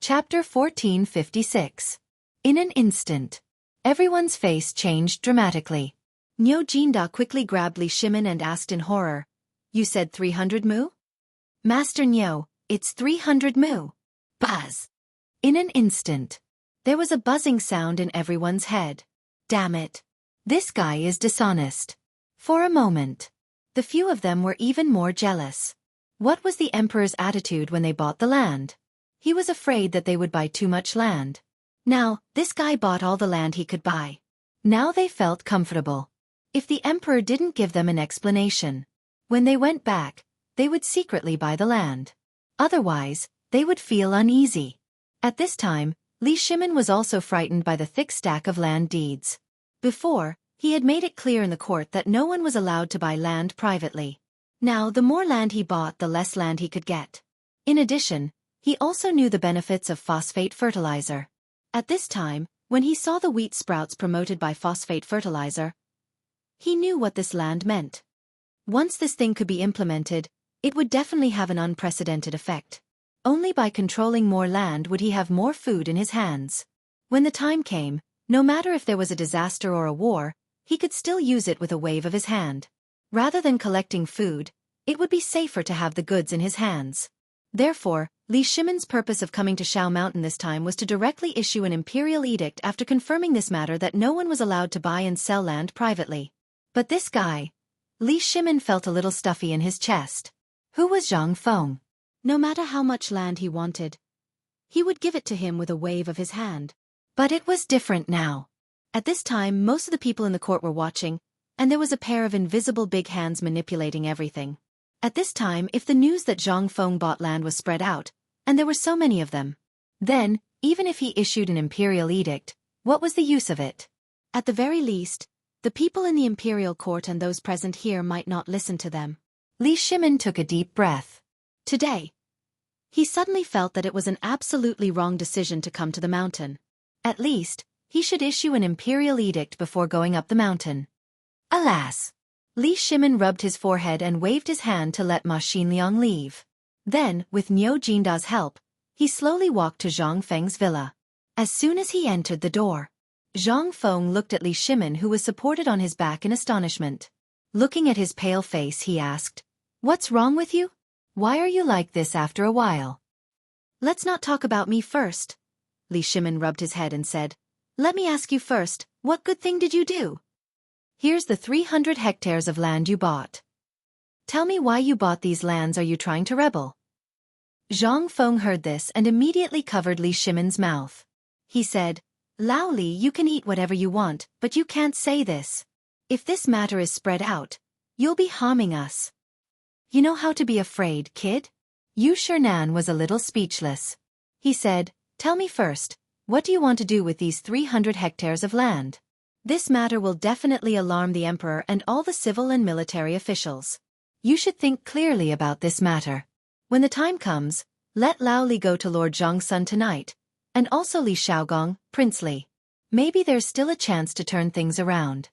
Chapter 1456. In an instant. Everyone's face changed dramatically. Nyo Jinda quickly grabbed Li Shimin and asked in horror, "You said 300 mu?" "Master Nyo, it's 300 mu." Buzz! In an instant. There was a buzzing sound in everyone's head. Damn it. This guy is dishonest. For a moment. The few of them were even more jealous. What was the emperor's attitude when they bought the land? He was afraid that they would buy too much land. Now, this guy bought all the land he could buy. Now they felt comfortable. If the emperor didn't give them an explanation, when they went back, they would secretly buy the land. Otherwise, they would feel uneasy. At this time, Li Shimin was also frightened by the thick stack of land deeds. Before, he had made it clear in the court that no one was allowed to buy land privately. Now, the more land he bought, the less land he could get. In addition, he also knew the benefits of phosphate fertilizer. At this time, when he saw the wheat sprouts promoted by phosphate fertilizer, he knew what this land meant. Once this thing could be implemented, it would definitely have an unprecedented effect. Only by controlling more land would he have more food in his hands. When the time came, no matter if there was a disaster or a war, he could still use it with a wave of his hand. Rather than collecting food, it would be safer to have the goods in his hands. Therefore, Li Shimin's purpose of coming to Shao Mountain this time was to directly issue an imperial edict after confirming this matter that no one was allowed to buy and sell land privately. But this guy, Li Shimin felt a little stuffy in his chest. Who was Zhang Feng? No matter how much land he wanted, he would give it to him with a wave of his hand. But it was different now. At this time, most of the people in the court were watching, and there was a pair of invisible big hands manipulating everything. At this time, if the news that Zhang Feng bought land was spread out, and there were so many of them, then, even if he issued an imperial edict, what was the use of it? At the very least, the people in the imperial court and those present here might not listen to them. Li Shimin took a deep breath. Today, he suddenly felt that it was an absolutely wrong decision to come to the mountain. At least, he should issue an imperial edict before going up the mountain. Alas! Li Shimin rubbed his forehead and waved his hand to let Ma Xinliang leave. Then, with Nyo Jinda's help, he slowly walked to Zhang Feng's villa. As soon as he entered the door, Zhang Feng looked at Li Shimin, who was supported on his back in astonishment. Looking at his pale face, he asked, "What's wrong with you? Why are you like this after a while?" "Let's not talk about me first." Li Shimin rubbed his head and said, "Let me ask you first, what good thing did you do? Here's the 300 hectares of land you bought. Tell me why you bought these lands. Are you trying to rebel?" Zhang Feng heard this and immediately covered Li Shimin's mouth. He said, "Lao Li, you can eat whatever you want, but you can't say this. If this matter is spread out, you'll be harming us. You know how to be afraid, kid?" Yu Shernan was a little speechless. He said, "Tell me first, what do you want to do with these 300 hectares of land? This matter will definitely alarm the emperor and all the civil and military officials. You should think clearly about this matter. When the time comes, let Lao Li go to Lord Zhang's son tonight, and also Li Shaogong, Prince Li. Maybe there's still a chance to turn things around."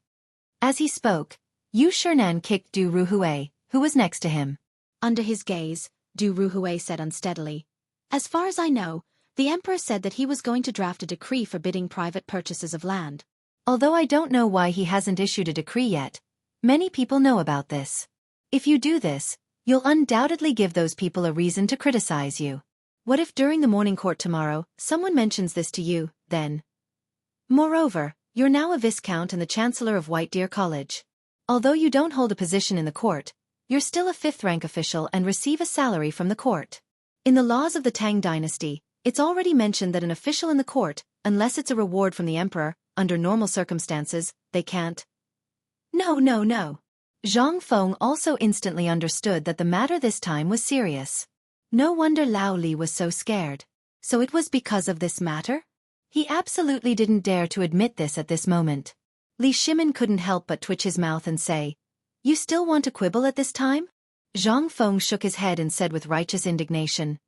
As he spoke, Yu Shernan kicked Du Ruhui, who was next to him. Under his gaze, Du Ruhui said unsteadily, "As far as I know, the emperor said that he was going to draft a decree forbidding private purchases of land. Although I don't know why he hasn't issued a decree yet, many people know about this. If you do this, you'll undoubtedly give those people a reason to criticize you. What if during the morning court tomorrow, someone mentions this to you, then? Moreover, you're now a viscount and the chancellor of White Deer College. Although you don't hold a position in the court, you're still a fifth-rank official and receive a salary from the court. In the laws of the Tang dynasty, it's already mentioned that an official in the court, unless it's a reward from the emperor, under normal circumstances, they can't." No. Zhang Feng also instantly understood that the matter this time was serious. No wonder Lao Li was so scared. So it was because of this matter? He absolutely didn't dare to admit this at this moment. Li Shimin couldn't help but twitch his mouth and say, "You still want to quibble at this time?" Zhang Feng shook his head and said with righteous indignation,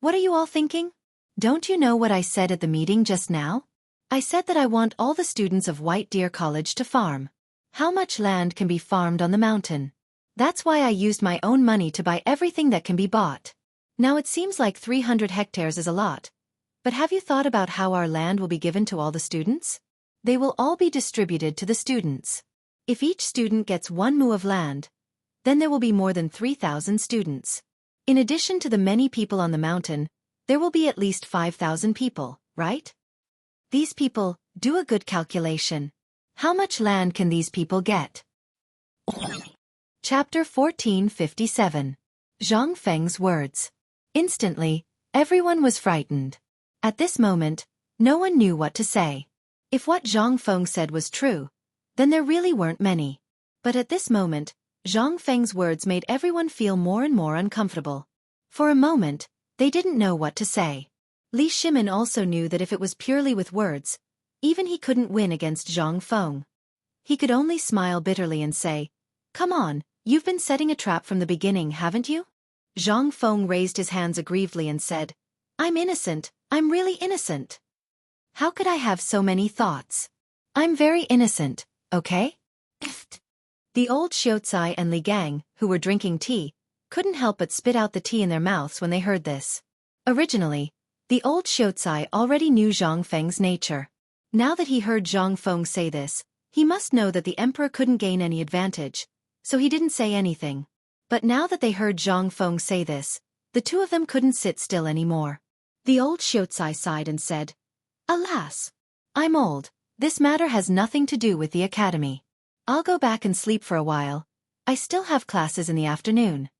"What are you all thinking? Don't you know what I said at the meeting just now? I said that I want all the students of White Deer College to farm. How much land can be farmed on the mountain? That's why I used my own money to buy everything that can be bought. Now it seems like 300 hectares is a lot, But have you thought about how our land will be given to all the students? They will all be distributed to the students. If each student gets 1 mu of land, then there will be more than 3,000 students. In addition to the many people on the mountain, there will be at least 5,000 people, right? These people, do a good calculation. How much land can these people get? Chapter 1457. Zhang Feng's Words. Instantly, everyone was frightened. At this moment, no one knew what to say. If what Zhang Feng said was true, then there really weren't many. But at this moment, Zhang Feng's words made everyone feel more and more uncomfortable. For a moment, they didn't know what to say. Li Shimin also knew that if it was purely with words, even he couldn't win against Zhang Feng. He could only smile bitterly and say, "Come on, you've been setting a trap from the beginning, haven't you?" Zhang Feng raised his hands aggrievedly and said, "I'm innocent, I'm really innocent. How could I have so many thoughts? I'm very innocent, okay?" The old Xiaocai and Li Gang, who were drinking tea, couldn't help but spit out the tea in their mouths when they heard this. Originally, the old Xiaocai already knew Zhang Feng's nature. Now that he heard Zhang Feng say this, he must know that the emperor couldn't gain any advantage, so he didn't say anything. But now that they heard Zhang Feng say this, the two of them couldn't sit still anymore. The old Xiaocai sighed and said, "Alas! I'm old. This matter has nothing to do with the academy. I'll go back and sleep for a while. I still have classes in the afternoon."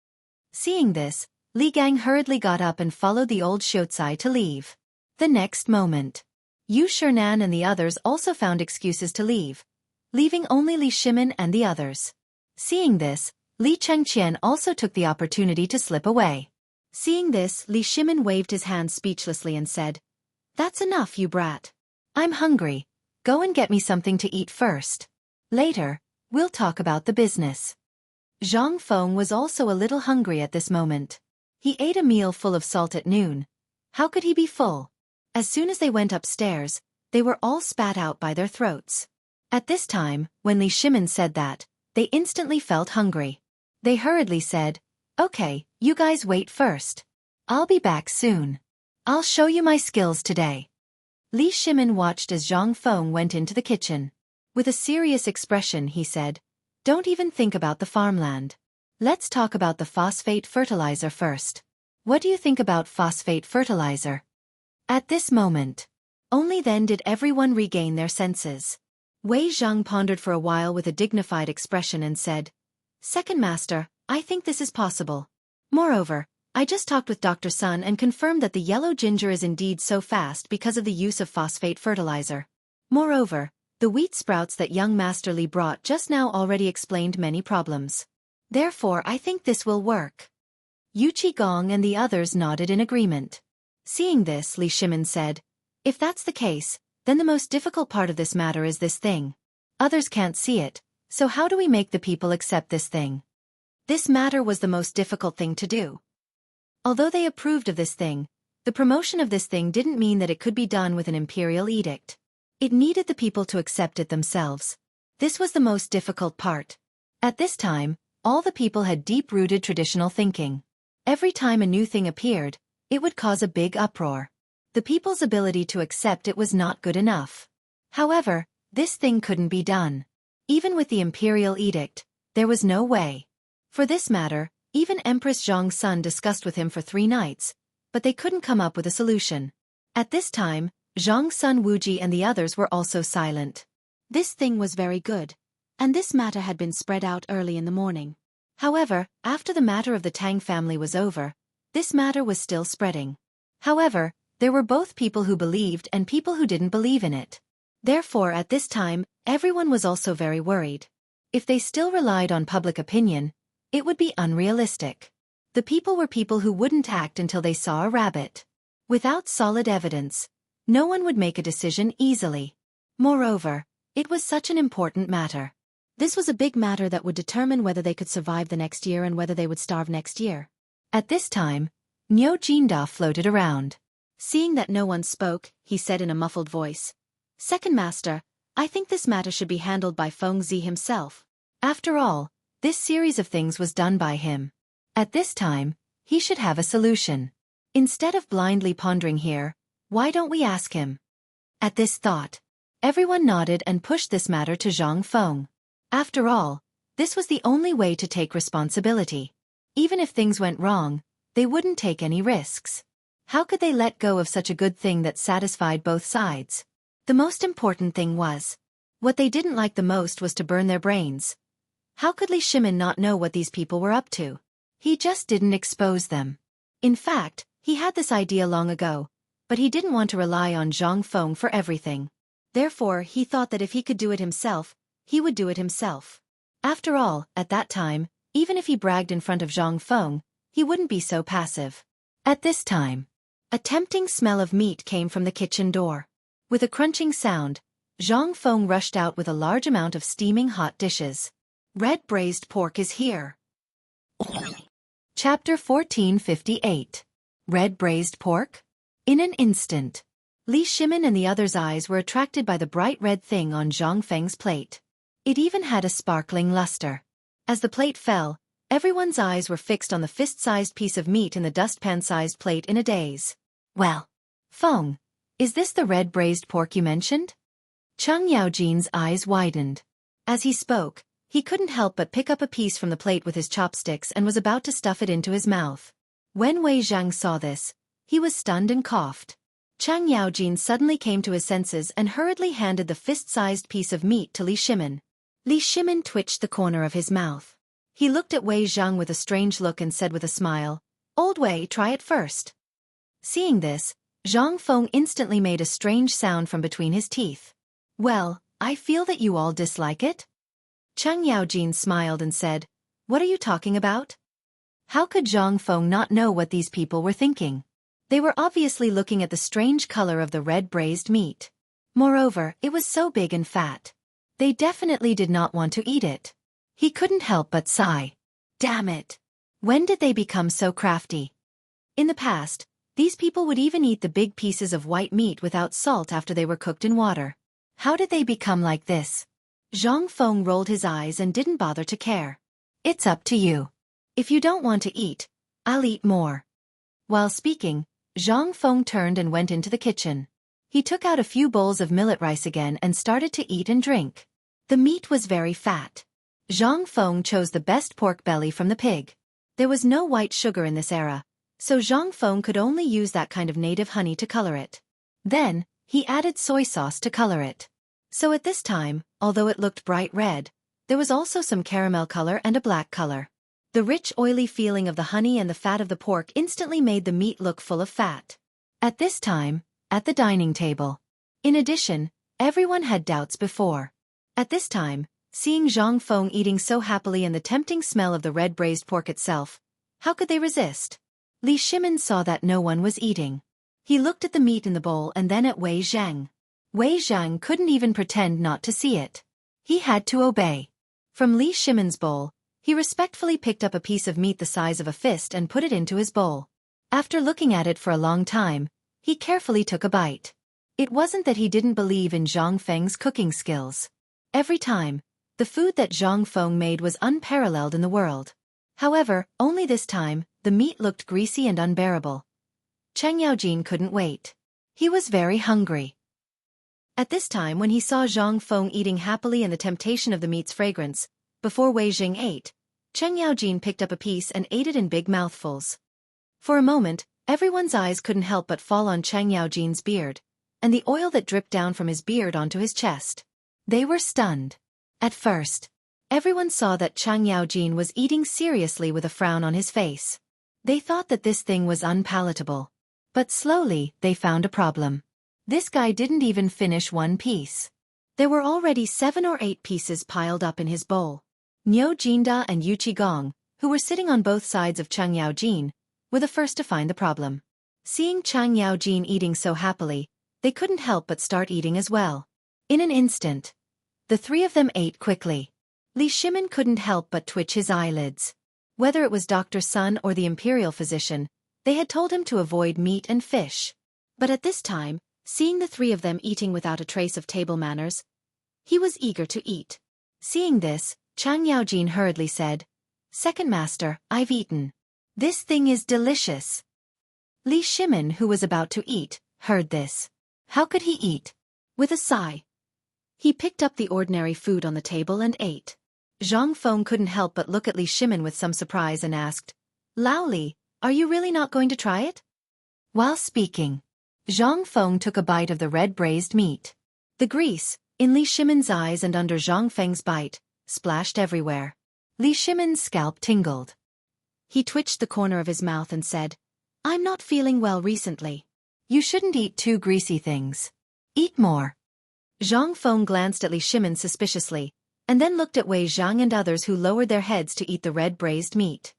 Seeing this, Li Gang hurriedly got up and followed the old Xiaocai to leave. The next moment, Yu Shernan and the others also found excuses to leave, leaving only Li Shimin and the others. Seeing this, Li Chengqian also took the opportunity to slip away. Seeing this, Li Shimin waved his hand speechlessly and said, "That's enough, you brat. I'm hungry. Go and get me something to eat first. Later, we'll talk about the business." Zhang Feng was also a little hungry at this moment. He ate a meal full of salt at noon. How could he be full? As soon as they went upstairs, they were all spat out by their throats. At this time, when Li Shimin said that, they instantly felt hungry. They hurriedly said, "Okay, you guys wait first. I'll be back soon. I'll show you my skills today." Li Shimin watched as Zhang Feng went into the kitchen. With a serious expression he said, "Don't even think about the farmland. Let's talk about the phosphate fertilizer first. What do you think about phosphate fertilizer?" At this moment, only then did everyone regain their senses. Wei Zhang pondered for a while with a dignified expression and said, "Second Master, I think this is possible. Moreover, I just talked with Dr. Sun and confirmed that the yellow ginger is indeed so fast because of the use of phosphate fertilizer. Moreover, the wheat sprouts that young Master Li brought just now already explained many problems. Therefore I think this will work." Yu Qigong and the others nodded in agreement. Seeing this, Li Shimin said, "If that's the case, then the most difficult part of this matter is this thing. Others can't see it, so how do we make the people accept this thing?" This matter was the most difficult thing to do. Although they approved of this thing, the promotion of this thing didn't mean that it could be done with an imperial edict. It needed the people to accept it themselves. This was the most difficult part. At this time, all the people had deep-rooted traditional thinking. Every time a new thing appeared, it would cause a big uproar. The people's ability to accept it was not good enough. However, this thing couldn't be done. Even with the imperial edict, there was no way. For this matter, even Empress Zhang Sun discussed with him for 3 nights, but they couldn't come up with a solution. At this time, Zhang Sun Wuji and the others were also silent. This thing was very good, and this matter had been spread out early in the morning. However, after the matter of the Tang family was over, this matter was still spreading. However, there were both people who believed and people who didn't believe in it. Therefore at this time, everyone was also very worried. If they still relied on public opinion, it would be unrealistic. The people were people who wouldn't act until they saw a rabbit. Without solid evidence, no one would make a decision easily. Moreover, it was such an important matter. This was a big matter that would determine whether they could survive the next year and whether they would starve next year. At this time, Niu Jinda floated around. Seeing that no one spoke, he said in a muffled voice, "Second Master, I think this matter should be handled by Feng Zi himself. After all, this series of things was done by him. At this time, he should have a solution. Instead of blindly pondering here, Why don't we ask him? At this thought, everyone nodded and pushed this matter to Zhang Feng. After all, this was the only way to take responsibility. Even if things went wrong, they wouldn't take any risks. How could they let go of such a good thing that satisfied both sides? The most important thing was, what they didn't like the most was to burn their brains. How could Li Shimin not know what these people were up to? He just didn't expose them. In fact, he had this idea long ago, but he didn't want to rely on Zhang Feng for everything. Therefore, he thought that if he could do it himself, he would do it himself. After all, at that time, even if he bragged in front of Zhang Feng, he wouldn't be so passive. At this time, a tempting smell of meat came from the kitchen door. With a crunching sound, Zhang Feng rushed out with a large amount of steaming hot dishes. Red braised pork is here. Chapter 1458. Red braised pork? In an instant, Li Shimin and the others' eyes were attracted by the bright red thing on Zhang Feng's plate. It even had a sparkling luster. As the plate fell, everyone's eyes were fixed on the fist-sized piece of meat in the dustpan-sized plate in a daze. Well, Feng, is this the red braised pork you mentioned? Cheng Yaojin's eyes widened. As he spoke, he couldn't help but pick up a piece from the plate with his chopsticks and was about to stuff it into his mouth. When Wei Zhang saw this, he was stunned and coughed. Cheng Yaojin suddenly came to his senses and hurriedly handed the fist-sized piece of meat to Li Shimin. Li Shimin twitched the corner of his mouth. He looked at Wei Zhang with a strange look and said with a smile, "Old Wei, try it first." Seeing this, Zhang Feng instantly made a strange sound from between his teeth. "Well, I feel that you all dislike it?" Cheng Yaojin smiled and said, "What are you talking about?" How could Zhang Feng not know what these people were thinking? They were obviously looking at the strange color of the red braised meat. Moreover, it was so big and fat. They definitely did not want to eat it. He couldn't help but sigh. Damn it! When did they become so crafty? In the past, these people would even eat the big pieces of white meat without salt after they were cooked in water. How did they become like this? Zhang Feng rolled his eyes and didn't bother to care. "It's up to you. If you don't want to eat, I'll eat more." While speaking, Zhang Feng turned and went into the kitchen. He took out a few bowls of millet rice again and started to eat and drink. The meat was very fat. Zhang Feng chose the best pork belly from the pig. There was no white sugar in this era, so Zhang Feng could only use that kind of native honey to color it. Then, he added soy sauce to color it. So at this time, although it looked bright red, there was also some caramel color and a black color. The rich oily feeling of the honey and the fat of the pork instantly made the meat look full of fat. At this time, at the dining table. In addition, everyone had doubts before. At this time, seeing Zhang Feng eating so happily and the tempting smell of the red braised pork itself, how could they resist? Li Shimin saw that no one was eating. He looked at the meat in the bowl and then at Wei Zhang. Wei Zhang couldn't even pretend not to see it. He had to obey. From Li Shimin's bowl, he respectfully picked up a piece of meat the size of a fist and put it into his bowl. After looking at it for a long time, he carefully took a bite. It wasn't that he didn't believe in Zhang Feng's cooking skills. Every time, the food that Zhang Feng made was unparalleled in the world. However, only this time, the meat looked greasy and unbearable. Cheng Yaojin couldn't wait. He was very hungry. At this time when he saw Zhang Feng eating happily and the temptation of the meat's fragrance, before Wei Jing ate, Cheng Yaojin picked up a piece and ate it in big mouthfuls. For a moment, everyone's eyes couldn't help but fall on Cheng Yaojin's beard, and the oil that dripped down from his beard onto his chest. They were stunned. At first, everyone saw that Cheng Yaojin was eating seriously with a frown on his face. They thought that this thing was unpalatable. But slowly, they found a problem. This guy didn't even finish one piece. There were already 7 or 8 pieces piled up in his bowl. Niu Jinda and Yu Qigong, who were sitting on both sides of Cheng Yaojin, were the first to find the problem. Seeing Cheng Yaojin eating so happily, they couldn't help but start eating as well. In an instant, the 3 of them ate quickly. Li Shimin couldn't help but twitch his eyelids. Whether it was Dr. Sun or the imperial physician, they had told him to avoid meat and fish. But at this time, seeing the 3 of them eating without a trace of table manners, he was eager to eat. Seeing this, Cheng Yaojin hurriedly said, "Second master, I've eaten. This thing is delicious." Li Shimin, who was about to eat, heard this. How could he eat? With a sigh, he picked up the ordinary food on the table and ate. Zhang Feng couldn't help but look at Li Shimin with some surprise and asked, Lao Li, are you really not going to try it? While speaking, Zhang Feng took a bite of the red braised meat. The grease, in Li Shimin's eyes and under Zhang Feng's bite, splashed everywhere. Li Shimin's scalp tingled. He twitched the corner of his mouth and said, I'm not feeling well recently. You shouldn't eat too greasy things. Eat more. Zhang Feng glanced at Li Shimin suspiciously, and then looked at Wei Zhang and others who lowered their heads to eat the red braised meat.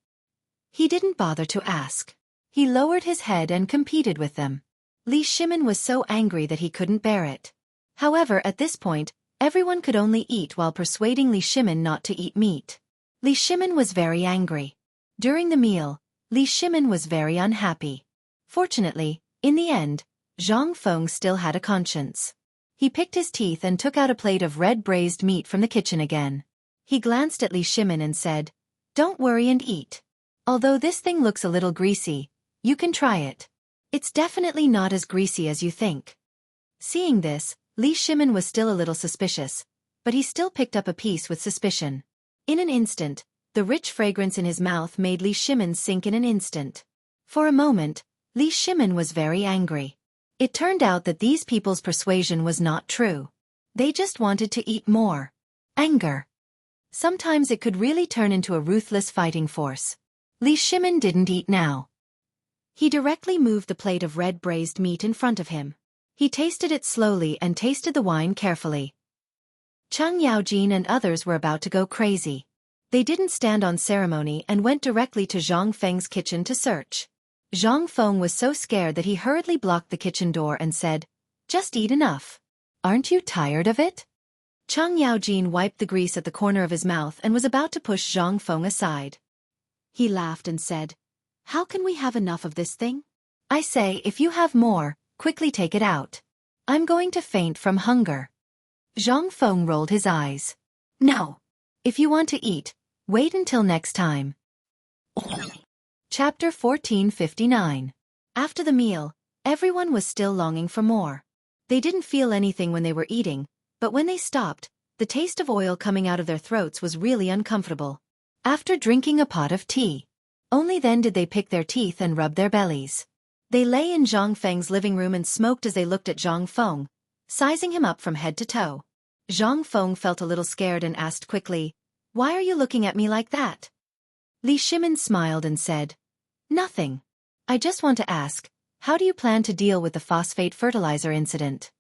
He didn't bother to ask. He lowered his head and competed with them. Li Shimin was so angry that he couldn't bear it. However, at this point, everyone could only eat while persuading Li Shimin not to eat meat. Li Shimin was very angry. During the meal, Li Shimin was very unhappy. Fortunately, in the end, Zhang Feng still had a conscience. He picked his teeth and took out a plate of red braised meat from the kitchen again. He glanced at Li Shimin and said, Don't worry and eat. Although this thing looks a little greasy, you can try it. It's definitely not as greasy as you think. Seeing this, Li Shimin was still a little suspicious, but he still picked up a piece with suspicion. In an instant, the rich fragrance in his mouth made Li Shimin sink in an instant. For a moment, Li Shimin was very angry. It turned out that these people's persuasion was not true. They just wanted to eat more. Anger. Sometimes it could really turn into a ruthless fighting force. Li Shimin didn't eat now. He directly moved the plate of red braised meat in front of him. He tasted it slowly and tasted the wine carefully. Cheng Yaojin and others were about to go crazy. They didn't stand on ceremony and went directly to Zhang Feng's kitchen to search. Zhang Feng was so scared that he hurriedly blocked the kitchen door and said, Just eat enough. Aren't you tired of it? Cheng Yaojin wiped the grease at the corner of his mouth and was about to push Zhang Feng aside. He laughed and said, How can we have enough of this thing? I say, if you have more, quickly take it out. I'm going to faint from hunger. Zhang Feng rolled his eyes. No. If you want to eat, wait until next time. Chapter 1459. After the meal, everyone was still longing for more. They didn't feel anything when they were eating, but when they stopped, the taste of oil coming out of their throats was really uncomfortable. After drinking a pot of tea, only then did they pick their teeth and rub their bellies. They lay in Zhang Feng's living room and smoked as they looked at Zhang Feng, sizing him up from head to toe. Zhang Feng felt a little scared and asked quickly, Why are you looking at me like that? Li Shimin smiled and said, Nothing. I just want to ask, how do you plan to deal with the phosphate fertilizer incident?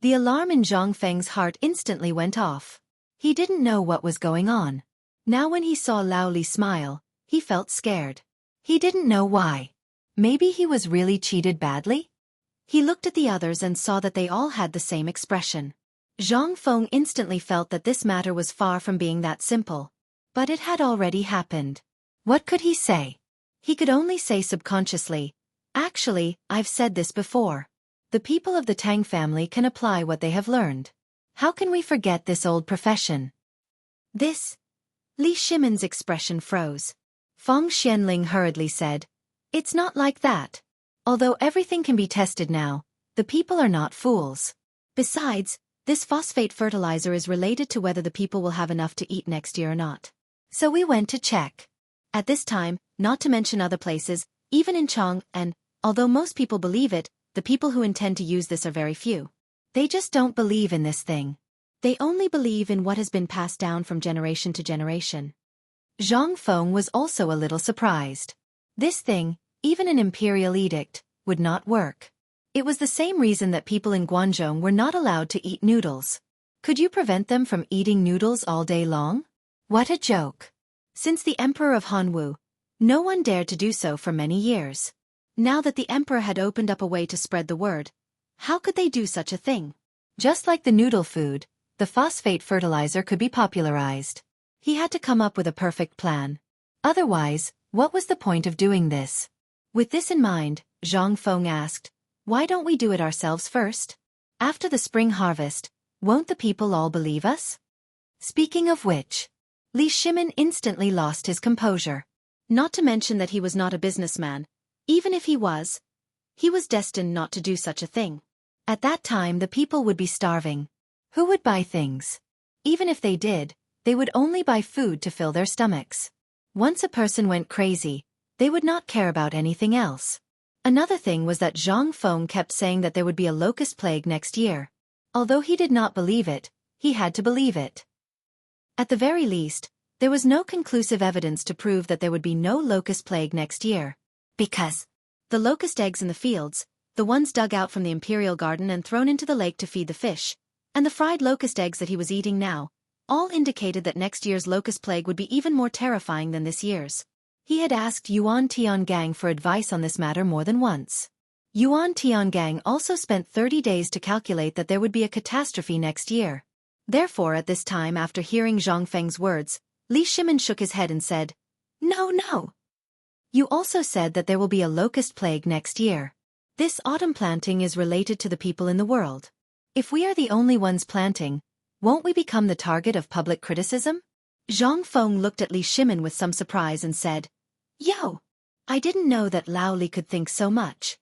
The alarm in Zhang Feng's heart instantly went off. He didn't know what was going on. Now when he saw Lao Li smile, he felt scared. He didn't know why. Maybe he was really cheated badly? He looked at the others and saw that they all had the same expression. Zhang Feng instantly felt that this matter was far from being that simple. But it had already happened. What could he say? He could only say subconsciously, Actually, I've said this before. The people of the Tang family can apply what they have learned. How can we forget this old profession? This? Li Shimin's expression froze. Feng Xianling hurriedly said, It's not like that. Although everything can be tested now, the people are not fools. Besides, this phosphate fertilizer is related to whether the people will have enough to eat next year or not. So we went to check. At this time, not to mention other places, even in Chang, and, although most people believe it, the people who intend to use this are very few. They just don't believe in this thing. They only believe in what has been passed down from generation to generation. Zhang Feng was also a little surprised. This thing, even an imperial edict, would not work. It was the same reason that people in Guangzhou were not allowed to eat noodles. Could you prevent them from eating noodles all day long? What a joke. Since the Emperor of Hanwu, no one dared to do so for many years. Now that the Emperor had opened up a way to spread the word, how could they do such a thing? Just like the noodle food, the phosphate fertilizer could be popularized. He had to come up with a perfect plan. Otherwise, what was the point of doing this? With this in mind, Zhang Feng asked, Why don't we do it ourselves first? After the spring harvest, won't the people all believe us? Speaking of which, Li Shimin instantly lost his composure. Not to mention that he was not a businessman. Even if he was, He was destined not to do such a thing. At that time the people would be starving. Who would buy things? Even if they did, they would only buy food to fill their stomachs. Once a person went crazy, they would not care about anything else. Another thing was that Zhang Feng kept saying that there would be a locust plague next year. Although he did not believe it, he had to believe it. At the very least, there was no conclusive evidence to prove that there would be no locust plague next year. Because the locust eggs in the fields, the ones dug out from the imperial garden and thrown into the lake to feed the fish, and the fried locust eggs that he was eating now, all indicated that next year's locust plague would be even more terrifying than this year's. He had asked Yuan Tiangang for advice on this matter more than once. Yuan Tiangang also spent 30 days to calculate that there would be a catastrophe next year. Therefore, at this time, after hearing Zhang Feng's words, Li Shimin shook his head and said, "No, no. You also said that there will be a locust plague next year. This autumn planting is related to the people in the world. If we are the only ones planting, won't we become the target of public criticism?" Zhang Feng looked at Li Shimin with some surprise and said, "Yo! I didn't know that Lao Li could think so much."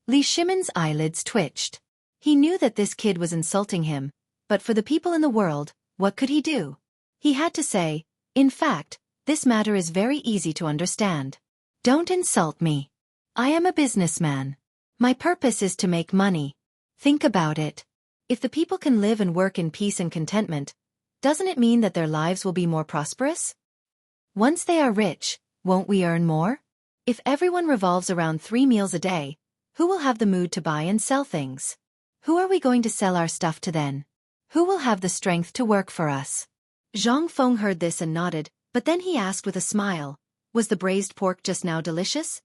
Li Shimin's eyelids twitched. He knew that this kid was insulting him, but for the people in the world, what could he do? He had to say, "In fact, this matter is very easy to understand. Don't insult me. I am a businessman. My purpose is to make money. Think about it. If the people can live and work in peace and contentment, doesn't it mean that their lives will be more prosperous? Once they are rich, won't we earn more? If everyone revolves around 3 meals a day, who will have the mood to buy and sell things? Who are we going to sell our stuff to then? Who will have the strength to work for us?" Zhang Feng heard this and nodded, but then he asked with a smile, "Was the braised pork just now delicious?"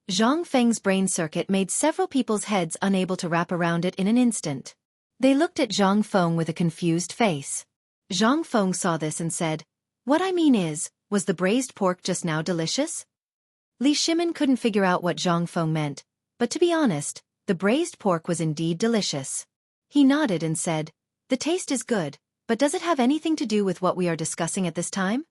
Zhang Feng's brain circuit made several people's heads unable to wrap around it in an instant. They looked at Zhang Feng with a confused face. Zhang Feng saw this and said, "What I mean is, was the braised pork just now delicious?" Li Shimin couldn't figure out what Zhang Feng meant, but to be honest, the braised pork was indeed delicious. He nodded and said, "The taste is good, but does it have anything to do with what we are discussing at this time?"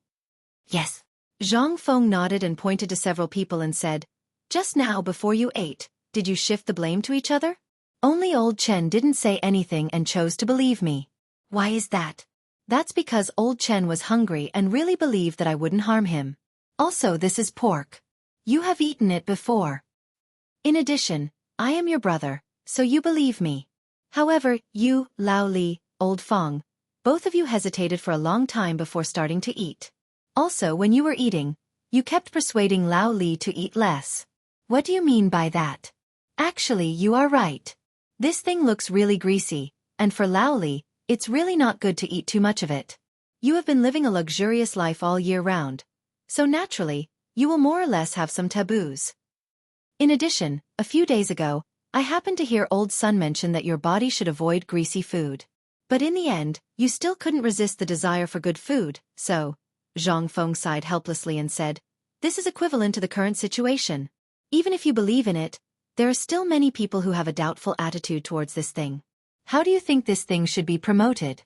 "Yes." Zhang Feng nodded and pointed to several people and said, "Just now before you ate, did you shift the blame to each other? Only old Chen didn't say anything and chose to believe me. Why is that?" "That's because old Chen was hungry and really believed that I wouldn't harm him. Also, this is pork. You have eaten it before. In addition, I am your brother, so you believe me. However, you, Lao Li, old Fong, both of you hesitated for a long time before starting to eat. Also, when you were eating, you kept persuading Lao Li to eat less. What do you mean by that? Actually, you are right. This thing looks really greasy, and for Lao Li, it's really not good to eat too much of it. You have been living a luxurious life all year round, so naturally, you will more or less have some taboos. In addition, a few days ago, I happened to hear old Sun mention that your body should avoid greasy food. But in the end, you still couldn't resist the desire for good food, so..." Zhang Feng sighed helplessly and said, "This is equivalent to the current situation. Even if you believe in it, there are still many people who have a doubtful attitude towards this thing. How do you think this thing should be promoted?"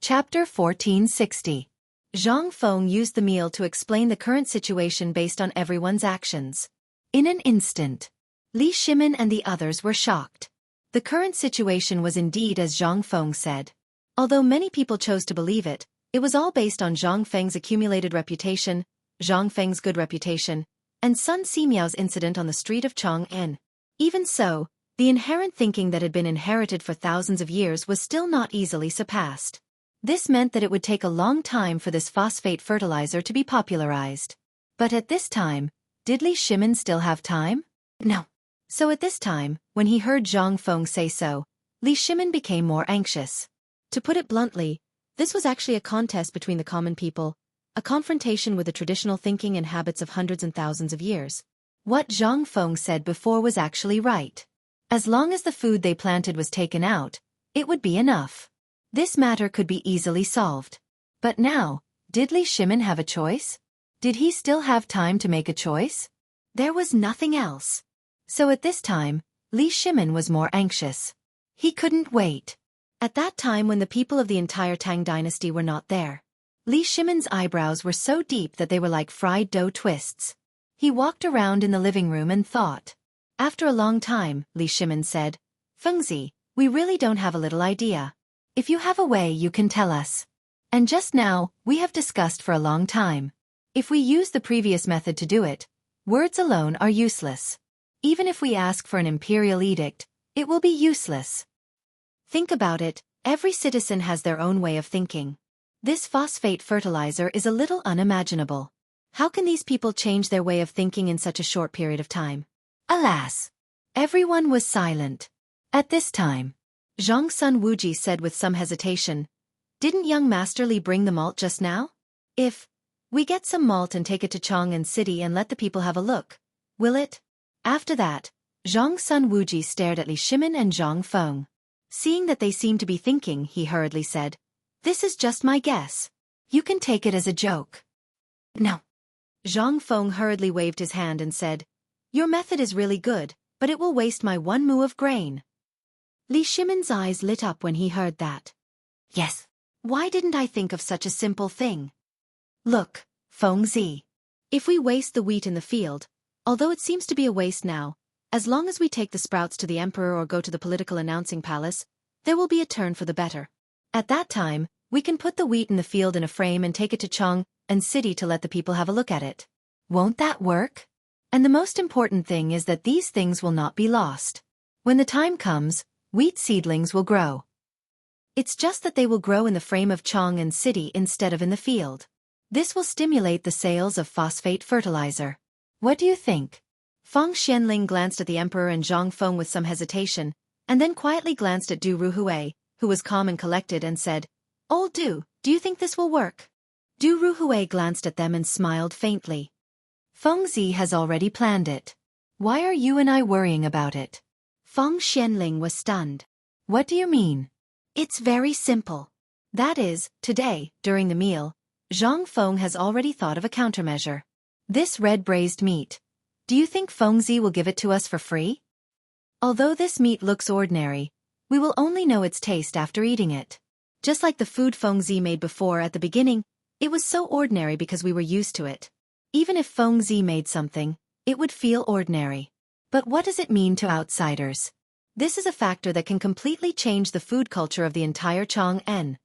Chapter 1460. Zhang Feng used the meal to explain the current situation based on everyone's actions. In an instant, Li Shimin and the others were shocked. The current situation was indeed as Zhang Feng said. Although many people chose to believe it, it was all based on Zhang Feng's accumulated reputation, Zhang Feng's good reputation, and Sun Simiao's incident on the street of Chang'an. Even so, the inherent thinking that had been inherited for thousands of years was still not easily surpassed. This meant that it would take a long time for this phosphate fertilizer to be popularized. But at this time, did Li Shimin still have time? No. So at this time, when he heard Zhang Feng say so, Li Shimin became more anxious. To put it bluntly, this was actually a contest between the common people, a confrontation with the traditional thinking and habits of hundreds and thousands of years. What Zhang Feng said before was actually right. As long as the food they planted was taken out, it would be enough. This matter could be easily solved. But now, did Li Shimin have a choice? Did he still have time to make a choice? There was nothing else. So at this time, Li Shimin was more anxious. He couldn't wait. At that time when the people of the entire Tang dynasty were not there, Li Shimin's eyebrows were so deep that they were like fried dough twists. He walked around in the living room and thought. After a long time, Li Shimin said, Fengzi, we really don't have a little idea. If you have a way, you can tell us. And just now, we have discussed for a long time. If we use the previous method to do it, words alone are useless. Even if we ask for an imperial edict, it will be useless. Think about it, every citizen has their own way of thinking. This phosphate fertilizer is a little unimaginable. How can these people change their way of thinking in such a short period of time? Alas! Everyone was silent. At this time, Zhang Sun Wuji said with some hesitation, Didn't young Master Li bring the malt just now? If we get some malt and take it to Chang'an City and let the people have a look, will it? After that, Zhang Sun Wuji stared at Li Shimin and Zhang Feng. Seeing that they seemed to be thinking, he hurriedly said, This is just my guess. You can take it as a joke. No. Zhang Feng hurriedly waved his hand and said, Your method is really good, but it will waste my 1 mu of grain. Li Shimin's eyes lit up when he heard that. Yes. Why didn't I think of such a simple thing? Look, Fengzi. If we waste the wheat in the field, although it seems to be a waste now, as long as we take the sprouts to the emperor or go to the political announcing palace, there will be a turn for the better. At that time, we can put the wheat in the field in a frame and take it to Chang'an City to let the people have a look at it. Won't that work? And the most important thing is that these things will not be lost. When the time comes, wheat seedlings will grow. It's just that they will grow in the frame of Chang'an City instead of in the field. This will stimulate the sales of phosphate fertilizer. What do you think? Feng Xianling glanced at the emperor and Zhang Feng with some hesitation, and then quietly glanced at Du Ruhui, who was calm and collected, and said, Old Du, do you think this will work? Du Ruhui glanced at them and smiled faintly. Fengzi has already planned it. Why are you and I worrying about it? Feng Xianling was stunned. What do you mean? It's very simple. That is, today, during the meal, Zhang Feng has already thought of a countermeasure. This red braised meat. Do you think Fengzi will give it to us for free? Although this meat looks ordinary, we will only know its taste after eating it. Just like the food Fengzi made before at the beginning, it was so ordinary because we were used to it. Even if Fengzi made something, it would feel ordinary. But what does it mean to outsiders? This is a factor that can completely change the food culture of the entire Chang'an.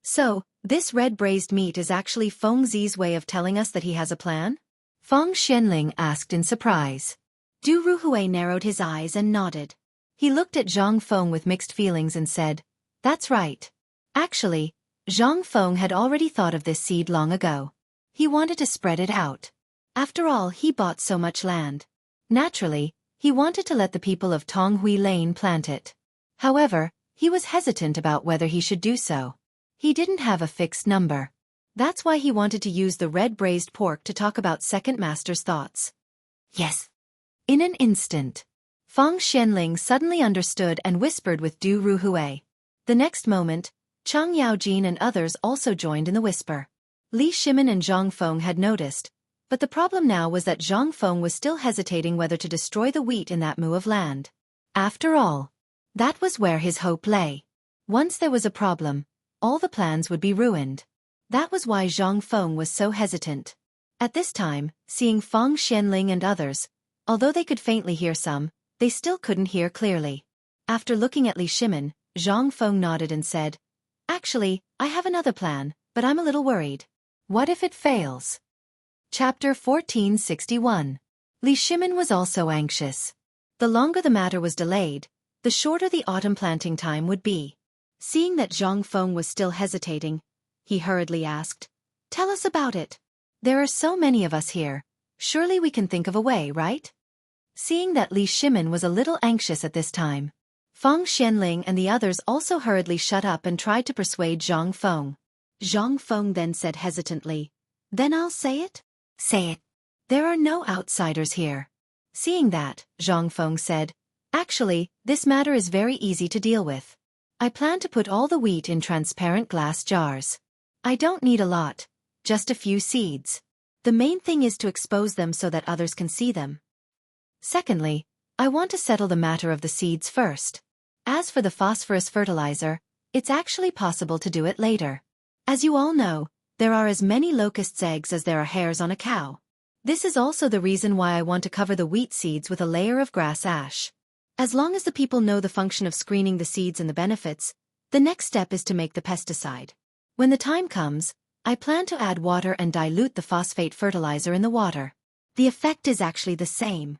So, this red braised meat is actually Fengzi's way of telling us that he has a plan? Feng Xianling asked in surprise. Du Ruhui narrowed his eyes and nodded. He looked at Zhang Feng with mixed feelings and said, That's right. Actually, Zhang Feng had already thought of this seed long ago. He wanted to spread it out. After all, he bought so much land. Naturally, he wanted to let the people of Tonghui Lane plant it. However, he was hesitant about whether he should do so. He didn't have a fixed number. That's why he wanted to use the red braised pork to talk about Second Master's thoughts. Yes. In an instant, Feng Xianling suddenly understood and whispered with Du Ruhui. The next moment, Chang Yaojin and others also joined in the whisper. Li Shimin and Zhang Feng had noticed, but the problem now was that Zhang Feng was still hesitating whether to destroy the wheat in that mu of land. After all, that was where his hope lay. Once there was a problem, all the plans would be ruined. That was why Zhang Feng was so hesitant. At this time, seeing Feng Xianling and others, although they could faintly hear some, they still couldn't hear clearly. After looking at Li Shimin, Zhang Feng nodded and said, Actually, I have another plan, but I'm a little worried. What if it fails? Chapter 1461. Li Shimin was also anxious. The longer the matter was delayed, the shorter the autumn planting time would be. Seeing that Zhang Feng was still hesitating, he hurriedly asked, Tell us about it. There are so many of us here. Surely we can think of a way, right? Seeing that Li Shimin was a little anxious at this time, Feng Xianling and the others also hurriedly shut up and tried to persuade Zhang Feng. Zhang Feng then said hesitantly, Then I'll say it? Say it. There are no outsiders here. Seeing that, Zhang Feng said, Actually, this matter is very easy to deal with. I plan to put all the wheat in transparent glass jars. I don't need a lot, just a few seeds. The main thing is to expose them so that others can see them. Secondly, I want to settle the matter of the seeds first. As for the phosphorus fertilizer, it's actually possible to do it later. As you all know, there are as many locusts' eggs as there are hairs on a cow. This is also the reason why I want to cover the wheat seeds with a layer of grass ash. As long as the people know the function of screening the seeds and the benefits, the next step is to make the pesticide. When the time comes, I plan to add water and dilute the phosphate fertilizer in the water. The effect is actually the same.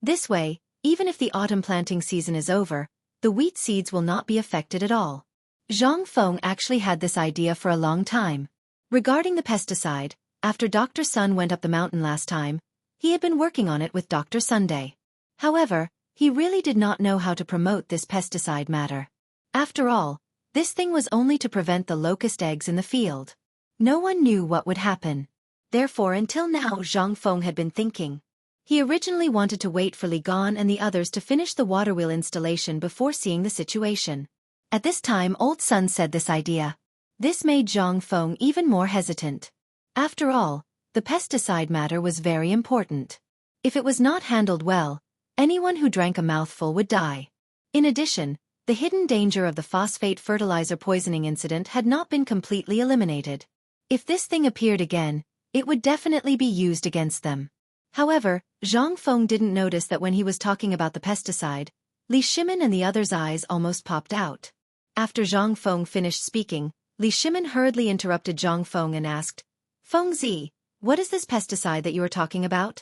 This way, even if the autumn planting season is over, the wheat seeds will not be affected at all. Zhang Feng actually had this idea for a long time. Regarding the pesticide, after Dr. Sun went up the mountain last time, he had been working on it with Dr. Sunday. However, he really did not know how to promote this pesticide matter. After all, this thing was only to prevent the locust eggs in the field. No one knew what would happen. Therefore, until now, Zhang Feng had been thinking. He originally wanted to wait for Li Gan and the others to finish the water wheel installation before seeing the situation. At this time, Old Sun said this idea. This made Zhang Feng even more hesitant. After all, the pesticide matter was very important. If it was not handled well, anyone who drank a mouthful would die. In addition, the hidden danger of the phosphate fertilizer poisoning incident had not been completely eliminated. If this thing appeared again, it would definitely be used against them. However, Zhang Feng didn't notice that when he was talking about the pesticide, Li Shimin and the others' eyes almost popped out. After Zhang Feng finished speaking, Li Shimin hurriedly interrupted Zhang Feng and asked, "Fengzi, what is this pesticide that you are talking about?"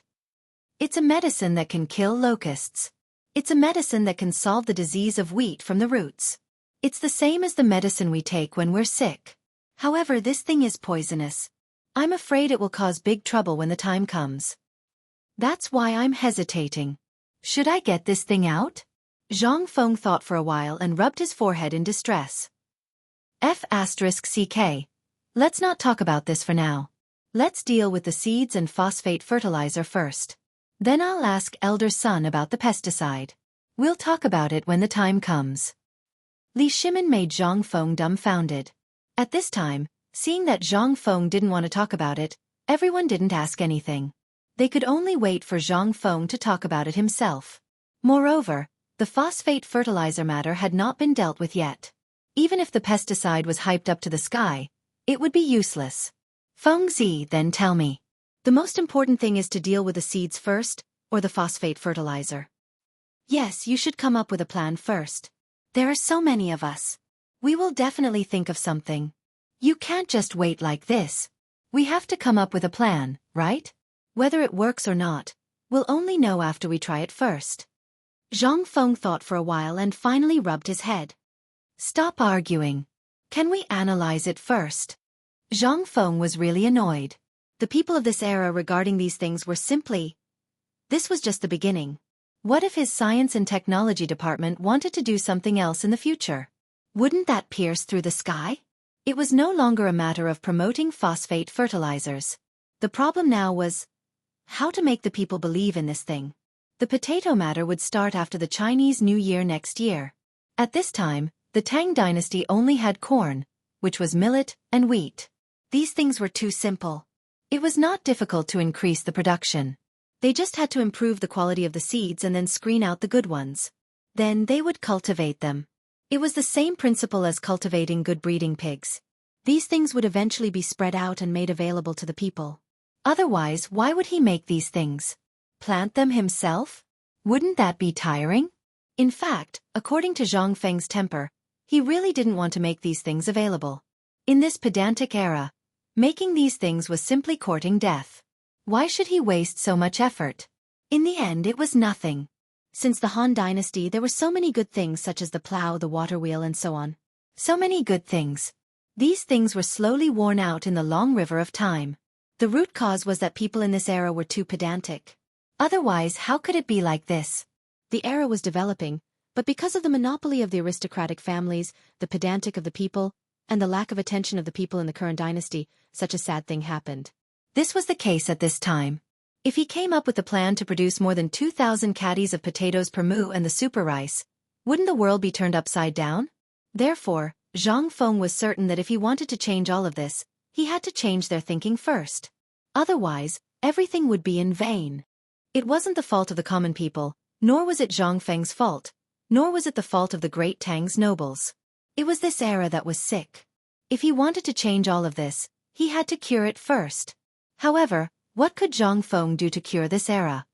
"It's a medicine that can kill locusts. It's a medicine that can solve the disease of wheat from the roots. It's the same as the medicine we take when we're sick. However, this thing is poisonous. I'm afraid it will cause big trouble when the time comes. That's why I'm hesitating. Should I get this thing out?" Zhang Feng thought for a while and rubbed his forehead in distress. F***CK. Let's not talk about this for now. Let's deal with the seeds and phosphate fertilizer first. Then I'll ask Elder Sun about the pesticide. We'll talk about it when the time comes. Li Shimin made Zhang Feng dumbfounded. At this time, seeing that Zhang Feng didn't want to talk about it, everyone didn't ask anything. They could only wait for Zhang Feng to talk about it himself. Moreover, the phosphate fertilizer matter had not been dealt with yet. Even if the pesticide was hyped up to the sky, it would be useless. Fengzi, then tell me. The most important thing is to deal with the seeds first, or the phosphate fertilizer? Yes, you should come up with a plan first. There are so many of us. We will definitely think of something. You can't just wait like this. We have to come up with a plan, right? Whether it works or not, we'll only know after we try it first. Zhang Feng thought for a while and finally rubbed his head. Stop arguing. Can we analyze it first? Zhang Feng was really annoyed. The people of this era regarding these things were simply... This was just the beginning. What if his science and technology department wanted to do something else in the future? Wouldn't that pierce through the sky? It was no longer a matter of promoting phosphate fertilizers. The problem now was how to make the people believe in this thing. The potato matter would start after the Chinese New Year next year. At this time, the Tang dynasty only had corn, which was millet, and wheat. These things were too simple. It was not difficult to increase the production. They just had to improve the quality of the seeds and then screen out the good ones. Then they would cultivate them. It was the same principle as cultivating good breeding pigs. These things would eventually be spread out and made available to the people. Otherwise, why would he make these things? Plant them himself? Wouldn't that be tiring? In fact, according to Zhang Feng's temper, he really didn't want to make these things available. In this pedantic era, making these things was simply courting death. Why should he waste so much effort? In the end, it was nothing. Since the Han Dynasty, there were so many good things such as the plow, the water wheel, and so on. So many good things. These things were slowly worn out in the long river of time. The root cause was that people in this era were too pedantic. Otherwise, how could it be like this? The era was developing, but because of the monopoly of the aristocratic families, the pedantic of the people, and the lack of attention of the people in the current dynasty, such a sad thing happened. This was the case at this time. If he came up with a plan to produce more than 2,000 caddies of potatoes per moo and the super rice, wouldn't the world be turned upside down? Therefore, Zhang Feng was certain that if he wanted to change all of this, he had to change their thinking first. Otherwise, everything would be in vain. It wasn't the fault of the common people, nor was it Zhang Feng's fault, nor was it the fault of the great Tang's nobles. It was this era that was sick. If he wanted to change all of this, he had to cure it first. However, What could Zhang Feng do to cure this era?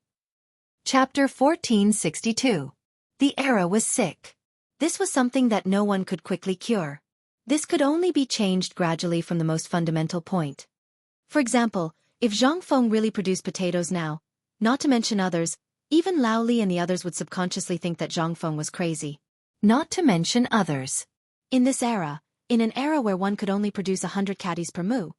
Chapter 1462. The era was sick. This was something that no one could quickly cure. This could only be changed gradually from the most fundamental point. For example, if Zhang Feng really produced potatoes now, not to mention others, even Lao Li and the others would subconsciously think that Zhang Feng was crazy. Not to mention others. In this era, in an era where one could only produce 100 caddies per moo,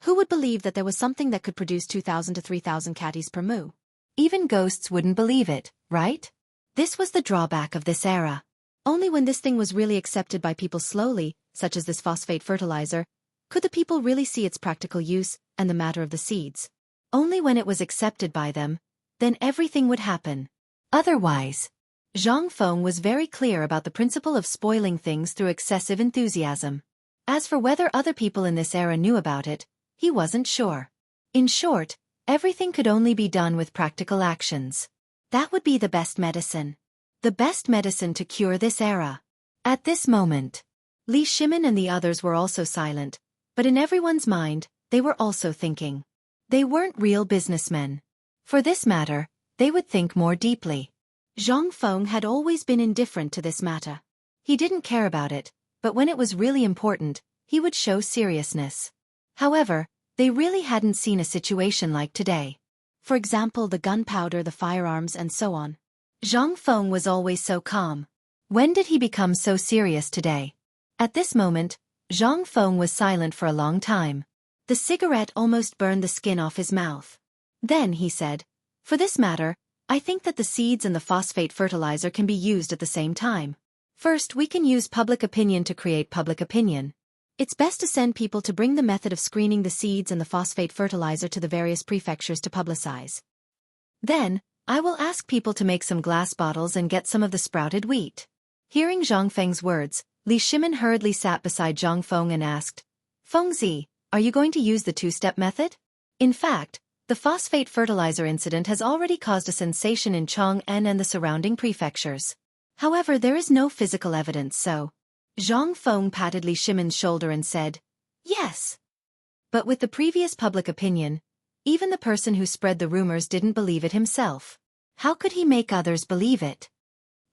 who would believe that there was something that could produce 2,000 to 3,000 caddies per moo? Even ghosts wouldn't believe it, right? This was the drawback of this era. Only when this thing was really accepted by people slowly, such as this phosphate fertilizer, could the people really see its practical use and the matter of the seeds. Only when it was accepted by them, then everything would happen. Otherwise, Zhang Feng was very clear about the principle of spoiling things through excessive enthusiasm. As for whether other people in this era knew about it, he wasn't sure. In short, everything could only be done with practical actions. That would be the best medicine. The best medicine to cure this era. At this moment, Li Shimin and the others were also silent, but in everyone's mind, they were also thinking. They weren't real businessmen. For this matter, they would think more deeply. Zhang Feng had always been indifferent to this matter. He didn't care about it, but when it was really important, he would show seriousness. However, they really hadn't seen a situation like today. For example, the gunpowder, the firearms, and so on. Zhang Feng was always so calm. When did he become so serious today? At this moment, Zhang Feng was silent for a long time. The cigarette almost burned the skin off his mouth. Then he said, "For this matter, I think that the seeds and the phosphate fertilizer can be used at the same time. First, we can use public opinion to create public opinion. It's best to send people to bring the method of screening the seeds and the phosphate fertilizer to the various prefectures to publicize. Then, I will ask people to make some glass bottles and get some of the sprouted wheat." Hearing Zhang Feng's words, Li Shimin hurriedly sat beside Zhang Feng and asked, "Fengzi, are you going to use the two-step method?" In fact, the phosphate fertilizer incident has already caused a sensation in Chang'an and the surrounding prefectures. However, there is no physical evidence, so... Zhang Feng patted Li Shimin's shoulder and said, "Yes." But with the previous public opinion, even the person who spread the rumors didn't believe it himself. How could he make others believe it?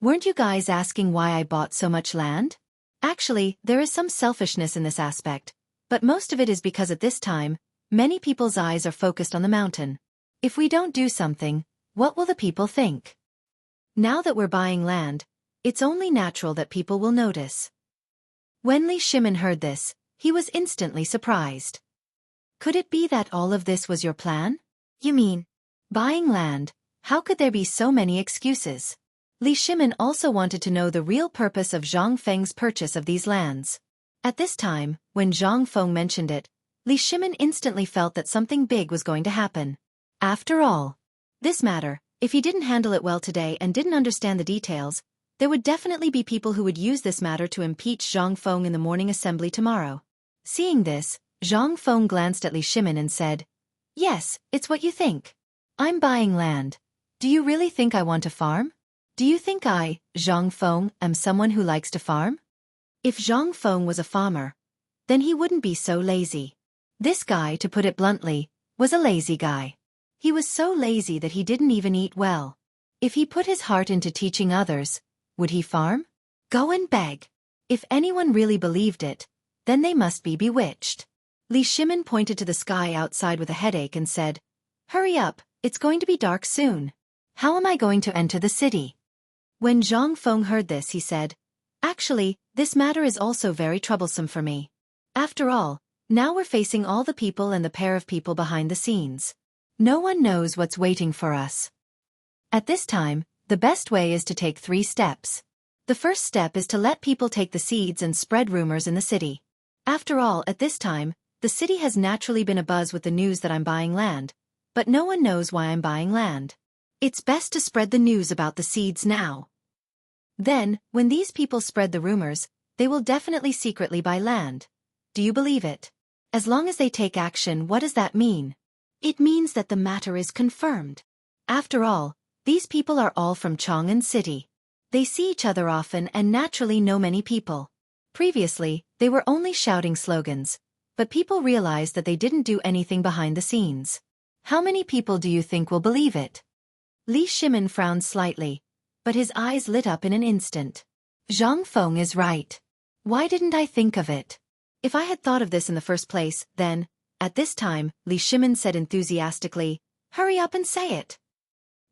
Weren't you guys asking why I bought so much land? Actually, there is some selfishness in this aspect, but most of it is because at this time, many people's eyes are focused on the mountain. If we don't do something, what will the people think? Now that we're buying land, it's only natural that people will notice. When Li Shimin heard this, he was instantly surprised. Could it be that all of this was your plan? You mean, buying land? How could there be so many excuses? Li Shimin also wanted to know the real purpose of Zhang Feng's purchase of these lands. At this time, when Zhang Feng mentioned it, Li Shimin instantly felt that something big was going to happen. After all, this matter, if he didn't handle it well today and didn't understand the details, there would definitely be people who would use this matter to impeach Zhang Feng in the morning assembly tomorrow. Seeing this, Zhang Feng glanced at Li Shimin and said, "Yes, it's what you think. I'm buying land. Do you really think I want to farm? Do you think I, Zhang Feng, am someone who likes to farm? If Zhang Feng was a farmer, then he wouldn't be so lazy. This guy, to put it bluntly, was a lazy guy. He was so lazy that he didn't even eat well. If he put his heart into teaching others, would he farm? Go and beg. If anyone really believed it, then they must be bewitched." Li Shimin pointed to the sky outside with a headache and said, "Hurry up, it's going to be dark soon. How am I going to enter the city?" When Zhang Feng heard this, he said, "Actually, this matter is also very troublesome for me. After all, now we're facing all the people and the pair of people behind the scenes. No one knows what's waiting for us. At this time, the best way is to take 3 steps. The first step is to let people take the seeds and spread rumors in the city. After all, at this time, the city has naturally been abuzz with the news that I'm buying land, but no one knows why I'm buying land. It's best to spread the news about the seeds now. Then, when these people spread the rumors, they will definitely secretly buy land. Do you believe it? As long as they take action, what does that mean? It means that the matter is confirmed. After all, these people are all from Chang'an City. They see each other often and naturally know many people. Previously, they were only shouting slogans, but people realized that they didn't do anything behind the scenes. How many people do you think will believe it? Li Shimin frowned slightly, but his eyes lit up in an instant. Zhang Feng is right. Why didn't I think of it? If I had thought of this in the first place, then, at this time, Li Shimin said enthusiastically, hurry up and say it.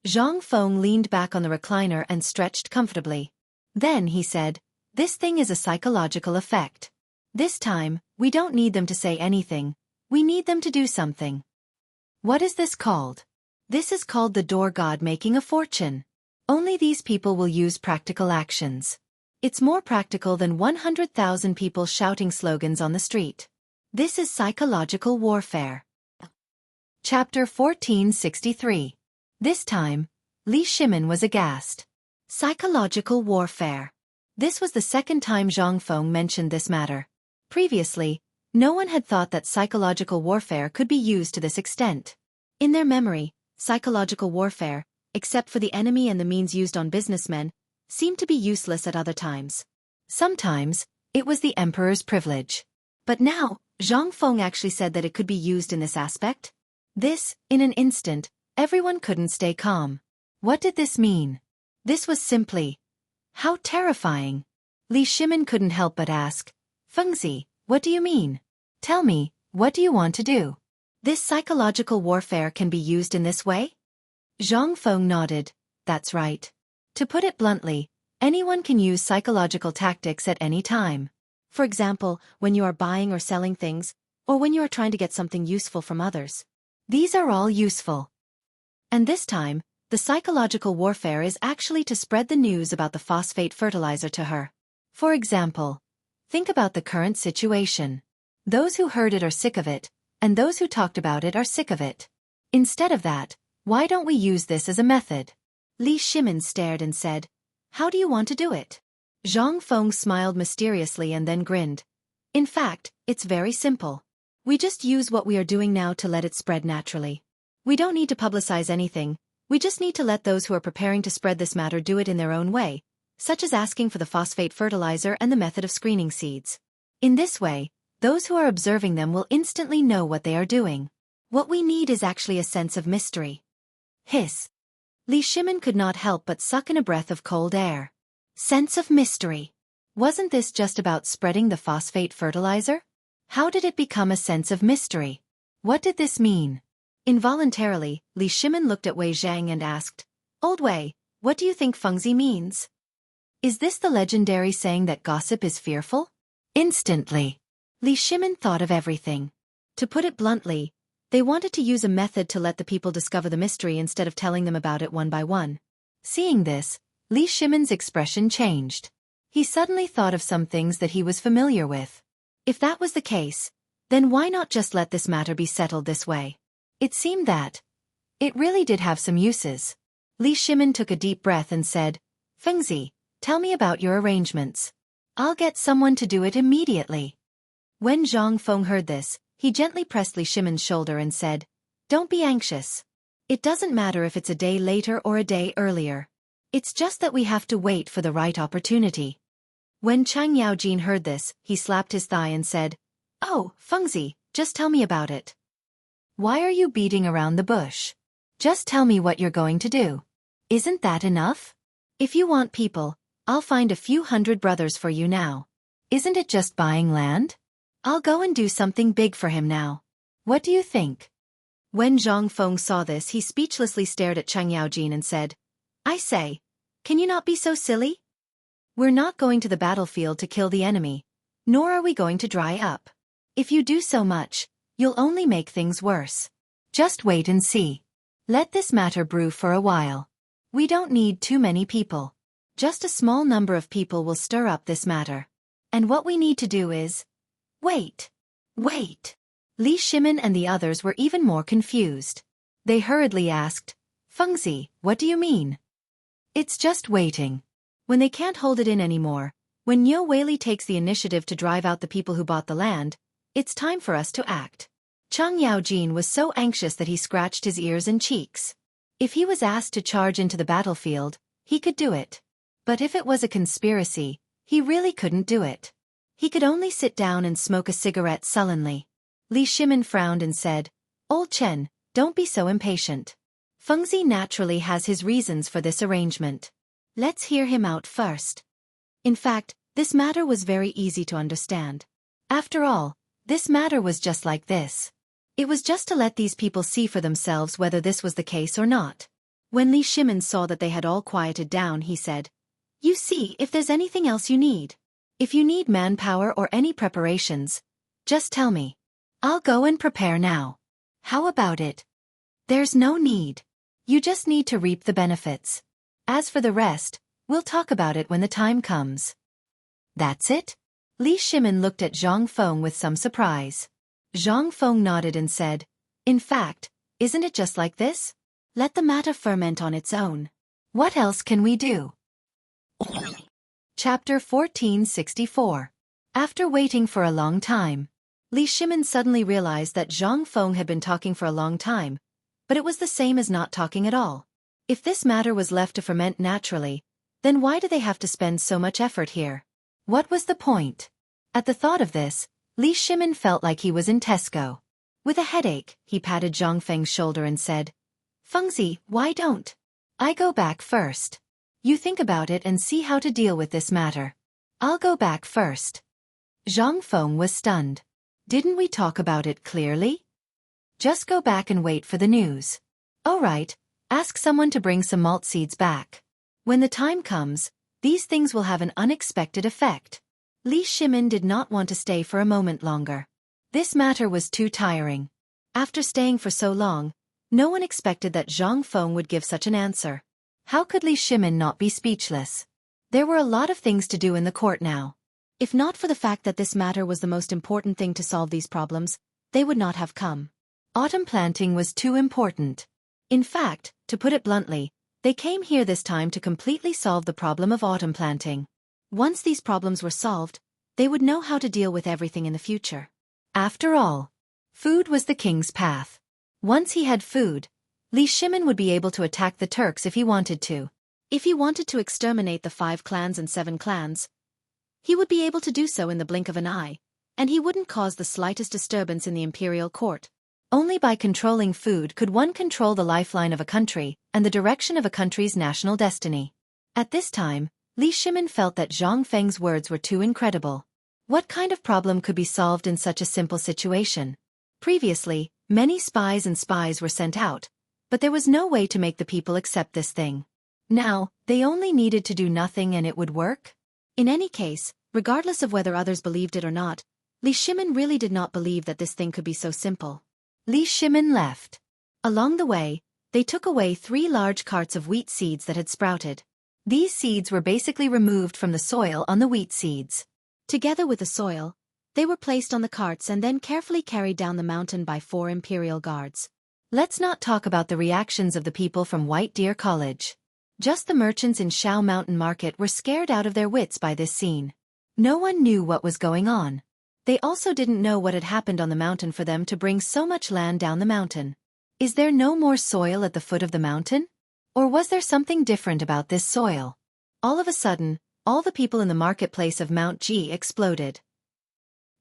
Zhang Feng leaned back on the recliner and stretched comfortably. Then he said, this thing is a psychological effect. This time, we don't need them to say anything, we need them to do something. What is this called? This is called the door god making a fortune. Only these people will use practical actions. It's more practical than 100,000 people shouting slogans on the street. This is psychological warfare. Chapter 1463. This time, Li Shimin was aghast. Psychological warfare. This was the second time Zhang Feng mentioned this matter. Previously, no one had thought that psychological warfare could be used to this extent. In their memory, psychological warfare, except for the enemy and the means used on businessmen, seemed to be useless at other times. Sometimes, it was the emperor's privilege. But now, Zhang Feng actually said that it could be used in this aspect. This, in an instant, everyone couldn't stay calm. What did this mean? This was simply, how terrifying. Li Shimin couldn't help but ask, Fengzi, what do you mean? Tell me, what do you want to do? This psychological warfare can be used in this way? Zhang Feng nodded, that's right. To put it bluntly, anyone can use psychological tactics at any time. For example, when you are buying or selling things, or when you are trying to get something useful from others. These are all useful. And this time, the psychological warfare is actually to spread the news about the phosphate fertilizer to her. For example, think about the current situation. Those who heard it are sick of it, and those who talked about it are sick of it. Instead of that, why don't we use this as a method? Li Shimin stared and said, how do you want to do it? Zhang Feng smiled mysteriously and then grinned. In fact, it's very simple. We just use what we are doing now to let it spread naturally. We don't need to publicize anything, we just need to let those who are preparing to spread this matter do it in their own way, such as asking for the phosphate fertilizer and the method of screening seeds. In this way, those who are observing them will instantly know what they are doing. What we need is actually a sense of mystery. Hiss. Li Shimin could not help but suck in a breath of cold air. Sense of mystery. Wasn't this just about spreading the phosphate fertilizer? How did it become a sense of mystery? What did this mean? Involuntarily, Li Shimin looked at Wei Zhang and asked, Old Wei, what do you think Fengzi means? Is this the legendary saying that gossip is fearful? Instantly, Li Shimin thought of everything. To put it bluntly, they wanted to use a method to let the people discover the mystery instead of telling them about it one by one. Seeing this, Li Shimin's expression changed. He suddenly thought of some things that he was familiar with. If that was the case, then why not just let this matter be settled this way? It seemed that it really did have some uses. Li Shimin took a deep breath and said, Fengzi, tell me about your arrangements. I'll get someone to do it immediately. When Zhang Feng heard this, he gently pressed Li Shimin's shoulder and said, Don't be anxious. It doesn't matter if it's a day later or a day earlier. It's just that we have to wait for the right opportunity. When Chang Yaojin heard this, he slapped his thigh and said, Oh, Fengzi, just tell me about it. Why are you beating around the bush? Just tell me what you're going to do. Isn't that enough? If you want people, I'll find a few hundred brothers for you now. Isn't it just buying land? I'll go and do something big for him now. What do you think? When Zhang Feng saw this, he speechlessly stared at Chang Yaojin and said, I say, can you not be so silly? We're not going to the battlefield to kill the enemy, nor are we going to dry up. If you do so much, you'll only make things worse. Just wait and see. Let this matter brew for a while. We don't need too many people. Just a small number of people will stir up this matter. And what we need to do is, wait. Wait. Li Shimin and the others were even more confused. They hurriedly asked, Fengzi, what do you mean? It's just waiting. When they can't hold it in anymore, when Niu Weili takes the initiative to drive out the people who bought the land, it's time for us to act. Chang Yaojin was so anxious that he scratched his ears and cheeks. If he was asked to charge into the battlefield, he could do it. But if it was a conspiracy, he really couldn't do it. He could only sit down and smoke a cigarette sullenly. Li Shimin frowned and said, Old Chen, Don't be so impatient. Fengzi naturally has his reasons for this arrangement. Let's hear him out first. In fact, this matter was very easy to understand. After all, this matter was just like this. It was just to let these people see for themselves whether this was the case or not. When Li Shimin saw that they had all quieted down, he said, "You see if there's anything else you need. If you need manpower or any preparations, just tell me. I'll go and prepare now. How about it? There's no need. You just need to reap the benefits. As for the rest, we'll talk about it when the time comes." That's it? Li Shimin looked at Zhang Feng with some surprise. Zhang Feng nodded and said, "In fact, isn't it just like this? Let the matter ferment on its own. What else can we do?" Chapter 1464. After waiting for a long time, Li Shimin suddenly realized that Zhang Feng had been talking for a long time, but it was the same as not talking at all. If this matter was left to ferment naturally, then why do they have to spend so much effort here? What was the point? At the thought of this, Li Shimin felt like he was in Tesco. With a headache, he patted Zhang Feng's shoulder and said, "Fengzi, why don't I go back first? You think about it and see how to deal with this matter. I'll go back first." Zhang Feng was stunned. "Didn't we talk about it clearly? Just go back and wait for the news. All right, ask someone to bring some malt seeds back. When the time comes, these things will have an unexpected effect." Li Shimin did not want to stay for a moment longer. This matter was too tiring. After staying for so long, no one expected that Zhang Feng would give such an answer. How could Li Shimin not be speechless? There were a lot of things to do in the court now. If not for the fact that this matter was the most important thing to solve these problems, they would not have come. Autumn planting was too important. In fact, to put it bluntly, they came here this time to completely solve the problem of autumn planting. Once these problems were solved, they would know how to deal with everything in the future. After all, food was the king's path. Once he had food, Li Shimin would be able to attack the Turks if he wanted to. If he wanted to exterminate the 5 clans and 7 clans, he would be able to do so in the blink of an eye, and he wouldn't cause the slightest disturbance in the imperial court. Only by controlling food could one control the lifeline of a country and the direction of a country's national destiny. At this time, Li Shimin felt that Zhang Feng's words were too incredible. What kind of problem could be solved in such a simple situation? Previously, many spies were sent out, but there was no way to make the people accept this thing. Now, they only needed to do nothing and it would work? In any case, regardless of whether others believed it or not, Li Shimin really did not believe that this thing could be so simple. Li Shimin left. Along the way, they took away 3 large carts of wheat seeds that had sprouted. These seeds were basically removed from the soil on the wheat seeds. Together with the soil, they were placed on the carts and then carefully carried down the mountain by 4 imperial guards. Let's not talk about the reactions of the people from White Deer College. Just the merchants in Shao Mountain Market were scared out of their wits by this scene. No one knew what was going on. They also didn't know what had happened on the mountain for them to bring so much land down the mountain. Is there no more soil at the foot of the mountain? Or was there something different about this soil? All of a sudden, all the people in the marketplace of Mount Ji exploded.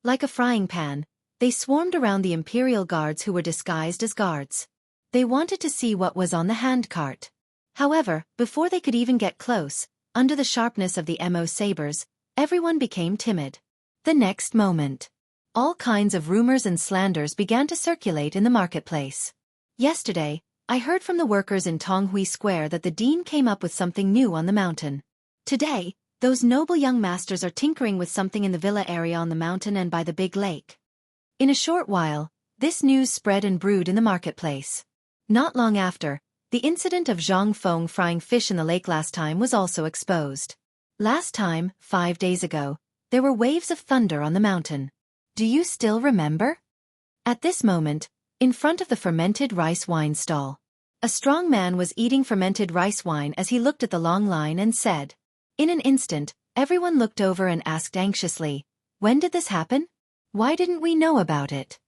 Like a frying pan, they swarmed around the imperial guards who were disguised as guards. They wanted to see what was on the handcart. However, before they could even get close, under the sharpness of the MO sabers, everyone became timid. The next moment, all kinds of rumors and slanders began to circulate in the marketplace. Yesterday, I heard from the workers in Tonghui Square that the dean came up with something new on the mountain. Today, those noble young masters are tinkering with something in the villa area on the mountain and by the big lake. In a short while, this news spread and brewed in the marketplace. Not long after, the incident of Zhang Feng frying fish in the lake last time was also exposed. Last time, 5 days ago, there were waves of thunder on the mountain. Do you still remember? At this moment, in front of the fermented rice wine stall, a strong man was eating fermented rice wine as he looked at the long line and said. In an instant, everyone looked over and asked anxiously, "When did this happen? Why didn't we know about it?"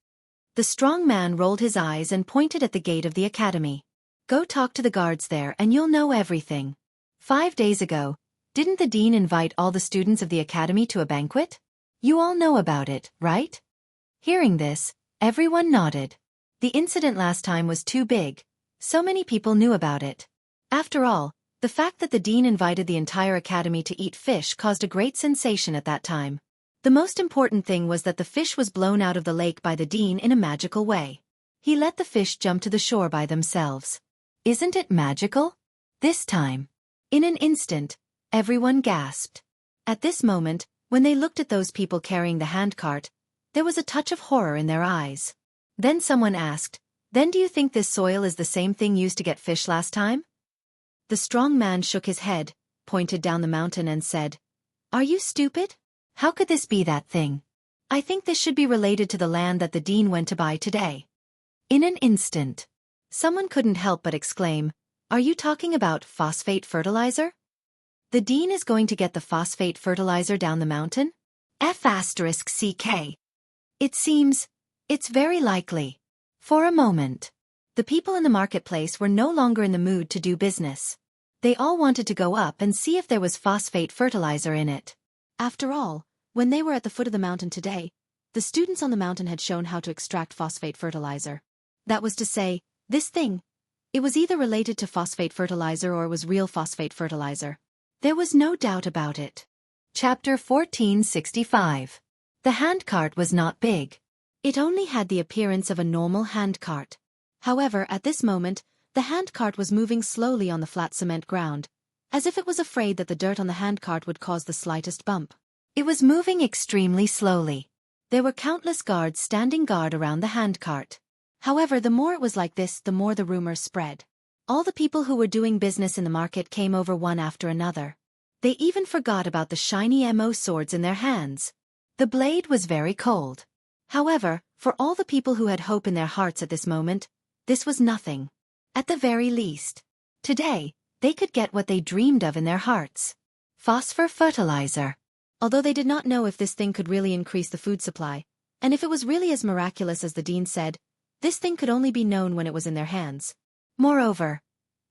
The strong man rolled his eyes and pointed at the gate of the academy. "Go talk to the guards there and you'll know everything. 5 days ago, didn't the dean invite all the students of the academy to a banquet? You all know about it, right?" Hearing this, everyone nodded. The incident last time was too big. So many people knew about it. After all, the fact that the dean invited the entire academy to eat fish caused a great sensation at that time. The most important thing was that the fish was blown out of the lake by the dean in a magical way. He let the fish jump to the shore by themselves. Isn't it magical? This time. In an instant, everyone gasped. At this moment, when they looked at those people carrying the handcart, there was a touch of horror in their eyes. Then someone asked, "Then do you think this soil is the same thing used to get fish last time?" The strong man shook his head, pointed down the mountain and said, "Are you stupid? How could this be that thing? I think this should be related to the land that the dean went to buy today." In an instant, someone couldn't help but exclaim, "Are you talking about phosphate fertilizer? The dean is going to get the phosphate fertilizer down the mountain? F***CK. It seems, it's very likely." For a moment, the people in the marketplace were no longer in the mood to do business. They all wanted to go up and see if there was phosphate fertilizer in it. After all, when they were at the foot of the mountain today, the students on the mountain had shown how to extract phosphate fertilizer. That was to say, this thing. It was either related to phosphate fertilizer or it was real phosphate fertilizer. There was no doubt about it. Chapter 1465. The handcart was not big. It only had the appearance of a normal handcart. However, at this moment, the handcart was moving slowly on the flat cement ground, as if it was afraid that the dirt on the handcart would cause the slightest bump. It was moving extremely slowly. There were countless guards standing guard around the handcart. However, the more it was like this, the more the rumors spread. All the people who were doing business in the market came over one after another. They even forgot about the shiny MO swords in their hands. The blade was very cold. However, for all the people who had hope in their hearts at this moment, this was nothing. At the very least, today, they could get what they dreamed of in their hearts. Phosphor fertilizer. Although they did not know if this thing could really increase the food supply, and if it was really as miraculous as the dean said, this thing could only be known when it was in their hands. Moreover,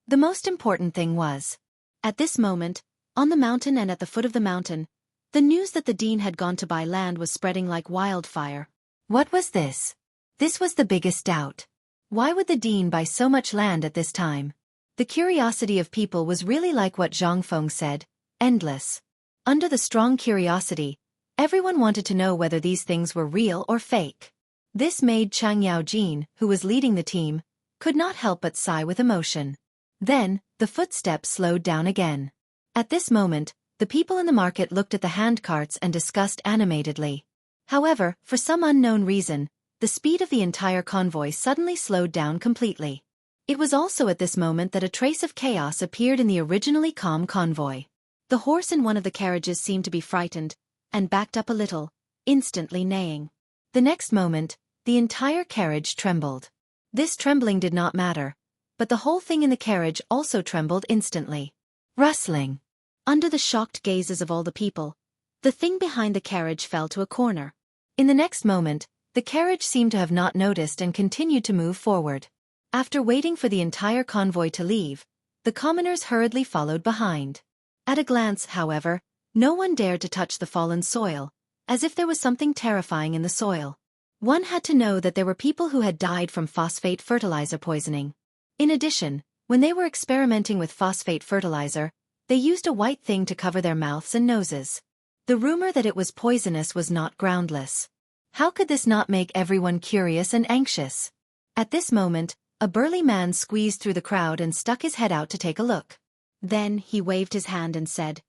the most important thing was, at this moment, on the mountain and at the foot of the mountain, the news that the dean had gone to buy land was spreading like wildfire. What was this? This was the biggest doubt. Why would the dean buy so much land at this time? The curiosity of people was really like what Zhang Feng said, endless. Under the strong curiosity, everyone wanted to know whether these things were real or fake. This made Chang Yaojin, who was leading the team, could not help but sigh with emotion. Then, the footsteps slowed down again. At this moment, the people in the market looked at the handcarts and discussed animatedly. However, for some unknown reason, the speed of the entire convoy suddenly slowed down completely. It was also at this moment that a trace of chaos appeared in the originally calm convoy. The horse in one of the carriages seemed to be frightened, and backed up a little, instantly neighing. The next moment, the entire carriage trembled. This trembling did not matter, but the whole thing in the carriage also trembled instantly. Rustling. Under the shocked gazes of all the people, the thing behind the carriage fell to a corner. In the next moment, the carriage seemed to have not noticed and continued to move forward. After waiting for the entire convoy to leave, the commoners hurriedly followed behind. At a glance, however, no one dared to touch the fallen soil, as if there was something terrifying in the soil. One had to know that there were people who had died from phosphate fertilizer poisoning. In addition, when they were experimenting with phosphate fertilizer, they used a white thing to cover their mouths and noses. The rumor that it was poisonous was not groundless. How could this not make everyone curious and anxious? At this moment, a burly man squeezed through the crowd and stuck his head out to take a look. Then he waved his hand and said,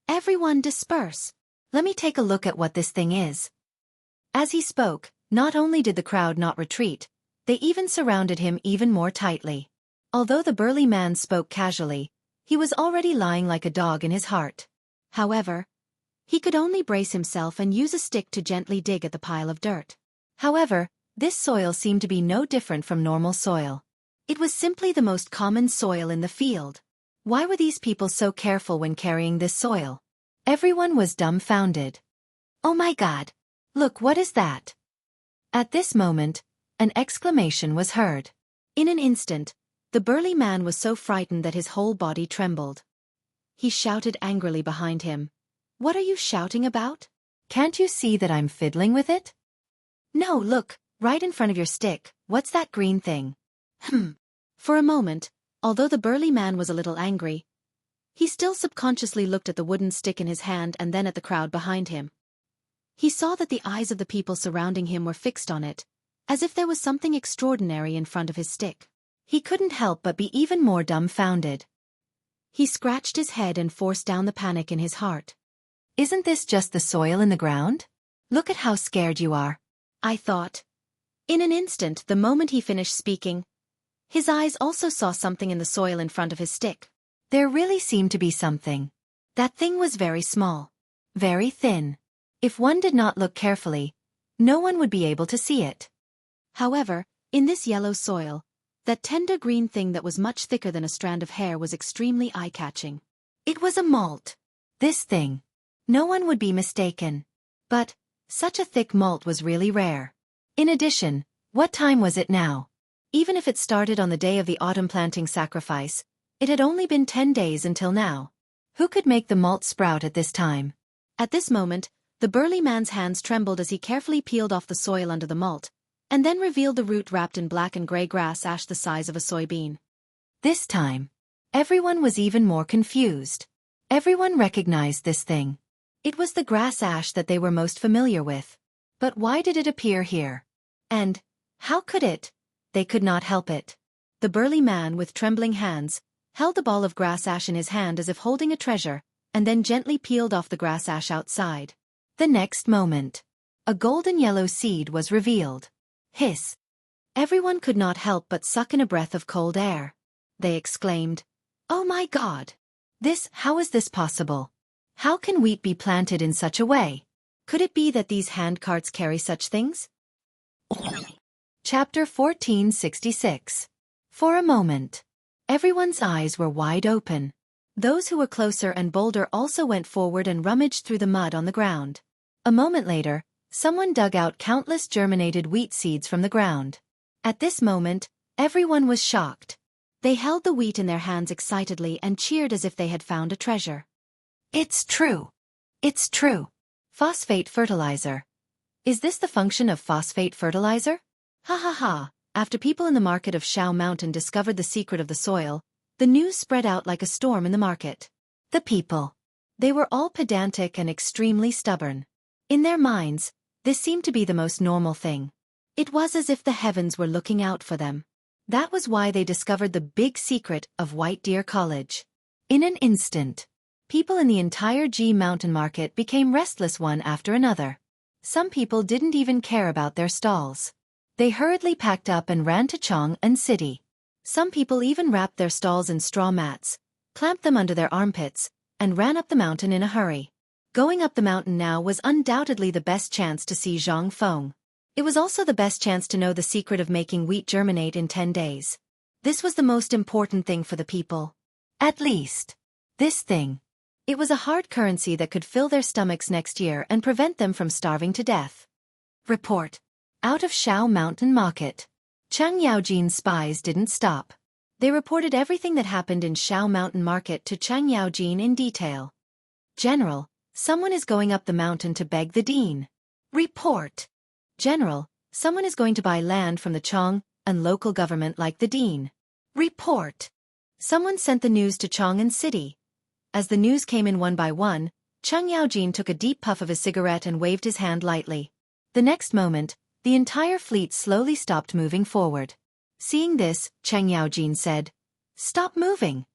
"Everyone disperse. Let me take a look at what this thing is." As he spoke, not only did the crowd not retreat, they even surrounded him even more tightly. Although the burly man spoke casually, he was already lying like a dog in his heart. However, he could only brace himself and use a stick to gently dig at the pile of dirt. However, this soil seemed to be no different from normal soil. It was simply the most common soil in the field. Why were these people so careful when carrying this soil? Everyone was dumbfounded. "Oh my God! Look, what is that?" At this moment, an exclamation was heard. In an instant, the burly man was so frightened that his whole body trembled. He shouted angrily behind him, "What are you shouting about? Can't you see that I'm fiddling with it?" "No, look, Right in front of your stick, what's that green thing? For a moment, although the burly man was a little angry, he still subconsciously looked at the wooden stick in his hand and then at the crowd behind him. He saw that the eyes of the people surrounding him were fixed on it, as if there was something extraordinary in front of his stick. He couldn't help but be even more dumbfounded. He scratched his head and forced down the panic in his heart. Isn't this just the soil in the ground? Look at how scared you are, I thought. In an instant, the moment he finished speaking, his eyes also saw something in the soil in front of his stick. There really seemed to be something. That thing was very small, very thin. If one did not look carefully, no one would be able to see it. However, in this yellow soil, that tender green thing that was much thicker than a strand of hair was extremely eye-catching. It was a malt. This thing. No one would be mistaken. But, such a thick malt was really rare. In addition, what time was it now? Even if it started on the day of the autumn planting sacrifice, it had only been 10 days until now. Who could make the malt sprout at this time? At this moment, the burly man's hands trembled as he carefully peeled off the soil under the malt, and then revealed the root wrapped in black and gray grass ash the size of a soybean. This time, everyone was even more confused. Everyone recognized this thing. It was the grass ash that they were most familiar with. But why did it appear here? And, how could it? They could not help it. The burly man, with trembling hands, held the ball of grass ash in his hand as if holding a treasure, and then gently peeled off the grass ash outside. The next moment, a golden yellow seed was revealed. Hiss! Everyone could not help but suck in a breath of cold air. They exclaimed, "Oh my God! How is this possible? How can wheat be planted in such a way? Could it be that these hand carts carry such things?" Chapter 1466. For a moment, everyone's eyes were wide open. Those who were closer and bolder also went forward and rummaged through the mud on the ground. A moment later, someone dug out countless germinated wheat seeds from the ground. At this moment, everyone was shocked. They held the wheat in their hands excitedly and cheered as if they had found a treasure. It's true! It's true! Phosphate fertilizer. Is this the function of phosphate fertilizer? Ha ha ha! After people in the market of Shao Mountain discovered the secret of the soil, the news spread out like a storm in the market. The people. They were all pedantic and extremely stubborn. In their minds, this seemed to be the most normal thing. It was as if the heavens were looking out for them. That was why they discovered the big secret of White Deer College. In an instant, people in the entire G Mountain market became restless one after another. Some people didn't even care about their stalls. They hurriedly packed up and ran to Chang'an City. Some people even wrapped their stalls in straw mats, clamped them under their armpits, and ran up the mountain in a hurry. Going up the mountain now was undoubtedly the best chance to see Zhang Feng. It was also the best chance to know the secret of making wheat germinate in 10 days. This was the most important thing for the people. At least, this thing. It was a hard currency that could fill their stomachs next year and prevent them from starving to death. Report. Out of Shao Mountain Market. Chang Yaojin's spies didn't stop. They reported everything that happened in Shao Mountain Market to Chang Yaojin in detail. General, someone is going up the mountain to beg the dean. Report. General, someone is going to buy land from the Chang'an local government like the dean. Report. Someone sent the news to Chang'an City. As the news came in one by one, Chang Yaojin took a deep puff of his cigarette and waved his hand lightly. The next moment, the entire fleet slowly stopped moving forward. Seeing this, Chang Yaojin said, "Stop moving."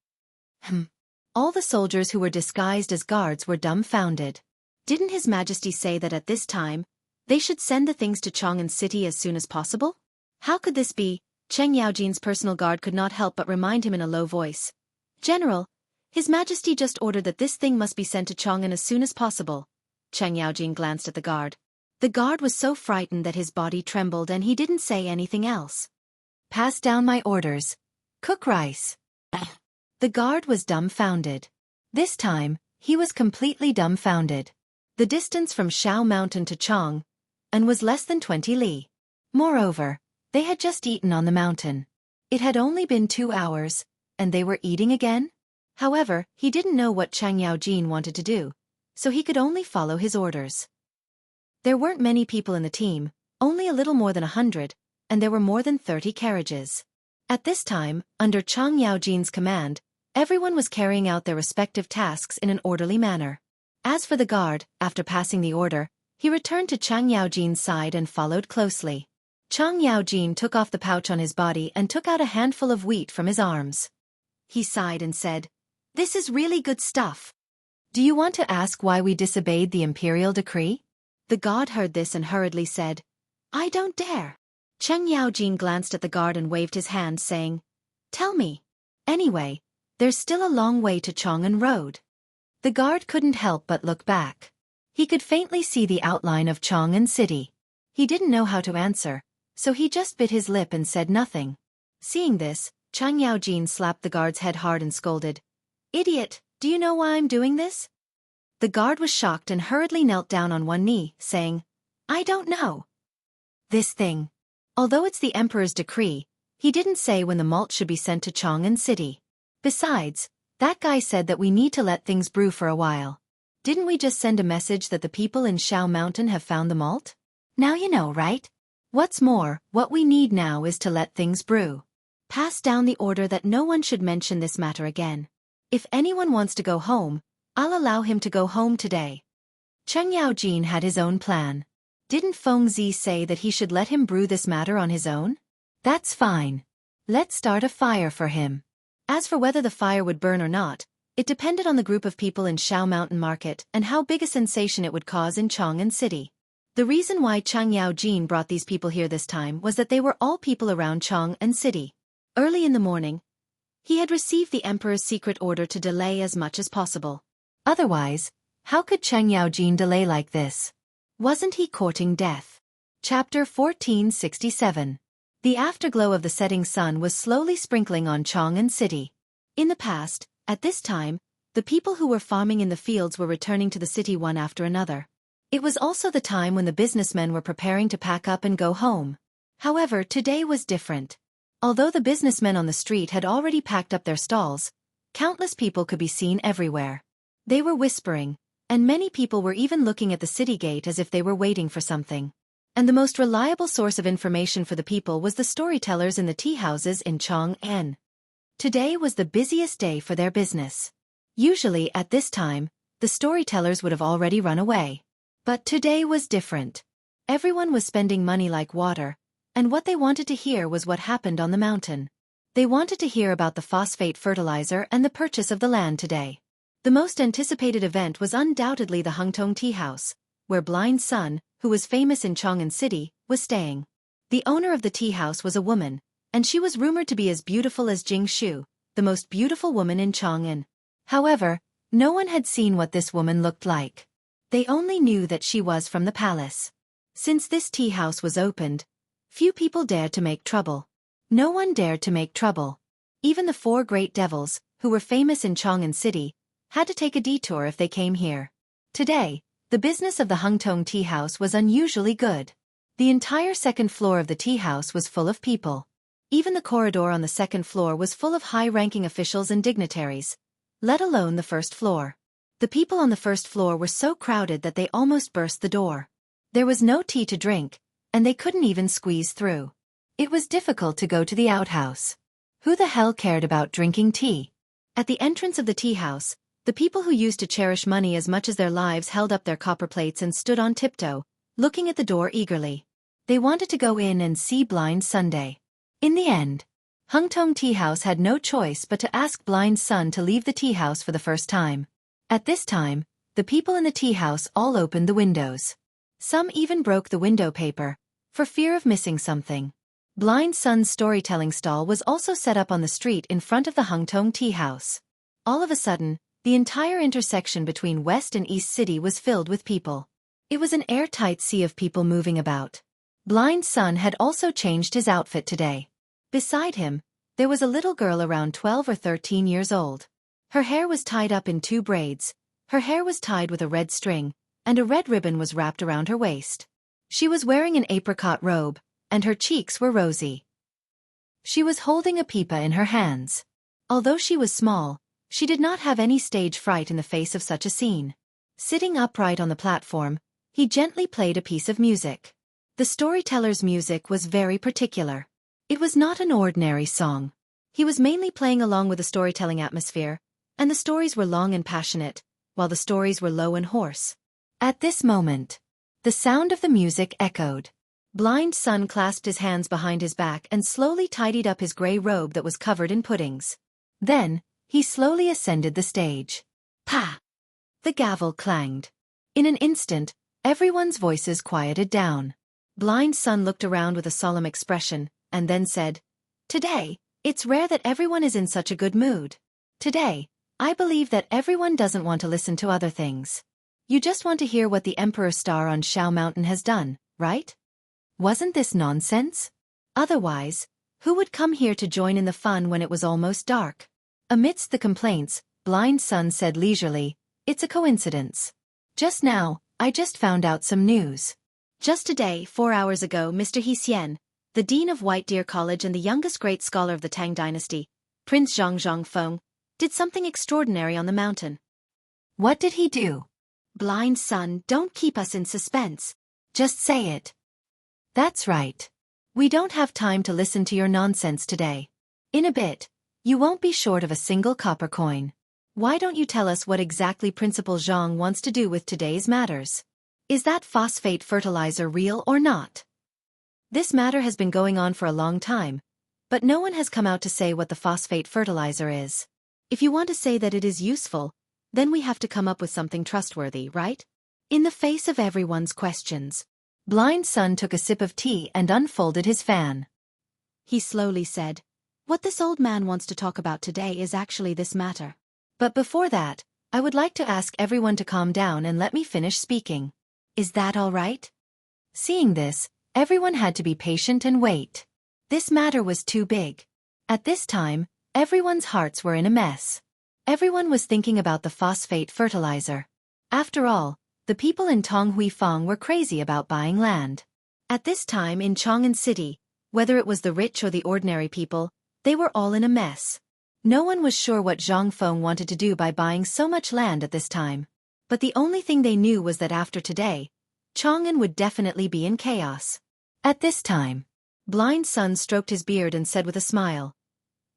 All the soldiers who were disguised as guards were dumbfounded. Didn't His Majesty say that at this time, they should send the things to Chang'an City as soon as possible? How could this be? Chang Yaojin's personal guard could not help but remind him in a low voice. "General, His Majesty just ordered that this thing must be sent to Chang'an as soon as possible." Chang Yaojin glanced at the guard. The guard was so frightened that his body trembled and he didn't say anything else. "Pass down my orders. Cook rice." The guard was dumbfounded. This time, he was completely dumbfounded. The distance from Shao Mountain to Chang'an was less than 20 li. Moreover, they had just eaten on the mountain. It had only been 2 hours, and they were eating again? However, he didn't know what Chang Yaojin wanted to do, so he could only follow his orders. There weren't many people in the team, only a little more than 100, and there were more than 30 carriages. At this time, under Chang Yaojin's command, everyone was carrying out their respective tasks in an orderly manner. As for the guard, after passing the order, he returned to Chang Yaojin's side and followed closely. Chang Yaojin took off the pouch on his body and took out a handful of wheat from his arms. He sighed and said, "This is really good stuff. Do you want to ask why we disobeyed the imperial decree?" The guard heard this and hurriedly said, "I don't dare." Chang Yaojin glanced at the guard and waved his hand, saying, "Tell me. Anyway, there's still a long way to Chang'an Road." The guard couldn't help but look back. He could faintly see the outline of Chang'an City. He didn't know how to answer, so he just bit his lip and said nothing. Seeing this, Chang Yaojin slapped the guard's head hard and scolded, "Idiot, do you know why I'm doing this?" The guard was shocked and hurriedly knelt down on one knee, saying, "I don't know. This thing. Although it's the emperor's decree, he didn't say when the malt should be sent to Chang'an City. Besides, that guy said that we need to let things brew for a while. Didn't we just send a message that the people in Shao Mountain have found the malt? Now you know, right? What's more, what we need now is to let things brew. Pass down the order that no one should mention this matter again. If anyone wants to go home, I'll allow him to go home today." Cheng Yaojin had his own plan. Didn't Feng Zi say that he should let him brew this matter on his own? That's fine. Let's start a fire for him. As for whether the fire would burn or not, it depended on the group of people in Shao Mountain Market and how big a sensation it would cause in Chang'an City. The reason why Chang Yaojin brought these people here this time was that they were all people around Chang'an City. Early in the morning, he had received the emperor's secret order to delay as much as possible. Otherwise, how could Chang Yaojin delay like this? Wasn't he courting death? Chapter 1467. The afterglow of the setting sun was slowly sprinkling on Chang'an City. In the past, at this time, the people who were farming in the fields were returning to the city one after another. It was also the time when the businessmen were preparing to pack up and go home. However, today was different. Although the businessmen on the street had already packed up their stalls, countless people could be seen everywhere. They were whispering, and many people were even looking at the city gate as if they were waiting for something. And the most reliable source of information for the people was the storytellers in the tea houses in Chang'an. Today was the busiest day for their business. Usually at this time, the storytellers would have already run away. But today was different. Everyone was spending money like water, and what they wanted to hear was what happened on the mountain. They wanted to hear about the phosphate fertilizer and the purchase of the land today. The most anticipated event was undoubtedly the Hungtong Tea House, where Blind Sun, who was famous in Chang'an City, was staying. The owner of the tea house was a woman, and she was rumored to be as beautiful as Jing Shu, the most beautiful woman in Chang'an. However, no one had seen what this woman looked like. They only knew that she was from the palace. Since this tea house was opened, few people dared to make trouble. No one dared to make trouble. Even the four great devils, who were famous in Chang'an City, had to take a detour if they came here. Today, the business of the Hungtong Tea House was unusually good. The entire second floor of the tea house was full of people. Even the corridor on the second floor was full of high-ranking officials and dignitaries, let alone the first floor. The people on the first floor were so crowded that they almost burst the door. There was no tea to drink, and they couldn't even squeeze through. It was difficult to go to the outhouse. Who the hell cared about drinking tea? At the entrance of the tea house, the people who used to cherish money as much as their lives held up their copper plates and stood on tiptoe, looking at the door eagerly. They wanted to go in and see Blind Sunday. In the end, Hungtong Tea House had no choice but to ask Blind Sun to leave the tea house for the first time. At this time, the people in the tea house all opened the windows. Some even broke the window paper, for fear of missing something. Blind Sun's storytelling stall was also set up on the street in front of the Hungtong Tea House. All of a sudden, the entire intersection between West and East City was filled with people. It was an airtight sea of people moving about. Blind Sun had also changed his outfit today. Beside him, there was a little girl around 12 or 13 years old. Her hair was tied up in 2 braids, her hair was tied with a red string, and a red ribbon was wrapped around her waist. She was wearing an apricot robe, and her cheeks were rosy. She was holding a pipa in her hands. Although she was small, she did not have any stage fright in the face of such a scene. Sitting upright on the platform, he gently played a piece of music. The storyteller's music was very particular. It was not an ordinary song. He was mainly playing along with the storytelling atmosphere, and the stories were long and passionate, while the stories were low and hoarse. At this moment, the sound of the music echoed. Blind Sun clasped his hands behind his back and slowly tidied up his gray robe that was covered in puddings. Then, he slowly ascended the stage. Pa! The gavel clanged. In an instant, everyone's voices quieted down. Blind Sun looked around with a solemn expression, and then said, "Today, it's rare that everyone is in such a good mood. Today, I believe that everyone doesn't want to listen to other things. You just want to hear what the Emperor Star on Shao Mountain has done, right? Wasn't this nonsense? Otherwise, who would come here to join in the fun when it was almost dark?" Amidst the complaints, Blind Sun said leisurely, "It's a coincidence. Just now, I just found out some news. Just today, 4 hours ago, Mr. He Xian, the Dean of White Deer College and the youngest great scholar of the Tang Dynasty, Prince Zhang Feng, did something extraordinary on the mountain." "What did he do?" "Blind Sun, don't keep us in suspense. Just say it." "That's right. We don't have time to listen to your nonsense today. In a bit, you won't be short of a single copper coin. Why don't you tell us what exactly Principal Zhang wants to do with today's matters? Is that phosphate fertilizer real or not? This matter has been going on for a long time, but no one has come out to say what the phosphate fertilizer is. If you want to say that it is useful, then we have to come up with something trustworthy, right?" In the face of everyone's questions, Blind Sun took a sip of tea and unfolded his fan. He slowly said, "What this old man wants to talk about today is actually this matter. But before that, I would like to ask everyone to calm down and let me finish speaking. Is that all right?" Seeing this, everyone had to be patient and wait. This matter was too big. At this time, everyone's hearts were in a mess. Everyone was thinking about the phosphate fertilizer. After all, the people in Tonghui were crazy about buying land. At this time in Chang'an City, whether it was the rich or the ordinary people, they were all in a mess. No one was sure what Zhang Feng wanted to do by buying so much land at this time. But the only thing they knew was that after today, Chang'an would definitely be in chaos. At this time, Blind Sun stroked his beard and said with a smile,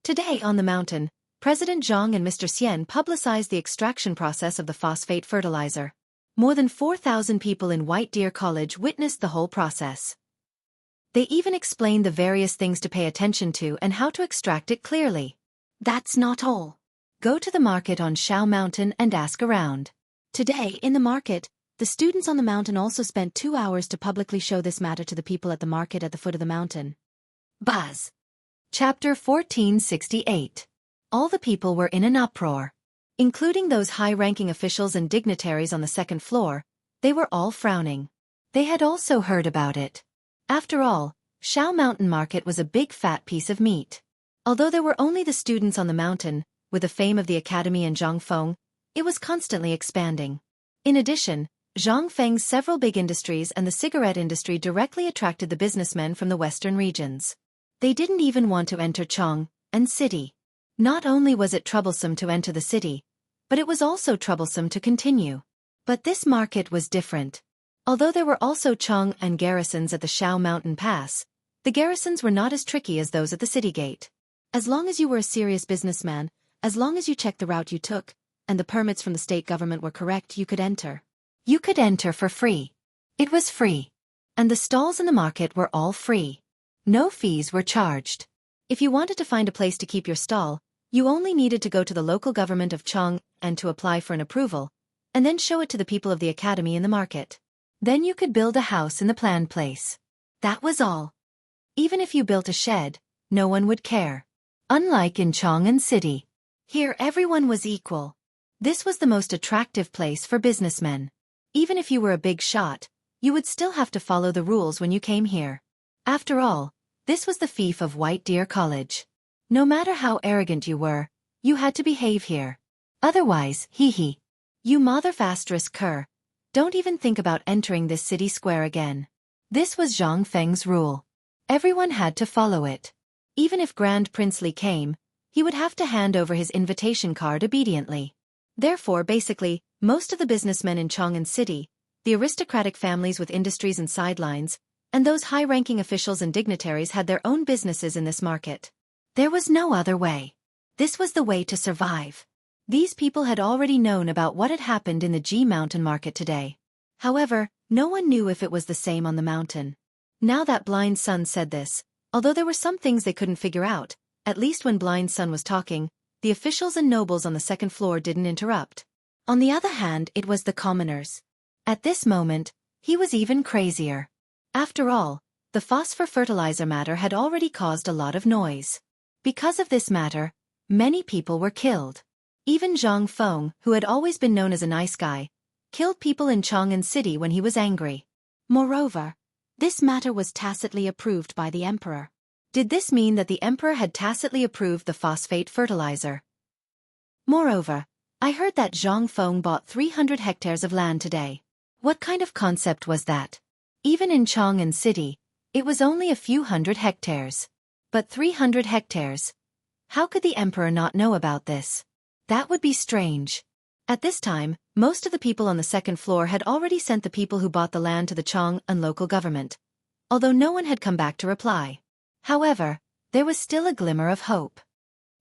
"Today on the mountain, President Zhang and Mr. Xian publicized the extraction process of the phosphate fertilizer. More than 4,000 people in White Deer College witnessed the whole process. They even explained the various things to pay attention to and how to extract it clearly. That's not all. Go to the market on Shao Mountain and ask around. Today, in the market, the students on the mountain also spent 2 hours to publicly show this matter to the people at the market at the foot of the mountain." Buzz. Chapter 1468. All the people were in an uproar. Including those high-ranking officials and dignitaries on the second floor, they were all frowning. They had also heard about it. After all, Shao Mountain Market was a big fat piece of meat. Although there were only the students on the mountain, with the fame of the academy and Zhang Feng, it was constantly expanding. In addition, Zhang Feng's several big industries and the cigarette industry directly attracted the businessmen from the western regions. They didn't even want to enter Chang'an City. Not only was it troublesome to enter the city, but it was also troublesome to continue. But this market was different. Although there were also Chang'an garrisons at the Shao Mountain Pass, the garrisons were not as tricky as those at the city gate. As long as you were a serious businessman, as long as you checked the route you took, and the permits from the state government were correct, you could enter. You could enter for free. It was free. And the stalls in the market were all free. No fees were charged. If you wanted to find a place to keep your stall, you only needed to go to the local government of Chang'an to apply for an approval, and then show it to the people of the academy in the market. Then you could build a house in the planned place. That was all. Even if you built a shed, no one would care. Unlike in Chang'an City, here everyone was equal. This was the most attractive place for businessmen. Even if you were a big shot, you would still have to follow the rules when you came here. After all, this was the fief of White Deer College. No matter how arrogant you were, you had to behave here. Otherwise, you motherfucker, don't even think about entering this city square again. This was Zhang Feng's rule. Everyone had to follow it. Even if Grand Prince Li came, he would have to hand over his invitation card obediently. Therefore, basically, most of the businessmen in Chang'an City, the aristocratic families with industries and sidelines, And those high-ranking officials and dignitaries had their own businesses in this market. There was no other way. This was the way to survive. These people had already known about what had happened in the G Mountain market today. However, no one knew if it was the same on the mountain. Now that Blind Sun said this, although there were some things they couldn't figure out, at least when Blind Sun was talking, the officials and nobles on the second floor didn't interrupt. On the other hand, it was the commoners. At this moment, he was even crazier. After all, the phosphor fertilizer matter had already caused a lot of noise. Because of this matter, many people were killed. Even Zhang Feng, who had always been known as a nice guy, killed people in Chang'an City when he was angry. Moreover, this matter was tacitly approved by the emperor. Did this mean that the emperor had tacitly approved the phosphate fertilizer? Moreover, I heard that Zhang Feng bought 300 hectares of land today. What kind of concept was that? Even in Chang'an City, it was only a few hundred hectares. But 300 hectares. How could the emperor not know about this? That would be strange. At this time, most of the people on the second floor had already sent the people who bought the land to the Chang'an local government, although no one had come back to reply. However, there was still a glimmer of hope.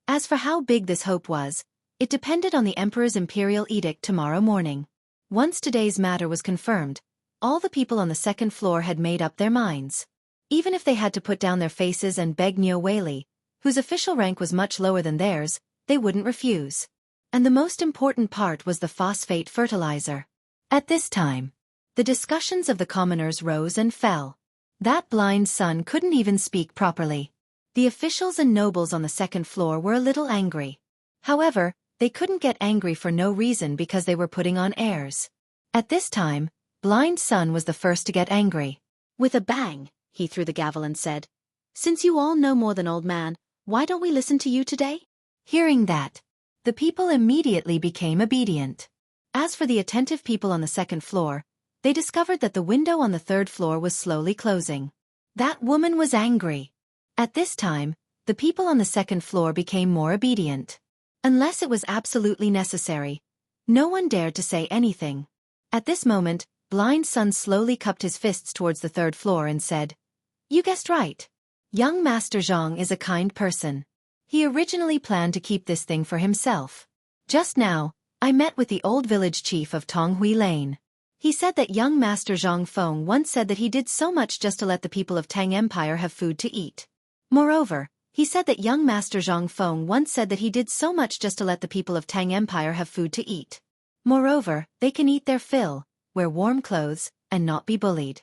As for how big this hope was, it depended on the emperor's imperial edict tomorrow morning. Once today's matter was confirmed, all the people on the second floor had made up their minds. Even if they had to put down their faces and beg Neo Wei, whose official rank was much lower than theirs, they wouldn't refuse. And the most important part was the phosphate fertilizer. At this time, the discussions of the commoners rose and fell. That Blind Sun couldn't even speak properly. The officials and nobles on the second floor were a little angry. However, they couldn't get angry for no reason because they were putting on airs. At this time, Blind Sun was the first to get angry. With a bang, he threw the gavel and said, "Since you all know more than Old Man, why don't we listen to you today?" Hearing that, the people immediately became obedient. As for the attentive people on the second floor, they discovered that the window on the third floor was slowly closing. That woman was angry. At this time, the people on the second floor became more obedient. Unless it was absolutely necessary, no one dared to say anything. At this moment, Blind Sun slowly cupped his fists towards the third floor and said, "You guessed right. Young Master Zhang is a kind person. He originally planned to keep this thing for himself. Just now, I met with the old village chief of Tonghui Lane. He said that young Master Zhang Feng once said that he did so much just to let the people of Tang Empire have food to eat. Moreover, he said that young Master Zhang Feng once said that he did so much just to let the people of Tang Empire have food to eat. Moreover, they can eat their fill, wear warm clothes, and not be bullied.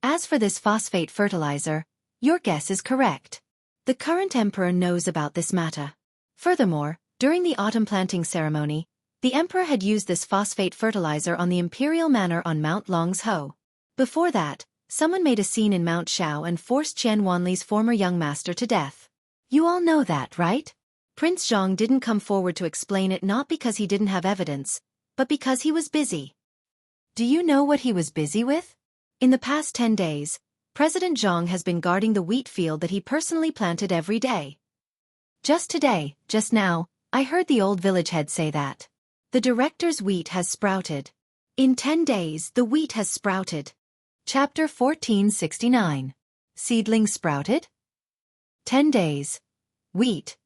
As for this phosphate fertilizer, your guess is correct. The current emperor knows about this matter. Furthermore, during the autumn planting ceremony, the emperor had used this phosphate fertilizer on the imperial manor on Mount Longsho. Before that, someone made a scene in Mount Shao and forced Qian Wanli's former young master to death. You all know that, right? Prince Zhang didn't come forward to explain it not because he didn't have evidence, but because he was busy. Do you know what he was busy with? In the past 10 days, President Zhang has been guarding the wheat field that he personally planted every day. Just today, just now, I heard the old village head say that the director's wheat has sprouted. In 10 days, the wheat has sprouted. Chapter 1469. Seedlings sprouted? 10 days. Wheat.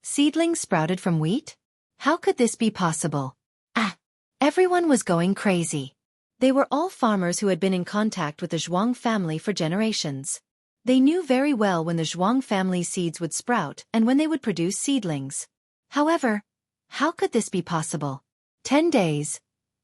Seedlings sprouted from wheat? How could this be possible? Everyone was going crazy. They were all farmers who had been in contact with the Zhuang family for generations. They knew very well when the Zhuang family's seeds would sprout and when they would produce seedlings. However, how could this be possible? 10 days.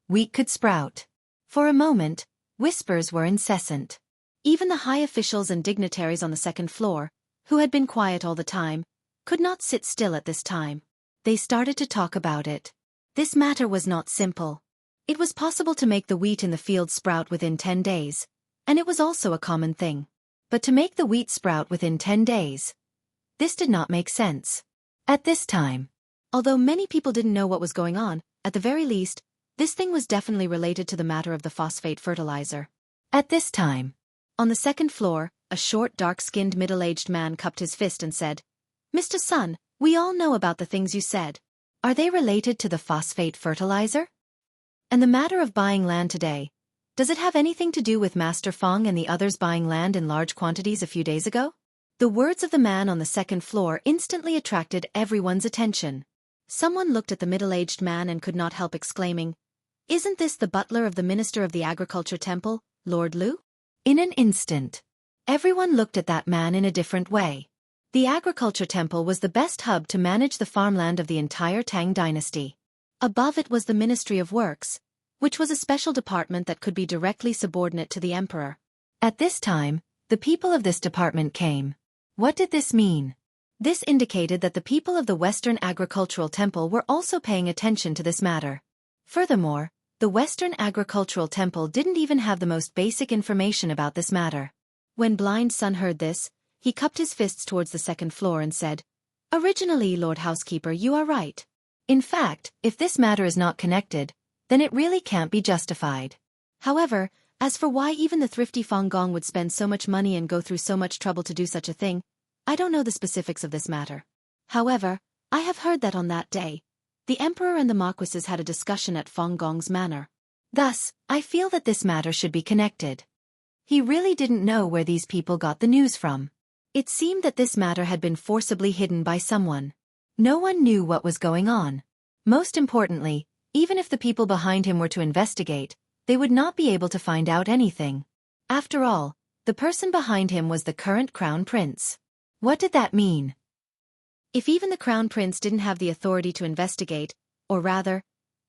Wheat could sprout. For a moment, whispers were incessant. Even the high officials and dignitaries on the second floor, who had been quiet all the time, could not sit still at this time. They started to talk about it. This matter was not simple. It was possible to make the wheat in the field sprout within 10 days, and it was also a common thing. But to make the wheat sprout within 10 days, this did not make sense. At this time, although many people didn't know what was going on, at the very least, this thing was definitely related to the matter of the phosphate fertilizer. At this time, on the second floor, a short, dark-skinned, middle-aged man cupped his fist and said, "Mr. Sun, we all know about the things you said. Are they related to the phosphate fertilizer? And the matter of buying land today, Does it have anything to do with Master Fong and the others buying land in large quantities a few days ago? The words of the man on the second floor instantly attracted everyone's attention. Someone looked at the middle-aged man and could not help exclaiming, "Isn't this the butler of the Minister of the Agriculture Temple, Lord Liu?" In an instant, everyone looked at that man in a different way. The Agriculture Temple was the best hub to manage the farmland of the entire Tang dynasty. Above it was the Ministry of Works, which was a special department that could be directly subordinate to the emperor. At this time, the people of this department came. What did this mean? This indicated that the people of the Western Agricultural Temple were also paying attention to this matter. Furthermore, the Western Agricultural Temple didn't even have the most basic information about this matter. When Blind Sun heard this, he cupped his fists towards the second floor and said, "Originally, Lord Housekeeper, you are right. In fact, if this matter is not connected, then it really can't be justified. However, as for why even the thrifty Fong Gong would spend so much money and go through so much trouble to do such a thing, I don't know the specifics of this matter. However, I have heard that on that day, the emperor and the marquises had a discussion at Fong Gong's manor. Thus, I feel that this matter should be connected." He really didn't know where these people got the news from. It seemed that this matter had been forcibly hidden by someone. No one knew what was going on. Most importantly, even if the people behind him were to investigate, they would not be able to find out anything. After all, the person behind him was the current crown prince. What did that mean? If even the crown prince didn't have the authority to investigate, or rather,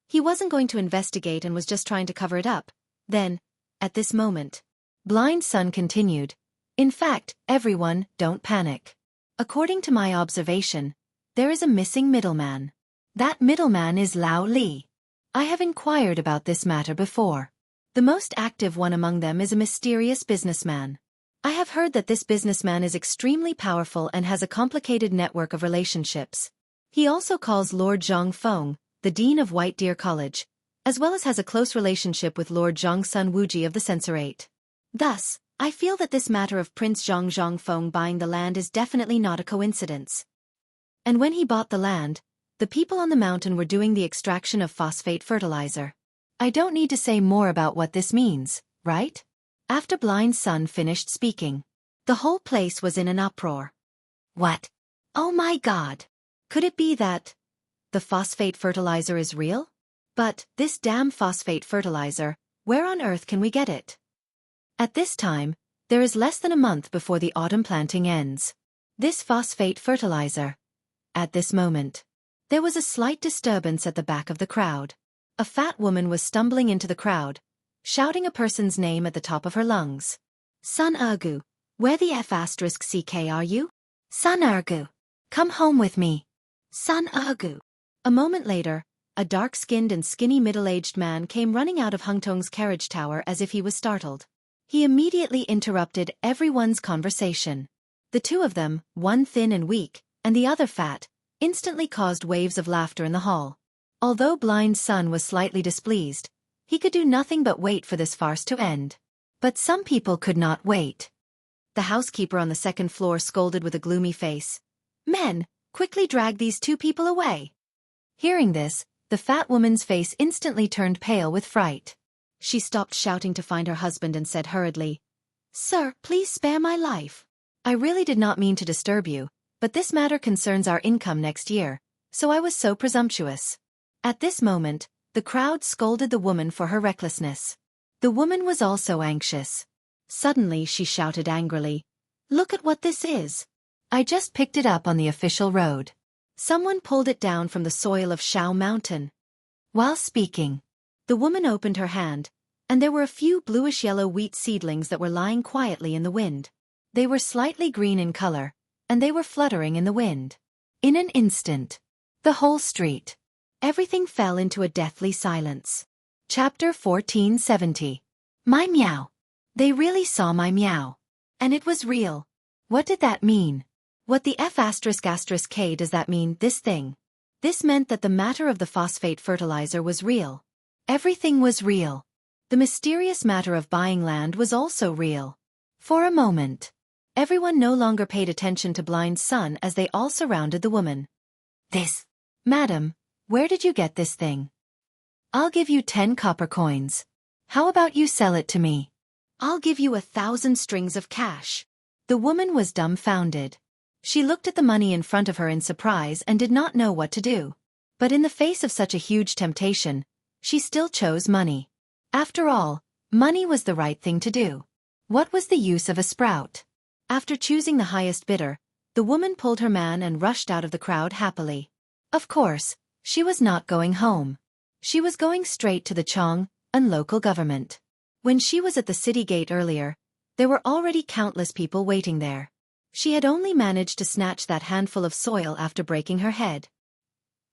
he wasn't going to investigate and was just trying to cover it up, then, at this moment, Blind Sun continued, "In fact, everyone, don't panic. According to my observation, there is a missing middleman. That middleman is Lao Li. I have inquired about this matter before. The most active one among them is a mysterious businessman. I have heard that this businessman is extremely powerful and has a complicated network of relationships. He also calls Lord Zhang Feng, the dean of White Deer College, as well as has a close relationship with Lord Zhang Sun Wuji of the Censorate. Thus, I feel that this matter of Prince Zhang Feng buying the land is definitely not a coincidence. And when he bought the land, the people on the mountain were doing the extraction of phosphate fertilizer. I don't need to say more about what this means, right?" After Blind Sun finished speaking, the whole place was in an uproar. What? Oh my God! Could it be that the phosphate fertilizer is real? But this damn phosphate fertilizer, where on earth can we get it? At this time, there is less than a month before the autumn planting ends. This phosphate fertilizer. At this moment, there was a slight disturbance at the back of the crowd. A fat woman was stumbling into the crowd, shouting a person's name at the top of her lungs. "Sun Ergu, where the F***ck are you? Sun Ergu, come home with me. Sun Ergu." A moment later, a dark-skinned and skinny middle-aged man came running out of Hung Tong's carriage tower as if he was startled. He immediately interrupted everyone's conversation. The two of them, one thin and weak, and the other fat, instantly caused waves of laughter in the hall. Although Blind Sun was slightly displeased, he could do nothing but wait for this farce to end. But some people could not wait. The housekeeper on the second floor scolded with a gloomy face. "Men, quickly drag these two people away." Hearing this, the fat woman's face instantly turned pale with fright. She stopped shouting to find her husband and said hurriedly, "Sir, please spare my life. I really did not mean to disturb you, but this matter concerns our income next year, so I was so presumptuous." At this moment, the crowd scolded the woman for her recklessness. The woman was also anxious. Suddenly she shouted angrily, "Look at what this is. I just picked it up on the official road. Someone pulled it down from the soil of Shao Mountain." While speaking, the woman opened her hand, and there were a few bluish-yellow wheat seedlings that were lying quietly in the wind. They were slightly green in color, and they were fluttering in the wind. In an instant, the whole street, everything fell into a deathly silence. Chapter 1470. My meow. They really saw my meow. And it was real. What did that mean? What the F***k does that mean, this thing? This meant that the matter of the phosphate fertilizer was real. Everything was real. The mysterious matter of buying land was also real. For a moment, everyone no longer paid attention to Blind Sun as they all surrounded the woman. "This, madam, where did you get this thing? I'll give you 10 copper coins." How about you sell it to me? I'll give you 1,000 strings of cash. The woman was dumbfounded. She looked at the money in front of her in surprise and did not know what to do. But in the face of such a huge temptation, she still chose money. After all, money was the right thing to do. What was the use of a sprout? After choosing the highest bidder, the woman pulled her man and rushed out of the crowd happily. Of course, she was not going home. She was going straight to the Chong and local government. When she was at the city gate earlier, there were already countless people waiting there. She had only managed to snatch that handful of soil after breaking her head.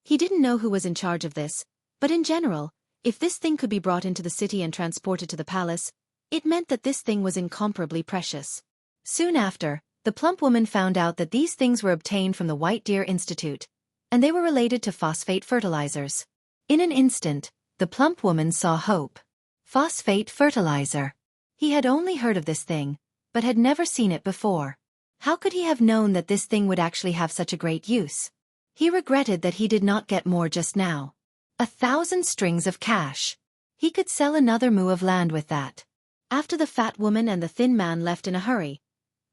He didn't know who was in charge of this, but in general, if this thing could be brought into the city and transported to the palace, it meant that this thing was incomparably precious. Soon after, the plump woman found out that these things were obtained from the White Deer Institute, and they were related to phosphate fertilizers. In an instant, the plump woman saw hope. Phosphate fertilizer. He had only heard of this thing, but had never seen it before. How could he have known that this thing would actually have such a great use? He regretted that he did not get more just now. 1,000 strings of cash. He could sell another moo of land with that. After the fat woman and the thin man left in a hurry,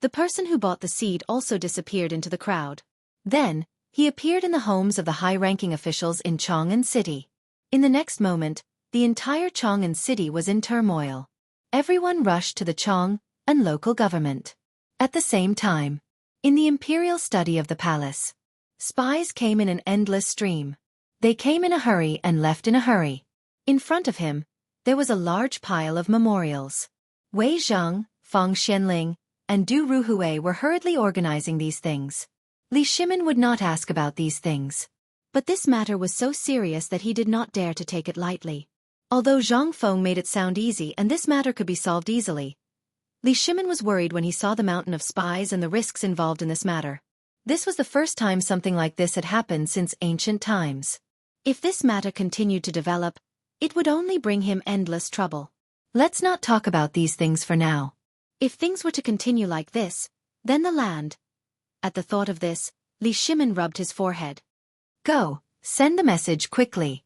the person who bought the seed also disappeared into the crowd. Then, he appeared in the homes of the high-ranking officials in Chang'an City. In the next moment, the entire Chang'an City was in turmoil. Everyone rushed to the Chong and local government. At the same time, in the imperial study of the palace, spies came in an endless stream. They came in a hurry and left in a hurry. In front of him, there was a large pile of memorials. Wei Zheng, Fang Xianling, and Du Ruhui were hurriedly organizing these things. Li Shimin would not ask about these things. But this matter was so serious that he did not dare to take it lightly. Although Zhang Feng made it sound easy and this matter could be solved easily, Li Shimin was worried when he saw the mountain of spies and the risks involved in this matter. This was the first time something like this had happened since ancient times. If this matter continued to develop, it would only bring him endless trouble. Let's not talk about these things for now. If things were to continue like this, then the land. At the thought of this, Li Shimin rubbed his forehead. Go, send the message quickly.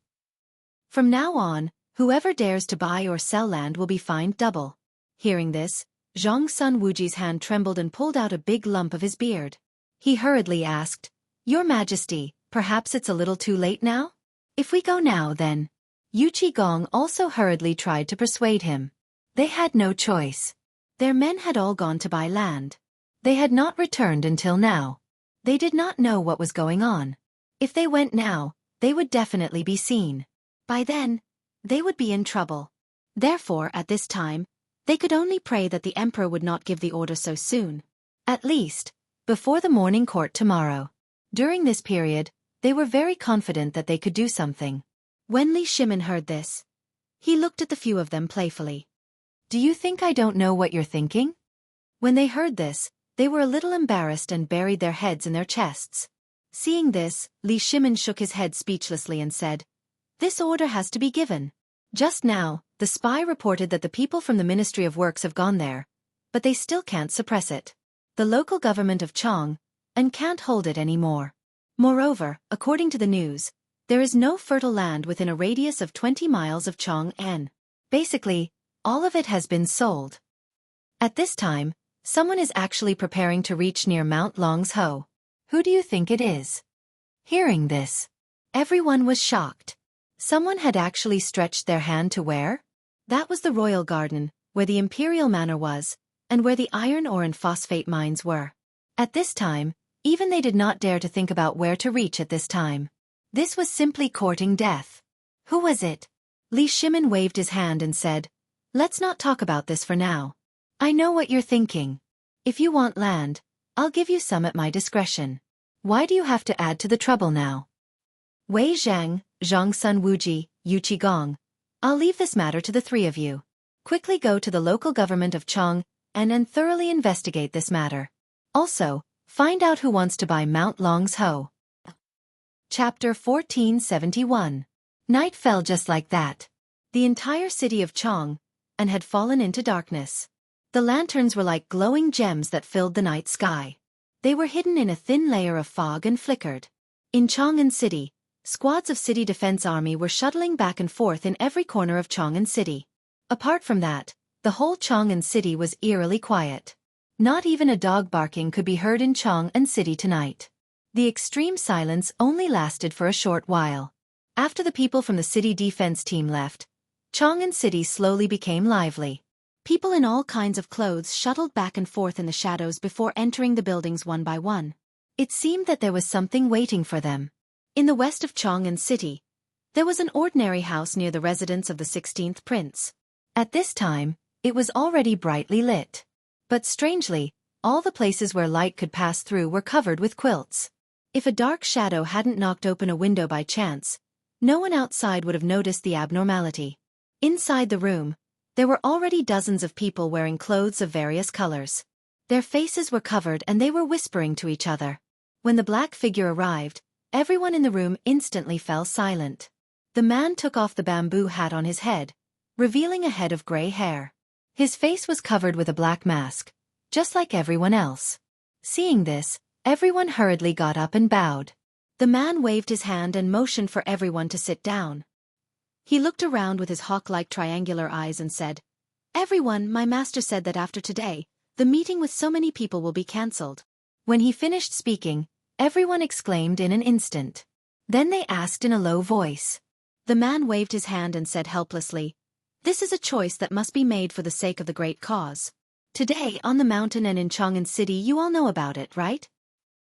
From now on, whoever dares to buy or sell land will be fined double. Hearing this, Zhang Sun Wuji's hand trembled and pulled out a big lump of his beard. He hurriedly asked, Your Majesty, perhaps it's a little too late now? If we go now then. Yu Qigong also hurriedly tried to persuade him. They had no choice. Their men had all gone to buy land. They had not returned until now. They did not know what was going on. If they went now, they would definitely be seen. By then, they would be in trouble. Therefore, at this time, they could only pray that the emperor would not give the order so soon. At least, before the morning court tomorrow. During this period, they were very confident that they could do something. When Li Shimin heard this, he looked at the few of them playfully. Do you think I don't know what you're thinking? When they heard this, they were a little embarrassed and buried their heads in their chests. Seeing this, Li Shimin shook his head speechlessly and said, This order has to be given. Just now, the spy reported that the people from the Ministry of Works have gone there, but they still can't suppress it. The local government of Chong, and can't hold it anymore. Moreover, according to the news, there is no fertile land within a radius of 20 miles of Chong'an. Basically, all of it has been sold. At this time, someone is actually preparing to reach near Mount Long's Ho. Who do you think it is? Hearing this, everyone was shocked. Someone had actually stretched their hand to where? That was the royal garden, where the imperial manor was, and where the iron ore and phosphate mines were. At this time, even they did not dare to think about where to reach at this time. This was simply courting death. Who was it? Li Shimin waved his hand and said, Let's not talk about this for now. I know what you're thinking. If you want land, I'll give you some at my discretion. Why do you have to add to the trouble now? Wei Zhang, Zhang Sun Wuji, Yu Qigong. I'll leave this matter to the three of you. Quickly go to the local government of Chong and thoroughly investigate this matter. Also, find out who wants to buy Mount Long's Ho. Chapter 1471. Night fell just like that. The entire city of Chong had fallen into darkness. The lanterns were like glowing gems that filled the night sky. They were hidden in a thin layer of fog and flickered. In Chang'an City, squads of city defense army were shuttling back and forth in every corner of Chang'an City. Apart from that, the whole Chang'an city was eerily quiet. Not even a dog barking could be heard in Chang'an city tonight. The extreme silence only lasted for a short while. After the people from the city defense team left, Chang'an city slowly became lively. People in all kinds of clothes shuttled back and forth in the shadows before entering the buildings one by one. It seemed that there was something waiting for them. In the west of Chang'an city, there was an ordinary house near the residence of the 16th prince. At this time, it was already brightly lit. But strangely, all the places where light could pass through were covered with quilts. If a dark shadow hadn't knocked open a window by chance, no one outside would have noticed the abnormality. Inside the room, there were already dozens of people wearing clothes of various colors. Their faces were covered and they were whispering to each other. When the black figure arrived, everyone in the room instantly fell silent. The man took off the bamboo hat on his head, revealing a head of gray hair. His face was covered with a black mask, just like everyone else. Seeing this, everyone hurriedly got up and bowed. The man waved his hand and motioned for everyone to sit down. He looked around with his hawk-like triangular eyes and said, "Everyone, my master said that after today, the meeting with so many people will be cancelled." When he finished speaking, everyone exclaimed in an instant. Then they asked in a low voice. The man waved his hand and said helplessly, "This is a choice that must be made for the sake of the great cause. Today, on the mountain and in Chang'an City, you all know about it, right?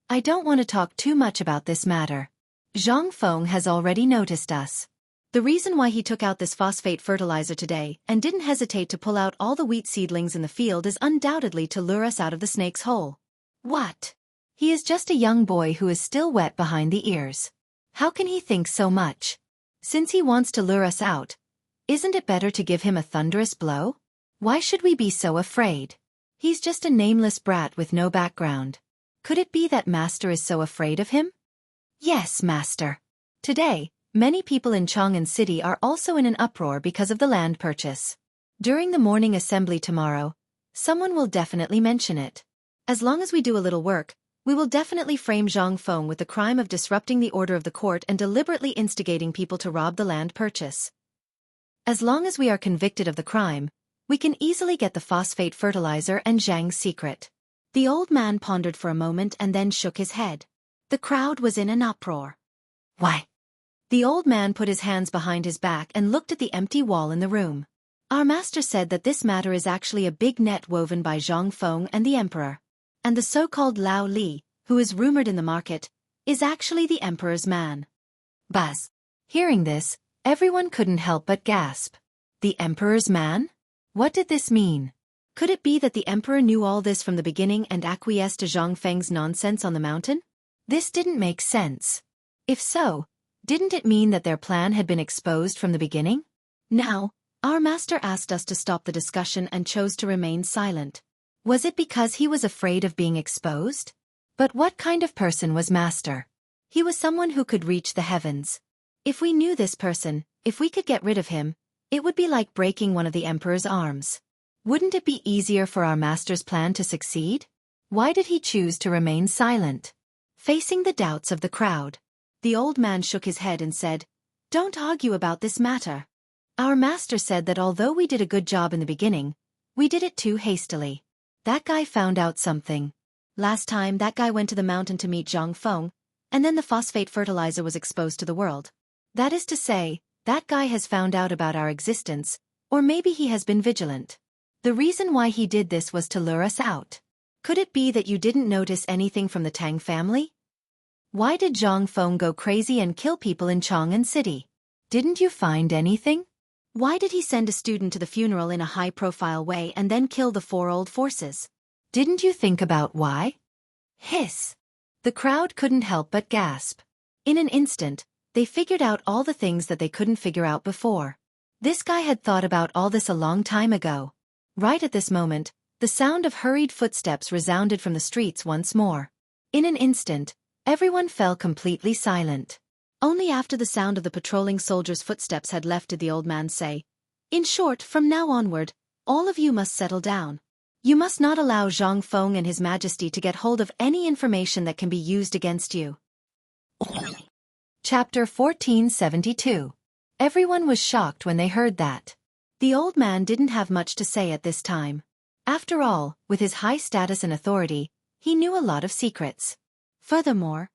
I don't want to talk too much about this matter. Zhang Feng has already noticed us. The reason why he took out this phosphate fertilizer today and didn't hesitate to pull out all the wheat seedlings in the field is undoubtedly to lure us out of the snake's hole." What? He is just a young boy who is still wet behind the ears. How can he think so much? Since he wants to lure us out, isn't it better to give him a thunderous blow? Why should we be so afraid? He's just a nameless brat with no background. Could it be that Master is so afraid of him? Yes, Master. Today, many people in Chang'an City are also in an uproar because of the land purchase. During the morning assembly tomorrow, someone will definitely mention it. As long as we do a little work, we will definitely frame Zhang Feng with the crime of disrupting the order of the court and deliberately instigating people to rob the land purchase. As long as we are convicted of the crime, we can easily get the phosphate fertilizer and Zhang's secret. The old man pondered for a moment and then shook his head. The crowd was in an uproar. Why? The old man put his hands behind his back and looked at the empty wall in the room. Our master said that this matter is actually a big net woven by Zhang Feng and the emperor. And the so-called Lao Li, who is rumored in the market, is actually the emperor's man. Buzz. Hearing this, everyone couldn't help but gasp. The emperor's man? What did this mean? Could it be that the emperor knew all this from the beginning and acquiesced to Zhang Feng's nonsense on the mountain? This didn't make sense. If so, didn't it mean that their plan had been exposed from the beginning? Now, our master asked us to stop the discussion and chose to remain silent. Was it because he was afraid of being exposed? But what kind of person was Master? He was someone who could reach the heavens. If we knew this person, if we could get rid of him, it would be like breaking one of the emperor's arms. Wouldn't it be easier for our master's plan to succeed? Why did he choose to remain silent? Facing the doubts of the crowd, the old man shook his head and said, "Don't argue about this matter. Our master said that although we did a good job in the beginning, we did it too hastily. That guy found out something. Last time that guy went to the mountain to meet Zhang Feng, and then the phosphate fertilizer was exposed to the world. That is to say, that guy has found out about our existence, or maybe he has been vigilant. The reason why he did this was to lure us out. Could it be that you didn't notice anything from the Tang family? Why did Zhang Feng go crazy and kill people in Chang'an City? Didn't you find anything? Why did he send a student to the funeral in a high-profile way and then kill the 4 old forces? Didn't you think about why?" Hiss. The crowd couldn't help but gasp. In an instant, they figured out all the things that they couldn't figure out before. This guy had thought about all this a long time ago. Right at this moment, the sound of hurried footsteps resounded from the streets once more. In an instant, everyone fell completely silent. Only after the sound of the patrolling soldiers' footsteps had left did the old man say, "In short, from now onward, all of you must settle down. You must not allow Zhang Feng and His Majesty to get hold of any information that can be used against you." Chapter 1472. Everyone was shocked when they heard that. The old man didn't have much to say at this time. After all, with his high status and authority, he knew a lot of secrets. Furthermore,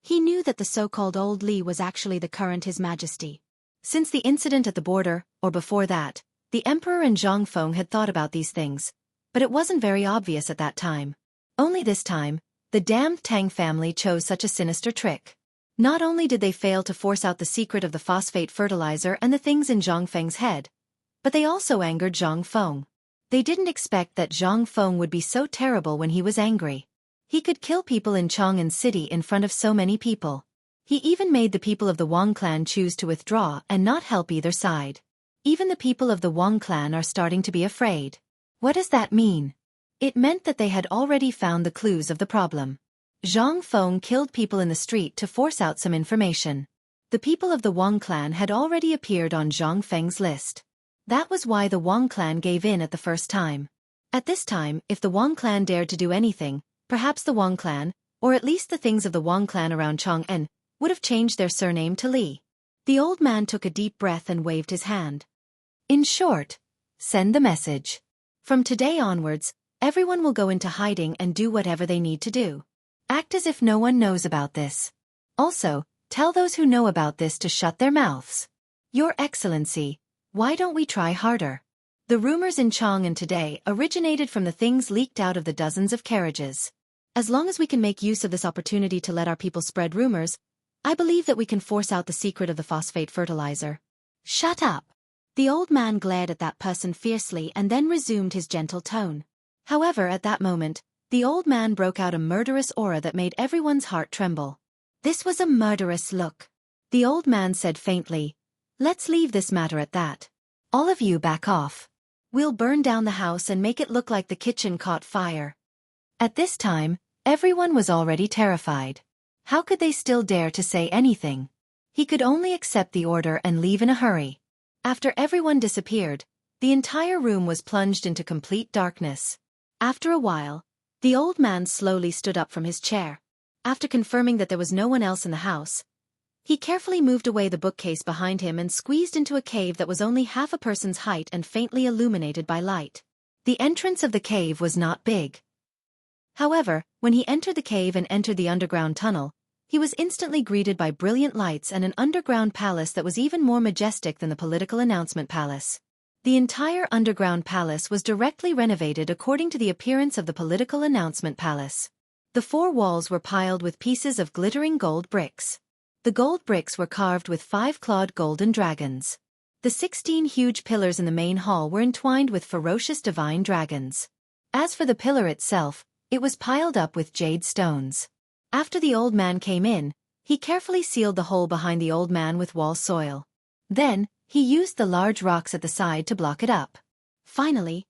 he knew that the so-called Old Li was actually the current His Majesty. Since the incident at the border, or before that, the Emperor and Zhang Feng had thought about these things, but it wasn't very obvious at that time. Only this time, the damned Tang family chose such a sinister trick. Not only did they fail to force out the secret of the phosphate fertilizer and the things in Zhang Feng's head, but they also angered Zhang Feng. They didn't expect that Zhang Feng would be so terrible when he was angry. He could kill people in Chang'an City in front of so many people. He even made the people of the Wang clan choose to withdraw and not help either side. Even the people of the Wang clan are starting to be afraid. What does that mean? It meant that they had already found the clues of the problem. Zhang Feng killed people in the street to force out some information. The people of the Wang clan had already appeared on Zhang Feng's list. That was why the Wang clan gave in at the first time. At this time, if the Wang clan dared to do anything, perhaps the Wang clan, or at least the things of the Wang clan around Chang'an, would have changed their surname to Li. The old man took a deep breath and waved his hand. In short, send the message. From today onwards, everyone will go into hiding and do whatever they need to do. Act as if no one knows about this. Also, tell those who know about this to shut their mouths. Your Excellency, why don't we try harder? The rumors in Chang'an today originated from the things leaked out of the dozens of carriages. As long as we can make use of this opportunity to let our people spread rumors, I believe that we can force out the secret of the phosphate fertilizer. Shut up! The old man glared at that person fiercely and then resumed his gentle tone. However, at that moment, the old man broke out a murderous aura that made everyone's heart tremble. This was a murderous look. The old man said faintly, "Let's leave this matter at that. All of you back off. We'll burn down the house and make it look like the kitchen caught fire." At this time, everyone was already terrified. How could they still dare to say anything? He could only accept the order and leave in a hurry. After everyone disappeared, the entire room was plunged into complete darkness. After a while, the old man slowly stood up from his chair. After confirming that there was no one else in the house, he carefully moved away the bookcase behind him and squeezed into a cave that was only half a person's height and faintly illuminated by light. The entrance of the cave was not big. However, when he entered the cave and entered the underground tunnel, he was instantly greeted by brilliant lights and an underground palace that was even more majestic than the political announcement palace. The entire underground palace was directly renovated according to the appearance of the political announcement palace. The four walls were piled with pieces of glittering gold bricks. The gold bricks were carved with 5-clawed golden dragons. The 16 huge pillars in the main hall were entwined with ferocious divine dragons. As for the pillar itself, it was piled up with jade stones. After the old man came in, he carefully sealed the hole behind the old man with wall soil. Then, he used the large rocks at the side to block it up. Finally,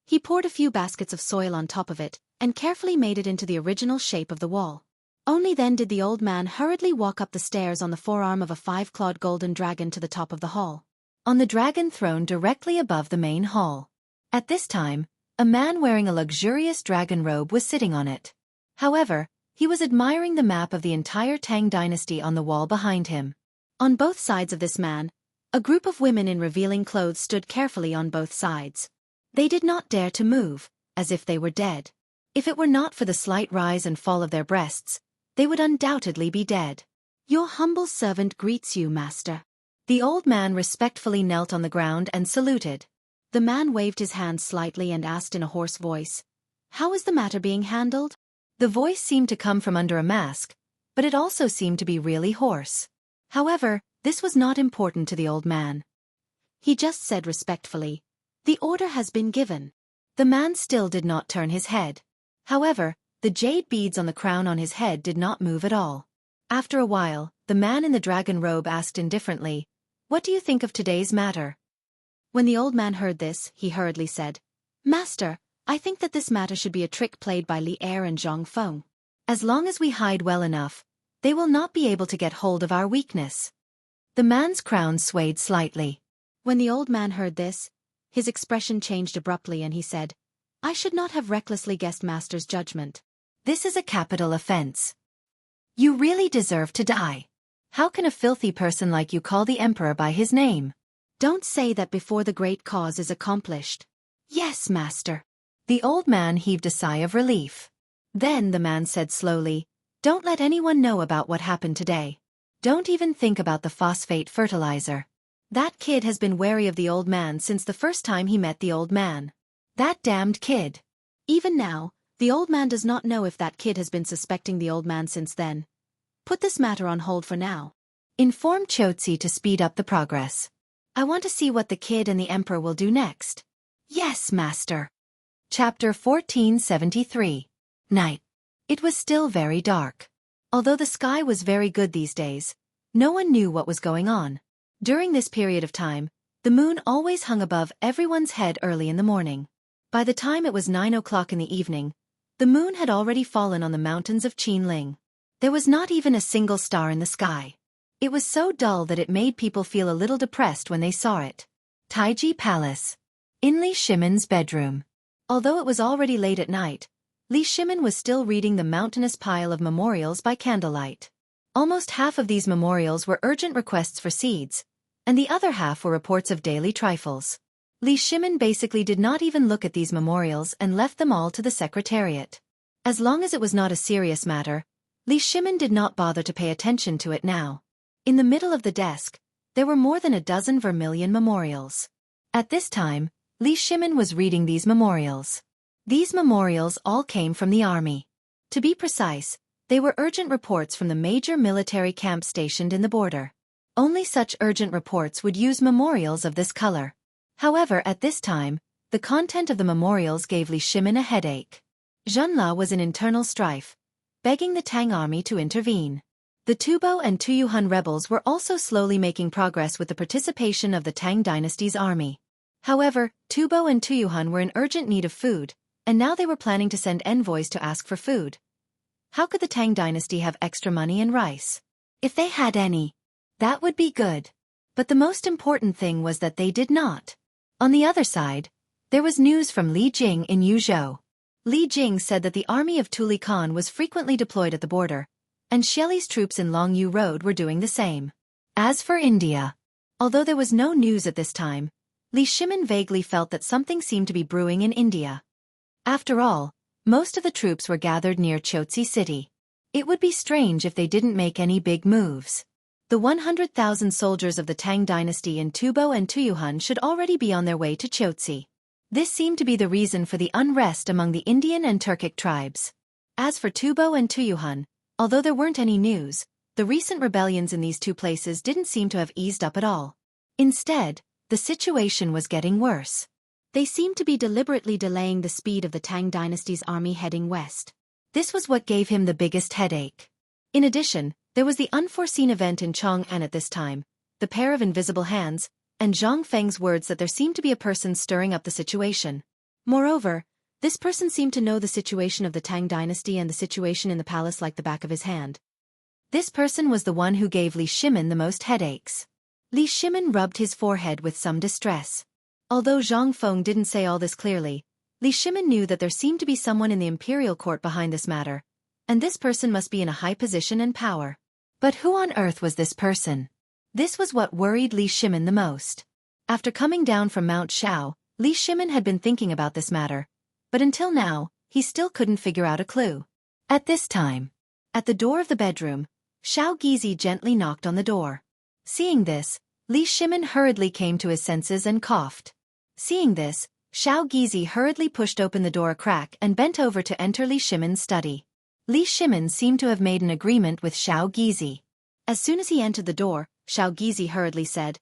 he poured a few baskets of soil on top of it, and carefully made it into the original shape of the wall. Only then did the old man hurriedly walk up the stairs on the forearm of a 5-clawed golden dragon to the top of the hall. On the dragon throne directly above the main hall. At this time, a man wearing a luxurious dragon robe was sitting on it. However, he was admiring the map of the entire Tang dynasty on the wall behind him. On both sides of this man, a group of women in revealing clothes stood carefully on both sides. They did not dare to move, as if they were dead. If it were not for the slight rise and fall of their breasts, they would undoubtedly be dead. "Your humble servant greets you, master." The old man respectfully knelt on the ground and saluted. The man waved his hand slightly and asked in a hoarse voice, "How is the matter being handled?" The voice seemed to come from under a mask, but it also seemed to be really hoarse. However, this was not important to the old man. He just said respectfully, "The order has been given." The man still did not turn his head. However, the jade beads on the crown on his head did not move at all. After a while, the man in the dragon robe asked indifferently, "What do you think of today's matter?" When the old man heard this, he hurriedly said, "Master, I think that this matter should be a trick played by Li Er and Zhang Feng. As long as we hide well enough, they will not be able to get hold of our weakness." The man's crown swayed slightly. When the old man heard this, his expression changed abruptly and he said, "I should not have recklessly guessed Master's judgment. This is a capital offense. You really deserve to die. How can a filthy person like you call the emperor by his name?" Don't say that before the great cause is accomplished. Yes, master. The old man heaved a sigh of relief. Then the man said slowly, don't let anyone know about what happened today. Don't even think about the phosphate fertilizer. That kid has been wary of the old man since the first time he met the old man. That damned kid. Even now, the old man does not know if that kid has been suspecting the old man since then. Put this matter on hold for now. Inform Chotzi to speed up the progress. I want to see what the kid and the emperor will do next. Yes, master. Chapter 1473. Night. It was still very dark. Although the sky was very good these days, no one knew what was going on. During this period of time, the moon always hung above everyone's head early in the morning. By the time it was 9 o'clock in the evening, the moon had already fallen on the mountains of Qinling. There was not even a single star in the sky. It was so dull that it made people feel a little depressed when they saw it. Taiji Palace. In Li Shimin's bedroom. Although it was already late at night, Li Shimin was still reading the mountainous pile of memorials by candlelight. Almost half of these memorials were urgent requests for seeds, and the other half were reports of daily trifles. Li Shimin basically did not even look at these memorials and left them all to the secretariat. As long as it was not a serious matter, Li Shimin did not bother to pay attention to it now. In the middle of the desk, there were more than a dozen vermilion memorials. At this time, Li Shimin was reading these memorials. These memorials all came from the army. To be precise, they were urgent reports from the major military camp stationed in the border. Only such urgent reports would use memorials of this color. However, at this time, the content of the memorials gave Li Shimin a headache. Zhenla was in internal strife, begging the Tang army to intervene. The Tubo and Tuyuhun rebels were also slowly making progress with the participation of the Tang dynasty's army. However, Tubo and Tuyuhun were in urgent need of food, and now they were planning to send envoys to ask for food. How could the Tang dynasty have extra money and rice? If they had any, that would be good. But the most important thing was that they did not. On the other side, there was news from Li Jing in Yuzhou. Li Jing said that the army of Tuli Khan was frequently deployed at the border, and Shelley's troops in Longyu Road were doing the same. As for India, although there was no news at this time, Li Shimin vaguely felt that something seemed to be brewing in India. After all, most of the troops were gathered near Chotzi City. It would be strange if they didn't make any big moves. The 100,000 soldiers of the Tang dynasty in Tubo and Tuyuhun should already be on their way to Chotzi. This seemed to be the reason for the unrest among the Indian and Turkic tribes. As for Tubo and Tuyuhun, although there weren't any news, the recent rebellions in these two places didn't seem to have eased up at all. Instead, the situation was getting worse. They seemed to be deliberately delaying the speed of the Tang dynasty's army heading west. This was what gave him the biggest headache. In addition, there was the unforeseen event in Chong'an at this time, the pair of invisible hands, and Zhang Feng's words that there seemed to be a person stirring up the situation. Moreover, this person seemed to know the situation of the Tang dynasty and the situation in the palace like the back of his hand. This person was the one who gave Li Shimin the most headaches. Li Shimin rubbed his forehead with some distress. Although Zhang Feng didn't say all this clearly, Li Shimin knew that there seemed to be someone in the imperial court behind this matter, and this person must be in a high position and power. But who on earth was this person? This was what worried Li Shimin the most. After coming down from Mount Shao, Li Shimin had been thinking about this matter, but until now, he still couldn't figure out a clue. At this time, at the door of the bedroom, Shao Gizi gently knocked on the door. Seeing this, Li Shimin hurriedly came to his senses and coughed. Seeing this, Shao Gizi hurriedly pushed open the door a crack and bent over to enter Li Shimin's study. Li Shimin seemed to have made an agreement with Shao Gizi. As soon as he entered the door, Shao Gizi hurriedly said,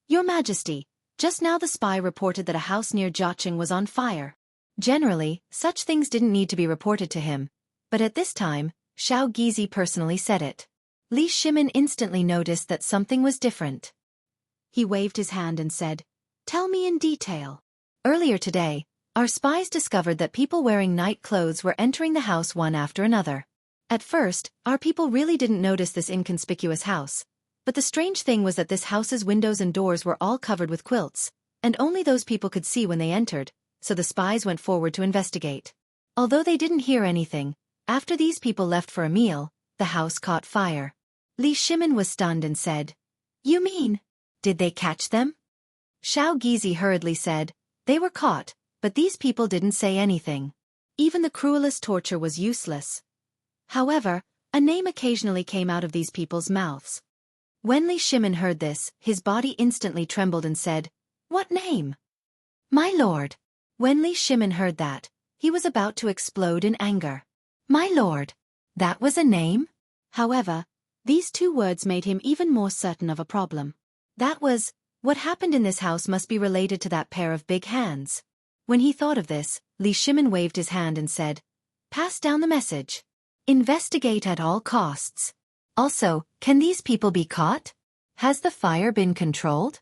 "Your Majesty, just now the spy reported that a house near Jiaqing was on fire." Generally, such things didn't need to be reported to him, but at this time, Shao Gizi personally said it. Li Shimin instantly noticed that something was different. He waved his hand and said, "Tell me in detail." Earlier today, our spies discovered that people wearing night clothes were entering the house one after another. At first, our people really didn't notice this inconspicuous house, but the strange thing was that this house's windows and doors were all covered with quilts, and only those people could see when they entered, so the spies went forward to investigate. Although they didn't hear anything, after these people left for a meal, the house caught fire. Li Shimin was stunned and said, "You mean, did they catch them?" Xiao Gizi hurriedly said, "They were caught, but these people didn't say anything. Even the cruelest torture was useless." However, a name occasionally came out of these people's mouths. When Li Shimin heard this, his body instantly trembled and said, "What name?" "My lord." When Li Shimin heard that, he was about to explode in anger. "My lord. That was a name?" However, these two words made him even more certain of a problem. That was, what happened in this house must be related to that pair of big hands. When he thought of this, Li Shimin waved his hand and said, "Pass down the message. Investigate at all costs. Also, can these people be caught? Has the fire been controlled?"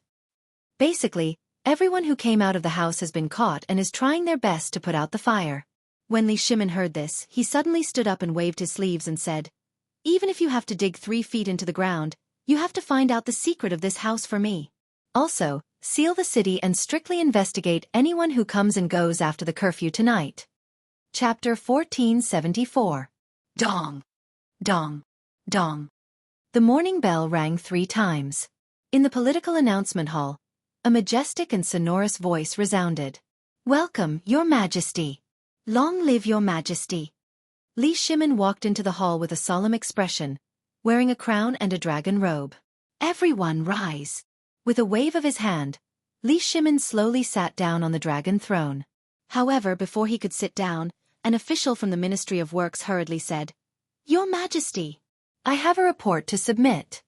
Basically, everyone who came out of the house has been caught and is trying their best to put out the fire. When Li Shimin heard this, he suddenly stood up and waved his sleeves and said, "Even if you have to dig 3 feet into the ground, you have to find out the secret of this house for me. Also, seal the city and strictly investigate anyone who comes and goes after the curfew tonight." Chapter 1474. Dong! Dong! Dong! The morning bell rang 3 times. In the political announcement hall, a majestic and sonorous voice resounded. "Welcome, Your Majesty. Long live Your Majesty." Li Shimin walked into the hall with a solemn expression, wearing a crown and a dragon robe. "Everyone rise." With a wave of his hand, Li Shimin slowly sat down on the dragon throne. However, before he could sit down, an official from the Ministry of Works hurriedly said, "Your Majesty, I have a report to submit."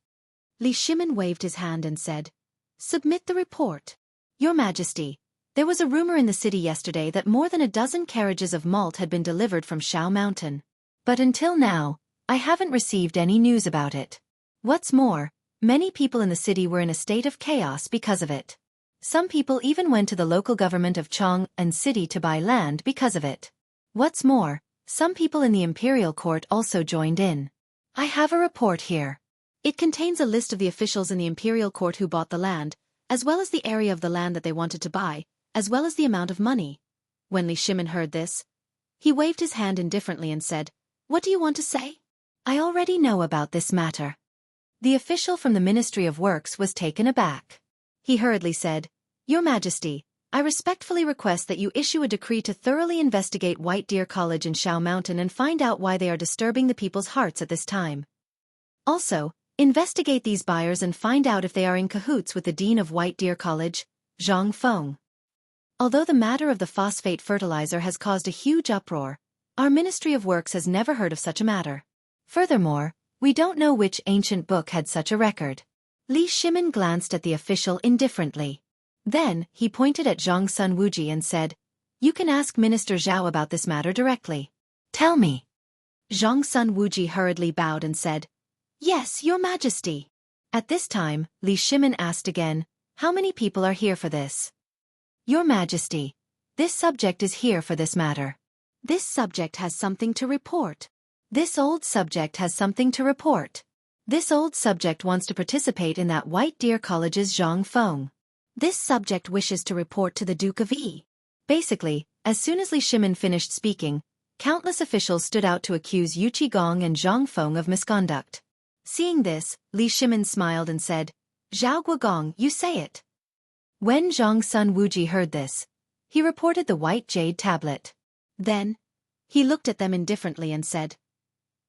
Li Shimin waved his hand and said, "Submit the report." "Your Majesty, there was a rumor in the city yesterday that more than a dozen carriages of malt had been delivered from Shao Mountain. But until now, I haven't received any news about it. What's more, many people in the city were in a state of chaos because of it. Some people even went to the local government of Chang'an City to buy land because of it. What's more, some people in the imperial court also joined in. I have a report here. It contains a list of the officials in the imperial court who bought the land, as well as the area of the land that they wanted to buy, as well as the amount of money." When Li Shimin heard this, he waved his hand indifferently and said, "What do you want to say?" "I already know about this matter." The official from the Ministry of Works was taken aback. He hurriedly said, "Your Majesty, I respectfully request that you issue a decree to thoroughly investigate White Deer College in Shao Mountain and find out why they are disturbing the people's hearts at this time. Also, investigate these buyers and find out if they are in cahoots with the Dean of White Deer College, Zhang Feng. Although the matter of the phosphate fertilizer has caused a huge uproar, our Ministry of Works has never heard of such a matter. Furthermore, we don't know which ancient book had such a record." Li Shimin glanced at the official indifferently. Then, he pointed at Zhang Sun Wuji and said, "You can ask Minister Zhao about this matter directly." "Tell me." Zhang Sun Wuji hurriedly bowed and said, "Yes, Your Majesty." At this time, Li Shimin asked again, "How many people are here for this?" "Your Majesty, this subject is here for this matter." "This subject has something to report." "This old subject has something to report." "This old subject wants to participate in that White Deer College's Zhang Feng." "This subject wishes to report to the Duke of Yi." Basically, as soon as Li Shimin finished speaking, countless officials stood out to accuse Yu Qigong and Zhang Feng of misconduct. Seeing this, Li Shimin smiled and said, "Zhao Guogong, you say it." When Zhang Sun Wuji heard this, he reported the white jade tablet. Then, he looked at them indifferently and said,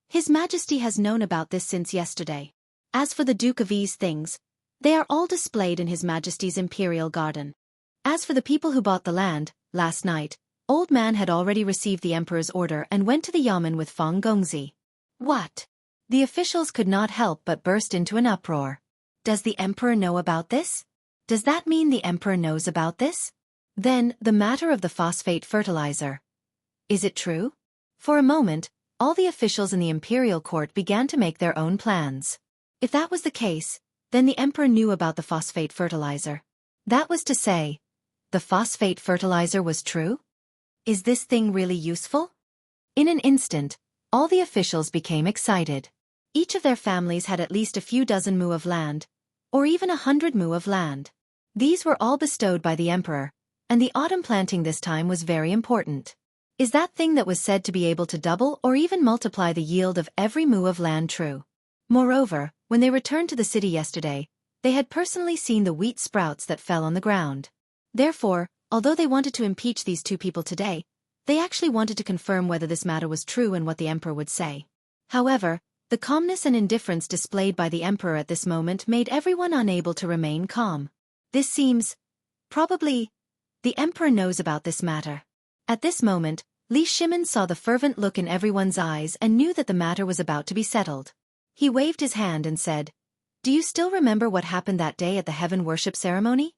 "His Majesty has known about this since yesterday. As for the Duke of Yi's things, they are all displayed in His Majesty's imperial garden. As for the people who bought the land, last night, Old Man had already received the Emperor's order and went to the yamen with Fang Gongzi." "What?" The officials could not help but burst into an uproar. "Does the Emperor know about this? Does that mean the Emperor knows about this? Then, the matter of the phosphate fertilizer. Is it true?" For a moment, all the officials in the imperial court began to make their own plans. If that was the case, then the Emperor knew about the phosphate fertilizer. That was to say, the phosphate fertilizer was true? Is this thing really useful? In an instant, all the officials became excited. Each of their families had at least a few dozen mu of land, or even 100 mu of land. These were all bestowed by the Emperor, and the autumn planting this time was very important. Is that thing that was said to be able to double or even multiply the yield of every mu of land true? Moreover, when they returned to the city yesterday, They had personally seen the wheat sprouts that fell on the ground. Therefore, although they wanted to impeach these two people today, they actually wanted to confirm whether this matter was true and what the emperor would say. However, the calmness and indifference displayed by the emperor at this moment made everyone unable to remain calm. This seems... probably... the emperor knows about this matter. At this moment, Li Shimin saw the fervent look in everyone's eyes and knew that the matter was about to be settled. He waved his hand and said, "Do you still remember what happened that day at the heaven worship ceremony?"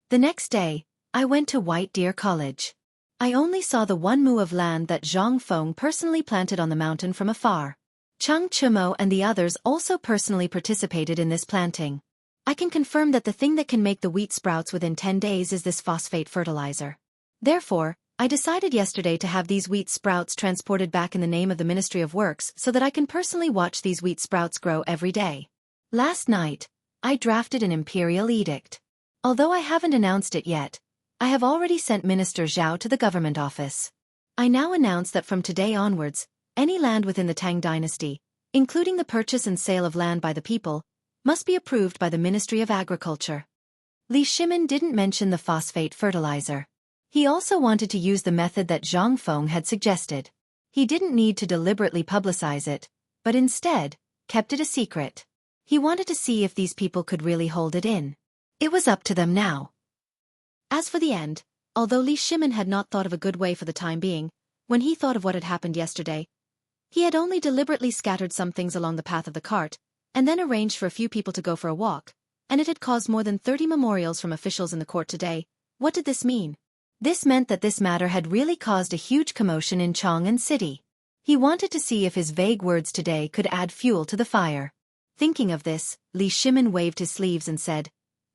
The next day, I went to White Deer College. I only saw the 1 mu of land that Zhang Feng personally planted on the mountain from afar. Cheng Chumo and the others also personally participated in this planting. I can confirm that the thing that can make the wheat sprouts within 10 days is this phosphate fertilizer. Therefore, I decided yesterday to have these wheat sprouts transported back in the name of the Ministry of Works so that I can personally watch these wheat sprouts grow every day. Last night, I drafted an imperial edict. Although I haven't announced it yet, I have already sent Minister Zhao to the government office. I now announce that from today onwards, any land within the Tang dynasty, including the purchase and sale of land by the people, must be approved by the Ministry of Agriculture. Li Shimin didn't mention the phosphate fertilizer. He also wanted to use the method that Zhang Feng had suggested. He didn't need to deliberately publicize it, but instead, kept it a secret. He wanted to see if these people could really hold it in. It was up to them now. As for the end, although Li Shimin had not thought of a good way for the time being, when he thought of what had happened yesterday, he had only deliberately scattered some things along the path of the cart, and then arranged for a few people to go for a walk, and it had caused more than 30 memorials from officials in the court today. What did this mean? This meant that this matter had really caused a huge commotion in Chang'an City. He wanted to see if his vague words today could add fuel to the fire. Thinking of this, Li Shimin waved his sleeves and said,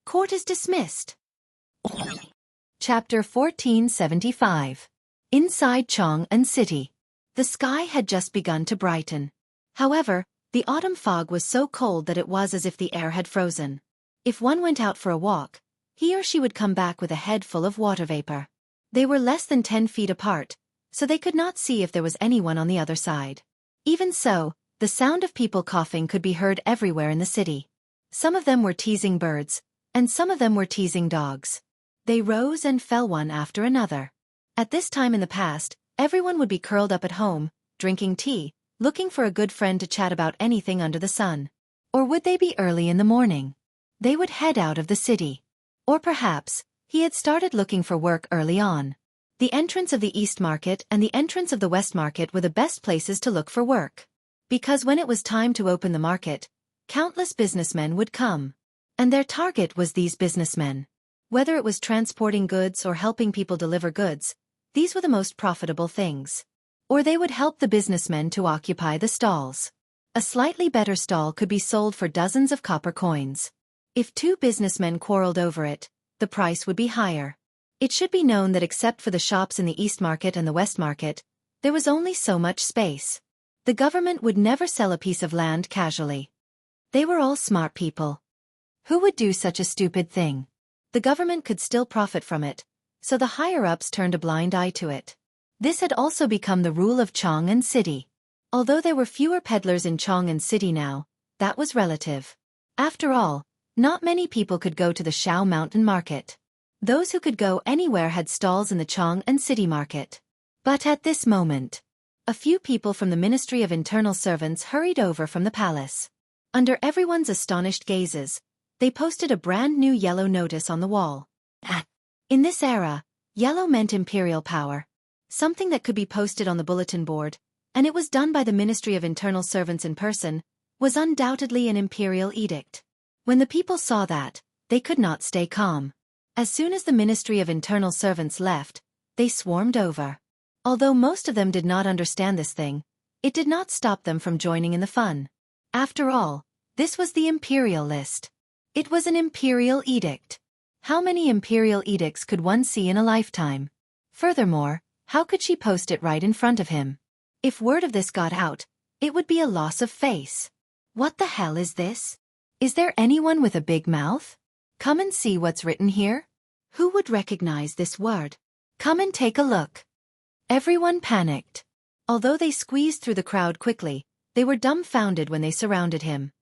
"Court is dismissed." Chapter 1475. Inside Chang'an City. The sky had just begun to brighten. However, the autumn fog was so cold that it was as if the air had frozen. If one went out for a walk, he or she would come back with a head full of water vapor. They were less than 10 feet apart, so they could not see if there was anyone on the other side. Even so, the sound of people coughing could be heard everywhere in the city. Some of them were teasing birds, and some of them were teasing dogs. They rose and fell one after another. At this time in the past, everyone would be curled up at home, drinking tea, looking for a good friend to chat about anything under the sun. Or would they be early in the morning? They would head out of the city. Or perhaps, he had started looking for work early on. The entrance of the East Market and the entrance of the West Market were the best places to look for work. Because when it was time to open the market, countless businessmen would come. And their target was these businessmen. Whether it was transporting goods or helping people deliver goods, these were the most profitable things. Or they would help the businessmen to occupy the stalls. A slightly better stall could be sold for dozens of copper coins. If two businessmen quarreled over it, the price would be higher. It should be known that except for the shops in the East Market and the West Market, there was only so much space. The government would never sell a piece of land casually. They were all smart people. Who would do such a stupid thing? The government could still profit from it, so the higher-ups turned a blind eye to it. This had also become the rule of Chang'an City. Although there were fewer peddlers in Chang'an City now, that was relative. After all, not many people could go to the Shao Mountain Market. Those who could go anywhere had stalls in the Chang'an City Market. But at this moment, a few people from the Ministry of Internal Servants hurried over from the palace. Under everyone's astonished gazes, they posted a brand new yellow notice on the wall. In this era, yellow meant imperial power. Something that could be posted on the bulletin board, and it was done by the Ministry of Internal Servants in person, was undoubtedly an imperial edict. When the people saw that, they could not stay calm. As soon as the Ministry of Internal Servants left, they swarmed over. Although most of them did not understand this thing, it did not stop them from joining in the fun. After all, this was the imperial list. It was an imperial edict. How many imperial edicts could one see in a lifetime? Furthermore, how could she post it right in front of him? If word of this got out, it would be a loss of face. What the hell is this? Is there anyone with a big mouth? Come and see what's written here. Who would recognize this word? Come and take a look. Everyone panicked. Although they squeezed through the crowd quickly, they were dumbfounded when they surrounded him.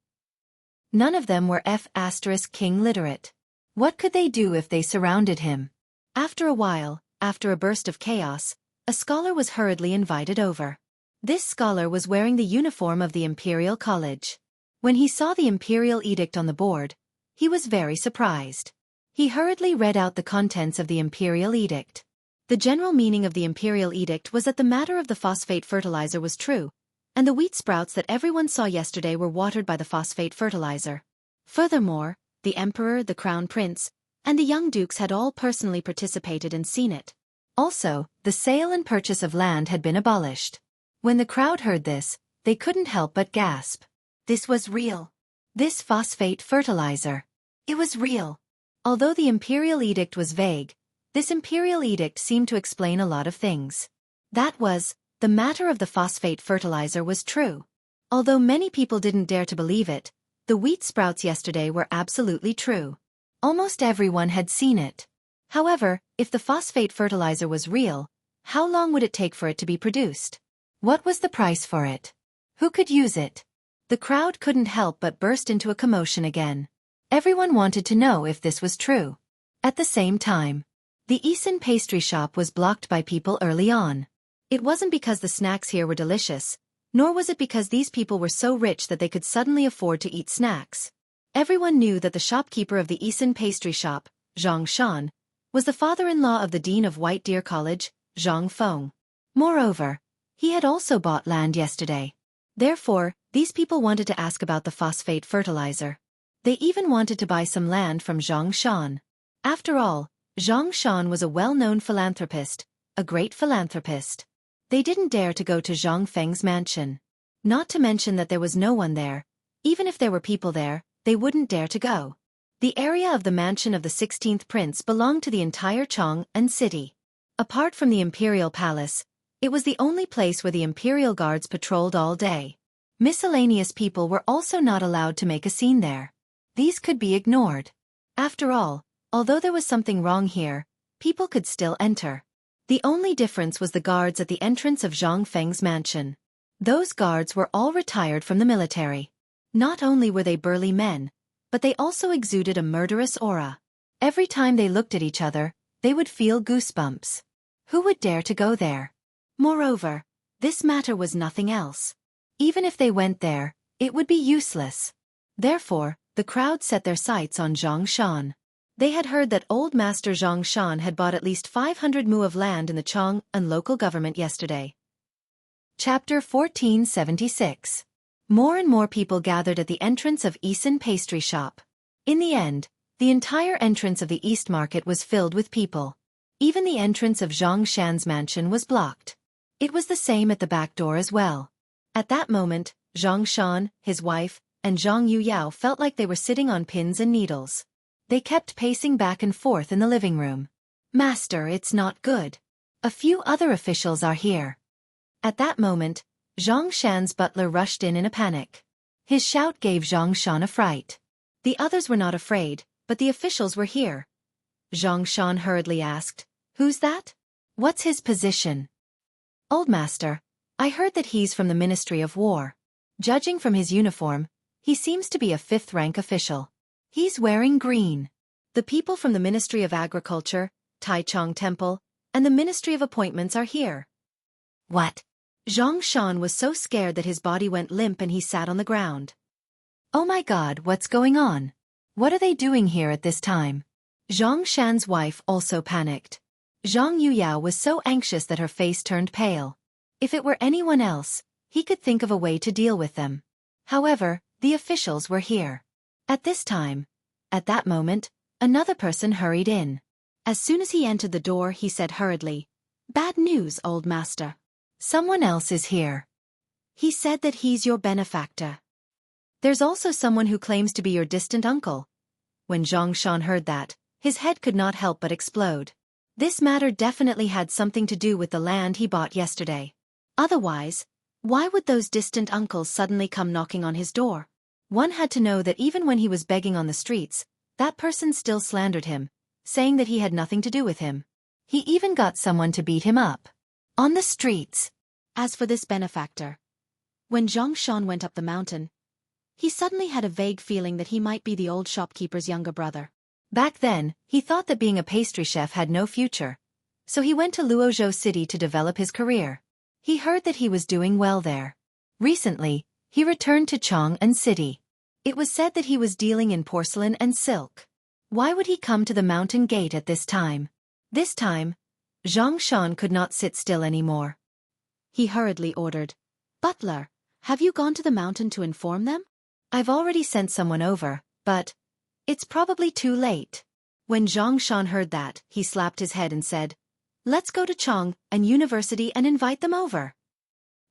None of them were F*King literate. What could they do if they surrounded him? After a while, after a burst of chaos, a scholar was hurriedly invited over. This scholar was wearing the uniform of the Imperial College. When he saw the Imperial Edict on the board, he was very surprised. He hurriedly read out the contents of the Imperial Edict. The general meaning of the Imperial Edict was that the matter of the phosphate fertilizer was true, and the wheat sprouts that everyone saw yesterday were watered by the phosphate fertilizer. Furthermore, the Emperor, the Crown Prince, and the young dukes had all personally participated and seen it. Also, the sale and purchase of land had been abolished. When the crowd heard this, they couldn't help but gasp. This was real. This phosphate fertilizer. It was real. Although the Imperial Edict was vague, this Imperial Edict seemed to explain a lot of things. That was, the matter of the phosphate fertilizer was true. Although many people didn't dare to believe it, the wheat sprouts yesterday were absolutely true. Almost everyone had seen it. However, if the phosphate fertilizer was real, how long would it take for it to be produced? What was the price for it? Who could use it? The crowd couldn't help but burst into a commotion again. Everyone wanted to know if this was true. At the same time, the Essen pastry shop was blocked by people early on. It wasn't because the snacks here were delicious, nor was it because these people were so rich that they could suddenly afford to eat snacks. Everyone knew that the shopkeeper of the Essen pastry shop, Zhang Shan, was the father-in-law of the dean of White Deer College, Zhang Feng. Moreover, he had also bought land yesterday. Therefore, these people wanted to ask about the phosphate fertilizer. They even wanted to buy some land from Zhang Shan. After all, Zhang Shan was a well-known philanthropist, a great philanthropist. They didn't dare to go to Zhang Feng's mansion. Not to mention that there was no one there. Even if there were people there, they wouldn't dare to go. The area of the mansion of the 16th prince belonged to the entire Chang'an city. Apart from the imperial palace, it was the only place where the imperial guards patrolled all day. Miscellaneous people were also not allowed to make a scene there. These could be ignored. After all, although there was something wrong here, people could still enter. The only difference was the guards at the entrance of Zhang Feng's mansion. Those guards were all retired from the military. Not only were they burly men, but they also exuded a murderous aura. Every time they looked at each other, they would feel goosebumps. Who would dare to go there? Moreover, this matter was nothing else. Even if they went there, it would be useless. Therefore, the crowd set their sights on Zhang Shan. They had heard that old master Zhang Shan had bought at least 500 mu of land in the Chang'an local government yesterday. Chapter 1476. More and more people gathered at the entrance of Essen pastry shop. In the end, the entire entrance of the East Market was filled with people. Even the entrance of Zhang Shan's mansion was blocked. It was the same at the back door as well. At that moment, Zhang Shan, his wife, and Zhang Yuyao felt like they were sitting on pins and needles. They kept pacing back and forth in the living room. "Master, it's not good. A few other officials are here." At that moment, Zhang Shan's butler rushed in a panic. His shout gave Zhang Shan a fright. The others were not afraid, but the officials were here. Zhang Shan hurriedly asked, "Who's that? What's his position?" "Old master, I heard that he's from the Ministry of War. Judging from his uniform, he seems to be a 5th-rank official. He's wearing green. The people from the Ministry of Agriculture, Taichung Temple, and the Ministry of Appointments are here." "What?" Zhang Shan was so scared that his body went limp and he sat on the ground. "Oh my God, what's going on? What are they doing here at this time?" Zhang Shan's wife also panicked. Zhang Yuyao was so anxious that her face turned pale. If it were anyone else, he could think of a way to deal with them. However, the officials were here. At that moment, another person hurried in. As soon as he entered the door, he said hurriedly, "Bad news, old master. Someone else is here. He said that he's your benefactor. There's also someone who claims to be your distant uncle." When Zhang Shan heard that, his head could not help but explode. This matter definitely had something to do with the land he bought yesterday. Otherwise, why would those distant uncles suddenly come knocking on his door? One had to know that even when he was begging on the streets, that person still slandered him, saying that he had nothing to do with him. He even got someone to beat him up. On the streets. As for this benefactor, when Zhang Shan went up the mountain, He suddenly had a vague feeling that he might be the old shopkeeper's younger brother. Back then, he thought that being a pastry chef had no future. So he went to Luozhou City to develop his career. He heard that he was doing well there. Recently, he returned to Chang'an City. It was said that he was dealing in porcelain and silk. Why would he come to the mountain gate at this time? This time, Zhang Shan could not sit still anymore. He hurriedly ordered, "Butler, have you gone to the mountain to inform them?" "I've already sent someone over, but it's probably too late." When Zhang Shan heard that, he slapped his head and said, "Let's go to Chang'an University and invite them over."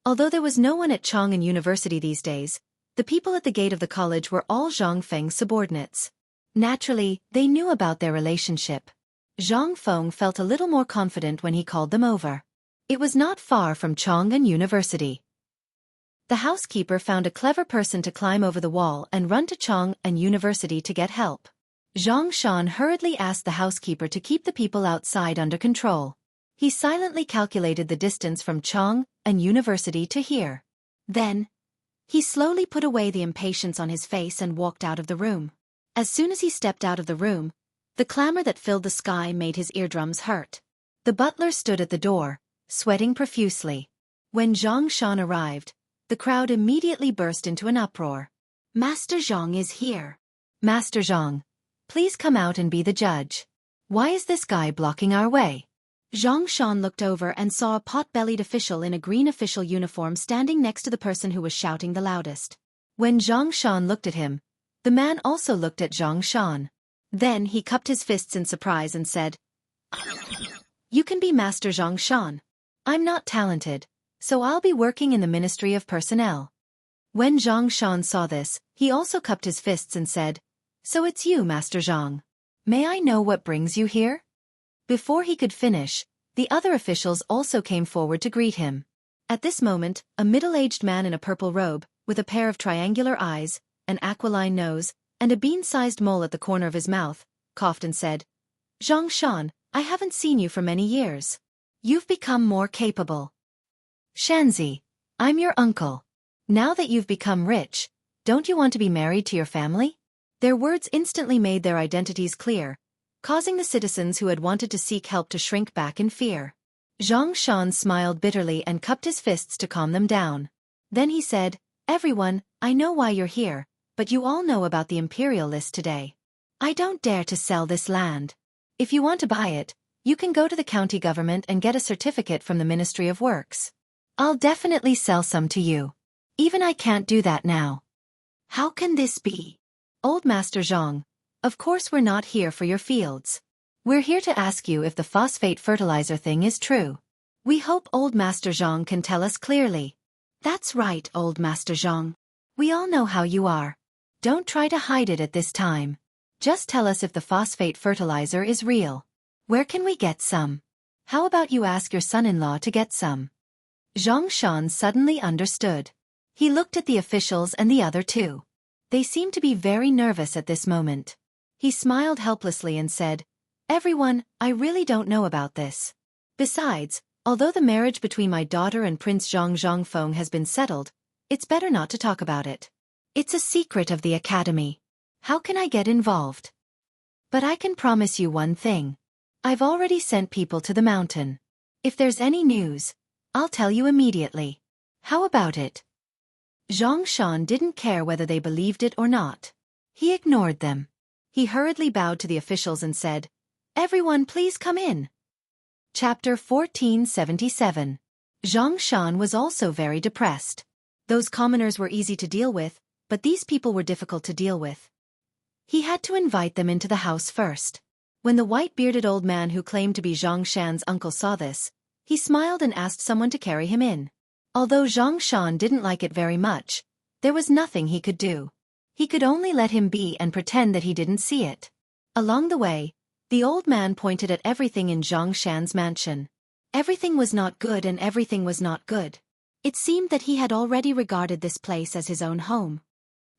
Although there was no one at Chang'an University these days, the people at the gate of the college were all Zhang Feng's subordinates. Naturally, they knew about their relationship. Zhang Feng felt a little more confident when he called them over. It was not far from Chang'an University. The housekeeper found a clever person to climb over the wall and run to Chang'an University to get help. Zhang Shan hurriedly asked the housekeeper to keep the people outside under control. He silently calculated the distance from Chang'an University to here. Then, he slowly put away the impatience on his face and walked out of the room. As soon as he stepped out of the room, the clamor that filled the sky made his eardrums hurt. The butler stood at the door, sweating profusely. When Zhang Shan arrived, the crowd immediately burst into an uproar. "Master Zhang is here." "Master Zhang, please come out and be the judge. Why is this guy blocking our way?" Zhang Shan looked over and saw a pot-bellied official in a green official uniform standing next to the person who was shouting the loudest. When Zhang Shan looked at him, the man also looked at Zhang Shan. Then he cupped his fists in surprise and said, "You can be Master Zhang Shan. I'm not talented, so I'll be working in the Ministry of Personnel." When Zhang Shan saw this, he also cupped his fists and said, "So it's you, Master Zhang. May I know what brings you here?" Before he could finish, the other officials also came forward to greet him. At this moment, a middle-aged man in a purple robe, with a pair of triangular eyes, an aquiline nose, and a bean-sized mole at the corner of his mouth, coughed and said, "Zhang Shan, I haven't seen you for many years. You've become more capable. Shanzi, I'm your uncle. Now that you've become rich, don't you want to be married to your family?" Their words instantly made their identities clear, causing the citizens who had wanted to seek help to shrink back in fear. Zhang Shan smiled bitterly and cupped his fists to calm them down. Then he said, "Everyone, I know why you're here, but you all know about the imperial list today. I don't dare to sell this land. If you want to buy it, you can go to the county government and get a certificate from the Ministry of Works. I'll definitely sell some to you. Even I can't do that now." "How can this be?" "Old Master Zhang, of course we're not here for your fields. We're here to ask you if the phosphate fertilizer thing is true. We hope Old Master Zhang can tell us clearly." "That's right, Old Master Zhang. We all know how you are. Don't try to hide it at this time. Just tell us if the phosphate fertilizer is real. Where can we get some? How about you ask your son-in-law to get some?" Zhang Shan suddenly understood. He looked at the officials and the other two. They seemed to be very nervous at this moment. He smiled helplessly and said, "Everyone, I really don't know about this. Besides, although the marriage between my daughter and Prince Zhang Feng has been settled, it's better not to talk about it. It's a secret of the academy. How can I get involved? But I can promise you one thing. I've already sent people to the mountain. If there's any news, I'll tell you immediately. How about it?" Zhang Shan didn't care whether they believed it or not. He ignored them. He hurriedly bowed to the officials and said, "Everyone please come in." Chapter 1477. Zhang Shan was also very depressed. Those commoners were easy to deal with, but these people were difficult to deal with. He had to invite them into the house first. When the white-bearded old man who claimed to be Zhang Shan's uncle saw this, he smiled and asked someone to carry him in. Although Zhang Shan didn't like it very much, there was nothing he could do. He could only let him be and pretend that he didn't see it. Along the way, the old man pointed at everything in Zhang Shan's mansion. Everything was not good and everything was not good. It seemed that he had already regarded this place as his own home.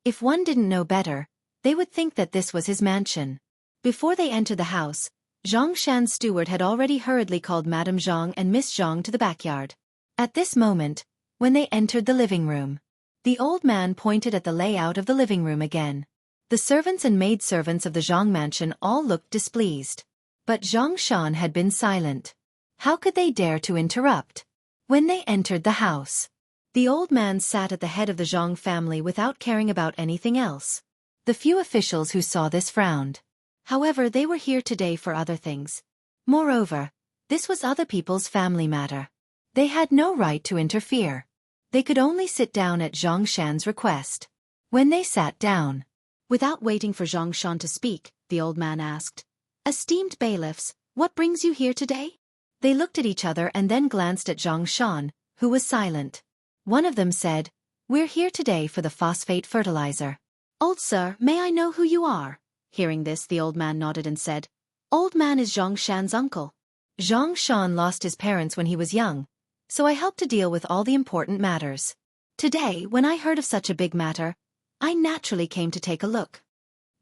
If one didn't know better, they would think that this was his mansion. Before they entered the house, Zhang Shan's steward had already hurriedly called Madame Zhang and Miss Zhang to the backyard. At this moment, when they entered the living room, The old man pointed at the layout of the living room again. The servants and maidservants of the Zhang mansion all looked displeased. But Zhang Shan had been silent. How could they dare to interrupt? When they entered the house, the old man sat at the head of the Zhang family without caring about anything else. The few officials who saw this frowned. However, they were here today for other things. Moreover, this was other people's family matter. They had no right to interfere. They could only sit down at Zhang Shan's request. When they sat down, without waiting for Zhang Shan to speak, the old man asked, "Esteemed bailiffs, what brings you here today?" They looked at each other and then glanced at Zhang Shan, who was silent. One of them said, "We're here today for the phosphate fertilizer." "Old sir, may I know who you are?" Hearing this, the old man nodded and said, "Old man is Zhang Shan's uncle. Zhang Shan lost his parents when he was young, so I helped to deal with all the important matters. Today, when I heard of such a big matter, I naturally came to take a look."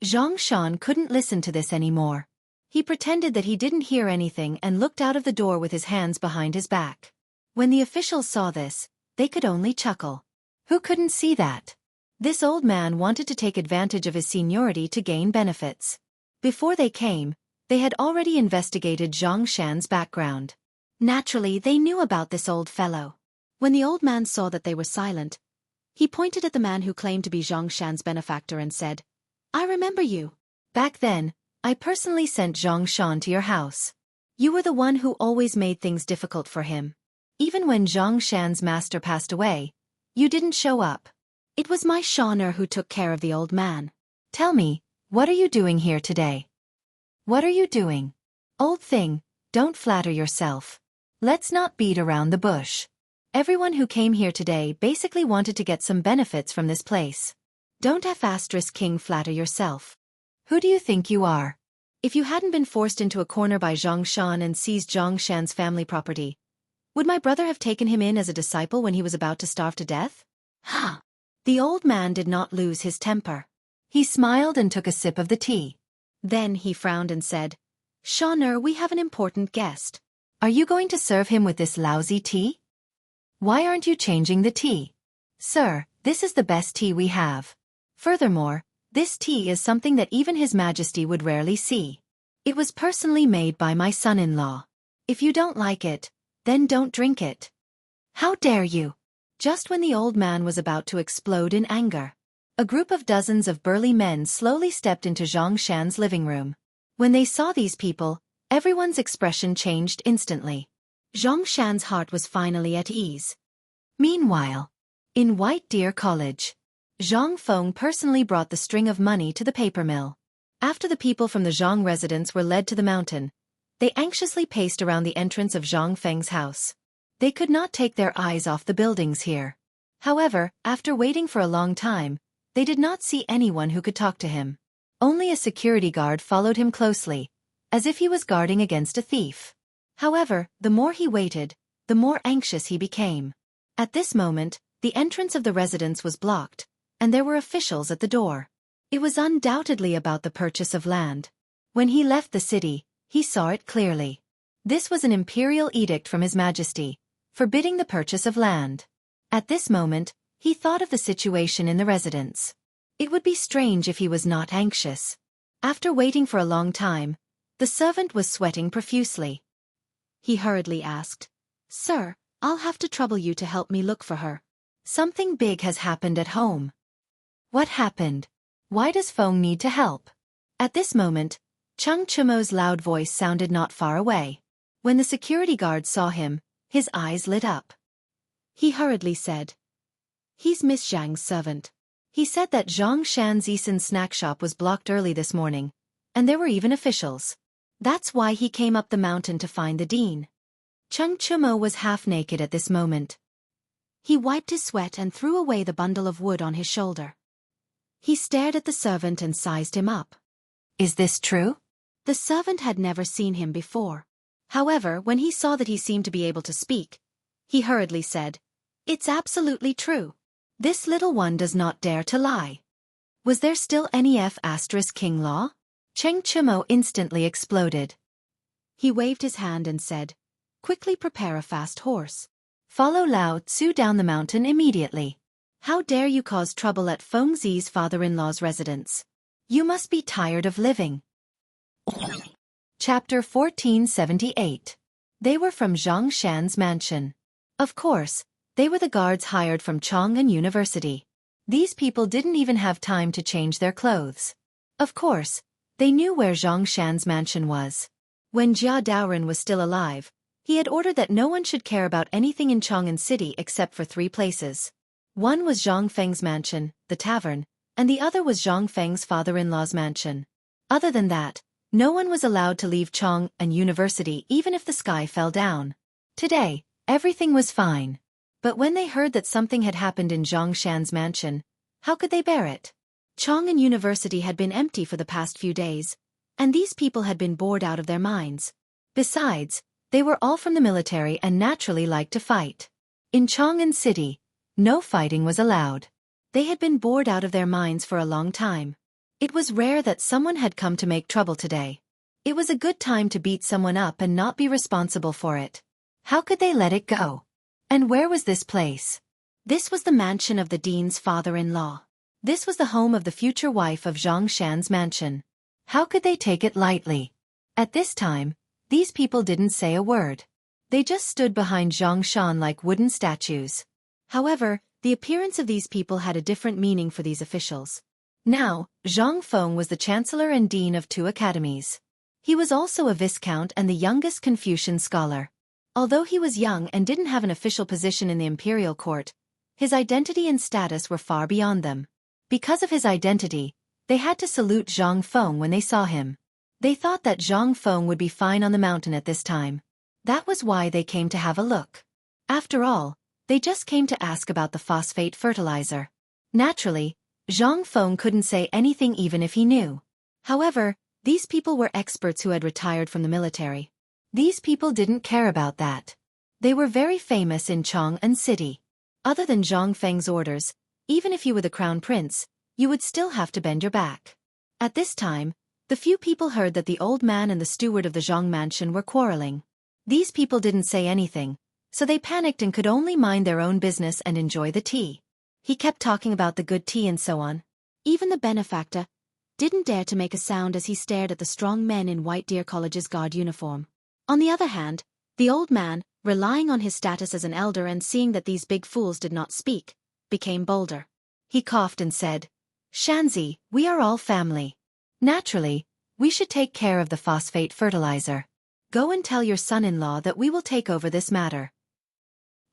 Zhang Shan couldn't listen to this anymore. He pretended that he didn't hear anything and looked out of the door with his hands behind his back. When the officials saw this, they could only chuckle. Who couldn't see that? This old man wanted to take advantage of his seniority to gain benefits. Before they came, they had already investigated Zhang Shan's background. Naturally, they knew about this old fellow. When the old man saw that they were silent, he pointed at the man who claimed to be Zhang Shan's benefactor and said, "I remember you. Back then, I personally sent Zhang Shan to your house. You were the one who always made things difficult for him. Even when Zhang Shan's master passed away, you didn't show up." "It was my Shaner who took care of the old man." "Tell me, what are you doing here today?" "What are you doing?" "Old thing, don't flatter yourself. Let's not beat around the bush. Everyone who came here today basically wanted to get some benefits from this place. Don't King flatter yourself. Who do you think you are? If you hadn't been forced into a corner by Zhang Shan and seized Zhang Shan's family property, would my brother have taken him in as a disciple when he was about to starve to death?" "Ha!" The old man did not lose his temper. He smiled and took a sip of the tea. Then he frowned and said, "Shaner, we have an important guest. Are you going to serve him with this lousy tea? Why aren't you changing the tea? Sir, this is the best tea we have. Furthermore, this tea is something that even His Majesty would rarely see. It was personally made by my son-in-law. If you don't like it, then don't drink it." "How dare you!" Just when the old man was about to explode in anger, a group of dozens of burly men slowly stepped into Zhang Shan's living room. When they saw these people, everyone's expression changed instantly. Zhang Shan's heart was finally at ease. Meanwhile, in White Deer College, Zhang Feng personally brought the string of money to the paper mill. After the people from the Zhang residence were led to the mountain, they anxiously paced around the entrance of Zhang Feng's house. They could not take their eyes off the buildings here. However, after waiting for a long time, they did not see anyone who could talk to him. Only a security guard followed him closely, as if he was guarding against a thief. However, the more he waited, the more anxious he became. At this moment, the entrance of the residence was blocked, and there were officials at the door. It was undoubtedly about the purchase of land. When he left the city, he saw it clearly. This was an imperial edict from His Majesty, forbidding the purchase of land. At this moment, he thought of the situation in the residence. It would be strange if he was not anxious. After waiting for a long time, the servant was sweating profusely. He hurriedly asked, "Sir, I'll have to trouble you to help me look for her. Something big has happened at home." "What happened? Why does Feng need to help?" At this moment, Chung Chumo's loud voice sounded not far away. When the security guard saw him, his eyes lit up. He hurriedly said, "He's Miss Zhang's servant. He said that Zhang Shan's Eason snack shop was blocked early this morning, and there were even officials. That's why he came up the mountain to find the dean." Chung Chumo was half naked at this moment. He wiped his sweat and threw away the bundle of wood on his shoulder. He stared at the servant and sized him up. "Is this true?" The servant had never seen him before. However, when he saw that he seemed to be able to speak, he hurriedly said, "It's absolutely true. This little one does not dare to lie." Was there still any King law? Cheng Chumo instantly exploded. He waved his hand and said, "Quickly prepare a fast horse. Follow Lao Tzu down the mountain immediately." How dare you cause trouble at Fengzi's father-in-law's residence? You must be tired of living. Chapter 1478. They were from Zhang Shan's mansion. Of course, they were the guards hired from Chang'an University. These people didn't even have time to change their clothes. Of course, they knew where Zhang Shan's mansion was. When Jia Daoren was still alive, he had ordered that no one should care about anything in Chang'an City except for 3 places. One was Zhang Feng's mansion, the tavern, and the other was Zhang Feng's father-in-law's mansion. Other than that, no one was allowed to leave Chang'an University even if the sky fell down. Today, everything was fine. But when they heard that something had happened in Zhang Shan's mansion, how could they bear it? Chang'an University had been empty for the past few days, and these people had been bored out of their minds. Besides, they were all from the military and naturally liked to fight. In Chang'an City, no fighting was allowed. They had been bored out of their minds for a long time. It was rare that someone had come to make trouble today. It was a good time to beat someone up and not be responsible for it. How could they let it go? And where was this place? This was the mansion of the dean's father-in-law. This was the home of the future wife of Zhang Shan's mansion. How could they take it lightly? At this time, these people didn't say a word. They just stood behind Zhang Shan like wooden statues. However, the appearance of these people had a different meaning for these officials. Now, Zhang Feng was the chancellor and dean of 2 academies. He was also a viscount and the youngest Confucian scholar. Although he was young and didn't have an official position in the imperial court, his identity and status were far beyond them. Because of his identity, they had to salute Zhang Feng when they saw him. They thought that Zhang Feng would be fine on the mountain at this time. That was why they came to have a look. After all, they just came to ask about the phosphate fertilizer. Naturally, Zhang Feng couldn't say anything even if he knew. However, these people were experts who had retired from the military. These people didn't care about that. They were very famous in Chang'an City. Other than Zhang Feng's orders, even if you were the crown prince, you would still have to bend your back. At this time, the few people heard that the old man and the steward of the Zhang mansion were quarreling. These people didn't say anything, so they panicked and could only mind their own business and enjoy the tea. He kept talking about the good tea and so on. Even the benefactor didn't dare to make a sound as he stared at the strong men in White Deer College's guard uniform. On the other hand, the old man, relying on his status as an elder and seeing that these big fools did not speak, became bolder. He coughed and said, "Shanzi, we are all family. Naturally, we should take care of the phosphate fertilizer. Go and tell your son-in-law that we will take over this matter.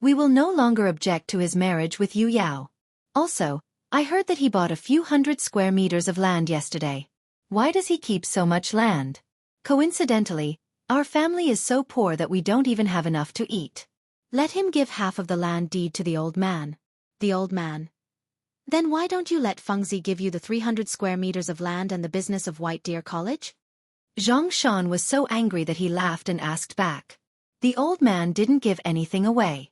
We will no longer object to his marriage with Yu Yao. Also, I heard that he bought a few 100 square meters of land yesterday. Why does he keep so much land? Coincidentally, our family is so poor that we don't even have enough to eat. Let him give half of the land deed to the old man." The old man. "Then why don't you let Fengzi give you the 300 square meters of land and the business of White Deer College?" Zhang Shan was so angry that he laughed and asked back. The old man didn't give anything away.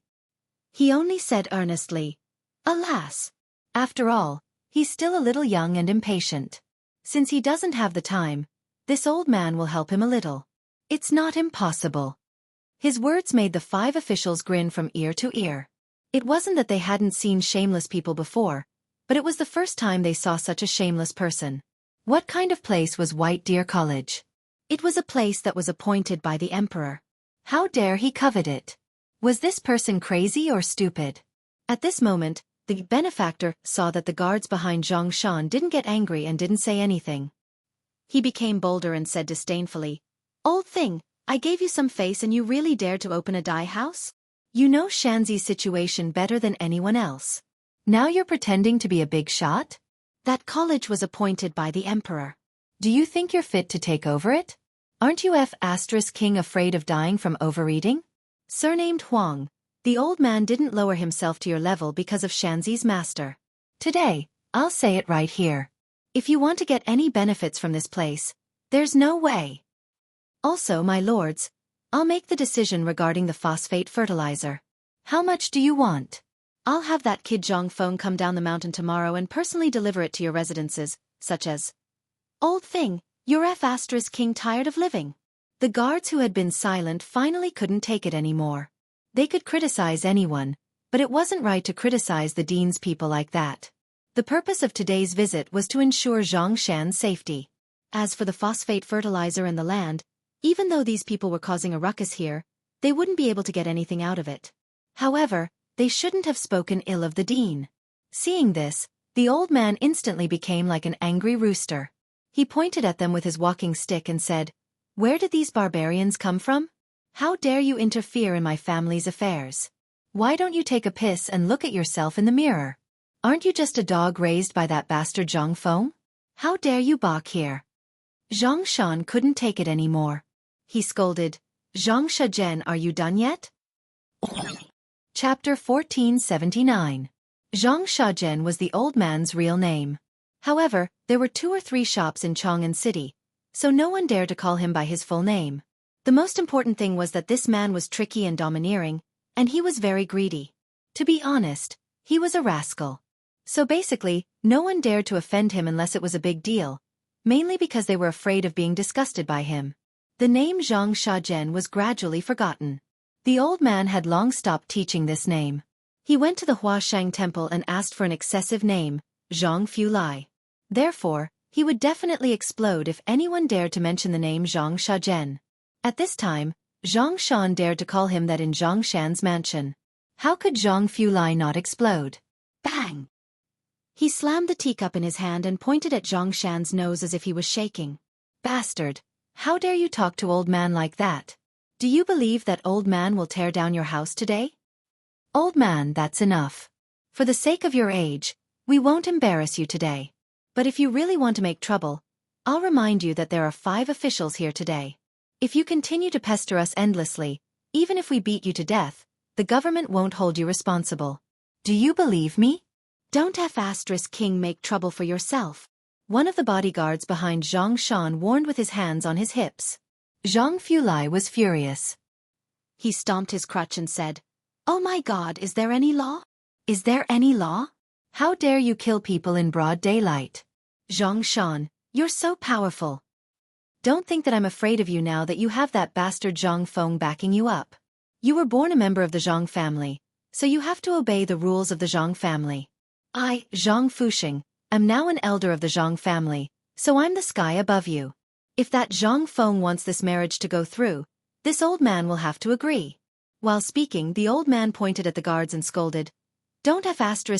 He only said earnestly, "Alas! After all, he's still a little young and impatient. Since he doesn't have the time, this old man will help him a little. It's not impossible." His words made the 5 officials grin from ear to ear. It wasn't that they hadn't seen shameless people before, but it was the first time they saw such a shameless person. What kind of place was White Deer College? It was a place that was appointed by the emperor. How dare he covet it? Was this person crazy or stupid? At this moment, the benefactor saw that the guards behind Zhang Shan didn't get angry and didn't say anything. He became bolder and said disdainfully, "Old thing, I gave you some face and you really dared to open a dye house? You know Shanzi's situation better than anyone else. Now you're pretending to be a big shot? That college was appointed by the emperor. Do you think you're fit to take over it? Aren't you King afraid of dying from overeating?" Surnamed Huang, the old man didn't lower himself to your level because of Shanzi's master. Today, I'll say it right here. If you want to get any benefits from this place, there's no way. Also, my lords, I'll make the decision regarding the phosphate fertilizer. How much do you want? I'll have that kid Zhang Feng come down the mountain tomorrow and personally deliver it to your residences, such as, "Old thing, you're King tired of living." The guards who had been silent finally couldn't take it anymore. They could criticize anyone, But it wasn't right to criticize the dean's people like that. The purpose of today's visit was to ensure Zhang Shan's safety. As for the phosphate fertilizer in the land, even though these people were causing a ruckus here, they wouldn't be able to get anything out of it. However, they shouldn't have spoken ill of the dean. Seeing this, the old man instantly became like an angry rooster. He pointed at them with his walking stick and said, "Where did these barbarians come from? How dare you interfere in my family's affairs? Why don't you take a piss and look at yourself in the mirror? Aren't you just a dog raised by that bastard Zhang Feng? How dare you balk here?" Zhang Shan couldn't take it anymore. He scolded, "Zhang Shazhen, are you done yet?" Chapter 1479. Zhang Shazhen was the old man's real name. However, there were 2 or 3 shops in Chang'an City, so no one dared to call him by his full name. The most important thing was that this man was tricky and domineering, and he was very greedy. To be honest, he was a rascal. So basically, no one dared to offend him unless it was a big deal, mainly because they were afraid of being disgusted by him. The name Zhang Shazhen was gradually forgotten. The old man had long stopped teaching this name. He went to the Huashang temple and asked for an excessive name, Zhang Fulai. Therefore, he would definitely explode if anyone dared to mention the name Zhang Shazhen. At this time, Zhang Shan dared to call him that in Zhang Shan's mansion. How could Zhang Fulai not explode? Bang! He slammed the teacup in his hand and pointed at Zhang Shan's nose as if he was shaking. Bastard! How dare you talk to old man like that? Do you believe that old man will tear down your house today? Old man, that's enough. For the sake of your age, we won't embarrass you today. But if you really want to make trouble, I'll remind you that there are 5 officials here today. If you continue to pester us endlessly, even if we beat you to death, the government won't hold you responsible. Do you believe me? Don't King make trouble for yourself. One of the bodyguards behind Zhang Shan warned with his hands on his hips. Zhang Fulai was furious. He stomped his crutch and said, "Oh my God, is there any law? Is there any law? How dare you kill people in broad daylight? Zhang Shan, you're so powerful. Don't think that I'm afraid of you now that you have that bastard Zhang Feng backing you up. You were born a member of the Zhang family, so you have to obey the rules of the Zhang family. I, Zhang Fuxing, am now an elder of the Zhang family, so I'm the sky above you. If that Zhang Feng wants this marriage to go through, this old man will have to agree." While speaking, the old man pointed at the guards and scolded, "Don't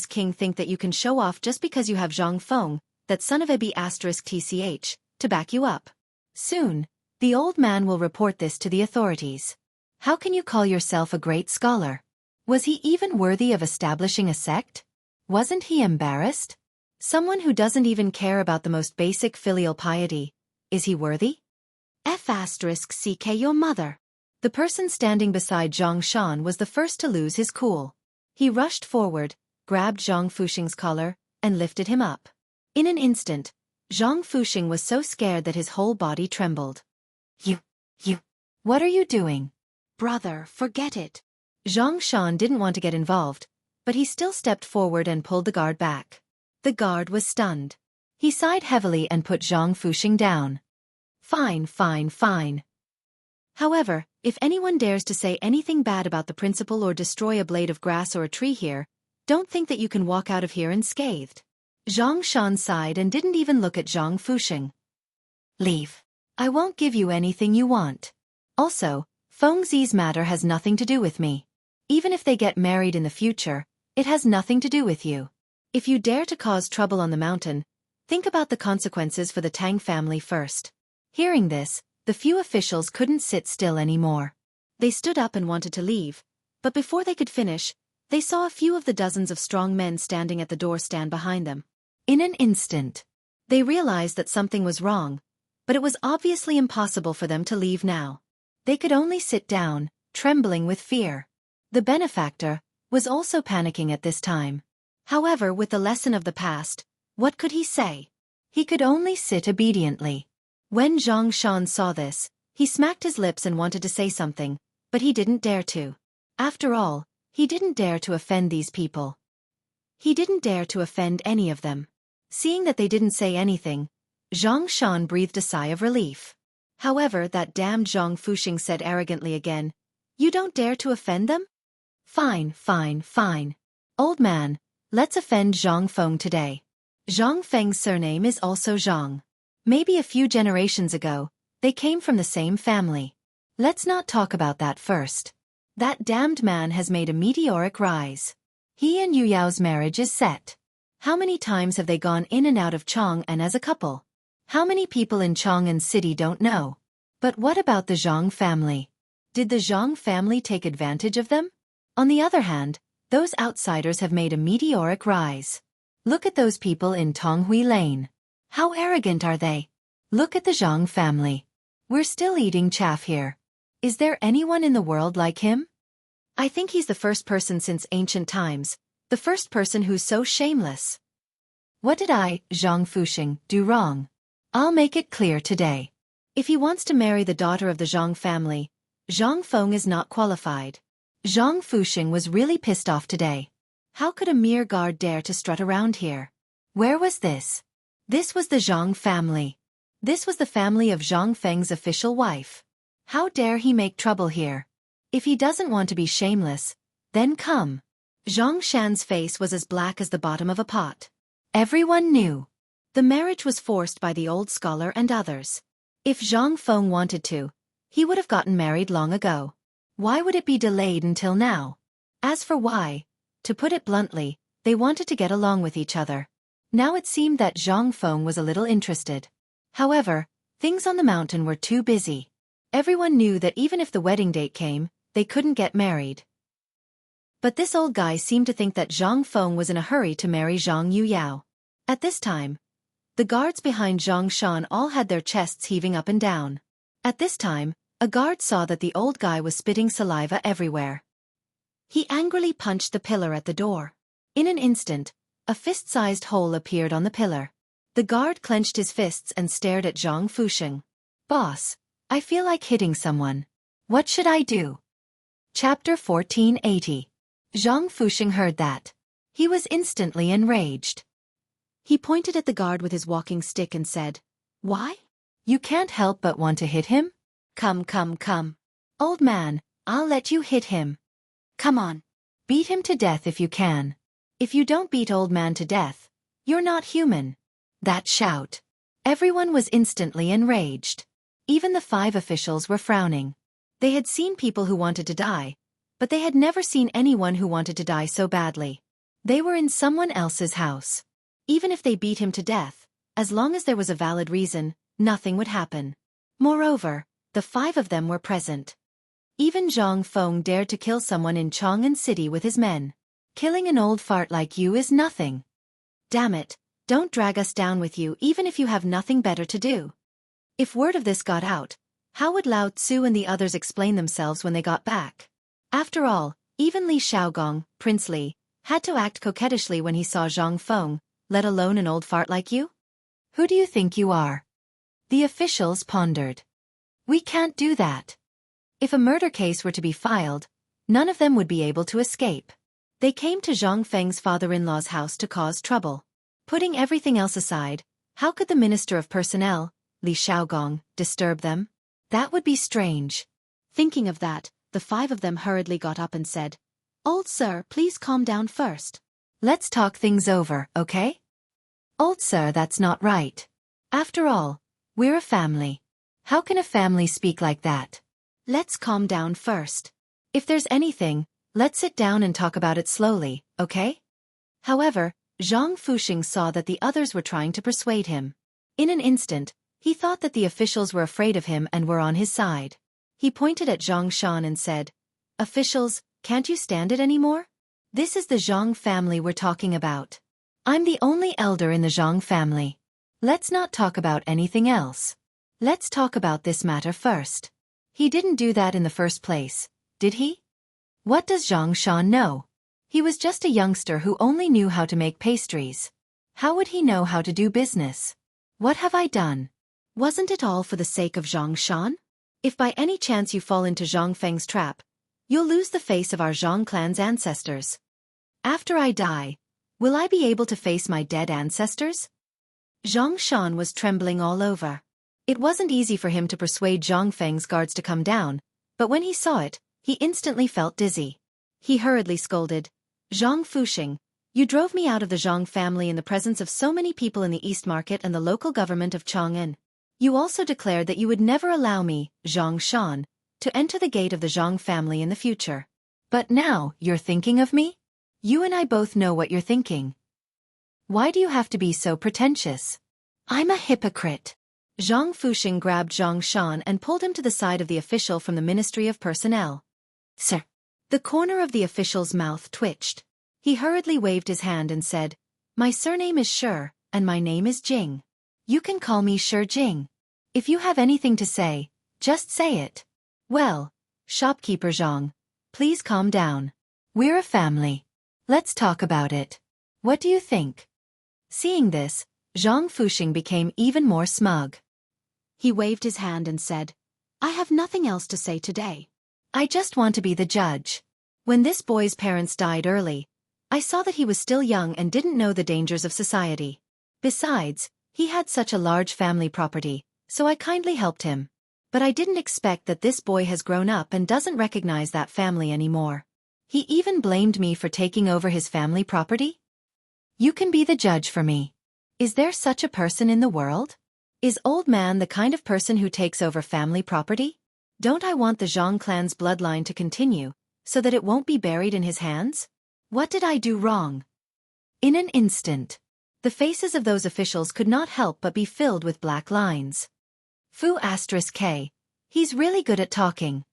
King think that you can show off just because you have Zhang Feng, that son of Ebi *tch, to back you up. Soon, the old man will report this to the authorities. How can you call yourself a great scholar? Was he even worthy of establishing a sect? Wasn't he embarrassed? Someone who doesn't even care about the most basic filial piety, is he worthy? *ck your mother." The person standing beside Zhang Shan was the first to lose his cool. He rushed forward, grabbed Zhang Fuxing's collar, and lifted him up. In an instant, Zhang Fuxing was so scared that his whole body trembled. You, what are you doing? "Brother, forget it." Zhang Shan didn't want to get involved, but he still stepped forward and pulled the guard back. The guard was stunned. He sighed heavily and put Zhang Fuxing down. Fine. However, if anyone dares to say anything bad about the principal or destroy a blade of grass or a tree here, don't think that you can walk out of here unscathed. Zhang Shan sighed and didn't even look at Zhang Fuxing. Leave. I won't give you anything you want. Also, Feng Zi's matter has nothing to do with me. Even if they get married in the future, it has nothing to do with you. If you dare to cause trouble on the mountain, think about the consequences for the Tang family first. Hearing this, the few officials couldn't sit still anymore. They stood up and wanted to leave, but before they could finish, they saw a few of the dozens of strong men standing at the door stand behind them. In an instant, they realized that something was wrong, but it was obviously impossible for them to leave now. They could only sit down, trembling with fear. The benefactor was also panicking at this time. However, with the lesson of the past, what could he say? He could only sit obediently. When Zhang Shan saw this, he smacked his lips and wanted to say something, but he didn't dare to. After all, he didn't dare to offend these people. He didn't dare to offend any of them. Seeing that they didn't say anything, Zhang Shan breathed a sigh of relief. However, that damned Zhang Fuxing said arrogantly again, "You don't dare to offend them? Fine, fine, fine. Old man, let's offend Zhang Feng today. Zhang Feng's surname is also Zhang. Maybe a few generations ago, they came from the same family. Let's not talk about that first. That damned man has made a meteoric rise. He and Yu Yao's marriage is set. How many times have they gone in and out of Chang'an as a couple? How many people in Chang'an City don't know? But what about the Zhang family? Did the Zhang family take advantage of them? On the other hand, those outsiders have made a meteoric rise. Look at those people in Tonghui Lane. How arrogant are they? Look at the Zhang family. We're still eating chaff here. Is there anyone in the world like him? I think he's the first person since ancient times, the first person who's so shameless. What did I, Zhang Fuxing, do wrong? I'll make it clear today. If he wants to marry the daughter of the Zhang family, Zhang Feng is not qualified. Zhang Fuxing was really pissed off today. How could a mere guard dare to strut around here? Where was this? This was the Zhang family. This was the family of Zhang Feng's official wife. How dare he make trouble here? If he doesn't want to be shameless, then come. Zhang Shan's face was as black as the bottom of a pot. Everyone knew. The marriage was forced by the old scholar and others. If Zhang Feng wanted to, he would have gotten married long ago. Why would it be delayed until now? As for why, to put it bluntly, they wanted to get along with each other. Now it seemed that Zhang Feng was a little interested. However, things on the mountain were too busy. Everyone knew that even if the wedding date came, they couldn't get married. But this old guy seemed to think that Zhang Feng was in a hurry to marry Zhang Yuyao. At this time, the guards behind Zhang Shan all had their chests heaving up and down. At this time, a guard saw that the old guy was spitting saliva everywhere. He angrily punched the pillar at the door. In an instant, a fist-sized hole appeared on the pillar. The guard clenched his fists and stared at Zhang Fuxing. Boss, I feel like hitting someone. What should I do? Chapter 1480. Zhang Fuxing heard that. He was instantly enraged. He pointed at the guard with his walking stick and said, "Why? You can't help but want to hit him? Come, come, come. Old man, I'll let you hit him. Come on. Beat him to death if you can. If you don't beat old man to death, you're not human." That shout. Everyone was instantly enraged. Even the 5 officials were frowning. They had seen people who wanted to die, but they had never seen anyone who wanted to die so badly. They were in someone else's house. Even if they beat him to death, as long as there was a valid reason, nothing would happen. Moreover, the 5 of them were present. Even Zhang Feng dared to kill someone in Chang'an City with his men. Killing an old fart like you is nothing. Damn it, don't drag us down with you even if you have nothing better to do. If word of this got out, how would Lao Tzu and the others explain themselves when they got back? After all, even Li Shaogong, Prince Li, had to act coquettishly when he saw Zhang Feng, let alone an old fart like you? Who do you think you are? The officials pondered. We can't do that. If a murder case were to be filed, none of them would be able to escape. They came to Zhang Feng's father-in-law's house to cause trouble. Putting everything else aside, how could the Minister of Personnel, Li Shaogong, disturb them? That would be strange. Thinking of that, the 5 of them hurriedly got up and said, "Old sir, please calm down first. Let's talk things over, okay?" "Old sir, that's not right. After all, we're a family. How can a family speak like that? Let's calm down first. If there's anything, let's sit down and talk about it slowly, okay?" However, Zhang Fuxing saw that the others were trying to persuade him. In an instant, he thought that the officials were afraid of him and were on his side. He pointed at Zhang Shan and said, "Officials, can't you stand it anymore? This is the Zhang family we're talking about. I'm the only elder in the Zhang family. Let's not talk about anything else. Let's talk about this matter first." He didn't do that in the first place, did he? What does Zhang Shan know? He was just a youngster who only knew how to make pastries. How would he know how to do business? What have I done? Wasn't it all for the sake of Zhang Shan? If by any chance you fall into Zhang Feng's trap, you'll lose the face of our Zhang clan's ancestors. After I die, will I be able to face my dead ancestors? Zhang Shan was trembling all over. It wasn't easy for him to persuade Zhang Feng's guards to come down, but when he saw it, he instantly felt dizzy. He hurriedly scolded. Zhang Fuxing, you drove me out of the Zhang family in the presence of so many people in the East Market and the local government of Chang'an. You also declared that you would never allow me, Zhang Shan, to enter the gate of the Zhang family in the future. But now, you're thinking of me? You and I both know what you're thinking. Why do you have to be so pretentious? I'm a hypocrite. Zhang Fuxing grabbed Zhang Shan and pulled him to the side of the official from the Ministry of Personnel. Sir. The corner of the official's mouth twitched. He hurriedly waved his hand and said, My surname is Shi, and my name is Jing. You can call me Shi Jing. If you have anything to say, just say it. Well, shopkeeper Zhang, please calm down. We're a family. Let's talk about it. What do you think? Seeing this, Zhang Fuxing became even more smug. He waved his hand and said, I have nothing else to say today. I just want to be the judge. When this boy's parents died early, I saw that he was still young and didn't know the dangers of society. Besides, he had such a large family property, so I kindly helped him. But I didn't expect that this boy has grown up and doesn't recognize that family anymore. He even blamed me for taking over his family property? You can be the judge for me. Is there such a person in the world? Is old man the kind of person who takes over family property? Don't I want the Zhang clan's bloodline to continue, so that it won't be buried in his hands? What did I do wrong? In an instant, the faces of those officials could not help but be filled with black lines. Fu*K. He's really good at talking.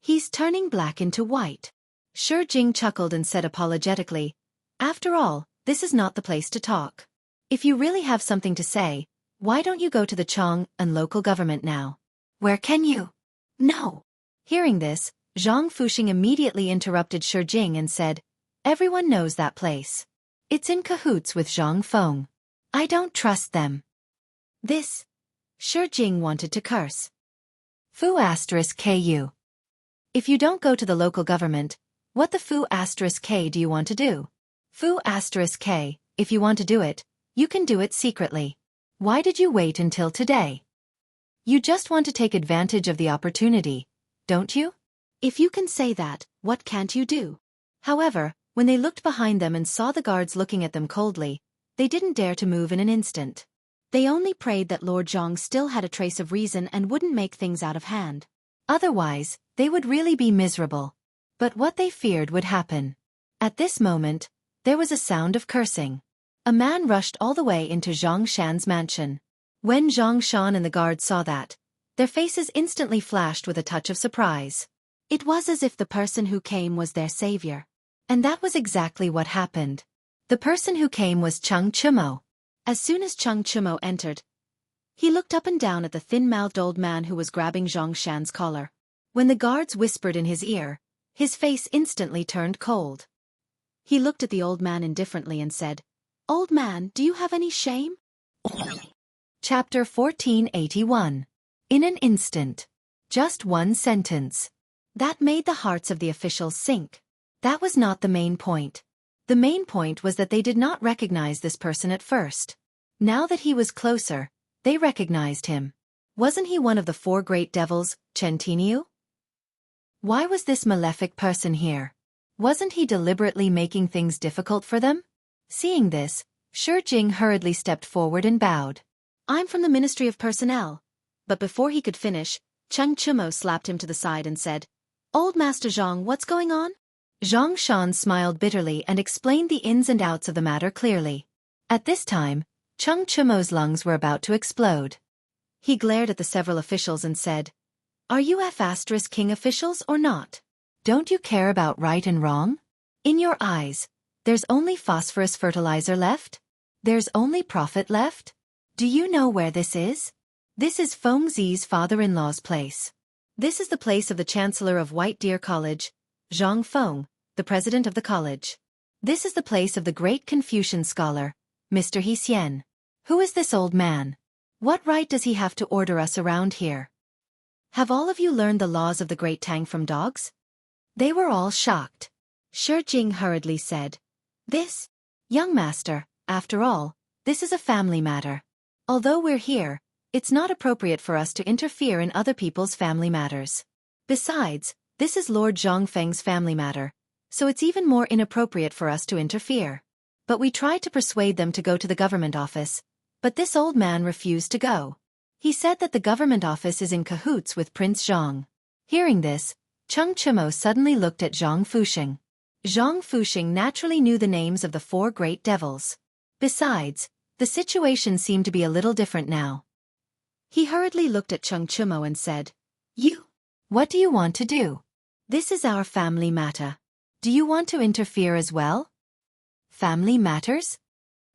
He's turning black into white. Shi Jing chuckled and said apologetically, After all, this is not the place to talk. If you really have something to say, why don't you go to the Chang'an local government now? Where can you? No. Hearing this, Zhang Fuxing immediately interrupted Shi Jing and said, Everyone knows that place. It's in cahoots with Zhang Feng. I don't trust them. This. Shi Jing wanted to curse. Fu*Ku. If you don't go to the local government, what the Fu*K do you want to do? Fu*K, if you want to do it, you can do it secretly. Why did you wait until today? You just want to take advantage of the opportunity, don't you? If you can say that, what can't you do? However, when they looked behind them and saw the guards looking at them coldly, they didn't dare to move in an instant. They only prayed that Lord Zhang still had a trace of reason and wouldn't make things out of hand. Otherwise, they would really be miserable. But what they feared would happen. At this moment, there was a sound of cursing. A man rushed all the way into Zhang Shan's mansion. When Zhang Shan and the guards saw that, their faces instantly flashed with a touch of surprise. It was as if the person who came was their savior. And that was exactly what happened. The person who came was Cheng Chumo. As soon as Cheng Chumo entered, he looked up and down at the thin-mouthed old man who was grabbing Zhang Shan's collar. When the guards whispered in his ear, his face instantly turned cold. He looked at the old man indifferently and said, Old man, do you have any shame? Chapter 1481. In an instant. Just one sentence. That made the hearts of the officials sink. That was not the main point. The main point was that they did not recognize this person at first. Now that he was closer, they recognized him. Wasn't he one of the four great devils, Chentiniu? Why was this malefic person here? Wasn't he deliberately making things difficult for them? Seeing this, Shi Jing hurriedly stepped forward and bowed. I'm from the Ministry of Personnel. But before he could finish, Cheng Chumo slapped him to the side and said, Old Master Zhang, what's going on? Zhang Shan smiled bitterly and explained the ins and outs of the matter clearly. At this time, Cheng Chumo's lungs were about to explode. He glared at the several officials and said, Are you F***King officials or not? Don't you care about right and wrong? In your eyes, there's only phosphorus fertilizer left? There's only profit left? Do you know where this is? This is Feng Zi's father-in-law's place. This is the place of the Chancellor of White Deer College, Zhang Feng, the president of the college. This is the place of the great Confucian scholar, Mr. He Xian. Who is this old man? What right does he have to order us around here? Have all of you learned the laws of the Great Tang from dogs? They were all shocked. Shi Jing hurriedly said, This, young master, after all, this is a family matter. Although we're here, it's not appropriate for us to interfere in other people's family matters. Besides, this is Lord Zhongfeng's family matter, so it's even more inappropriate for us to interfere. But we tried to persuade them to go to the government office, but this old man refused to go. He said that the government office is in cahoots with Prince Zhang. Hearing this, Cheng Chimo suddenly looked at Zhang Fuxing. Zhang Fuxing naturally knew the names of the 4 great devils. Besides, the situation seemed to be a little different now. He hurriedly looked at Cheng Chimo and said, "You? What do you want to do? This is our family matter. Do you want to interfere as well?" Family matters?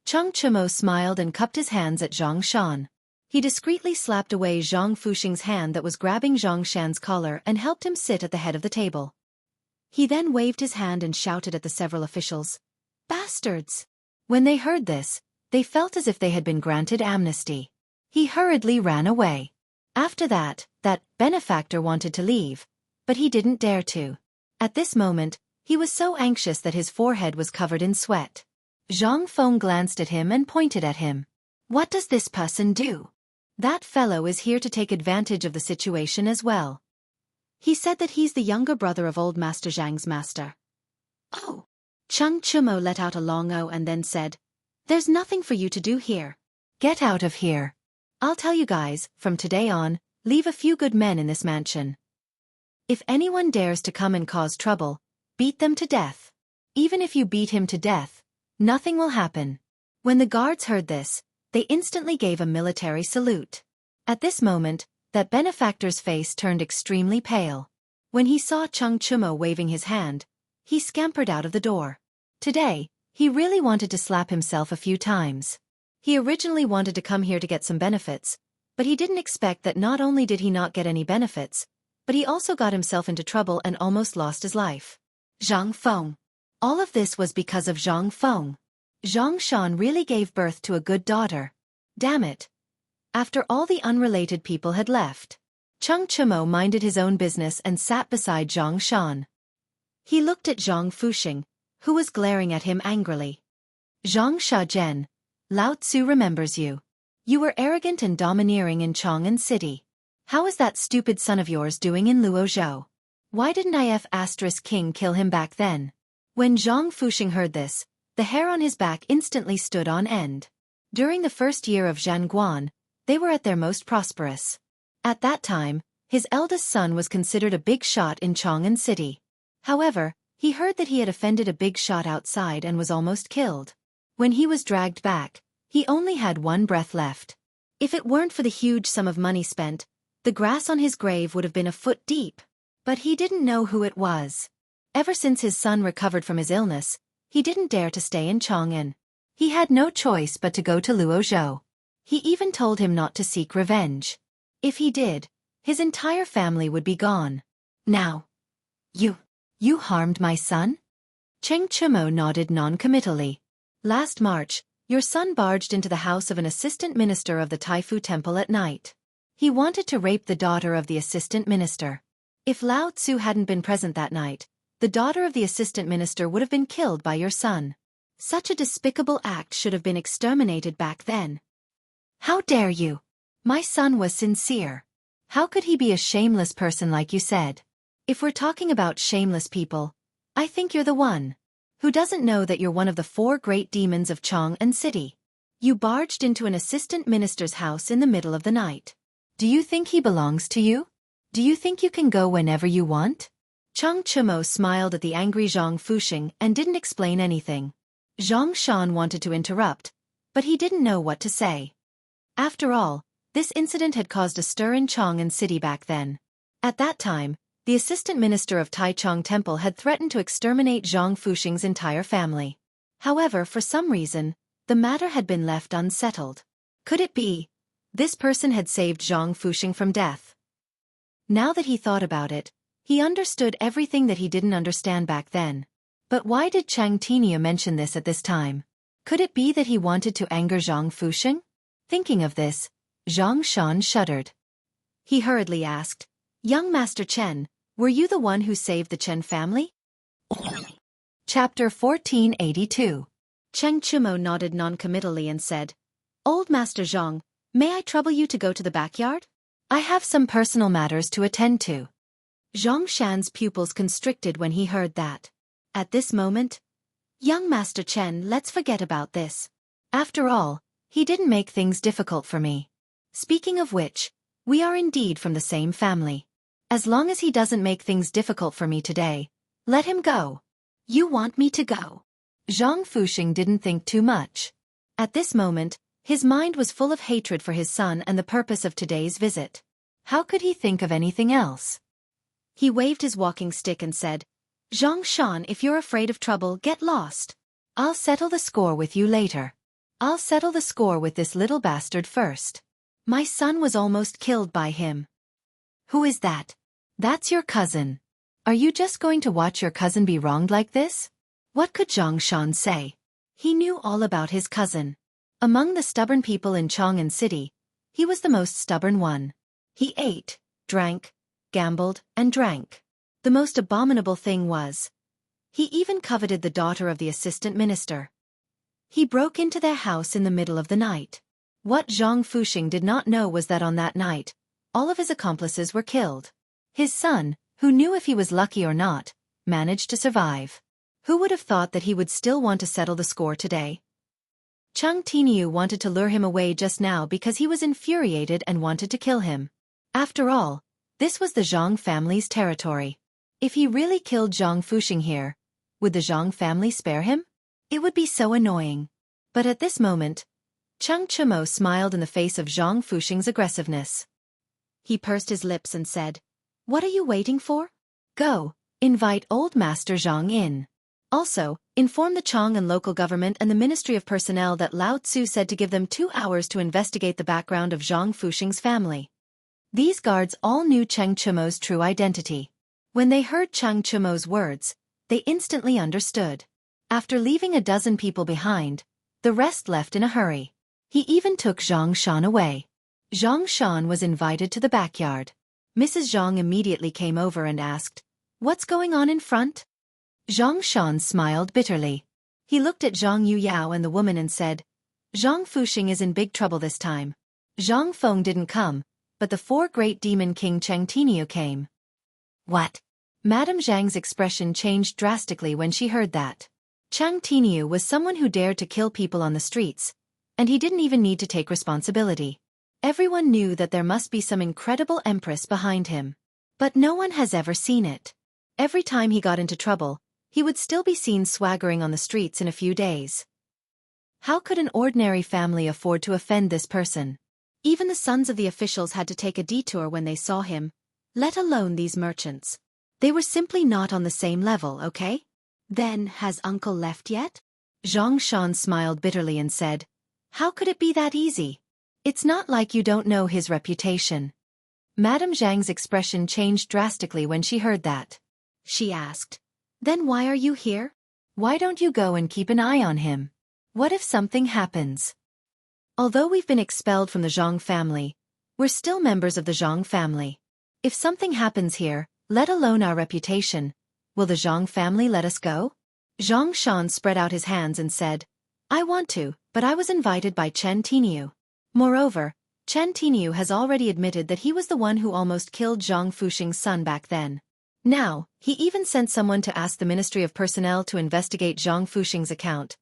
Cheng Chimo smiled and cupped his hands at Zhang Shan. He discreetly slapped away Zhang Fuxing's hand that was grabbing Zhang Shan's collar and helped him sit at the head of the table. He then waved his hand and shouted at the several officials, "Bastards!" When they heard this, they felt as if they had been granted amnesty. He hurriedly ran away. After that benefactor wanted to leave, but he didn't dare to. At this moment, he was so anxious that his forehead was covered in sweat. Zhang Feng glanced at him and pointed at him. "What does this person do?" "That fellow is here to take advantage of the situation as well. He said that he's the younger brother of old Master Zhang's master." "Oh." Cheng Chimo let out a long "oh" and then said, "There's nothing for you to do here. Get out of here. I'll tell you guys, from today on, leave a few good men in this mansion. If anyone dares to come and cause trouble, beat them to death. Even if you beat him to death, nothing will happen." When the guards heard this, they instantly gave a military salute. At this moment, that benefactor's face turned extremely pale. When he saw Cheng Chimo waving his hand, he scampered out of the door. Today, he really wanted to slap himself a few times. He originally wanted to come here to get some benefits, but he didn't expect that not only did he not get any benefits, but he also got himself into trouble and almost lost his life. Zhang Feng. All of this was because of Zhang Feng. Zhang Shan really gave birth to a good daughter. Damn it. After all the unrelated people had left, Cheng Chimo minded his own business and sat beside Zhang Shan. He looked at Zhang Fuxing, who was glaring at him angrily. "Zhang Shajian, Lao Tzu remembers you. You were arrogant and domineering in Chang'an City. How is that stupid son of yours doing in Luozhou? Why didn't King kill him back then?" When Zhang Fuxing heard this, the hair on his back instantly stood on end. During the first year of Zhanguan, they were at their most prosperous. At that time, his eldest son was considered a big shot in Chang'an City. However, he heard that he had offended a big shot outside and was almost killed. When he was dragged back, he only had 1 breath left. If it weren't for the huge sum of money spent, the grass on his grave would have been a foot deep. But he didn't know who it was. Ever since his son recovered from his illness, he didn't dare to stay in Chang'an. He had no choice but to go to Luozhou. He even told him not to seek revenge. If he did, his entire family would be gone. "Now, you harmed my son?" Cheng Chimo nodded non-committally. "Last March, your son barged into the house of an assistant minister of the Taifu Temple at night. He wanted to rape the daughter of the assistant minister. If Lao Tzu hadn't been present that night, the daughter of the assistant minister would have been killed by your son. Such a despicable act should have been exterminated back then. How dare you? My son was sincere. How could he be a shameless person like you said? If we're talking about shameless people, I think you're the one. Who doesn't know that you're one of the 4 great demons of Chang'an City? You barged into an assistant minister's house in the middle of the night. Do you think he belongs to you? Do you think you can go whenever you want?" Cheng Chimo smiled at the angry Zhang Fuxing and didn't explain anything. Zhang Shan wanted to interrupt, but he didn't know what to say. After all, this incident had caused a stir in Chang'an City back then. At that time, the assistant minister of Taichung Temple had threatened to exterminate Zhang Fuxing's entire family. However, for some reason, the matter had been left unsettled. Could it be this person had saved Zhang Fuxing from death? Now that he thought about it, he understood everything that he didn't understand back then. But why did Chang Tinia mention this at this time? Could it be that he wanted to anger Zhang Fuxing? Thinking of this, Zhang Shan shuddered. He hurriedly asked, "Young Master Chen, were you the one who saved the Chen family?" Chapter 1482. Cheng Chimo nodded non-committally and said, "Old Master Zhang, may I trouble you to go to the backyard? I have some personal matters to attend to." Zhang Shan's pupils constricted when he heard that. At this moment, young Master Chen, let's forget about this. After all, he didn't make things difficult for me. Speaking of which, we are indeed from the same family. As long as he doesn't make things difficult for me today, let him go. You want me to go? Zhang Fuxing didn't think too much. At this moment, his mind was full of hatred for his son and the purpose of today's visit. How could he think of anything else? He waved his walking stick and said, Zhang Shan, if you're afraid of trouble, get lost. I'll settle the score with you later. I'll settle the score with this little bastard first. My son was almost killed by him. Who is that? That's your cousin. Are you just going to watch your cousin be wronged like this? What could Zhang Shan say? He knew all about his cousin. Among the stubborn people in Chang'an City, he was the most stubborn one. He ate, drank, gambled, and drank. The most abominable thing was, he even coveted the daughter of the assistant minister. He broke into their house in the middle of the night. What Zhang Fuxing did not know was that on that night, all of his accomplices were killed. His son, who knew if he was lucky or not, managed to survive. Who would have thought that he would still want to settle the score today? Cheng Tiniu wanted to lure him away just now because he was infuriated and wanted to kill him. After all, this was the Zhang family's territory. If he really killed Zhang Fuxing here, would the Zhang family spare him? It would be so annoying. But at this moment, Cheng Chimo smiled in the face of Zhang Fuxing's aggressiveness. He pursed his lips and said, What are you waiting for? Go, invite old Master Zhang in. Also, inform the Chang'an local government and the Ministry of Personnel that Lao Tzu said to give them 2 hours to investigate the background of Zhang Fuxing's family. These guards all knew Cheng Chimo's true identity. When they heard Cheng Chimo's words, they instantly understood. After leaving a dozen people behind, the rest left in a hurry. He even took Zhang Shan away. Zhang Shan was invited to the backyard. Mrs. Zhang immediately came over and asked, What's going on in front? Zhang Shan smiled bitterly. He looked at Zhang Yuyao and the woman and said, Zhang Fuxing is in big trouble this time. Zhang Feng didn't come, but the 4 great demon king Cheng Tiniu came. What? Madame Zhang's expression changed drastically when she heard that. Cheng Tiniu was someone who dared to kill people on the streets, and he didn't even need to take responsibility. Everyone knew that there must be some incredible empress behind him. But no one has ever seen it. Every time he got into trouble, he would still be seen swaggering on the streets in a few days. How could an ordinary family afford to offend this person? Even the sons of the officials had to take a detour when they saw him, let alone these merchants. They were simply not on the same level, okay? Then, has Uncle left yet? Zhang Shan smiled bitterly and said, How could it be that easy? It's not like you don't know his reputation. Madame Zhang's expression changed drastically when she heard that. She asked, Then why are you here? Why don't you go and keep an eye on him? What if something happens? Although we've been expelled from the Zhang family, we're still members of the Zhang family. If something happens here, let alone our reputation, will the Zhang family let us go? Zhang Shan spread out his hands and said, I want to, but I was invited by Chen Tiniu. Moreover, Chen Tiniu has already admitted that he was the one who almost killed Zhang Fuxing's son back then. Now, he even sent someone to ask the Ministry of Personnel to investigate Zhang Fuxing's account.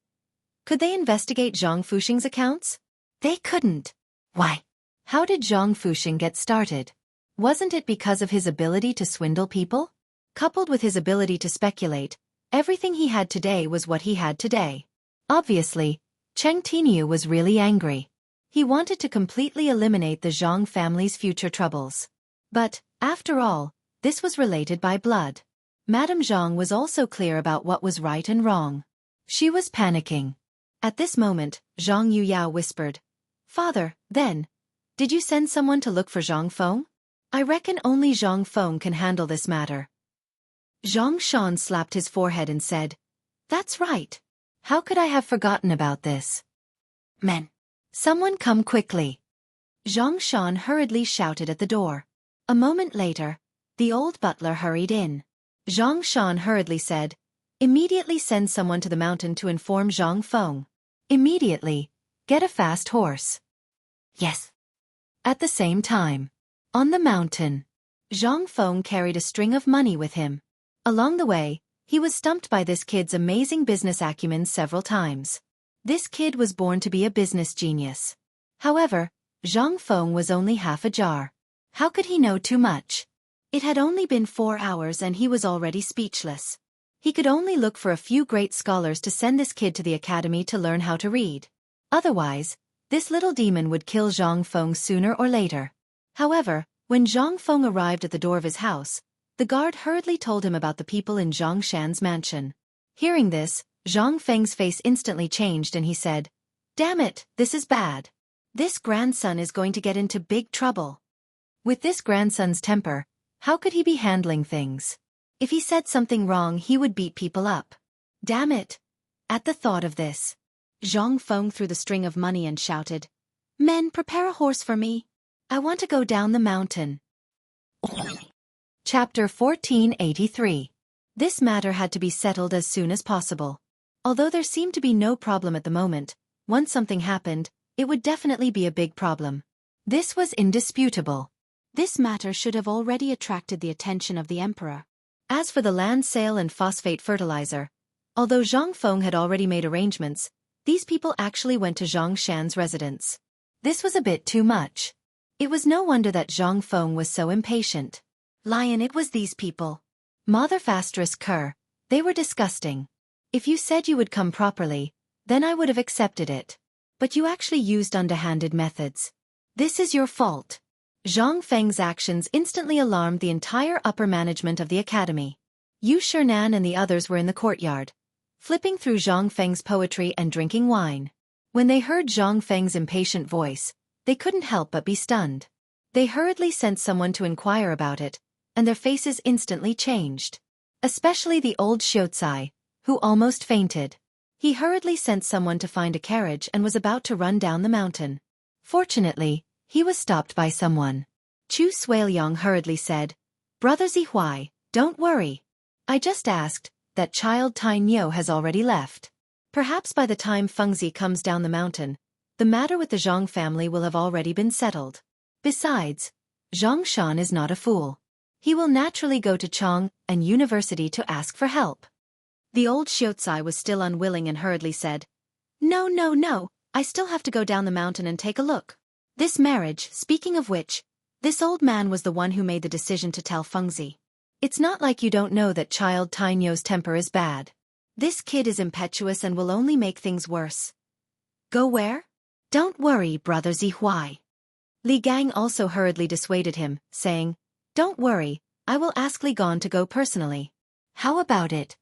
Could they investigate Zhang Fuxing's accounts? They couldn't. Why? How did Zhang Fuxing get started? Wasn't it because of his ability to swindle people? Coupled with his ability to speculate, everything he had today was what he had today. Obviously, Cheng Tiniu was really angry. He wanted to completely eliminate the Zhang family's future troubles. But, after all, this was related by blood. Madame Zhang was also clear about what was right and wrong. She was panicking. At this moment, Zhang Yuyao whispered, Father, then, did you send someone to look for Zhang Feng? I reckon only Zhang Feng can handle this matter. Zhang Shan slapped his forehead and said, That's right. How could I have forgotten about this? Men, someone come quickly. Zhang Shan hurriedly shouted at the door. A moment later, the old butler hurried in. Zhang Shan hurriedly said, Immediately send someone to the mountain to inform Zhang Feng. Immediately, get a fast horse. Yes. At the same time, on the mountain, Zhang Feng carried a string of money with him. Along the way, He was stumped by this kid's amazing business acumen several times. This kid was born to be a business genius. However, Zhang Feng was only half a jar. How could he know too much? It had only been 4 hours and he was already speechless. He could only look for a few great scholars to send this kid to the academy to learn how to read. Otherwise, this little demon would kill Zhang Feng sooner or later. However, when Zhang Feng arrived at the door of his house, the guard hurriedly told him about the people in Zhang Shan's mansion. Hearing this, Zhang Feng's face instantly changed and he said, "Damn it, this is bad. This grandson is going to get into big trouble." With this grandson's temper, how could he be handling things? If he said something wrong, he would beat people up. Damn it! At the thought of this, Zhang Feng threw the string of money and shouted, "Men, prepare a horse for me. I want to go down the mountain." Chapter 1483. This matter had to be settled as soon as possible. Although there seemed to be no problem at the moment, once something happened, it would definitely be a big problem. This was indisputable. This matter should have already attracted the attention of the emperor. As for the land sale and phosphate fertilizer, although Zhang Feng had already made arrangements, these people actually went to Zhang Shan's residence. This was a bit too much. It was no wonder that Zhang Feng was so impatient. Lion, it was these people. Mother Fastress Kerr, they were disgusting. If you said you would come properly, then I would have accepted it. But you actually used underhanded methods. This is your fault. Zhang Feng's actions instantly alarmed the entire upper management of the academy. Yu Shernan and the others were in the courtyard, flipping through Zhang Feng's poetry and drinking wine. When they heard Zhang Feng's impatient voice, they couldn't help but be stunned. They hurriedly sent someone to inquire about it, and their faces instantly changed. Especially the old Xiaocai, who almost fainted. He hurriedly sent someone to find a carriage and was about to run down the mountain. Fortunately, he was stopped by someone. Chu Suiliang hurriedly said, "Brother Zihuai, don't worry. I just asked, that child Tai Niu has already left. Perhaps by the time Fengzi comes down the mountain, the matter with the Zhang family will have already been settled. Besides, Zhang Shan is not a fool. He will naturally go to Chang and University to ask for help." The old Xiaocai was still unwilling and hurriedly said, No, I still have to go down the mountain and take a look. This marriage, speaking of which, this old man was the one who made the decision to tell Fengzi. It's not like you don't know that child Tai Niu's temper is bad. This kid is impetuous and will only make things worse. Go where? Don't worry, brother Zihuai. Li Gang also hurriedly dissuaded him, saying, Don't worry, I will ask Li Gan to go personally. How about it?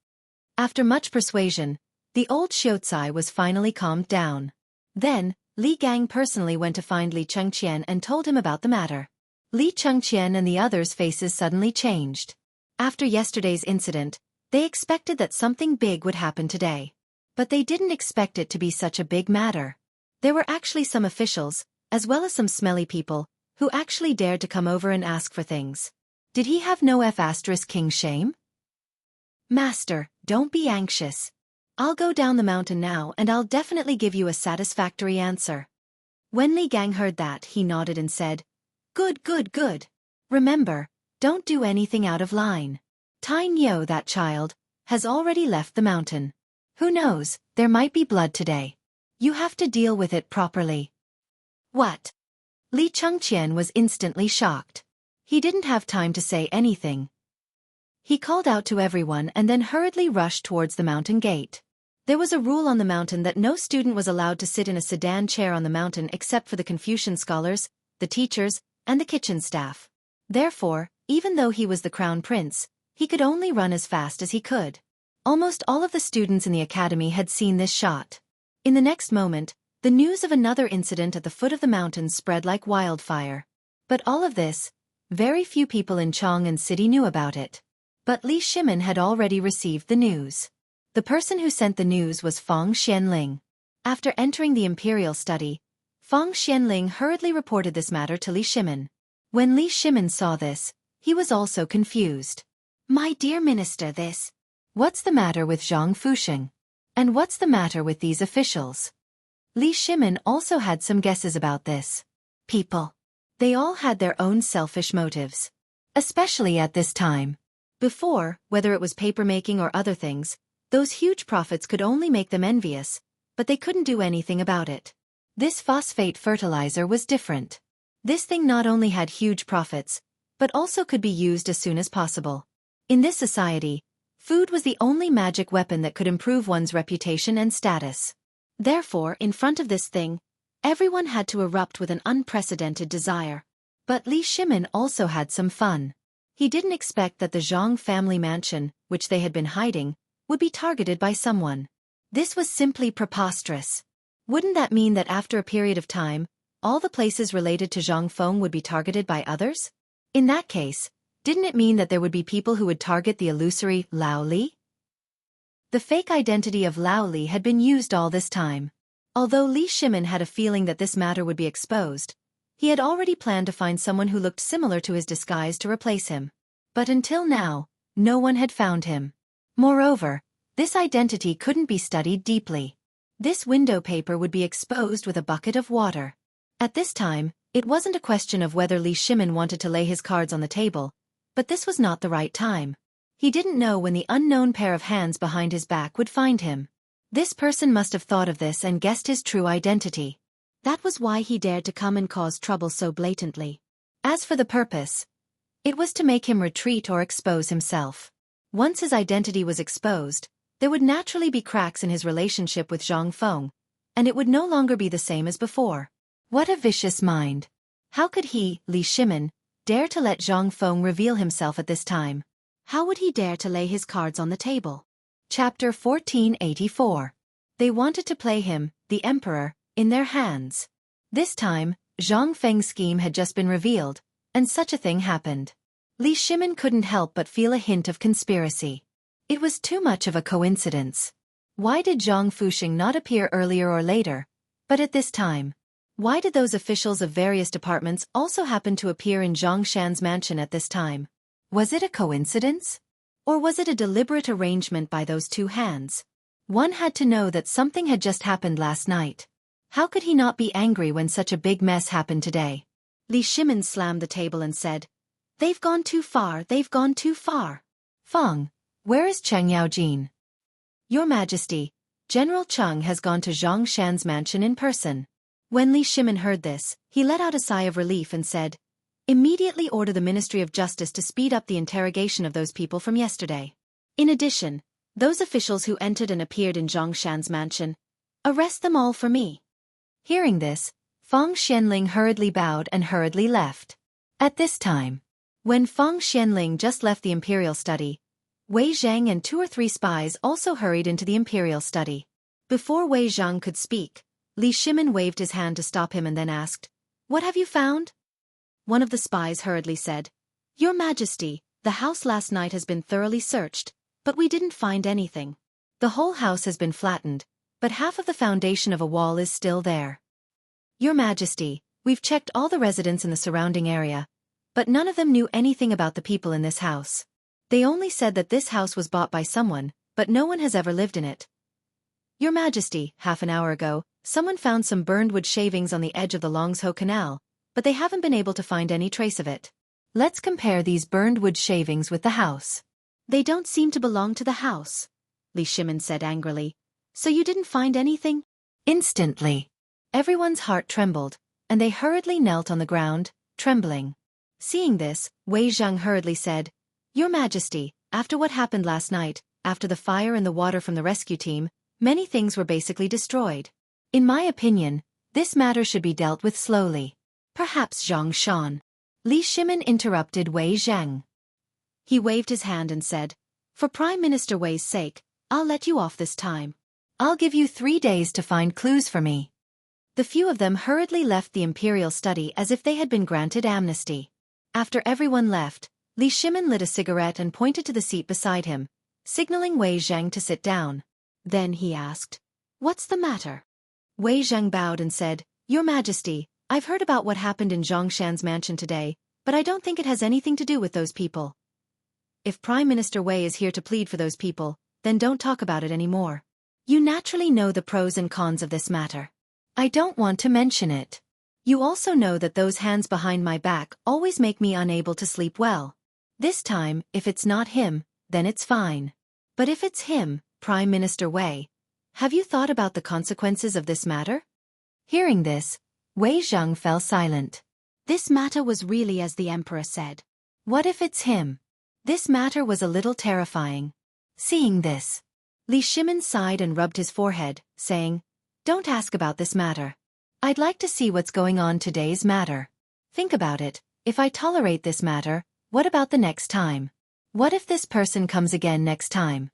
After much persuasion, the old Xiaocai was finally calmed down. Then, Li Gang personally went to find Li Chengqian and told him about the matter. Li Chengqian and the others' faces suddenly changed. After yesterday's incident, they expected that something big would happen today. But they didn't expect it to be such a big matter. There were actually some officials, as well as some smelly people, who actually dared to come over and ask for things. Did he have no king shame? Master, don't be anxious. I'll go down the mountain now and I'll definitely give you a satisfactory answer. When Li Gang heard that, he nodded and said, Good. Remember, don't do anything out of line. Tai Niu, that child, has already left the mountain. Who knows, there might be blood today. You have to deal with it properly. What? Li Chengqian was instantly shocked. He didn't have time to say anything. He called out to everyone and then hurriedly rushed towards the mountain gate. There was a rule on the mountain that no student was allowed to sit in a sedan chair on the mountain except for the Confucian scholars, the teachers, and the kitchen staff. Therefore, even though he was the crown prince, he could only run as fast as he could. Almost all of the students in the academy had seen this shot. In the next moment, the news of another incident at the foot of the mountain spread like wildfire. But all of this, very few people in Chang'an City knew about it. But Li Shimin had already received the news. The person who sent the news was Fang Xianling. After entering the imperial study, Fang Xianling hurriedly reported this matter to Li Shimin. When Li Shimin saw this, he was also confused. My dear minister, what's the matter with Zhang Fusheng? And what's the matter with these officials? Li Shimin also had some guesses about this. People. They all had their own selfish motives. Especially at this time. Before, whether it was papermaking or other things, those huge profits could only make them envious, but they couldn't do anything about it. This phosphate fertilizer was different. This thing not only had huge profits, but also could be used as soon as possible. In this society, food was the only magic weapon that could improve one's reputation and status. Therefore, in front of this thing, everyone had to erupt with an unprecedented desire. But Li Shimin also had some fun. He didn't expect that the Zhang family mansion, which they had been hiding, would be targeted by someone. This was simply preposterous. Wouldn't that mean that after a period of time, all the places related to Zhang Feng would be targeted by others? In that case, didn't it mean that there would be people who would target the illusory Lao Li? The fake identity of Lao Li had been used all this time. Although Li Shimin had a feeling that this matter would be exposed, he had already planned to find someone who looked similar to his disguise to replace him. But until now, no one had found him. Moreover, this identity couldn't be studied deeply. This window paper would be exposed with a bucket of water. At this time, it wasn't a question of whether Li Shimin wanted to lay his cards on the table, but this was not the right time. He didn't know when the unknown pair of hands behind his back would find him. This person must have thought of this and guessed his true identity. That was why he dared to come and cause trouble so blatantly. As for the purpose, it was to make him retreat or expose himself. Once his identity was exposed, there would naturally be cracks in his relationship with Zhang Feng, and it would no longer be the same as before. What a vicious mind. How could he, Li Shimin, dare to let Zhang Feng reveal himself at this time? How would he dare to lay his cards on the table? Chapter 1484. They wanted to play him, the emperor, in their hands. This time, Zhang Feng's scheme had just been revealed, and such a thing happened. Li Shimin couldn't help but feel a hint of conspiracy. It was too much of a coincidence. Why did Zhang Fuxing not appear earlier or later, but at this time? Why did those officials of various departments also happen to appear in Zhang Shan's mansion at this time? Was it a coincidence? Or was it a deliberate arrangement by those two hands? One had to know that something had just happened last night. How could he not be angry when such a big mess happened today? Li Shimin slammed the table and said, "They've gone too far, they've gone too far." "Feng, where is Cheng Yaojin?" "Your Majesty, General Cheng has gone to Zhang Shan's mansion in person." When Li Shimin heard this, he let out a sigh of relief and said, "Immediately order the Ministry of Justice to speed up the interrogation of those people from yesterday. In addition, those officials who entered and appeared in Zhang Shan's mansion, arrest them all for me." Hearing this, Feng Xianling hurriedly bowed and hurriedly left. At this time, when Feng Xianling just left the imperial study, Wei Zhang and 2 or 3 spies also hurried into the imperial study. Before Wei Zhang could speak, Li Shimin waved his hand to stop him and then asked, "What have you found?" One of the spies hurriedly said, "Your Majesty, the house last night has been thoroughly searched, but we didn't find anything. The whole house has been flattened, but half of the foundation of a wall is still there. Your Majesty, we've checked all the residents in the surrounding area, but none of them knew anything about the people in this house. They only said that this house was bought by someone, but no one has ever lived in it. Your Majesty, half an hour ago, someone found some burned wood shavings on the edge of the Longsho Canal, but they haven't been able to find any trace of it. Let's compare these burned wood shavings with the house." "They don't seem to belong to the house," Li Shimin said angrily. "So you didn't find anything?" Instantly, everyone's heart trembled, and they hurriedly knelt on the ground, trembling. Seeing this, Wei Zhang hurriedly said, "Your Majesty, after what happened last night, after the fire and the water from the rescue team, many things were basically destroyed. In my opinion, this matter should be dealt with slowly. Perhaps Zhang Shan." Li Shimin interrupted Wei Zhang. He waved his hand and said, "For Prime Minister Wei's sake, I'll let you off this time. I'll give you 3 days to find clues for me." The few of them hurriedly left the imperial study as if they had been granted amnesty. After everyone left, Li Shimin lit a cigarette and pointed to the seat beside him, signaling Wei Zhang to sit down. Then he asked, "What's the matter?" Wei Zhang bowed and said, "Your Majesty, I've heard about what happened in Zhang Shan's mansion today, but I don't think it has anything to do with those people. If Prime Minister Wei is here to plead for those people, then don't talk about it anymore. You naturally know the pros and cons of this matter. I don't want to mention it. You also know that those hands behind my back always make me unable to sleep well. This time, if it's not him, then it's fine. But if it's him, Prime Minister Wei, have you thought about the consequences of this matter? Hearing this, Wei Zheng fell silent. This matter was really as the emperor said. What if it's him? This matter was a little terrifying. Seeing this, Li Shimin sighed and rubbed his forehead, saying, "Don't ask about this matter. I'd like to see what's going on today's matter. Think about it, if I tolerate this matter, what about the next time? What if this person comes again next time?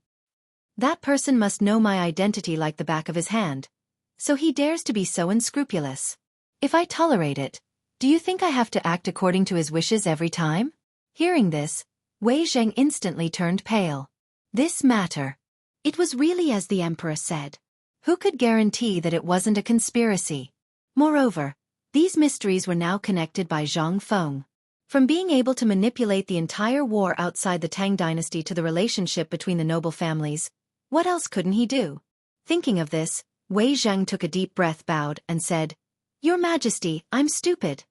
That person must know my identity like the back of his hand. So he dares to be so unscrupulous. If I tolerate it, do you think I have to act according to his wishes every time?" Hearing this, Wei Zheng instantly turned pale. This matter. It was really as the emperor said. Who could guarantee that it wasn't a conspiracy? Moreover, these mysteries were now connected by Zhang Feng. From being able to manipulate the entire war outside the Tang dynasty to the relationship between the noble families, what else couldn't he do? Thinking of this, Wei Zheng took a deep breath, bowed, and said, "Your Majesty, I'm stupid."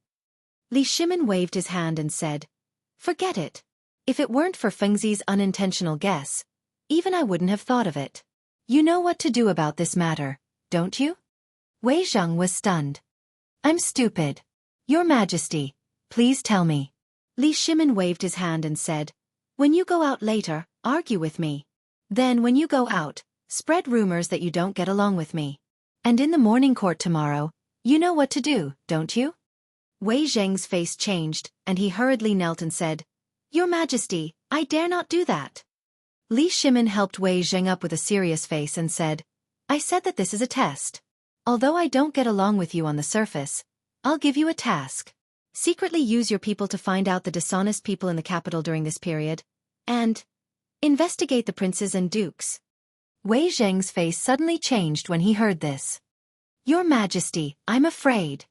Li Shimin waved his hand and said, "Forget it. If it weren't for Fengzi's unintentional guess, even I wouldn't have thought of it. You know what to do about this matter, don't you?" Wei Zheng was stunned. "I'm stupid. Your Majesty, please tell me." Li Shimin waved his hand and said, "When you go out later, argue with me. Then when you go out, spread rumors that you don't get along with me. And in the morning court tomorrow, you know what to do, don't you?" Wei Zheng's face changed, and he hurriedly knelt and said, "Your Majesty, I dare not do that." Li Shimin helped Wei Zheng up with a serious face and said, "I said that this is a test. Although I don't get along with you on the surface, I'll give you a task. Secretly use your people to find out the dishonest people in the capital during this period, and investigate the princes and dukes." Wei Zheng's face suddenly changed when he heard this. "Your Majesty, I'm afraid."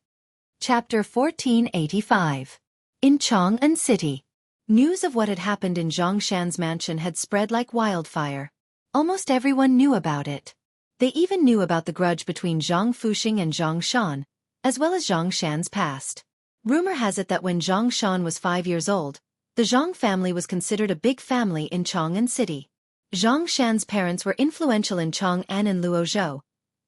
Chapter 1485. In Chang'an City. News of what had happened in Zhang Shan's mansion had spread like wildfire. Almost everyone knew about it. They even knew about the grudge between Zhang Fuxing and Zhang Shan, as well as Zhang Shan's past. Rumor has it that when Zhang Shan was 5 years old, the Zhang family was considered a big family in Chang'an City. Zhang Shan's parents were influential in Chang'an and Luozhou,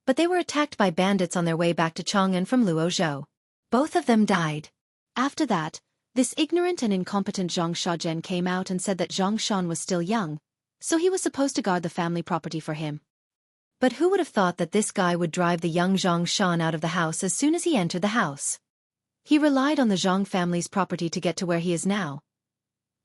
but they were attacked by bandits on their way back to Chang'an from Luozhou. Both of them died. After that, this ignorant and incompetent Zhang Shaozhen came out and said that Zhang Shan was still young, so he was supposed to guard the family property for him. But who would have thought that this guy would drive the young Zhang Shan out of the house as soon as he entered the house? He relied on the Zhang family's property to get to where he is now.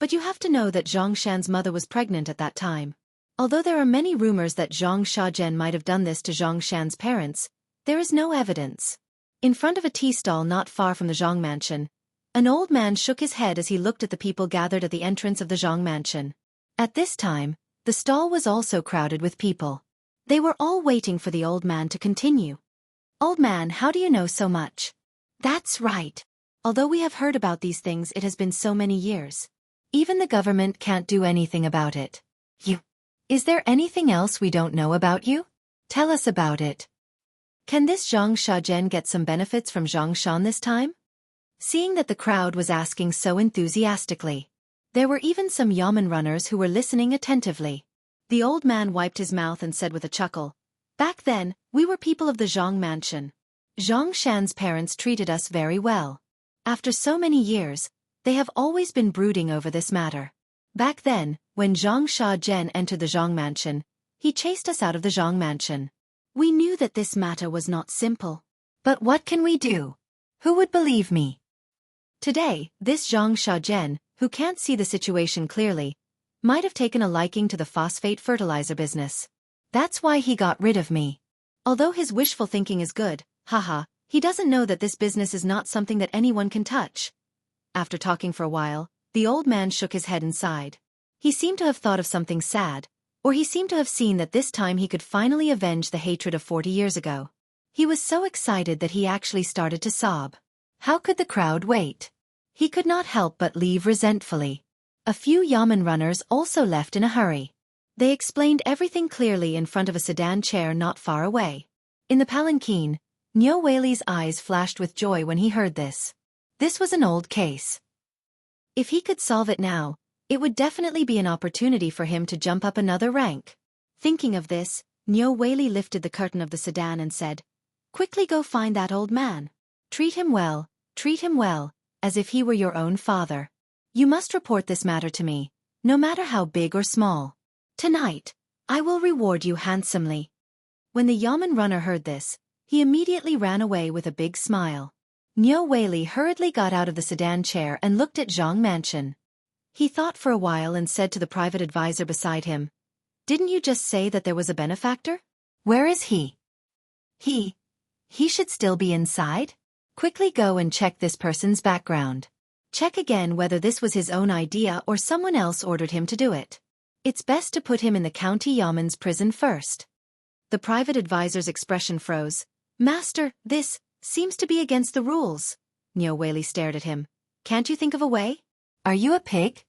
But you have to know that Zhang Shan's mother was pregnant at that time. Although there are many rumors that Zhang Shaozhen might have done this to Zhang Shan's parents, there is no evidence. In front of a tea stall not far from the Zhang mansion, an old man shook his head as he looked at the people gathered at the entrance of the Zhang mansion. At this time, the stall was also crowded with people. They were all waiting for the old man to continue. "Old man, how do you know so much?" "That's right. Although we have heard about these things, it has been so many years. Even the government can't do anything about it. Is there anything else we don't know about you? Tell us about it. Can this Zhang Shaozhen get some benefits from Zhang Shan this time?" Seeing that the crowd was asking so enthusiastically, there were even some yamen runners who were listening attentively. The old man wiped his mouth and said with a chuckle, "Back then, we were people of the Zhang mansion. Zhang Shan's parents treated us very well. After so many years, they have always been brooding over this matter. Back then, when Zhang Shaozhen entered the Zhang mansion, he chased us out of the Zhang mansion. We knew that this matter was not simple. But what can we do? Who would believe me? Today, this Zhang Shaozhen, who can't see the situation clearly, might have taken a liking to the phosphate fertilizer business. That's why he got rid of me. Although his wishful thinking is good, haha, he doesn't know that this business is not something that anyone can touch." After talking for a while, the old man shook his head and sighed. He seemed to have thought of something sad, or he seemed to have seen that this time he could finally avenge the hatred of 40 years ago. He was so excited that he actually started to sob. How could the crowd wait? He could not help but leave resentfully. A few yamen runners also left in a hurry. They explained everything clearly in front of a sedan chair not far away. In the palanquin, Niu Weili's eyes flashed with joy when he heard this. This was an old case. If he could solve it now, It would definitely be an opportunity for him to jump up another rank. Thinking of this, Nyo Whaley lifted the curtain of the sedan and said, "Quickly go find that old man. Treat him well, as if he were your own father. You must report this matter to me, no matter how big or small. Tonight, I will reward you handsomely." When the yamen runner heard this, he immediately ran away with a big smile. Nyo Whaley hurriedly got out of the sedan chair and looked at Zhang Mansion. He thought for a while and said to the private advisor beside him, "Didn't you just say that there was a benefactor? Where is he? He should still be inside? Quickly go and check this person's background. Check again whether this was his own idea or someone else ordered him to do it. It's best to put him in the county Yamen's prison first." The private advisor's expression froze. "Master, this seems to be against the rules." Nyo Whaley stared at him. "Can't you think of a way?" Are you a pig?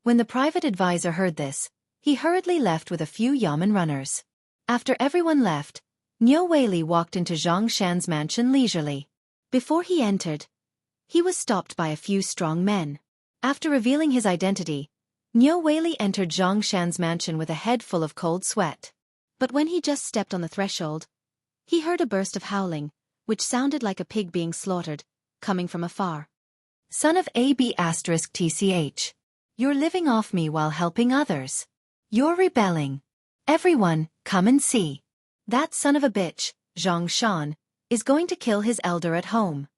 When the private advisor heard this, he hurriedly left with a few yamen runners. After everyone left, Nyo Whaley walked into Zhang Shan's mansion leisurely. Before he entered, he was stopped by a few strong men. After revealing his identity, Nyo Whaley entered Zhang Shan's mansion with a head full of cold sweat. But when he just stepped on the threshold, he heard a burst of howling, which sounded like a pig being slaughtered, coming from afar. "Son of AB*TCH. You're living off me while helping others. You're rebelling. Everyone, come and see. That son of a bitch, Zhang Shan, is going to kill his elder at home."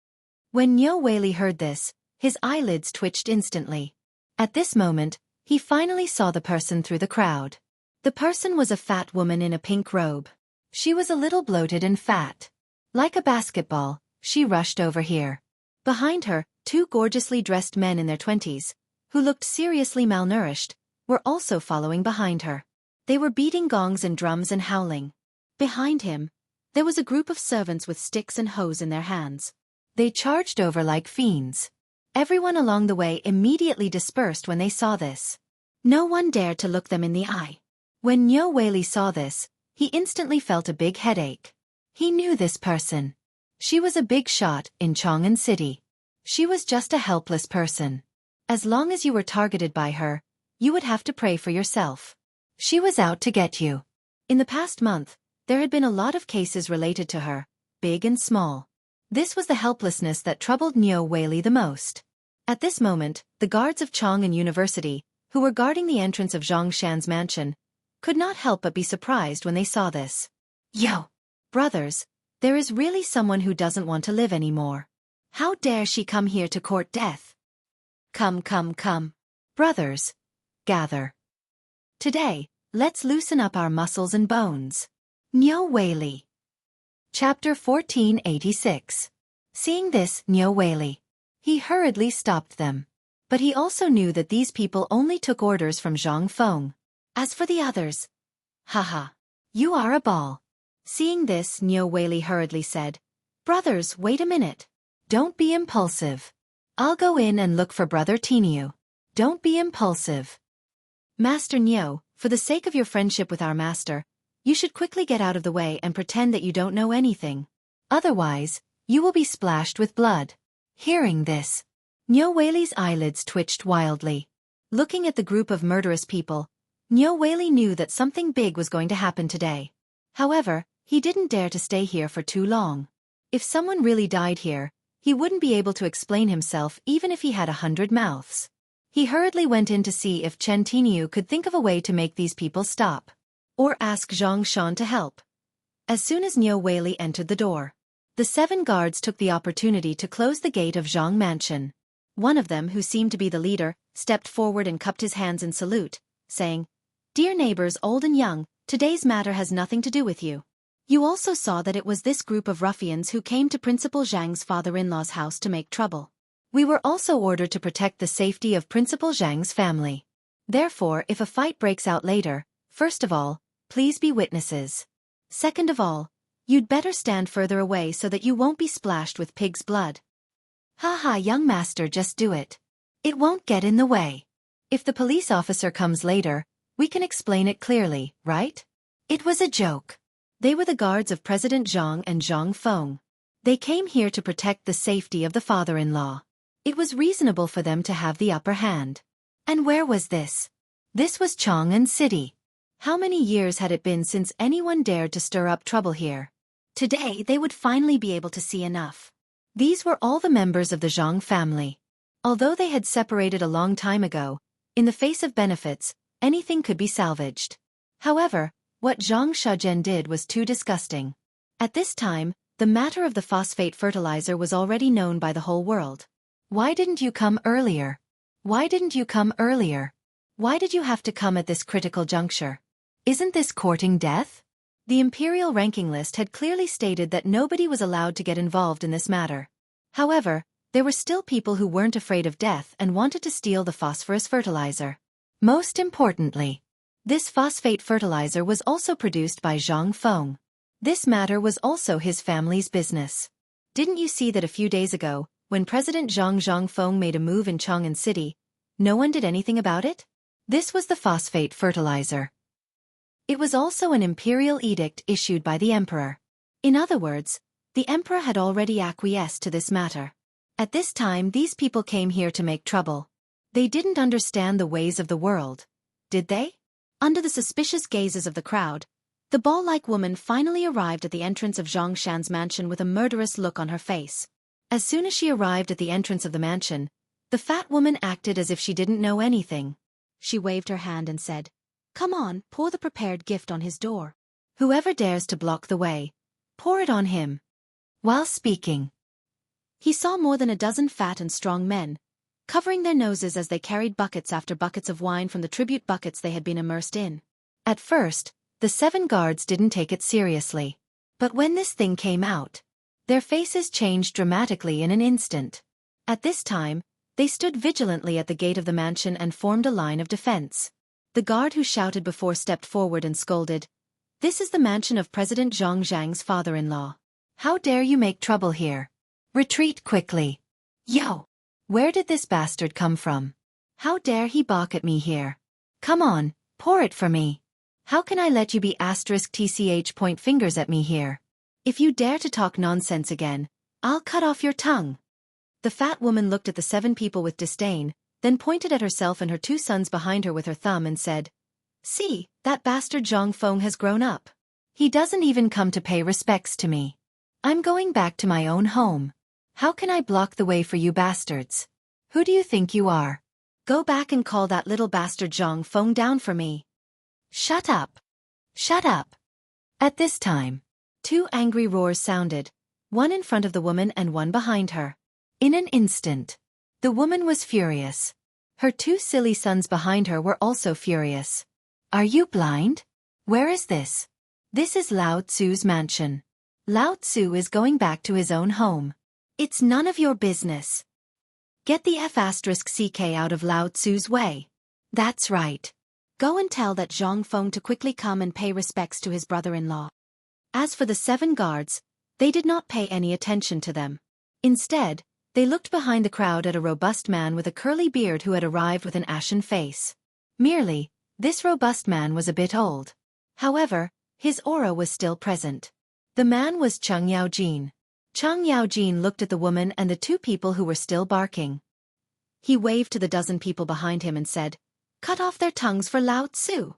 When Nyo Whaley heard this, his eyelids twitched instantly. At this moment, he finally saw the person through the crowd. The person was a fat woman in a pink robe. She was a little bloated and fat. Like a basketball, she rushed over here. Behind her, two gorgeously dressed men in their 20s, who looked seriously malnourished, were also following behind her. They were beating gongs and drums and howling. Behind him, there was a group of servants with sticks and hoes in their hands. They charged over like fiends. Everyone along the way immediately dispersed when they saw this. No one dared to look them in the eye. When Nyo Whaley saw this, he instantly felt a big headache. He knew this person. She was a big shot in Chang'an City. She was just a helpless person. As long as you were targeted by her, you would have to pray for yourself. She was out to get you. In the past month, there had been a lot of cases related to her, big and small. This was the helplessness that troubled Nyo Whaley the most. At this moment, the guards of Chang'an University, who were guarding the entrance of Zhang Shan's mansion, could not help but be surprised when they saw this. "Yo, brothers, there is really someone who doesn't want to live anymore. How dare she come here to court death? Come. Brothers, gather. Today, let's loosen up our muscles and bones." Nyo Whaley. Chapter 1486. Seeing this, Nyo Whaley. He hurriedly stopped them. But he also knew that these people only took orders from Zhang Feng. As for the others, haha, you are a ball. Seeing this, Nyo Whaley hurriedly said, "Brothers, wait a minute. Don't be impulsive. I'll go in and look for Brother Tinyu. Don't be impulsive." "Master Nyo, for the sake of your friendship with our master, you should quickly get out of the way and pretend that you don't know anything. Otherwise, you will be splashed with blood." Hearing this, Nyo Whaley's eyelids twitched wildly. Looking at the group of murderous people, Nyo Whaley knew that something big was going to happen today. However, he didn't dare to stay here for too long. If someone really died here, he wouldn't be able to explain himself even if he had 100 mouths. He hurriedly went in to see if Chen Tinyu could think of a way to make these people stop. Or ask Zhang Shan to help. As soon as Nyo Whaley entered the door, the 7 guards took the opportunity to close the gate of Zhang Mansion. One of them, who seemed to be the leader, stepped forward and cupped his hands in salute, saying, "Dear neighbors old and young, today's matter has nothing to do with you. You also saw that it was this group of ruffians who came to Principal Zhang's father-in-law's house to make trouble. We were also ordered to protect the safety of Principal Zhang's family. Therefore, if a fight breaks out later, first of all, please be witnesses. Second of all, you'd better stand further away so that you won't be splashed with pig's blood." "Haha, young master, just do it. It won't get in the way. If the police officer comes later, we can explain it clearly, right?" It was a joke. They were the guards of President Zhang and Zhang Feng. They came here to protect the safety of the father-in-law. It was reasonable for them to have the upper hand. And where was this? This was Chang'an City. How many years had it been since anyone dared to stir up trouble here? Today they would finally be able to see enough. These were all the members of the Zhang family. Although they had separated a long time ago, in the face of benefits, anything could be salvaged. However, what Zhang Shuzhen did was too disgusting. At this time, the matter of the phosphate fertilizer was already known by the whole world. Why didn't you come earlier? Why didn't you come earlier? Why did you have to come at this critical juncture? Isn't this courting death? The imperial ranking list had clearly stated that nobody was allowed to get involved in this matter. However, there were still people who weren't afraid of death and wanted to steal the phosphorus fertilizer. Most importantly, this phosphate fertilizer was also produced by Zhang Feng. This matter was also his family's business. Didn't you see that a few days ago, when President Zhang Feng made a move in Chang'an City, no one did anything about it? This was the phosphate fertilizer. It was also an imperial edict issued by the emperor. In other words, the emperor had already acquiesced to this matter. At this time these people came here to make trouble. They didn't understand the ways of the world, did they? Under the suspicious gazes of the crowd, the ball-like woman finally arrived at the entrance of Zhang Shan's mansion with a murderous look on her face. As soon as she arrived at the entrance of the mansion, the fat woman acted as if she didn't know anything. She waved her hand and said, "Come on, pour the prepared gift on his door. Whoever dares to block the way, pour it on him." While speaking, he saw more than a dozen fat and strong men, covering their noses as they carried buckets after buckets of wine from the tribute buckets they had been immersed in. At first, the 7 guards didn't take it seriously. But when this thing came out, their faces changed dramatically in an instant. At this time, they stood vigilantly at the gate of the mansion and formed a line of defense. The guard who shouted before stepped forward and scolded, "This is the mansion of President Zhang Zhang's father-in-law. How dare you make trouble here? Retreat quickly. Yo! Where did this bastard come from? How dare he balk at me here? Come on, pour it for me. How can I let you be *tch point fingers at me here? If you dare to talk nonsense again, I'll cut off your tongue." The fat woman looked at the 7 people with disdain, then pointed at herself and her 2 sons behind her with her thumb and said, "See, that bastard Zhang Feng has grown up. He doesn't even come to pay respects to me. I'm going back to my own home. How can I block the way for you bastards? Who do you think you are? Go back and call that little bastard Zhang Feng down for me. Shut up. Shut up." At this time, 2 angry roars sounded, one in front of the woman and one behind her. In an instant, the woman was furious. Her 2 silly sons behind her were also furious. "Are you blind? Where is this? This is Lao Tzu's mansion. Lao Tzu is going back to his own home. It's none of your business. Get the *CK out of Lao Tzu's way. That's right. Go and tell that Zhang Feng to quickly come and pay respects to his brother-in-law." As for the 7 guards, they did not pay any attention to them. Instead, they looked behind the crowd at a robust man with a curly beard who had arrived with an ashen face. Merely, this robust man was a bit old. However, his aura was still present. The man was Cheng Yaojin. Cheng Yaojin looked at the woman and the 2 people who were still barking. He waved to the dozen people behind him and said, "Cut off their tongues for Lao Tzu."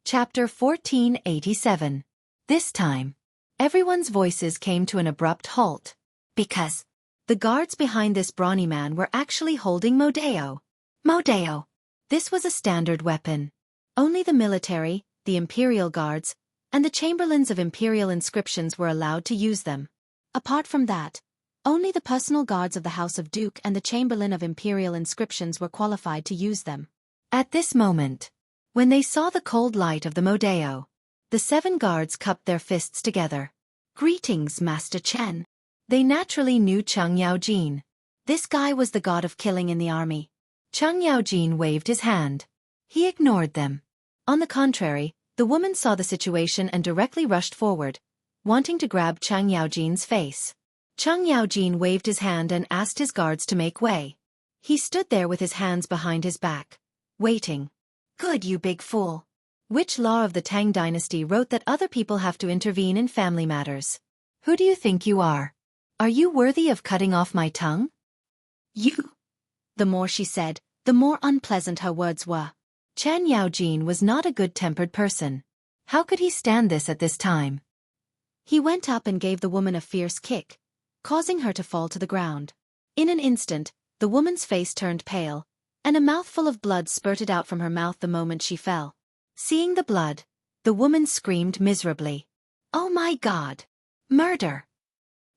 Chapter 1487. This time, everyone's voices came to an abrupt halt. Because the guards behind this brawny man were actually holding Modeo. Modeo. This was a standard weapon. Only the military, the imperial guards, and the chamberlains of imperial inscriptions were allowed to use them. Apart from that, only the personal guards of the House of Duke and the chamberlain of imperial inscriptions were qualified to use them. At this moment, when they saw the cold light of the Modeo, the 7 guards cupped their fists together. "Greetings, Master Chen." They naturally knew Cheng Yaojin. This guy was the god of killing in the army. Cheng Yaojin waved his hand. He ignored them. On the contrary, the woman saw the situation and directly rushed forward, wanting to grab Cheng Yaojin's face. Cheng Yaojin waved his hand and asked his guards to make way. He stood there with his hands behind his back, waiting. "Good, you big fool. Which law of the Tang dynasty wrote that other people have to intervene in family matters? Who do you think you are? Are you worthy of cutting off my tongue?" "You." The more she said, the more unpleasant her words were. Chan Yaojin was not a good-tempered person. How could he stand this at this time? He went up and gave the woman a fierce kick, causing her to fall to the ground. In an instant, the woman's face turned pale, and a mouthful of blood spurted out from her mouth the moment she fell. Seeing the blood, the woman screamed miserably. "Oh my God! Murder!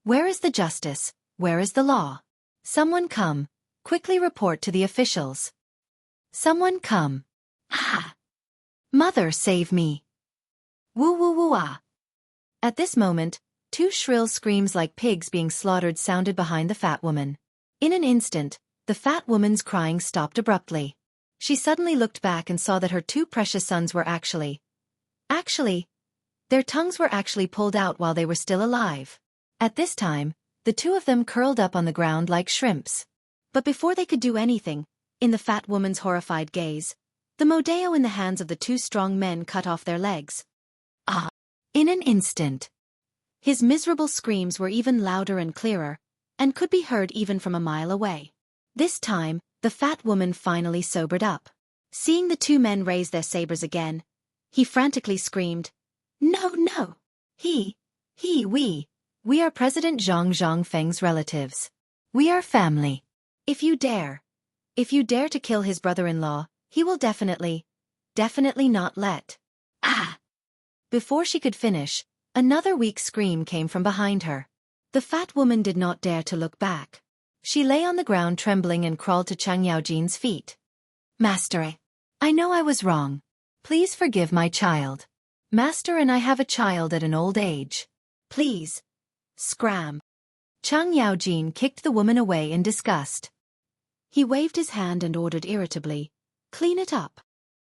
Where is the justice? Where is the law? Someone come, quickly report to the officials. Someone come. Ah! Mother, save me! Woo woo woo ah!" At this moment, two shrill screams like pigs being slaughtered sounded behind the fat woman. In an instant, the fat woman's crying stopped abruptly. She suddenly looked back and saw that her two precious sons were actually, their tongues were actually pulled out while they were still alive. At this time, the two of them curled up on the ground like shrimps. But before they could do anything, in the fat woman's horrified gaze, the modeo in the hands of the two strong men cut off their legs. Ah! In an instant. His miserable screams were even louder and clearer, and could be heard even from a mile away. This time, the fat woman finally sobered up. Seeing the two men raise their sabers again, he frantically screamed, "No, no! We are President Zhang Zhangfeng's relatives. We are family. If you dare to kill his brother-in-law, he will definitely not let." Ah! Before she could finish, another weak scream came from behind her. The fat woman did not dare to look back. She lay on the ground trembling and crawled to Chang Yaojin's feet. "Master, I know I was wrong. Please forgive my child. Master and I have a child at an old age. Please." Scram. Chang Yaojin kicked the woman away in disgust. He waved his hand and ordered irritably, "Clean it up.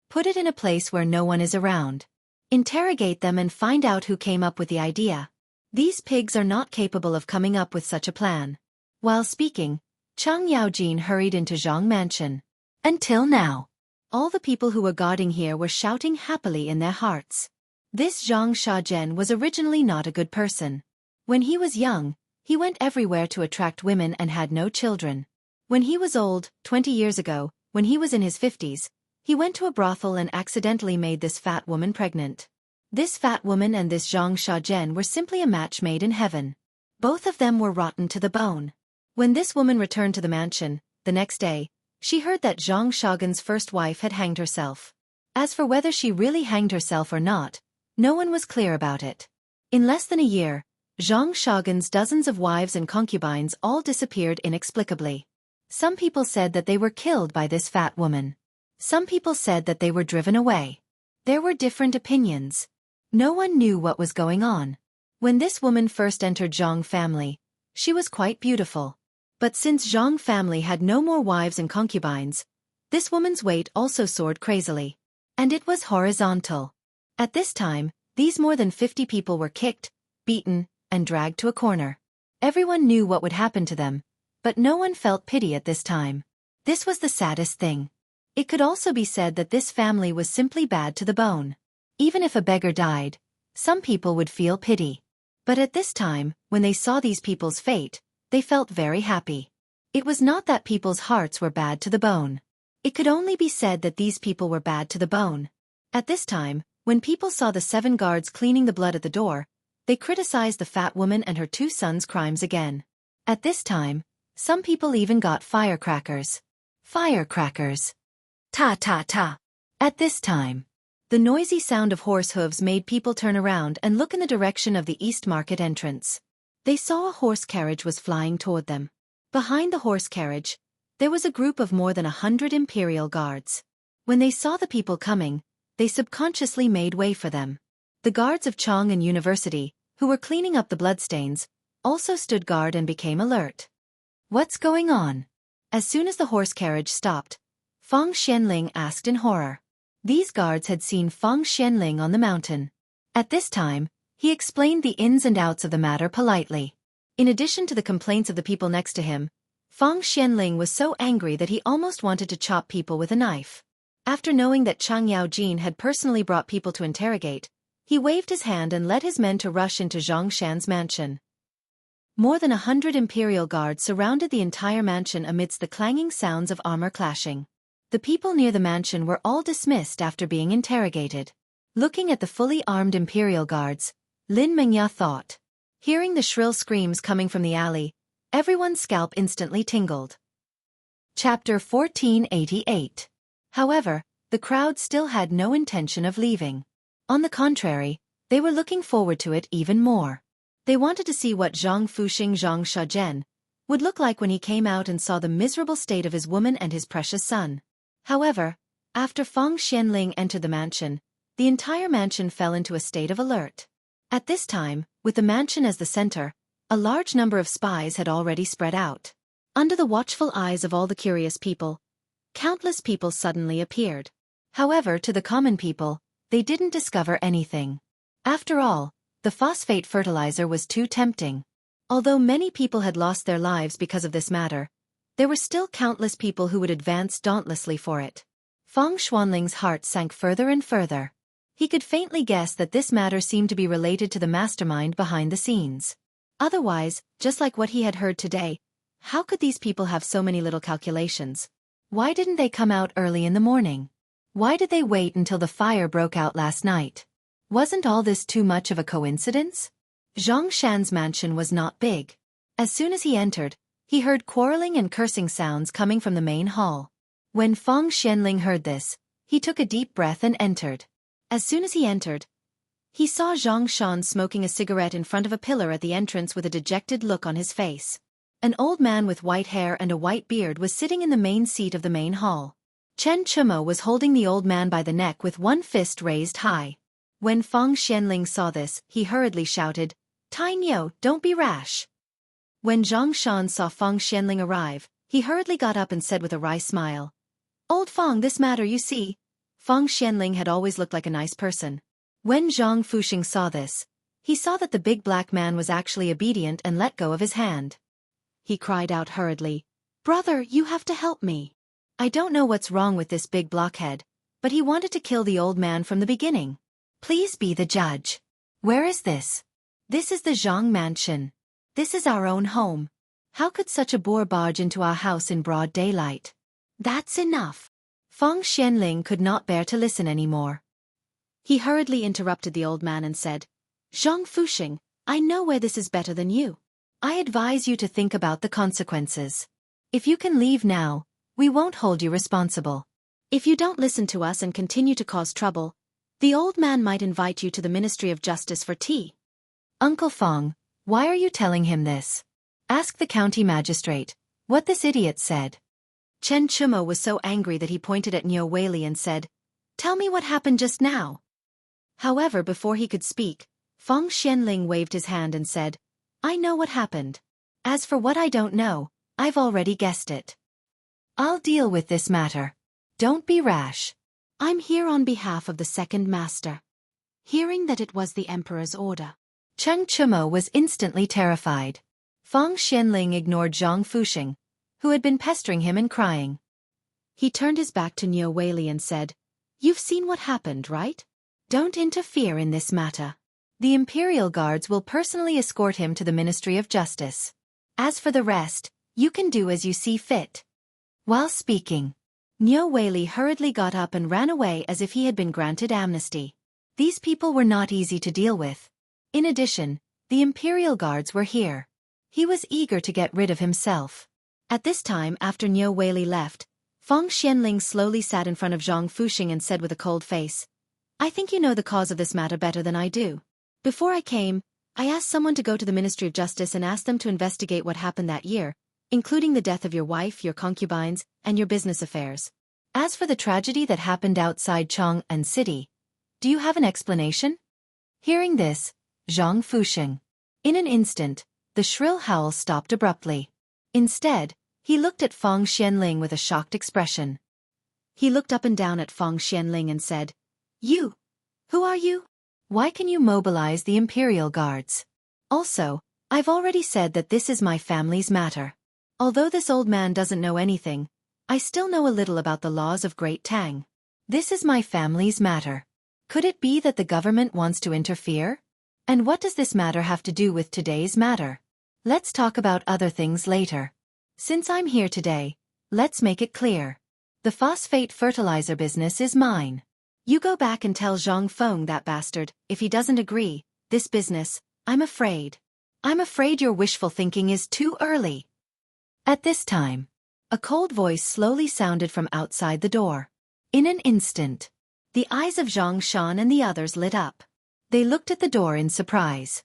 Put it in a place where no one is around. Interrogate them and find out who came up with the idea. These pigs are not capable of coming up with such a plan." While speaking, Chang Yaojin hurried into Zhang Mansion. Until now, all the people who were guarding here were shouting happily in their hearts. This Zhang Shaozhen was originally not a good person. When he was young, he went everywhere to attract women and had no children. When he was old, 20 years ago, when he was in his 50s, he went to a brothel and accidentally made this fat woman pregnant. This fat woman and this Zhang Shaozhen were simply a match made in heaven. Both of them were rotten to the bone. When this woman returned to the mansion, the next day, she heard that Zhang Shaogan's first wife had hanged herself. As for whether she really hanged herself or not, no one was clear about it. In less than a year, Zhang Shaogan's dozens of wives and concubines all disappeared inexplicably. Some people said that they were killed by this fat woman. Some people said that they were driven away. There were different opinions. No one knew what was going on. When this woman first entered Zhang family, she was quite beautiful. But since Zhang family had no more wives and concubines, this woman's weight also soared crazily. And it was horizontal. At this time, these more than 50 people were kicked, beaten, and dragged to a corner. Everyone knew what would happen to them, but no one felt pity at this time. This was the saddest thing. It could also be said that this family was simply bad to the bone. Even if a beggar died, some people would feel pity. But at this time, when they saw these people's fate, they felt very happy. It was not that people's hearts were bad to the bone. It could only be said that these people were bad to the bone. At this time, when people saw the 7 guards cleaning the blood at the door, they criticized the fat woman and her 2 sons' crimes again. At this time, some people even got firecrackers. Firecrackers. Ta ta ta. At this time, the noisy sound of horse hooves made people turn around and look in the direction of the East Market entrance. They saw a horse carriage was flying toward them. Behind the horse carriage, there was a group of more than 100 imperial guards. When they saw the people coming, they subconsciously made way for them. The guards of Chang'an University, who were cleaning up the bloodstains, also stood guard and became alert. What's going on? As soon as the horse carriage stopped, Fang Xianling asked in horror. These guards had seen Fang Xianling on the mountain. At this time, he explained the ins and outs of the matter politely. In addition to the complaints of the people next to him, Fang Xianling was so angry that he almost wanted to chop people with a knife. After knowing that Chang Yaojin had personally brought people to interrogate, he waved his hand and led his men to rush into Zhang Shan's mansion. More than 100 imperial guards surrounded the entire mansion amidst the clanging sounds of armor clashing. The people near the mansion were all dismissed after being interrogated. Looking at the fully armed Imperial guards, Lin Mengya thought. Hearing the shrill screams coming from the alley, everyone's scalp instantly tingled. Chapter 1488. However, the crowd still had no intention of leaving. On the contrary, they were looking forward to it even more. They wanted to see what Zhang Fuxing Zhang Shazhen would look like when he came out and saw the miserable state of his woman and his precious son. However, after Feng Xianling entered the mansion, the entire mansion fell into a state of alert. At this time, with the mansion as the center, a large number of spies had already spread out. Under the watchful eyes of all the curious people, countless people suddenly appeared. However, to the common people, they didn't discover anything. After all, the phosphate fertilizer was too tempting. Although many people had lost their lives because of this matter, there were still countless people who would advance dauntlessly for it. Feng Xuanling's heart sank further and further. He could faintly guess that this matter seemed to be related to the mastermind behind the scenes. Otherwise, just like what he had heard today, how could these people have so many little calculations? Why didn't they come out early in the morning? Why did they wait until the fire broke out last night? Wasn't all this too much of a coincidence? Zhang Shan's mansion was not big. As soon as he entered, he heard quarreling and cursing sounds coming from the main hall. When Feng Xianling heard this, he took a deep breath and entered. As soon as he entered, he saw Zhang Shan smoking a cigarette in front of a pillar at the entrance with a dejected look on his face. An old man with white hair and a white beard was sitting in the main seat of the main hall. Chen Chumo was holding the old man by the neck with one fist raised high. When Feng Xianling saw this, he hurriedly shouted, "Tai Niu, don't be rash." When Zhang Shan saw Feng Xianling arrive, he hurriedly got up and said with a wry smile, "Old Feng, this matter you see." Feng Xianling had always looked like a nice person. When Zhang Fuxing saw this, he saw that the big black man was actually obedient and let go of his hand. He cried out hurriedly, "Brother, you have to help me. I don't know what's wrong with this big blockhead, but he wanted to kill the old man from the beginning. Please be the judge. Where is this? This is the Zhang mansion. This is our own home. How could such a boor barge into our house in broad daylight?" "That's enough." Feng Xianling could not bear to listen anymore. He hurriedly interrupted the old man and said, "Zhang Fuxing, I know where this is better than you. I advise you to think about the consequences. If you can leave now, we won't hold you responsible. If you don't listen to us and continue to cause trouble, the old man might invite you to the Ministry of Justice for tea." "Uncle Feng, why are you telling him this? Ask the county magistrate what this idiot said." Chen Chumo was so angry that he pointed at Niu Weili and said, "Tell me what happened just now." However, before he could speak, Feng Xianling waved his hand and said, "I know what happened. As for what I don't know, I've already guessed it. I'll deal with this matter. Don't be rash. I'm here on behalf of the second master." Hearing that it was the emperor's order, Chen Chumo was instantly terrified. Feng Xianling ignored Zhang Fuxing, who had been pestering him and crying. He turned his back to Niu Weili and said, "You've seen what happened, right? Don't interfere in this matter. The Imperial Guards will personally escort him to the Ministry of Justice. As for the rest, you can do as you see fit." While speaking, Niu Weili hurriedly got up and ran away as if he had been granted amnesty. These people were not easy to deal with. In addition, the Imperial Guards were here. He was eager to get rid of himself. At this time, after Niu Weili left, Feng Xianling slowly sat in front of Zhang Fuxing and said with a cold face, "I think you know the cause of this matter better than I do. Before I came, I asked someone to go to the Ministry of Justice and ask them to investigate what happened that year, including the death of your wife, your concubines, and your business affairs. As for the tragedy that happened outside Chang'an City, do you have an explanation?" Hearing this, Zhang Fuxing. In an instant, the shrill howl stopped abruptly. Instead, he looked at Feng Xianling with a shocked expression. He looked up and down at Feng Xianling and said, "You? Who are you? Why can you mobilize the Imperial Guards? Also, I've already said that this is my family's matter. Although this old man doesn't know anything, I still know a little about the laws of Great Tang. This is my family's matter. Could it be that the government wants to interfere? And what does this matter have to do with today's matter? Let's talk about other things later. Since I'm here today, let's make it clear. The phosphate fertilizer business is mine. You go back and tell Zhang Feng, that bastard, if he doesn't agree, this business, I'm afraid. I'm afraid your wishful thinking is too early. At this time, a cold voice slowly sounded from outside the door. In an instant, the eyes of Zhang Shan and the others lit up. They looked at the door in surprise.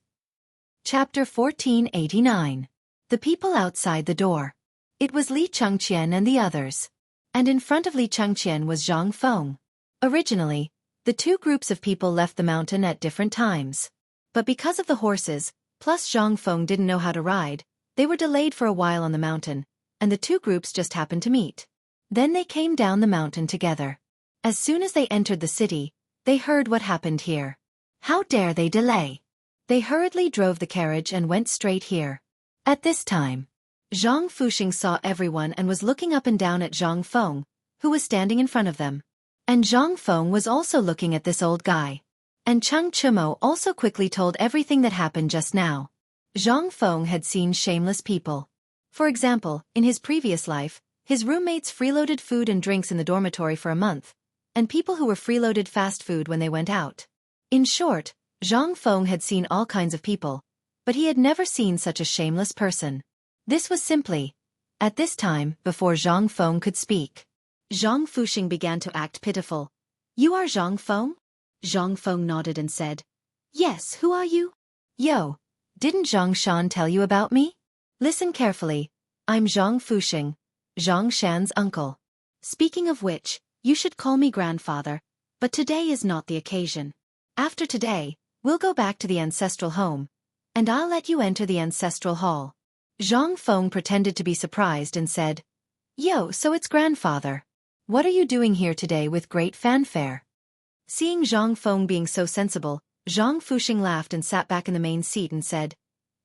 Chapter 1489. The people outside the door. It was Li Chengqian and the others. And in front of Li Chengqian was Zhang Feng. Originally, the two groups of people left the mountain at different times. But because of the horses, plus Zhang Feng didn't know how to ride, they were delayed for a while on the mountain, and the two groups just happened to meet. Then they came down the mountain together. As soon as they entered the city, they heard what happened here. How dare they delay? They hurriedly drove the carriage and went straight here. At this time, Zhang Fuxing saw everyone and was looking up and down at Zhang Feng, who was standing in front of them. And Zhang Feng was also looking at this old guy. And Cheng Chimo also quickly told everything that happened just now. Zhang Feng had seen shameless people. For example, in his previous life, his roommates freeloaded food and drinks in the dormitory for a month, and people who were freeloaded fast food when they went out. In short, Zhang Feng had seen all kinds of people, but he had never seen such a shameless person. This was simply, at this time, before Zhang Feng could speak. Zhang Fuxing began to act pitiful. You are Zhang Feng? Zhang Feng nodded and said, Yes, who are you? Yo, didn't Zhang Shan tell you about me? Listen carefully, I'm Zhang Fuxing, Zhang Shan's uncle. Speaking of which, you should call me grandfather, but today is not the occasion. After today, we'll go back to the ancestral home, and I'll let you enter the ancestral hall. Zhang Feng pretended to be surprised and said, Yo, so it's grandfather. What are you doing here today with great fanfare? Seeing Zhang Feng being so sensible, Zhang Fuxing laughed and sat back in the main seat and said,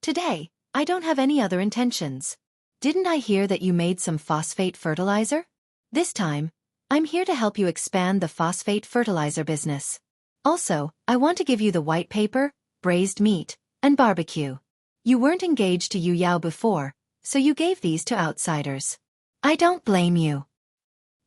Today, I don't have any other intentions. Didn't I hear that you made some phosphate fertilizer? This time, I'm here to help you expand the phosphate fertilizer business. Also, I want to give you the white paper, braised meat, and barbecue. You weren't engaged to Yu Yao before, so you gave these to outsiders. I don't blame you.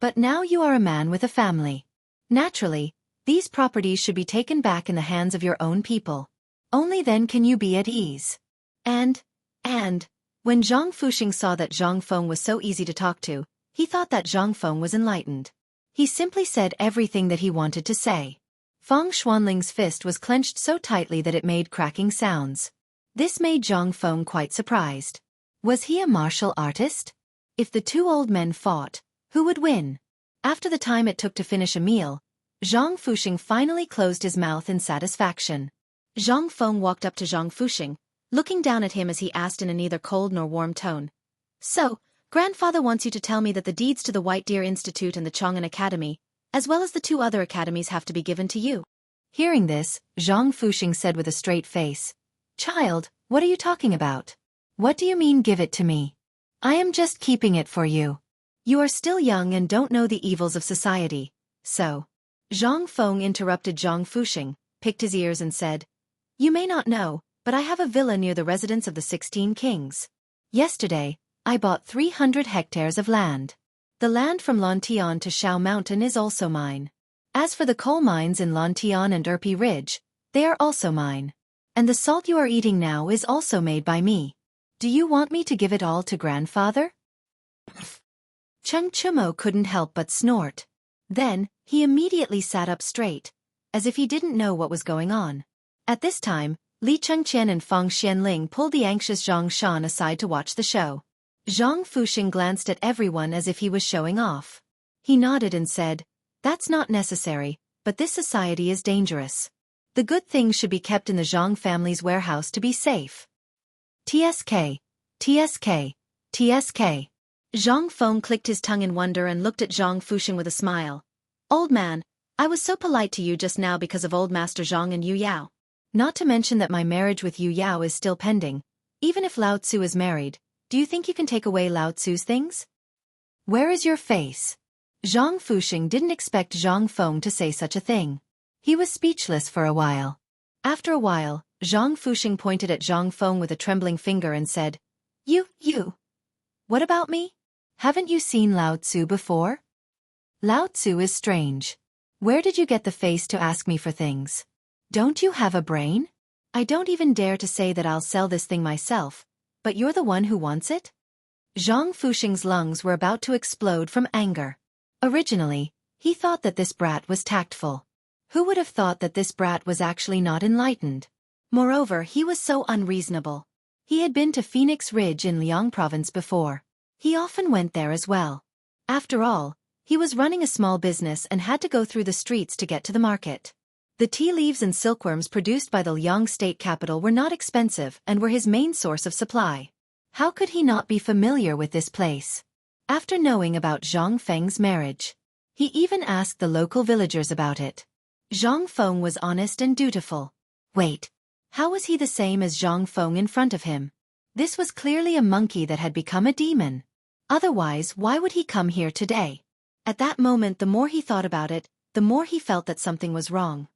But now you are a man with a family. Naturally, these properties should be taken back in the hands of your own people. Only then can you be at ease. And, when Zhang Fuxing saw that Zhang Feng was so easy to talk to, he thought that Zhang Feng was enlightened. He simply said everything that he wanted to say. Feng Xuanling's fist was clenched so tightly that it made cracking sounds. This made Zhang Feng quite surprised. Was he a martial artist? If the two old men fought, who would win? After the time it took to finish a meal, Zhang Fuxing finally closed his mouth in satisfaction. Zhang Feng walked up to Zhang Fuxing, looking down at him as he asked in a neither cold nor warm tone. So, grandfather wants you to tell me that the deeds to the White Deer Institute and the Chang'an Academy, as well as the two other academies, have to be given to you. Hearing this, Zhang Fuxing said with a straight face, Child, what are you talking about? What do you mean give it to me? I am just keeping it for you. You are still young and don't know the evils of society, so. Zhang Feng interrupted Zhang Fuxing, picked his ears and said, You may not know, but I have a villa near the residence of the 16 kings. Yesterday, I bought 300 hectares of land. The land from Lantian to Shao Mountain is also mine. As for the coal mines in Lantian and Erpi Ridge, they are also mine. And the salt you are eating now is also made by me. Do you want me to give it all to grandfather? Cheng Chimo couldn't help but snort. Then, he immediately sat up straight, as if he didn't know what was going on. At this time, Li Chengqian and Feng Xianling pulled the anxious Zhang Shan aside to watch the show. Zhang Fuxing glanced at everyone as if he was showing off. He nodded and said, That's not necessary, but this society is dangerous. The good things should be kept in the Zhang family's warehouse to be safe. TSK, TSK, TSK. Zhang Feng clicked his tongue in wonder and looked at Zhang Fuxing with a smile. Old man, I was so polite to you just now because of old Master Zhang and Yu Yao. Not to mention that my marriage with Yu Yao is still pending. Even if Lao Tzu is married, do you think you can take away Lao Tzu's things? Where is your face? Zhang Fuxing didn't expect Zhang Feng to say such a thing. He was speechless for a while. After a while, Zhang Fuxing pointed at Zhang Feng with a trembling finger and said, You. What about me? Haven't you seen Lao Tzu before? Lao Tzu is strange. Where did you get the face to ask me for things? Don't you have a brain? I don't even dare to say that I'll sell this thing myself, but you're the one who wants it? Zhang Fuxing's lungs were about to explode from anger. Originally, he thought that this brat was tactful. Who would have thought that this brat was actually not enlightened? Moreover, he was so unreasonable. He had been to Phoenix Ridge in Liang Province before. He often went there as well. After all, he was running a small business and had to go through the streets to get to the market. The tea leaves and silkworms produced by the Liang state capital were not expensive and were his main source of supply. How could he not be familiar with this place? After knowing about Zhang Feng's marriage, he even asked the local villagers about it. Zhang Feng was honest and dutiful. Wait. How was he the same as Zhang Feng in front of him? This was clearly a monkey that had become a demon. Otherwise, why would he come here today? At that moment, the more he thought about it, the more he felt that something was wrong.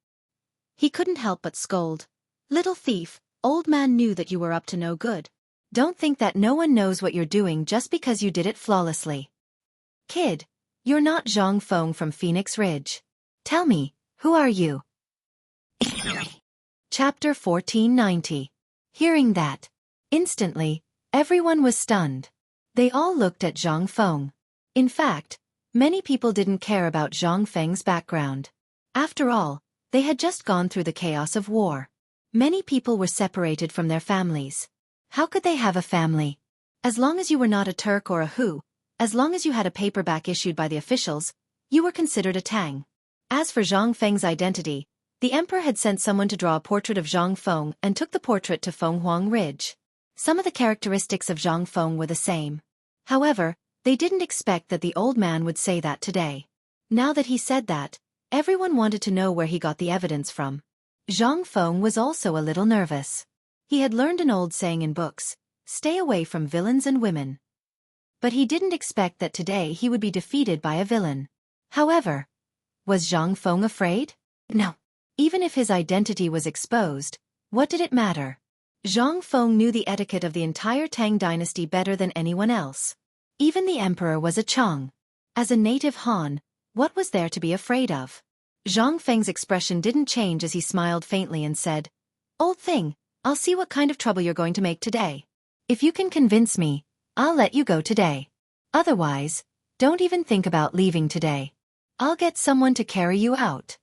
He couldn't help but scold. Little thief, old man knew that you were up to no good. Don't think that no one knows what you're doing just because you did it flawlessly. Kid, you're not Zhang Feng from Phoenix Ridge. Tell me, who are you? Chapter 1490. Hearing that, instantly, everyone was stunned. They all looked at Zhang Feng. In fact, many people didn't care about Zhang Feng's background. After all, they had just gone through the chaos of war. Many people were separated from their families. How could they have a family? As long as you were not a Turk or a Hu, as long as you had a paperback issued by the officials, you were considered a Tang. As for Zhang Feng's identity, the emperor had sent someone to draw a portrait of Zhang Feng and took the portrait to Fenghuang Ridge. Some of the characteristics of Zhang Feng were the same. However, they didn't expect that the old man would say that today. Now that he said that, everyone wanted to know where he got the evidence from. Zhang Feng was also a little nervous. He had learned an old saying in books, stay away from villains and women. But he didn't expect that today he would be defeated by a villain. However, was Zhang Feng afraid? No. Even if his identity was exposed, what did it matter? Zhang Feng knew the etiquette of the entire Tang dynasty better than anyone else. Even the emperor was a Chang. As a native Han, what was there to be afraid of? Zhang Feng's expression didn't change as he smiled faintly and said, Old thing, I'll see what kind of trouble you're going to make today. If you can convince me, I'll let you go today. Otherwise, don't even think about leaving today. I'll get someone to carry you out.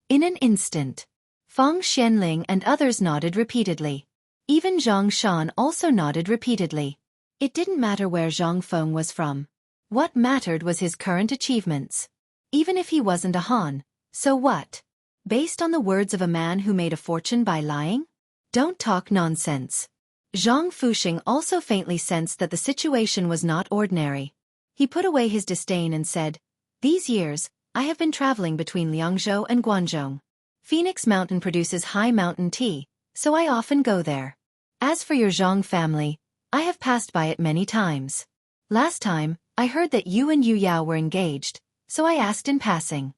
In an instant, Fang Xianling and others nodded repeatedly. Even Zhang Shan also nodded repeatedly. It didn't matter where Zhang Feng was from. What mattered was his current achievements. Even if he wasn't a Han, so what? Based on the words of a man who made a fortune by lying? Don't talk nonsense. Zhang Fuxing also faintly sensed that the situation was not ordinary. He put away his disdain and said, These years, I have been traveling between Liangzhou and Guangzhou. Phoenix Mountain produces high mountain tea, so I often go there. As for your Zhang family, I have passed by it many times. Last time, I heard that you and Yu Yao were engaged, so I asked in passing.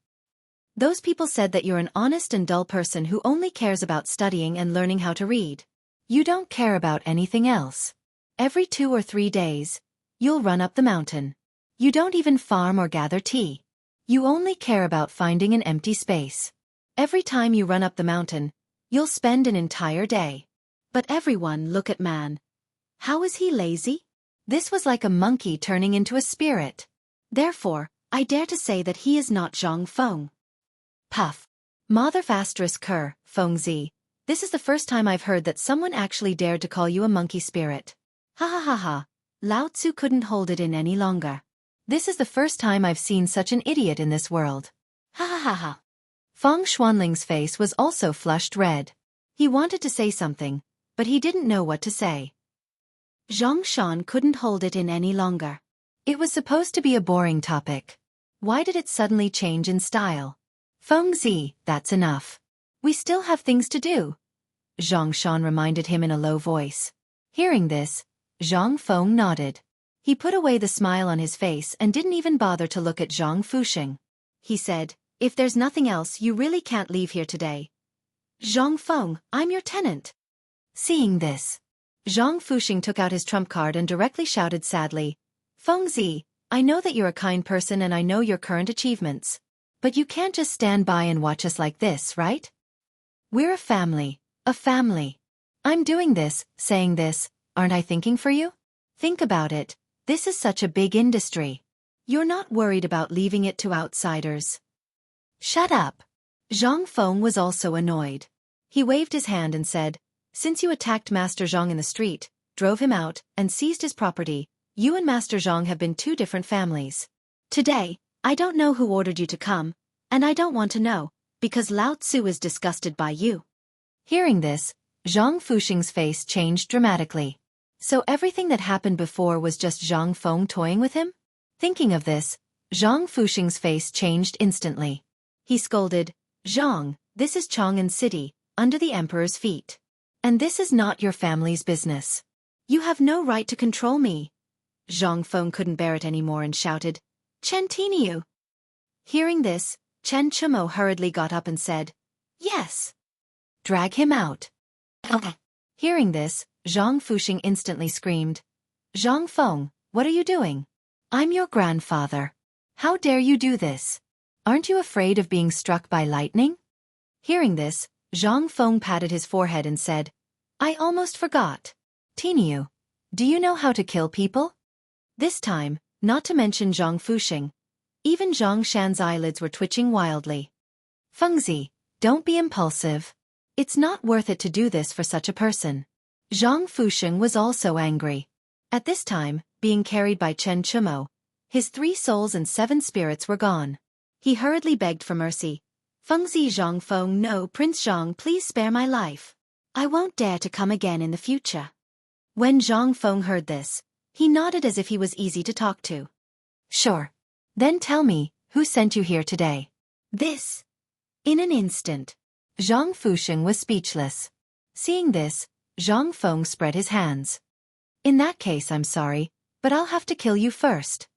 Those people said that you're an honest and dull person who only cares about studying and learning how to read. You don't care about anything else. Every 2 or 3 days, you'll run up the mountain. You don't even farm or gather tea. You only care about finding an empty space. Every time you run up the mountain, you'll spend an entire day. But everyone look at man. How is he lazy? This was like a monkey turning into a spirit. Therefore, I dare to say that he is not Zhang Feng. Puff. Mother *Ker, Fengzi. This is the first time I've heard that someone actually dared to call you a monkey spirit. Ha ha ha ha. Lao Tzu couldn't hold it in any longer. This is the first time I've seen such an idiot in this world. Ha ha ha ha. Fang Xuanling's face was also flushed red. He wanted to say something, but he didn't know what to say. Zhang Shan couldn't hold it in any longer. It was supposed to be a boring topic. Why did it suddenly change in style? Fengzi, that's enough. We still have things to do. Zhang Shan reminded him in a low voice. Hearing this, Zhang Feng nodded. He put away the smile on his face and didn't even bother to look at Zhang Fuxing. He said, If there's nothing else, you really can't leave here today. Zhang Feng, I'm your tenant. Seeing this, Zhang Fuxing took out his trump card and directly shouted sadly, Fengzi, I know that you're a kind person and I know your current achievements. But you can't just stand by and watch us like this, right? We're a family. A family. I'm doing this, saying this, aren't I thinking for you? Think about it. This is such a big industry. You're not worried about leaving it to outsiders. Shut up. Zhang Feng was also annoyed. He waved his hand and said, since you attacked Master Zhang in the street, drove him out, and seized his property, you and Master Zhang have been two different families. Today, I don't know who ordered you to come, and I don't want to know, because Lao Tzu is disgusted by you. Hearing this, Zhang Fuxing's face changed dramatically. So everything that happened before was just Zhang Feng toying with him? Thinking of this, Zhang Fuxing's face changed instantly. He scolded, Zhang, this is Chang'an City, under the Emperor's feet. And this is not your family's business. You have no right to control me. Zhang Feng couldn't bear it anymore and shouted, Chen Tiniu. Hearing this, Chen Chumo hurriedly got up and said, yes. Drag him out. Hearing this, Zhang Fuxing instantly screamed, Zhang Feng, what are you doing? I'm your grandfather. How dare you do this? Aren't you afraid of being struck by lightning? Hearing this, Zhang Feng patted his forehead and said, I almost forgot. Tiniu, do you know how to kill people? This time, not to mention Zhang Fuxing, even Zhang Shan's eyelids were twitching wildly. Fengzi, don't be impulsive. It's not worth it to do this for such a person. Zhang Fuxing was also angry. At this time, being carried by Chen Chumo, his 3 souls and 7 spirits were gone. He hurriedly begged for mercy. Fengzi Zhang Feng, no, Prince Zhang, please spare my life. I won't dare to come again in the future. When Zhang Feng heard this, he nodded as if he was easy to talk to. Sure. Then tell me, who sent you here today? This. In an instant, Zhang Fuxing was speechless. Seeing this, Zhang Feng spread his hands. In that case, I'm sorry, but I'll have to kill you first.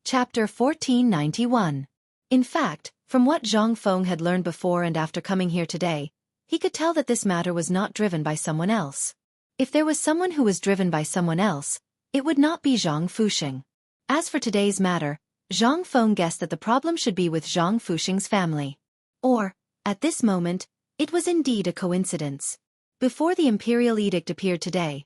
Chapter 1491. In fact, from what Zhang Feng had learned before and after coming here today, he could tell that this matter was not driven by someone else. If there was someone who was driven by someone else, it would not be Zhang Fuxing. As for today's matter, Zhang Feng guessed that the problem should be with Zhang Fuxing's family. Or, at this moment, it was indeed a coincidence. Before the imperial edict appeared today,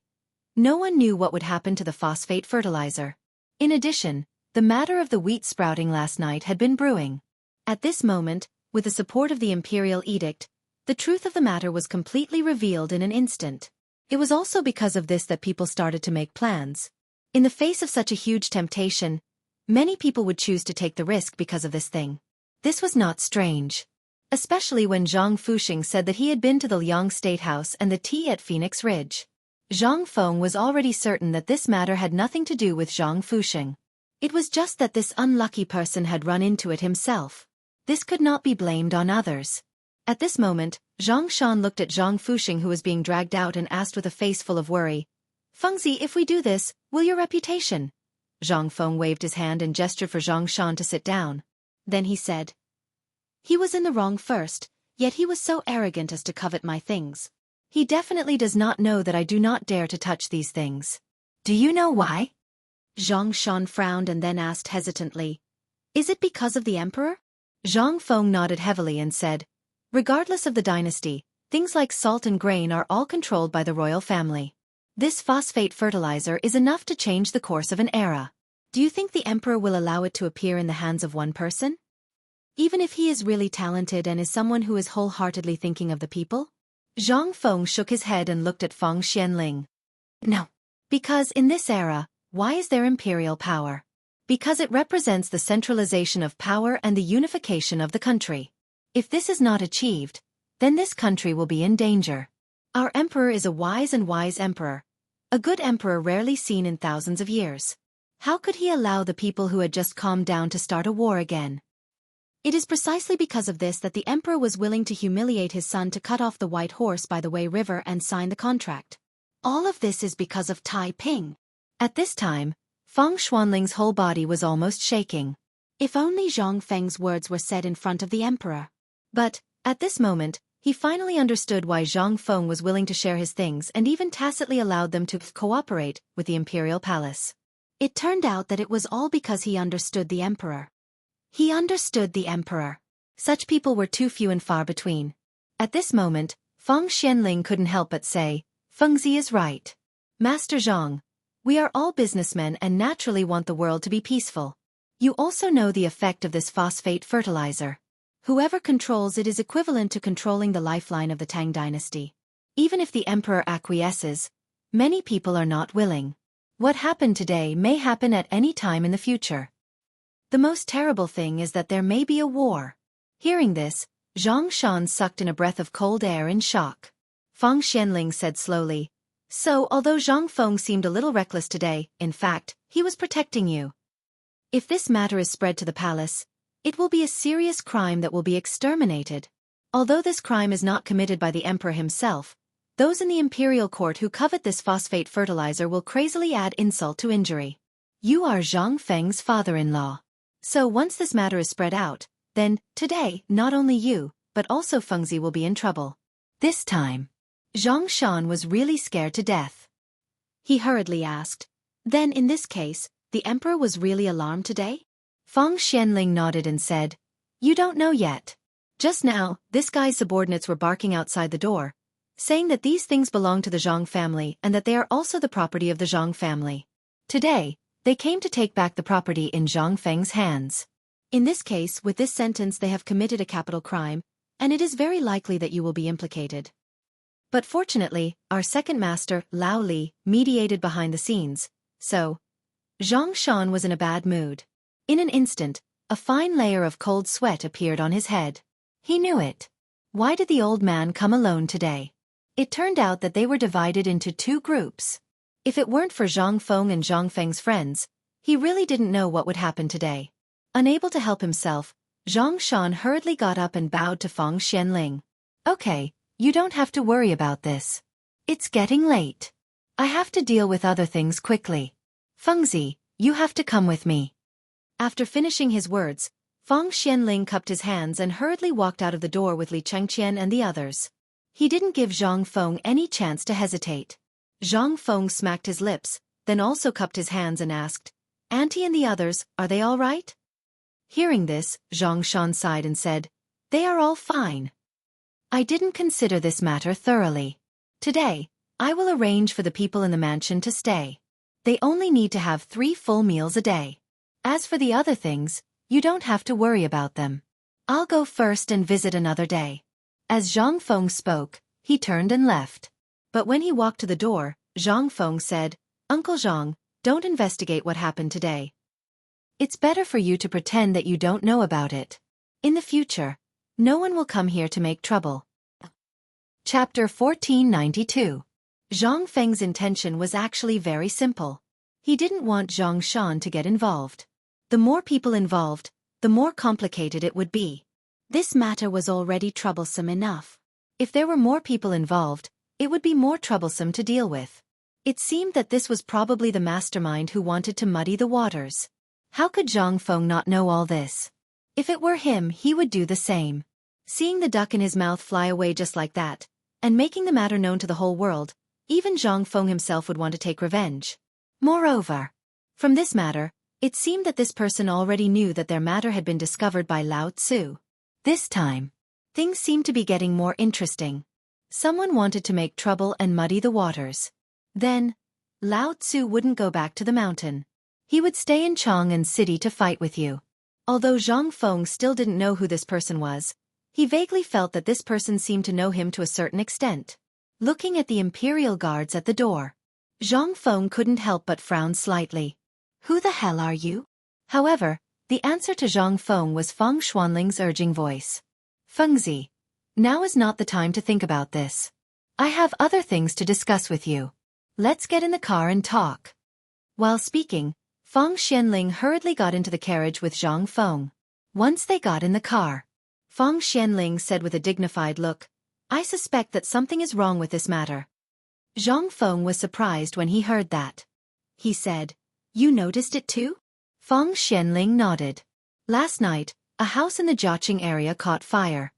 no one knew what would happen to the phosphate fertilizer. In addition, the matter of the wheat sprouting last night had been brewing. At this moment, with the support of the imperial edict, the truth of the matter was completely revealed in an instant. It was also because of this that people started to make plans. In the face of such a huge temptation, many people would choose to take the risk because of this thing. This was not strange. Especially when Zhang Fuxing said that he had been to the Liang State House and the tea at Phoenix Ridge. Zhang Feng was already certain that this matter had nothing to do with Zhang Fuxing. It was just that this unlucky person had run into it himself. This could not be blamed on others. At this moment, Zhang Shan looked at Zhang Fuxing, who was being dragged out, and asked with a face full of worry, Fengzi, if we do this, will your reputation? Zhang Feng waved his hand and gestured for Zhang Shan to sit down. Then he said, he was in the wrong first, yet he was so arrogant as to covet my things. He definitely does not know that I do not dare to touch these things. Do you know why? Zhang Shan frowned and then asked hesitantly, is it because of the emperor? Zhang Feng nodded heavily and said, regardless of the dynasty, things like salt and grain are all controlled by the royal family. This phosphate fertilizer is enough to change the course of an era. Do you think the emperor will allow it to appear in the hands of one person? Even if he is really talented and is someone who is wholeheartedly thinking of the people? Zhang Feng shook his head and looked at Feng Xianling. No. Because in this era, why is there imperial power? Because it represents the centralization of power and the unification of the country. If this is not achieved, then this country will be in danger. Our emperor is a wise emperor. A good emperor rarely seen in thousands of years. How could he allow the people who had just calmed down to start a war again? It is precisely because of this that the emperor was willing to humiliate his son to cut off the white horse by the Wei River and sign the contract. All of this is because of Tai Ping. At this time, Feng Xuanling's whole body was almost shaking. If only Zhang Feng's words were said in front of the emperor. But, at this moment, he finally understood why Zhang Feng was willing to share his things and even tacitly allowed them to cooperate with the imperial palace. It turned out that it was all because he understood the emperor. He understood the emperor. Such people were too few and far between. At this moment, Feng Xianling couldn't help but say, Fengzi is right. Master Zhang, we are all businessmen and naturally want the world to be peaceful. You also know the effect of this phosphate fertilizer. Whoever controls it is equivalent to controlling the lifeline of the Tang dynasty. Even if the emperor acquiesces, many people are not willing. What happened today may happen at any time in the future. The most terrible thing is that there may be a war. Hearing this, Zhang Shan sucked in a breath of cold air in shock. Feng Xianling said slowly, So, although Zhang Feng seemed a little reckless today, in fact, he was protecting you. If this matter is spread to the palace, it will be a serious crime that will be exterminated. Although this crime is not committed by the emperor himself, those in the imperial court who covet this phosphate fertilizer will crazily add insult to injury. You are Zhang Feng's father-in-law. So once this matter is spread out, then, today, not only you, but also Fengzi will be in trouble. This time, Zhang Shan was really scared to death. He hurriedly asked, Then in this case, the emperor was really alarmed today? Feng Xianling nodded and said, You don't know yet. Just now, this guy's subordinates were barking outside the door, saying that these things belong to the Zhang family and that they are also the property of the Zhang family. Today, they came to take back the property in Zhang Feng's hands. In this case, with this sentence they have committed a capital crime, and it is very likely that you will be implicated. But fortunately, our second master, Lao Li, mediated behind the scenes, so Zhang Shan was in a bad mood. In an instant, a fine layer of cold sweat appeared on his head. He knew it. Why did the old man come alone today? It turned out that they were divided into two groups. If it weren't for Zhang Feng and Zhang Feng's friends, he really didn't know what would happen today. Unable to help himself, Zhang Shan hurriedly got up and bowed to Feng Xianling. Okay, you don't have to worry about this. It's getting late. I have to deal with other things quickly. Fengzi, you have to come with me. After finishing his words, Feng Xianling cupped his hands and hurriedly walked out of the door with Li Chengqian and the others. He didn't give Zhang Feng any chance to hesitate. Zhang Feng smacked his lips, then also cupped his hands and asked, Auntie and the others, are they all right? Hearing this, Zhang Shan sighed and said, They are all fine. I didn't consider this matter thoroughly. Today, I will arrange for the people in the mansion to stay. They only need to have 3 full meals a day. As for the other things, you don't have to worry about them. I'll go first and visit another day. As Zhang Feng spoke, he turned and left. But when he walked to the door, Zhang Feng said, Uncle Zhang, don't investigate what happened today. It's better for you to pretend that you don't know about it. In the future, no one will come here to make trouble. Chapter 1492. Zhang Feng's intention was actually very simple. He didn't want Zhang Shan to get involved. The more people involved, the more complicated it would be. This matter was already troublesome enough. If there were more people involved, it would be more troublesome to deal with. It seemed that this was probably the mastermind who wanted to muddy the waters. How could Zhang Feng not know all this? If it were him, he would do the same. Seeing the duck in his mouth fly away just like that, and making the matter known to the whole world, even Zhang Feng himself would want to take revenge. Moreover, from this matter, it seemed that this person already knew that their matter had been discovered by Lao Tzu. This time, things seemed to be getting more interesting. Someone wanted to make trouble and muddy the waters. Then, Lao Tzu wouldn't go back to the mountain. He would stay in Chang'an City to fight with you. Although Zhang Feng still didn't know who this person was, he vaguely felt that this person seemed to know him to a certain extent. Looking at the imperial guards at the door, Zhang Feng couldn't help but frown slightly. Who the hell are you? However, the answer to Zhang Feng was Feng Xuanling's urging voice. Fengzi, now is not the time to think about this. I have other things to discuss with you. Let's get in the car and talk. While speaking, Feng Xianling hurriedly got into the carriage with Zhang Feng. Once they got in the car, Feng Xianling said with a dignified look, I suspect that something is wrong with this matter. Zhang Feng was surprised when he heard that. He said, You noticed it too? Feng Xianling nodded. Last night, a house in the Jiaqing area caught fire.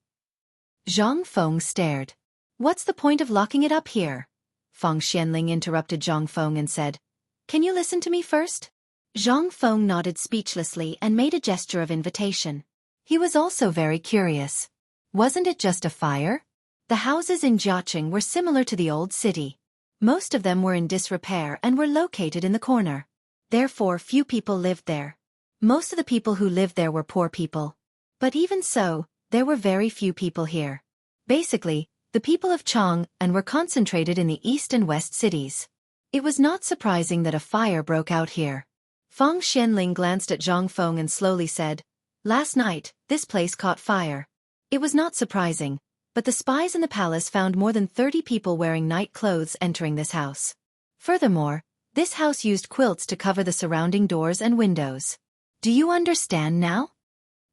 Zhang Feng stared. What's the point of locking it up here? Feng Xianling interrupted Zhang Feng and said, Can you listen to me first? Zhang Feng nodded speechlessly and made a gesture of invitation. He was also very curious. Wasn't it just a fire? The houses in Jiaqing were similar to the old city. Most of them were in disrepair and were located in the corner. Therefore, few people lived there. Most of the people who lived there were poor people. But even so, there were very few people here. Basically, the people of Chang and were concentrated in the east and west cities. It was not surprising that a fire broke out here. Fang Xianling glanced at Zhang Feng and slowly said, "Last night, this place caught fire." It was not surprising, but the spies in the palace found more than 30 people wearing night clothes entering this house. Furthermore, this house used quilts to cover the surrounding doors and windows. Do you understand now?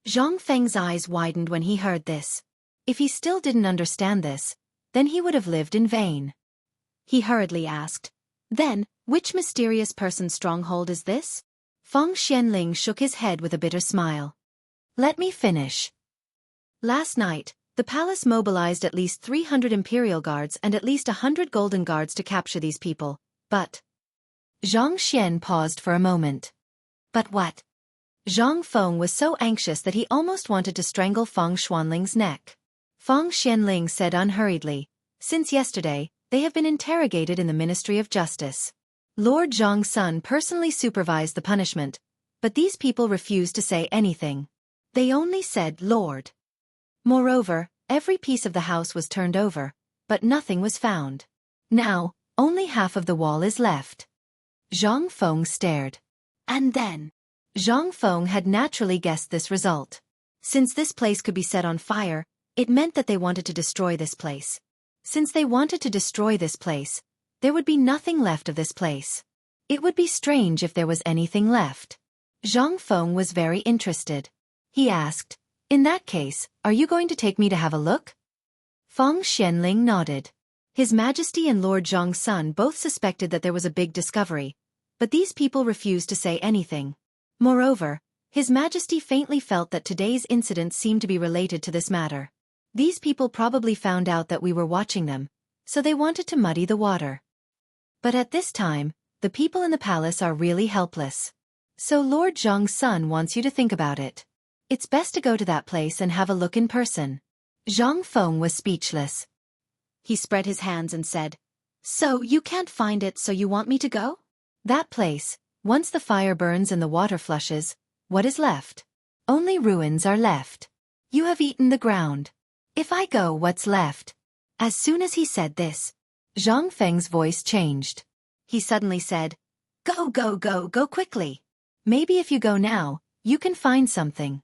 Zhang Feng's eyes widened when he heard this. If he still didn't understand this, then he would have lived in vain. He hurriedly asked, "Then, which mysterious person's stronghold is this?" Fang Xianling shook his head with a bitter smile. Let me finish. Last night, the palace mobilized at least 300 imperial guards and at least 100 golden guards to capture these people, but... Zhang Xian paused for a moment. But what? Zhang Feng was so anxious that he almost wanted to strangle Fang Xuanling's neck. Fang Xianling said unhurriedly, "Since yesterday, they have been interrogated in the Ministry of Justice. Lord Zhang Sun personally supervised the punishment, but these people refused to say anything. They only said Lord. Moreover, every piece of the house was turned over, but nothing was found. Now, only half of the wall is left." Zhang Feng stared. And then? Zhang Feng had naturally guessed this result. Since this place could be set on fire, it meant that they wanted to destroy this place. Since they wanted to destroy this place, there would be nothing left of this place. It would be strange if there was anything left. Zhang Feng was very interested. He asked, "In that case, are you going to take me to have a look?" Fang Xianling nodded. His Majesty and Lord Zhang Sun both suspected that there was a big discovery, but these people refused to say anything. Moreover, His Majesty faintly felt that today's incident seemed to be related to this matter. These people probably found out that we were watching them, so they wanted to muddy the water. But at this time, the people in the palace are really helpless. So Lord Zhang Sun wants you to think about it. It's best to go to that place and have a look in person. Zhang Feng was speechless. He spread his hands and said, "So you can't find it, so you want me to go?" That place, once the fire burns and the water flushes, what is left? Only ruins are left. You have eaten the ground. If I go, what's left? As soon as he said this, Zhang Feng's voice changed. He suddenly said, "Go, go, go, go quickly. Maybe if you go now, you can find something."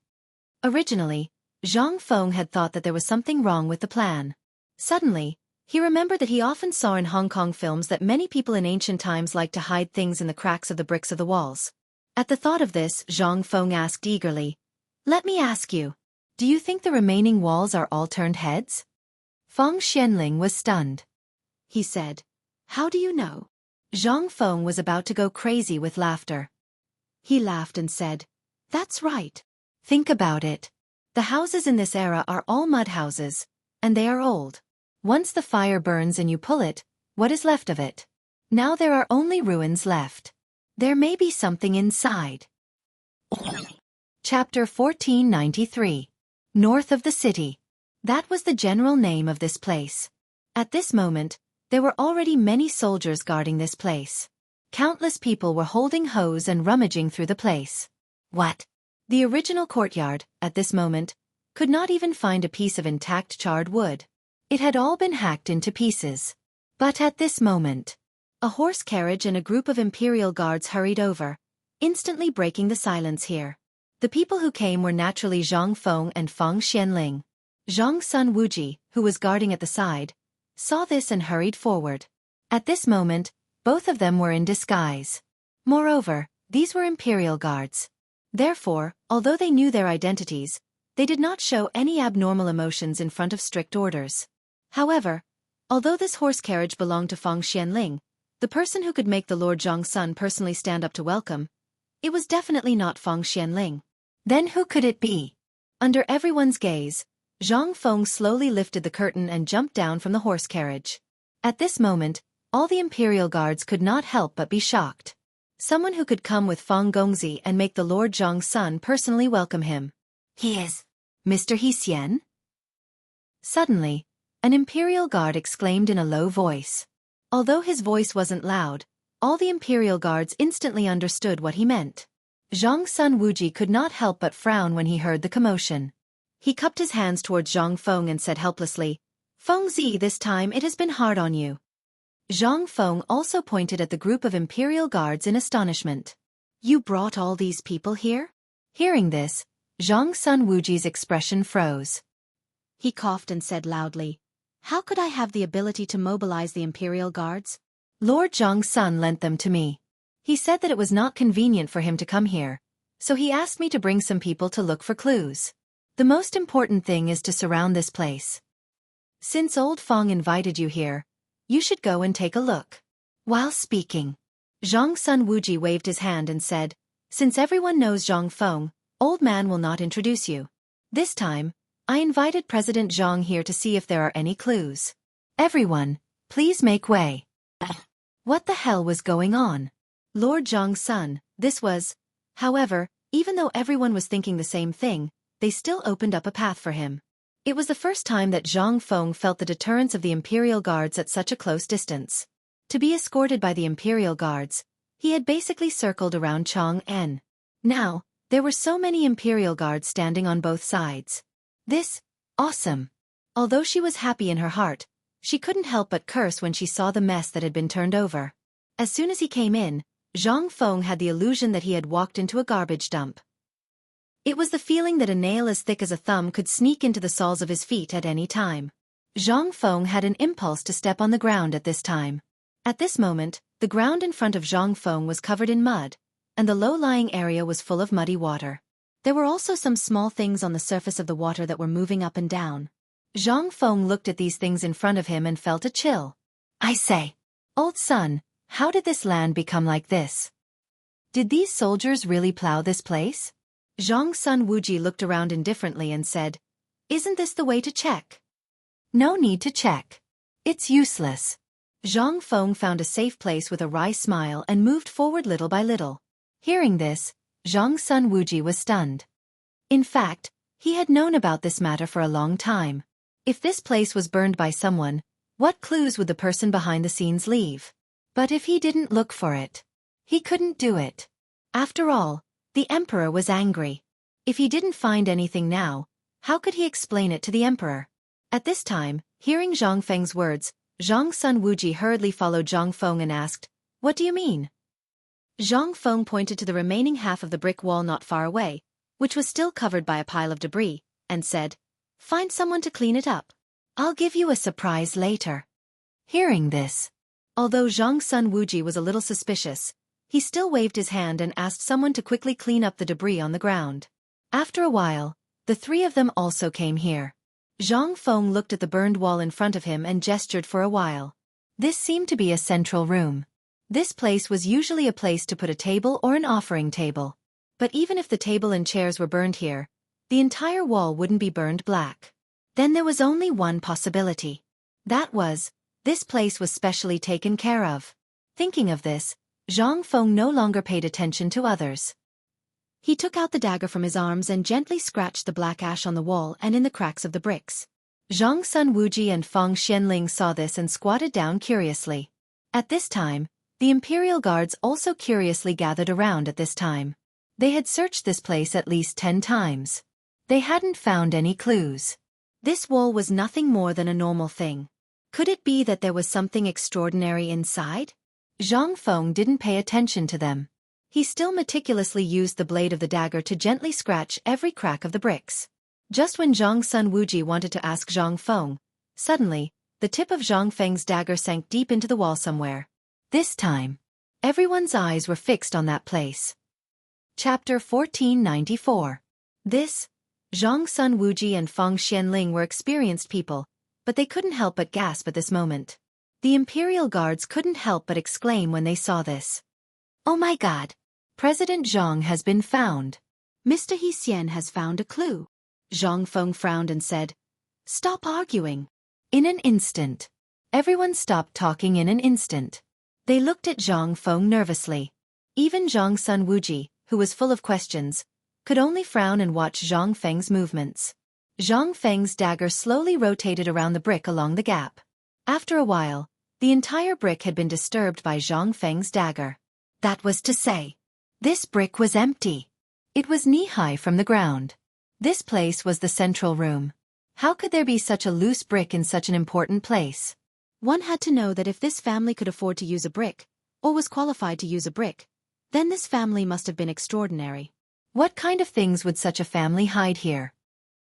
Originally, Zhang Feng had thought that there was something wrong with the plan. Suddenly, he remembered that he often saw in Hong Kong films that many people in ancient times liked to hide things in the cracks of the bricks of the walls. At the thought of this, Zhang Feng asked eagerly, "Let me ask you, do you think the remaining walls are all turned heads?" Fang Xianling was stunned. He said, "How do you know?" Zhang Feng was about to go crazy with laughter. He laughed and said, "That's right. Think about it. The houses in this era are all mud houses, and they are old. Once the fire burns and you pull it, what is left of it? Now there are only ruins left. There may be something inside." Chapter 1493. North of the City. That was the general name of this place. At this moment, there were already many soldiers guarding this place. Countless people were holding hoes and rummaging through the place. What? The original courtyard, at this moment, could not even find a piece of intact charred wood. It had all been hacked into pieces. But at this moment, a horse carriage and a group of imperial guards hurried over, instantly breaking the silence here. The people who came were naturally Zhang Feng and Fang Xianling. Zhang Sun Wuji, who was guarding at the side, saw this and hurried forward. At this moment, both of them were in disguise. Moreover, these were imperial guards. Therefore, although they knew their identities, they did not show any abnormal emotions in front of strict orders. However, although this horse carriage belonged to Fang Xianling, the person who could make the Lord Zhang Sun personally stand up to welcome, it was definitely not Fang Xianling. Then who could it be? Under everyone's gaze, Zhang Feng slowly lifted the curtain and jumped down from the horse carriage. At this moment, all the imperial guards could not help but be shocked. Someone who could come with Fang Gongzi and make the Lord Zhang's son personally welcome him. He is Mr. He Xian? Suddenly, an imperial guard exclaimed in a low voice. Although his voice wasn't loud, all the imperial guards instantly understood what he meant. Zhang's son Wuji could not help but frown when he heard the commotion. He cupped his hands towards Zhang Feng and said helplessly, "Feng Zi, this time it has been hard on you." Zhang Feng also pointed at the group of imperial guards in astonishment. You brought all these people here? Hearing this, Zhang's son Wuji's expression froze. He coughed and said loudly, "How could I have the ability to mobilize the imperial guards?" Lord Zhang's son lent them to me. He said that it was not convenient for him to come here, so he asked me to bring some people to look for clues. The most important thing is to surround this place. Since old Feng invited you here, you should go and take a look. While speaking, Zhang's son Wuji waved his hand and said, "Since everyone knows Zhang Feng, old man will not introduce you. This time, I invited President Zhang here to see if there are any clues. Everyone, please make way." What the hell was going on? Lord Zhang's son, this was. However, even though everyone was thinking the same thing, they still opened up a path for him. It was the first time that Zhang Feng felt the deterrence of the imperial guards at such a close distance. To be escorted by the imperial guards, he had basically circled around Chang'an. Now, there were so many imperial guards standing on both sides. This, awesome. Although she was happy in her heart, she couldn't help but curse when she saw the mess that had been turned over. As soon as he came in, Zhang Feng had the illusion that he had walked into a garbage dump. It was the feeling that a nail as thick as a thumb could sneak into the soles of his feet at any time. Zhang Feng had an impulse to step on the ground at this time. At this moment, the ground in front of Zhang Feng was covered in mud, and the low-lying area was full of muddy water. There were also some small things on the surface of the water that were moving up and down. Zhang Feng looked at these things in front of him and felt a chill. "I say, old son, how did this land become like this? Did these soldiers really plow this place?" Zhang's son Wuji looked around indifferently and said, "Isn't this the way to check?" "No need to check. It's useless." Zhang Feng found a safe place with a wry smile and moved forward little by little. Hearing this, Zhang's son Wuji was stunned. In fact, he had known about this matter for a long time. If this place was burned by someone, what clues would the person behind the scenes leave? But if he didn't look for it, he couldn't do it. After all, the emperor was angry. If he didn't find anything now, how could he explain it to the emperor? At this time, hearing Zhang Feng's words, Zhang's son Wuji hurriedly followed Zhang Feng and asked, "What do you mean?" Zhang Feng pointed to the remaining half of the brick wall not far away, which was still covered by a pile of debris, and said, "Find someone to clean it up. I'll give you a surprise later." Hearing this, although Zhang's son Wuji was a little suspicious, he still waved his hand and asked someone to quickly clean up the debris on the ground. After a while, the three of them also came here. Zhang Feng looked at the burned wall in front of him and gestured for a while. This seemed to be a central room. This place was usually a place to put a table or an offering table. But even if the table and chairs were burned here, the entire wall wouldn't be burned black. Then there was only one possibility. That was, this place was specially taken care of. Thinking of this, Zhang Feng no longer paid attention to others. He took out the dagger from his arms and gently scratched the black ash on the wall and in the cracks of the bricks. Zhang's son Wuji and Fang Xianling saw this and squatted down curiously. At this time, the imperial guards also curiously gathered around at this time. They had searched this place at least 10 times. They hadn't found any clues. This wall was nothing more than a normal thing. Could it be that there was something extraordinary inside? Zhang Feng didn't pay attention to them. He still meticulously used the blade of the dagger to gently scratch every crack of the bricks. Just when Zhang's son Wuji wanted to ask Zhang Feng, suddenly, the tip of Zhang Feng's dagger sank deep into the wall somewhere. This time, everyone's eyes were fixed on that place. Chapter 1494. Zhang's son Wuji and Fang Xianling were experienced people, but they couldn't help but gasp at this moment. The imperial guards couldn't help but exclaim when they saw this. "Oh my God! President Zhang has been found. Mr. He Xian has found a clue." Zhang Feng frowned and said, "Stop arguing." In an instant. Everyone stopped talking in an instant. They looked at Zhang Feng nervously. Even Zhang Sun Wuji, who was full of questions, could only frown and watch Zhang Feng's movements. Zhang Feng's dagger slowly rotated around the brick along the gap. After a while, the entire brick had been disturbed by Zhang Feng's dagger. That was to say, this brick was empty. It was knee-high from the ground. This place was the central room. How could there be such a loose brick in such an important place? One had to know that if this family could afford to use a brick, or was qualified to use a brick, then this family must have been extraordinary. What kind of things would such a family hide here?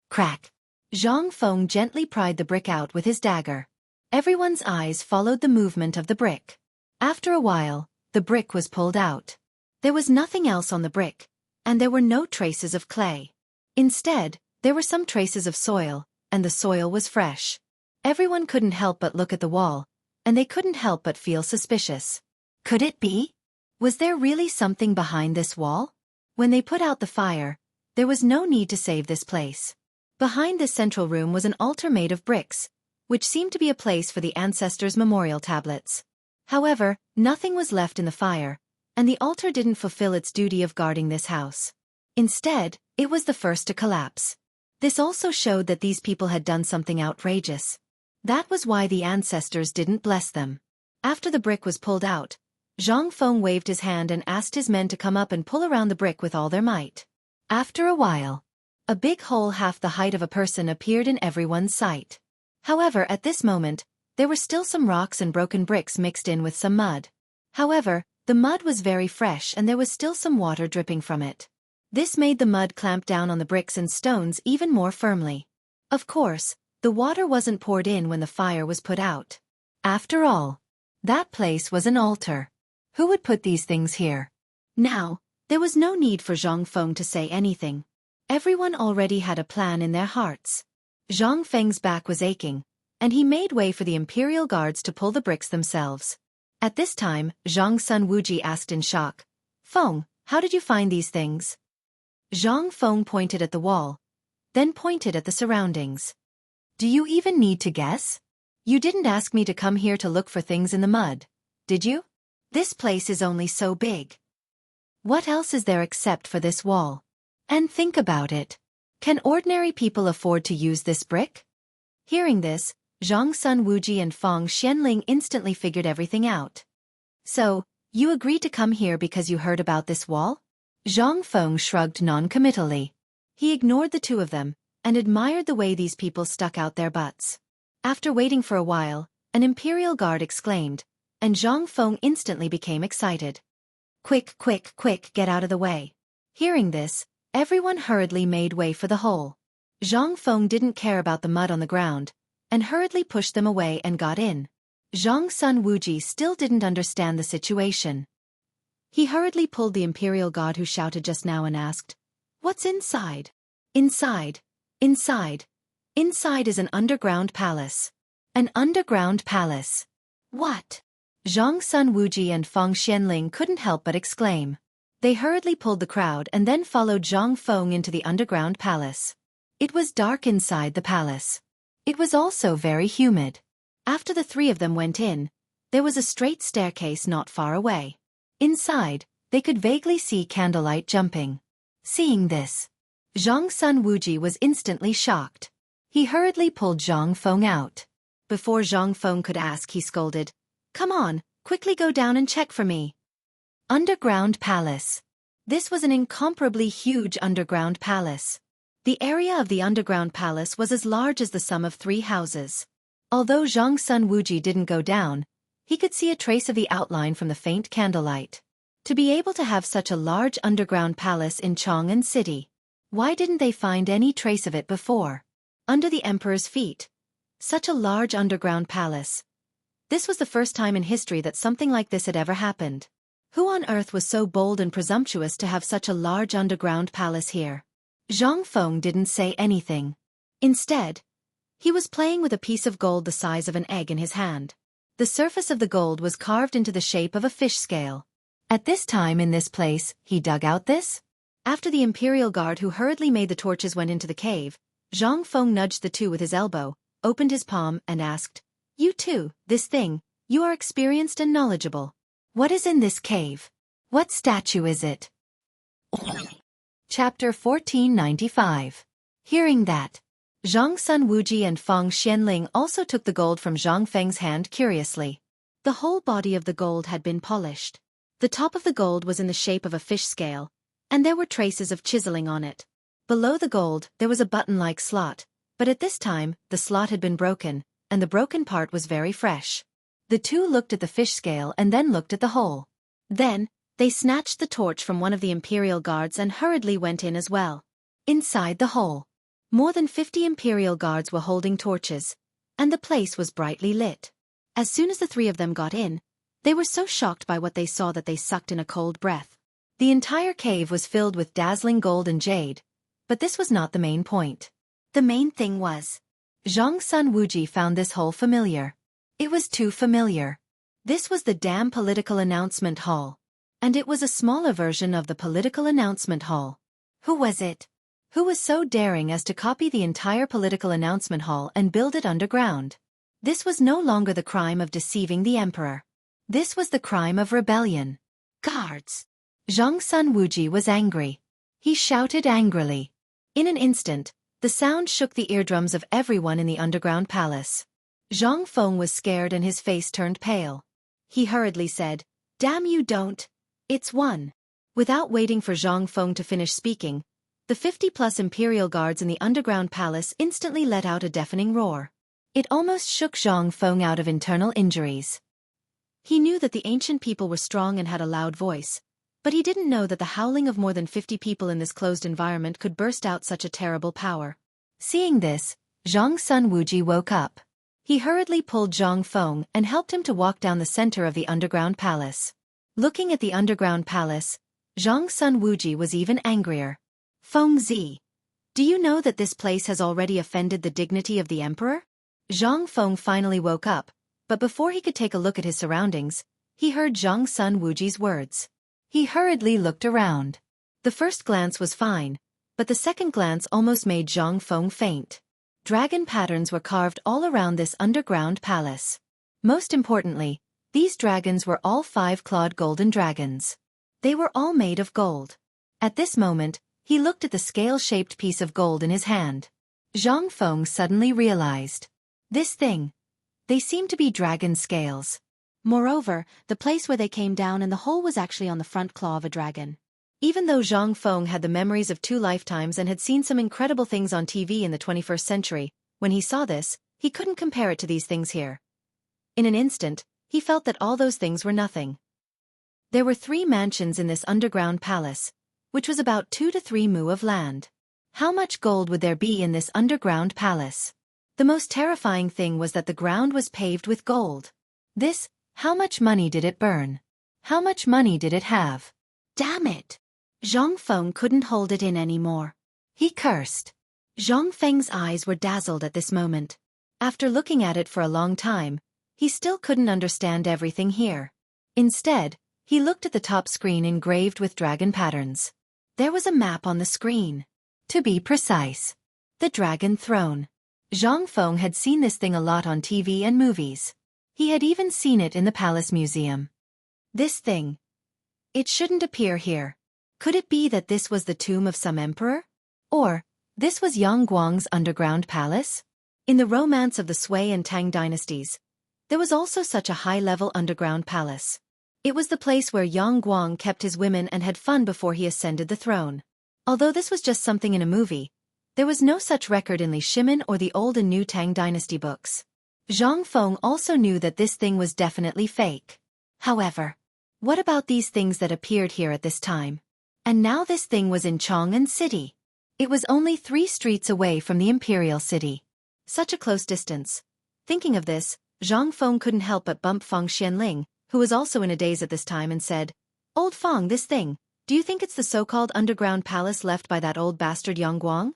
Crack! Zhang Feng gently pried the brick out with his dagger. Everyone's eyes followed the movement of the brick. After a while, the brick was pulled out. There was nothing else on the brick, and there were no traces of clay. Instead, there were some traces of soil, and the soil was fresh. Everyone couldn't help but look at the wall, and they couldn't help but feel suspicious. Could it be? Was there really something behind this wall? When they put out the fire, there was no need to save this place. Behind this central room was an altar made of bricks, which seemed to be a place for the ancestors' memorial tablets. However, nothing was left in the fire, and the altar didn't fulfill its duty of guarding this house. Instead, it was the first to collapse. This also showed that these people had done something outrageous. That was why the ancestors didn't bless them. After the brick was pulled out, Zhang Feng waved his hand and asked his men to come up and pull around the brick with all their might. After a while, a big hole half the height of a person appeared in everyone's sight. However, at this moment, there were still some rocks and broken bricks mixed in with some mud. However, the mud was very fresh and there was still some water dripping from it. This made the mud clamp down on the bricks and stones even more firmly. Of course, the water wasn't poured in when the fire was put out. After all, that place was an altar. Who would put these things here? Now, there was no need for Zhang Feng to say anything. Everyone already had a plan in their hearts. Zhang Feng's back was aching, and he made way for the imperial guards to pull the bricks themselves. At this time, Zhang Sun Wuji asked in shock, "Feng, how did you find these things?" Zhang Feng pointed at the wall, then pointed at the surroundings. "Do you even need to guess? You didn't ask me to come here to look for things in the mud, did you? This place is only so big. What else is there except for this wall? And think about it. Can ordinary people afford to use this brick?" Hearing this, Zhang Sun Wuji and Feng Xianling instantly figured everything out. "So, you agreed to come here because you heard about this wall?" Zhang Feng shrugged non-committally. He ignored the two of them, and admired the way these people stuck out their butts. After waiting for a while, an imperial guard exclaimed, and Zhang Feng instantly became excited. "Quick, quick, quick, get out of the way." Hearing this, everyone hurriedly made way for the hole. Zhang Feng didn't care about the mud on the ground, and hurriedly pushed them away and got in. Zhang Sun Wuji still didn't understand the situation. He hurriedly pulled the imperial guard who shouted just now and asked, "What's inside?" "Inside. Inside. Inside is an underground palace." "An underground palace? What?" Zhang Sun Wuji and Feng Xianling couldn't help but exclaim. They hurriedly pulled the crowd and then followed Zhang Feng into the underground palace. It was dark inside the palace. It was also very humid. After the three of them went in, there was a straight staircase not far away. Inside, they could vaguely see candlelight jumping. Seeing this, Zhang Sun Wuji was instantly shocked. He hurriedly pulled Zhang Feng out. Before Zhang Feng could ask, he scolded, "Come on, quickly go down and check for me." Underground palace. This was an incomparably huge underground palace. The area of the underground palace was as large as the sum of 3 houses. Although Zhang Sun Wuji didn't go down, he could see a trace of the outline from the faint candlelight. To be able to have such a large underground palace in Chang'an City, why didn't they find any trace of it before? Under the emperor's feet. Such a large underground palace. This was the first time in history that something like this had ever happened. Who on earth was so bold and presumptuous to have such a large underground palace here? Zhang Feng didn't say anything. Instead, he was playing with a piece of gold the size of an egg in his hand. The surface of the gold was carved into the shape of a fish scale. At this time in this place, he dug out this? After the imperial guard who hurriedly made the torches went into the cave, Zhang Feng nudged the two with his elbow, opened his palm, and asked, "You two, this thing, you are experienced and knowledgeable. What is in this cave? What statue is it? Chapter 1495. Hearing that, Zhang Sun Wuji and Feng Xianling also took the gold from Zhang Feng's hand curiously. The whole body of the gold had been polished. The top of the gold was in the shape of a fish scale, and there were traces of chiseling on it. Below the gold, there was a button-like slot, but at this time, the slot had been broken, and the broken part was very fresh. The two looked at the fish scale and then looked at the hole. Then, they snatched the torch from one of the imperial guards and hurriedly went in as well. Inside the hole, more than 50 imperial guards were holding torches, and the place was brightly lit. As soon as the three of them got in, they were so shocked by what they saw that they sucked in a cold breath. The entire cave was filled with dazzling gold and jade, but this was not the main point. The main thing was, Zhang Sun Wuji found this hole familiar. It was too familiar. This was the damn political announcement hall. And it was a smaller version of the political announcement hall. Who was it? Who was so daring as to copy the entire political announcement hall and build it underground? This was no longer the crime of deceiving the emperor. This was the crime of rebellion. Guards! Zhang Sun Wuji was angry. He shouted angrily. In an instant, the sound shook the eardrums of everyone in the underground palace. Zhang Feng was scared and his face turned pale. He hurriedly said, "Damn you don't! It's one." Without waiting for Zhang Feng to finish speaking, the 50-plus imperial guards in the underground palace instantly let out a deafening roar. It almost shook Zhang Feng out of internal injuries. He knew that the ancient people were strong and had a loud voice, but he didn't know that the howling of more than 50 people in this closed environment could burst out such a terrible power. Seeing this, Zhang Sun Wuji woke up. He hurriedly pulled Zhang Feng and helped him to walk down the center of the underground palace. Looking at the underground palace, Zhang Sun Wuji was even angrier. "Feng Zi, do you know that this place has already offended the dignity of the emperor?" Zhang Feng finally woke up, but before he could take a look at his surroundings, he heard Zhang Sun Wuji's words. He hurriedly looked around. The first glance was fine, but the second glance almost made Zhang Feng faint. Dragon patterns were carved all around this underground palace. Most importantly, these dragons were all 5-clawed golden dragons. They were all made of gold. At this moment, he looked at the scale-shaped piece of gold in his hand. Zhang Feng suddenly realized. This thing. They seemed to be dragon scales. Moreover, the place where they came down and the hole was actually on the front claw of a dragon. Even though Zhang Feng had the memories of 2 lifetimes and had seen some incredible things on TV in the 21st century, when he saw this, he couldn't compare it to these things here. In an instant, he felt that all those things were nothing. There were 3 mansions in this underground palace, which was about 2 to 3 mu of land. How much gold would there be in this underground palace? The most terrifying thing was that the ground was paved with gold. This, how much money did it burn? How much money did it have? Damn it! Zhang Feng couldn't hold it in anymore. He cursed. Zhang Feng's eyes were dazzled at this moment. After looking at it for a long time, he still couldn't understand everything here. Instead, he looked at the top screen engraved with dragon patterns. There was a map on the screen. To be precise, the Dragon Throne. Zhang Feng had seen this thing a lot on TV and movies. He had even seen it in the Palace Museum. This thing. It shouldn't appear here. Could it be that this was the tomb of some emperor? Or, this was Yang Guang's underground palace? In the romance of the Sui and Tang dynasties, there was also such a high-level underground palace. It was the place where Yang Guang kept his women and had fun before he ascended the throne. Although this was just something in a movie, there was no such record in Li Shimin or the old and new Tang dynasty books. Zhang Feng also knew that this thing was definitely fake. However, what about these things that appeared here at this time? And now this thing was in Chang'an City. It was only 3 streets away from the imperial city. Such a close distance. Thinking of this, Zhang Feng couldn't help but bump Feng Xianling, who was also in a daze at this time, and said, "Old Feng, this thing, do you think it's the so-called underground palace left by that old bastard Yang Guang?"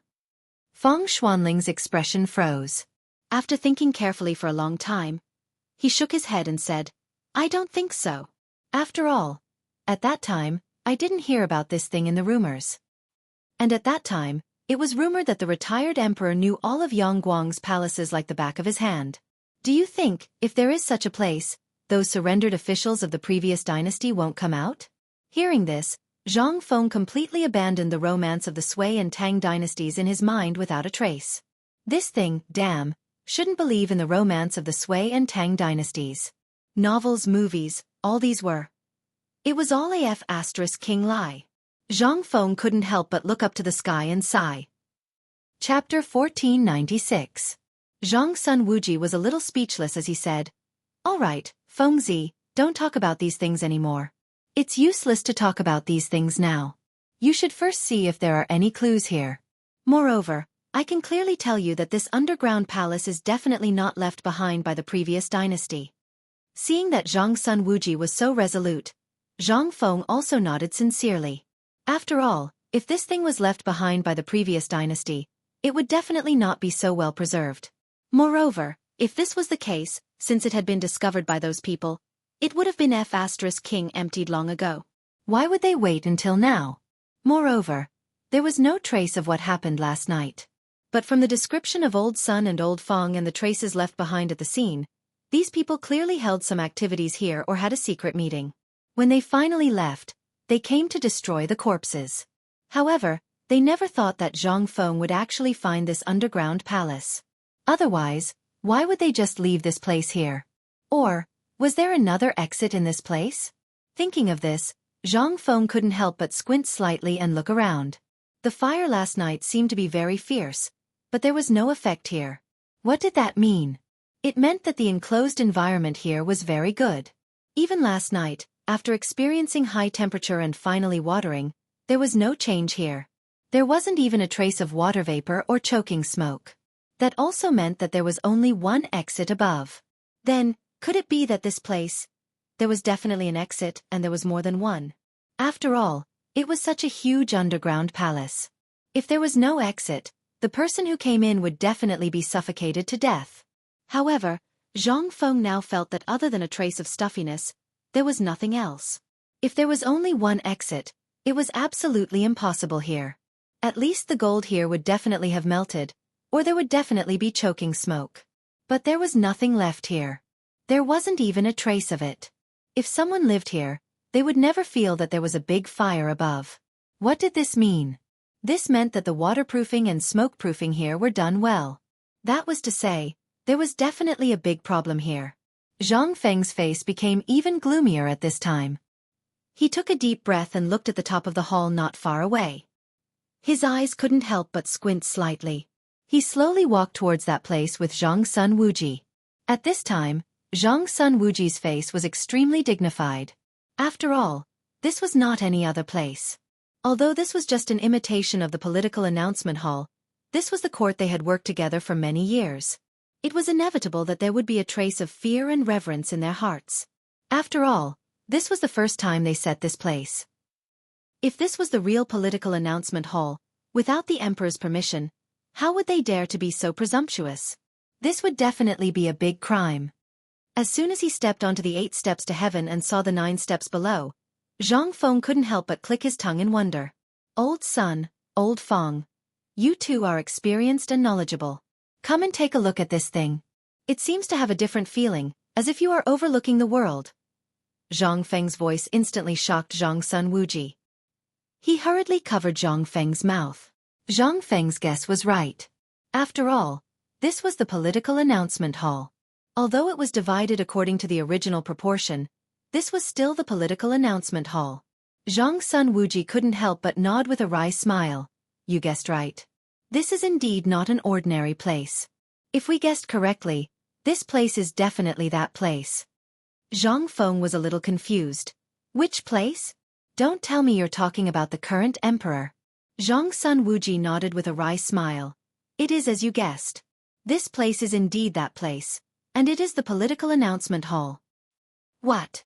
Feng Xuanling's expression froze. After thinking carefully for a long time, he shook his head and said, "I don't think so. After all, at that time, I didn't hear about this thing in the rumors. And at that time, it was rumored that the retired emperor knew all of Yang Guang's palaces like the back of his hand. Do you think, if there is such a place, those surrendered officials of the previous dynasty won't come out?" Hearing this, Zhang Feng completely abandoned the romance of the Sui and Tang dynasties in his mind without a trace. This thing, damn, shouldn't believe in the romance of the Sui and Tang dynasties. Novels, movies, all these were. It was all AF * King Lai. Zhang Feng couldn't help but look up to the sky and sigh. Chapter 1496. Zhang Sun Wuji was a little speechless as he said, "All right, Fengzi, don't talk about these things anymore. It's useless to talk about these things now. You should first see if there are any clues here. Moreover, I can clearly tell you that this underground palace is definitely not left behind by the previous dynasty." Seeing that Zhang Sun Wuji was so resolute, Zhang Feng also nodded sincerely. After all, if this thing was left behind by the previous dynasty, it would definitely not be so well preserved. Moreover, if this was the case, since it had been discovered by those people, it would have been * King emptied long ago. Why would they wait until now? Moreover, there was no trace of what happened last night. But from the description of Old Sun and Old Fong and the traces left behind at the scene, these people clearly held some activities here or had a secret meeting. When they finally left, they came to destroy the corpses. However, they never thought that Zhang Feng would actually find this underground palace. Otherwise, why would they just leave this place here? Or, was there another exit in this place? Thinking of this, Zhang Feng couldn't help but squint slightly and look around. The fire last night seemed to be very fierce, but there was no effect here. What did that mean? It meant that the enclosed environment here was very good. Even last night, after experiencing high temperature and finally watering, there was no change here. There wasn't even a trace of water vapor or choking smoke. That also meant that there was only one exit above. Then, could it be that this place? There was definitely an exit, and there was more than one. After all, it was such a huge underground palace. If there was no exit, the person who came in would definitely be suffocated to death. However, Zhang Feng now felt that other than a trace of stuffiness, there was nothing else. If there was only one exit, it was absolutely impossible here. At least the gold here would definitely have melted, or there would definitely be choking smoke. But there was nothing left here. There wasn't even a trace of it. If someone lived here, they would never feel that there was a big fire above. What did this mean? This meant that the waterproofing and smokeproofing here were done well. That was to say, there was definitely a big problem here. Zhang Feng's face became even gloomier at this time. He took a deep breath and looked at the top of the hall not far away. His eyes couldn't help but squint slightly. He slowly walked towards that place with Zhang Sun Wuji. At this time, Zhang Sun Wuji's face was extremely dignified. After all, this was not any other place. Although this was just an imitation of the political announcement hall, this was the court they had worked together for many years. It was inevitable that there would be a trace of fear and reverence in their hearts. After all, this was the first time they set this place. If this was the real political announcement hall, without the emperor's permission, how would they dare to be so presumptuous? This would definitely be a big crime. As soon as he stepped onto the 8 steps to heaven and saw the 9 steps below, Zhang Feng couldn't help but click his tongue in wonder. Old Sun, Old Fong. You two are experienced and knowledgeable. Come and take a look at this thing. It seems to have a different feeling, as if you are overlooking the world. Zhang Feng's voice instantly shocked Zhang Sun Wuji. He hurriedly covered Zhang Feng's mouth. Zhang Feng's guess was right. After all, this was the political announcement hall. Although it was divided according to the original proportion, this was still the political announcement hall. Zhang Sun Wuji couldn't help but nod with a wry smile. You guessed right. This is indeed not an ordinary place. If we guessed correctly, this place is definitely that place. Zhang Feng was a little confused. Which place? Don't tell me you're talking about the current emperor. Zhang Sun Wuji nodded with a wry smile. It is as you guessed. This place is indeed that place, and it is the political announcement hall. What?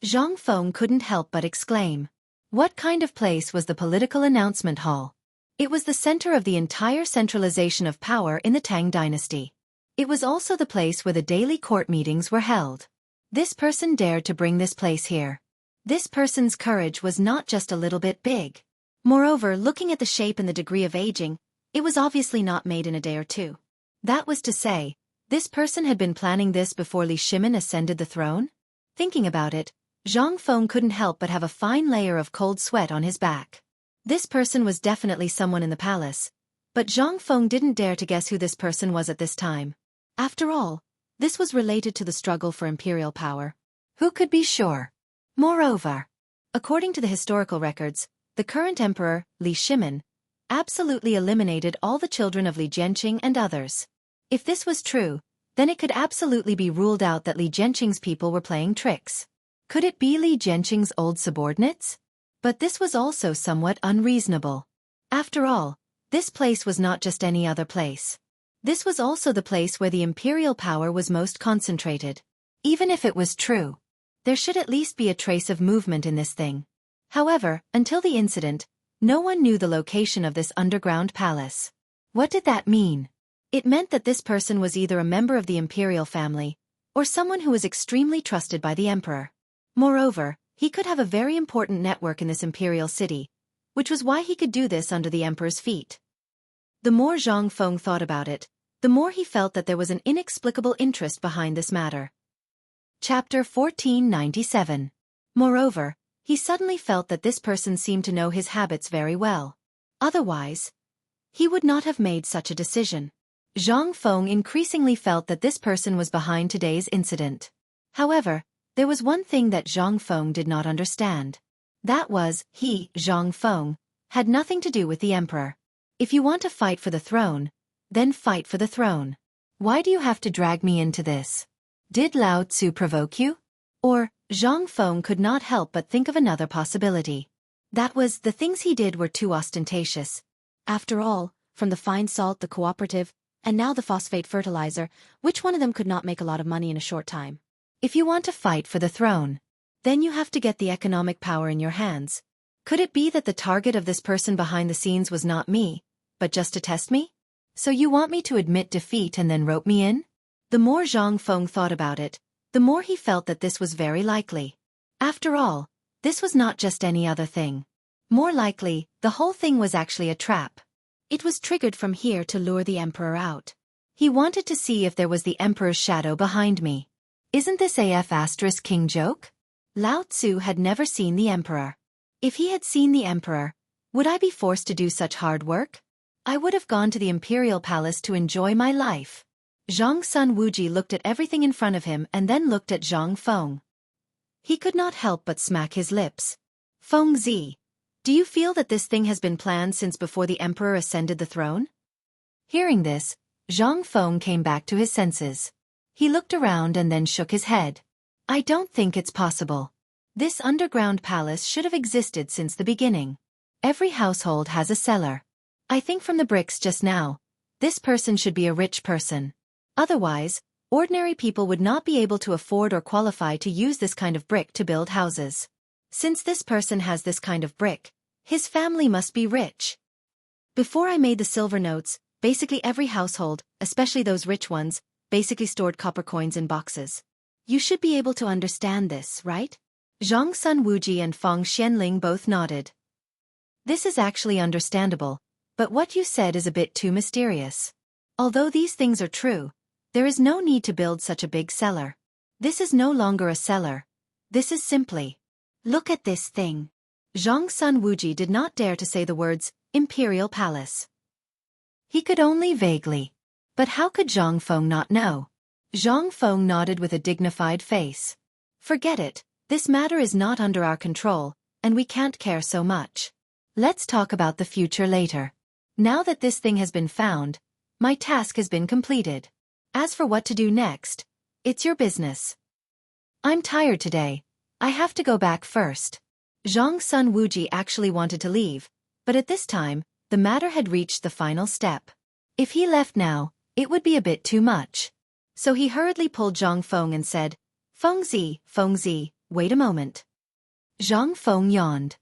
Zhang Feng couldn't help but exclaim. What kind of place was the political announcement hall? It was the center of the entire centralization of power in the Tang dynasty. It was also the place where the daily court meetings were held. This person dared to bring this place here. This person's courage was not just a little bit big. Moreover, looking at the shape and the degree of aging, it was obviously not made in a day or two. That was to say, this person had been planning this before Li Shimin ascended the throne? Thinking about it, Zhang Feng couldn't help but have a fine layer of cold sweat on his back. This person was definitely someone in the palace, but Zhang Feng didn't dare to guess who this person was at this time. After all, this was related to the struggle for imperial power. Who could be sure? Moreover, according to the historical records, the current emperor, Li Shimin, absolutely eliminated all the children of Li Jianqing and others. If this was true, then it could absolutely be ruled out that Li Jianqing's people were playing tricks. Could it be Li Jianqing's old subordinates? But this was also somewhat unreasonable. After all, this place was not just any other place. This was also the place where the imperial power was most concentrated. Even if it was true, there should at least be a trace of movement in this thing. However, until the incident, no one knew the location of this underground palace. What did that mean? It meant that this person was either a member of the imperial family, or someone who was extremely trusted by the emperor. Moreover, he could have a very important network in this imperial city, which was why he could do this under the emperor's feet. The more Zhang Feng thought about it, the more he felt that there was an inexplicable interest behind this matter. Chapter 1497. Moreover, he suddenly felt that this person seemed to know his habits very well. Otherwise, he would not have made such a decision. Zhang Feng increasingly felt that this person was behind today's incident. However, there was one thing that Zhang Feng did not understand. That was, he, Zhang Feng, had nothing to do with the emperor. If you want to fight for the throne, then fight for the throne. Why do you have to drag me into this? Did Lao Tzu provoke you? Or, Zhang Feng could not help but think of another possibility. That was, the things he did were too ostentatious. After all, from the fine salt, the cooperative, and now the phosphate fertilizer, which one of them could not make a lot of money in a short time? If you want to fight for the throne, then you have to get the economic power in your hands. Could it be that the target of this person behind the scenes was not me, but just to test me? So you want me to admit defeat and then rope me in? The more Zhang Feng thought about it, the more he felt that this was very likely. After all, this was not just any other thing. More likely, the whole thing was actually a trap. It was triggered from here to lure the emperor out. He wanted to see if there was the emperor's shadow behind me. Isn't this AF** king joke? Lao Tzu had never seen the emperor. If he had seen the emperor, would I be forced to do such hard work? I would have gone to the imperial palace to enjoy my life. Zhang Sun Wuji looked at everything in front of him and then looked at Zhang Feng. He could not help but smack his lips. Feng Zi, do you feel that this thing has been planned since before the emperor ascended the throne? Hearing this, Zhang Feng came back to his senses. He looked around and then shook his head. I don't think it's possible. This underground palace should have existed since the beginning. Every household has a cellar. I think from the bricks just now, this person should be a rich person. Otherwise, ordinary people would not be able to afford or qualify to use this kind of brick to build houses. Since this person has this kind of brick, his family must be rich. Before I made the silver notes, basically every household, especially those rich ones, basically stored copper coins in boxes. You should be able to understand this, right? Zhang Sun Wuji and Feng Xianling both nodded. This is actually understandable, but what you said is a bit too mysterious. Although these things are true, there is no need to build such a big cellar. This is no longer a cellar. This is simply... Look at this thing. Zhang Sun Wuji did not dare to say the words, Imperial Palace. He could only vaguely. But how could Zhang Feng not know? Zhang Feng nodded with a dignified face. Forget it, this matter is not under our control, and we can't care so much. Let's talk about the future later. Now that this thing has been found, my task has been completed. As for what to do next, it's your business. I'm tired today. I have to go back first. Zhang Sun Wuji actually wanted to leave, but at this time, the matter had reached the final step. If he left now, it would be a bit too much. So he hurriedly pulled Zhang Feng and said, Feng Zi, wait a moment. Zhang Feng yawned.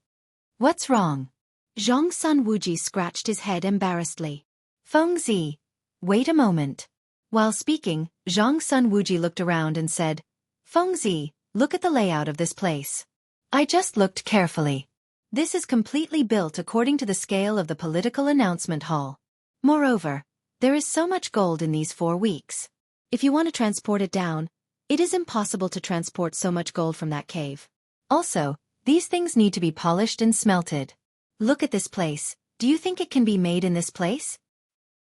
What's wrong? Zhang Sun Wuji scratched his head embarrassedly. Feng Zi, wait a moment. While speaking, Zhang Sun Wuji looked around and said, Feng Zi, look at the layout of this place. I just looked carefully. This is completely built according to the scale of the political announcement hall. Moreover, there is so much gold in these 4 weeks. If you want to transport it down, it is impossible to transport so much gold from that cave. Also, these things need to be polished and smelted. Look at this place. Do you think it can be made in this place?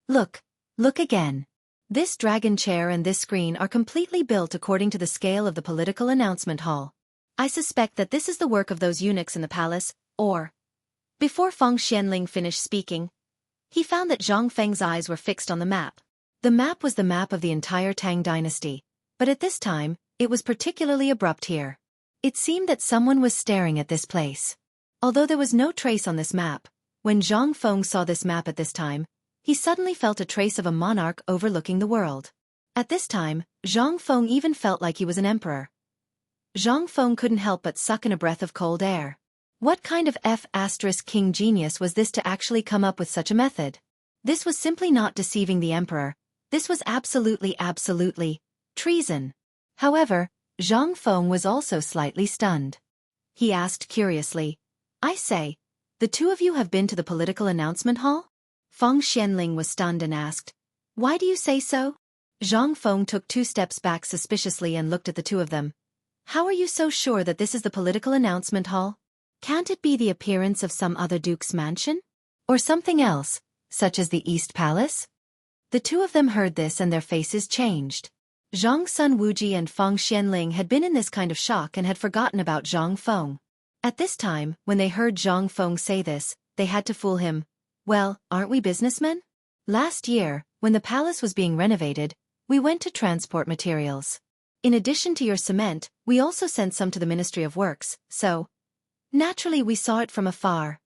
Look again. This dragon chair and this screen are completely built according to the scale of the political announcement hall. I suspect that this is the work of those eunuchs in the palace, or... Before Feng Xianling finished speaking, he found that Zhang Feng's eyes were fixed on the map. The map was the map of the entire Tang dynasty, but at this time, it was particularly abrupt here. It seemed that someone was staring at this place. Although there was no trace on this map, when Zhang Feng saw this map at this time, he suddenly felt a trace of a monarch overlooking the world. At this time, Zhang Feng even felt like he was an emperor. Zhang Feng couldn't help but suck in a breath of cold air. What kind of King genius was this to actually come up with such a method? This was simply not deceiving the emperor. This was absolutely treason. However, Zhang Feng was also slightly stunned. He asked curiously, I say, the two of you have been to the political announcement hall? Feng Xianling was stunned and asked, why do you say so? Zhang Feng took 2 steps back suspiciously and looked at the two of them. How are you so sure that this is the political announcement hall? Can't it be the appearance of some other duke's mansion? Or something else, such as the East Palace? The two of them heard this and their faces changed. Zhang Sun Wuji and Feng Xianling had been in this kind of shock and had forgotten about Zhang Feng. At this time, when they heard Zhang Feng say this, they had to fool him. Well, aren't we businessmen? Last year, when the palace was being renovated, we went to transport materials. In addition to your cement, we also sent some to the Ministry of Works, so... Naturally we saw it from afar,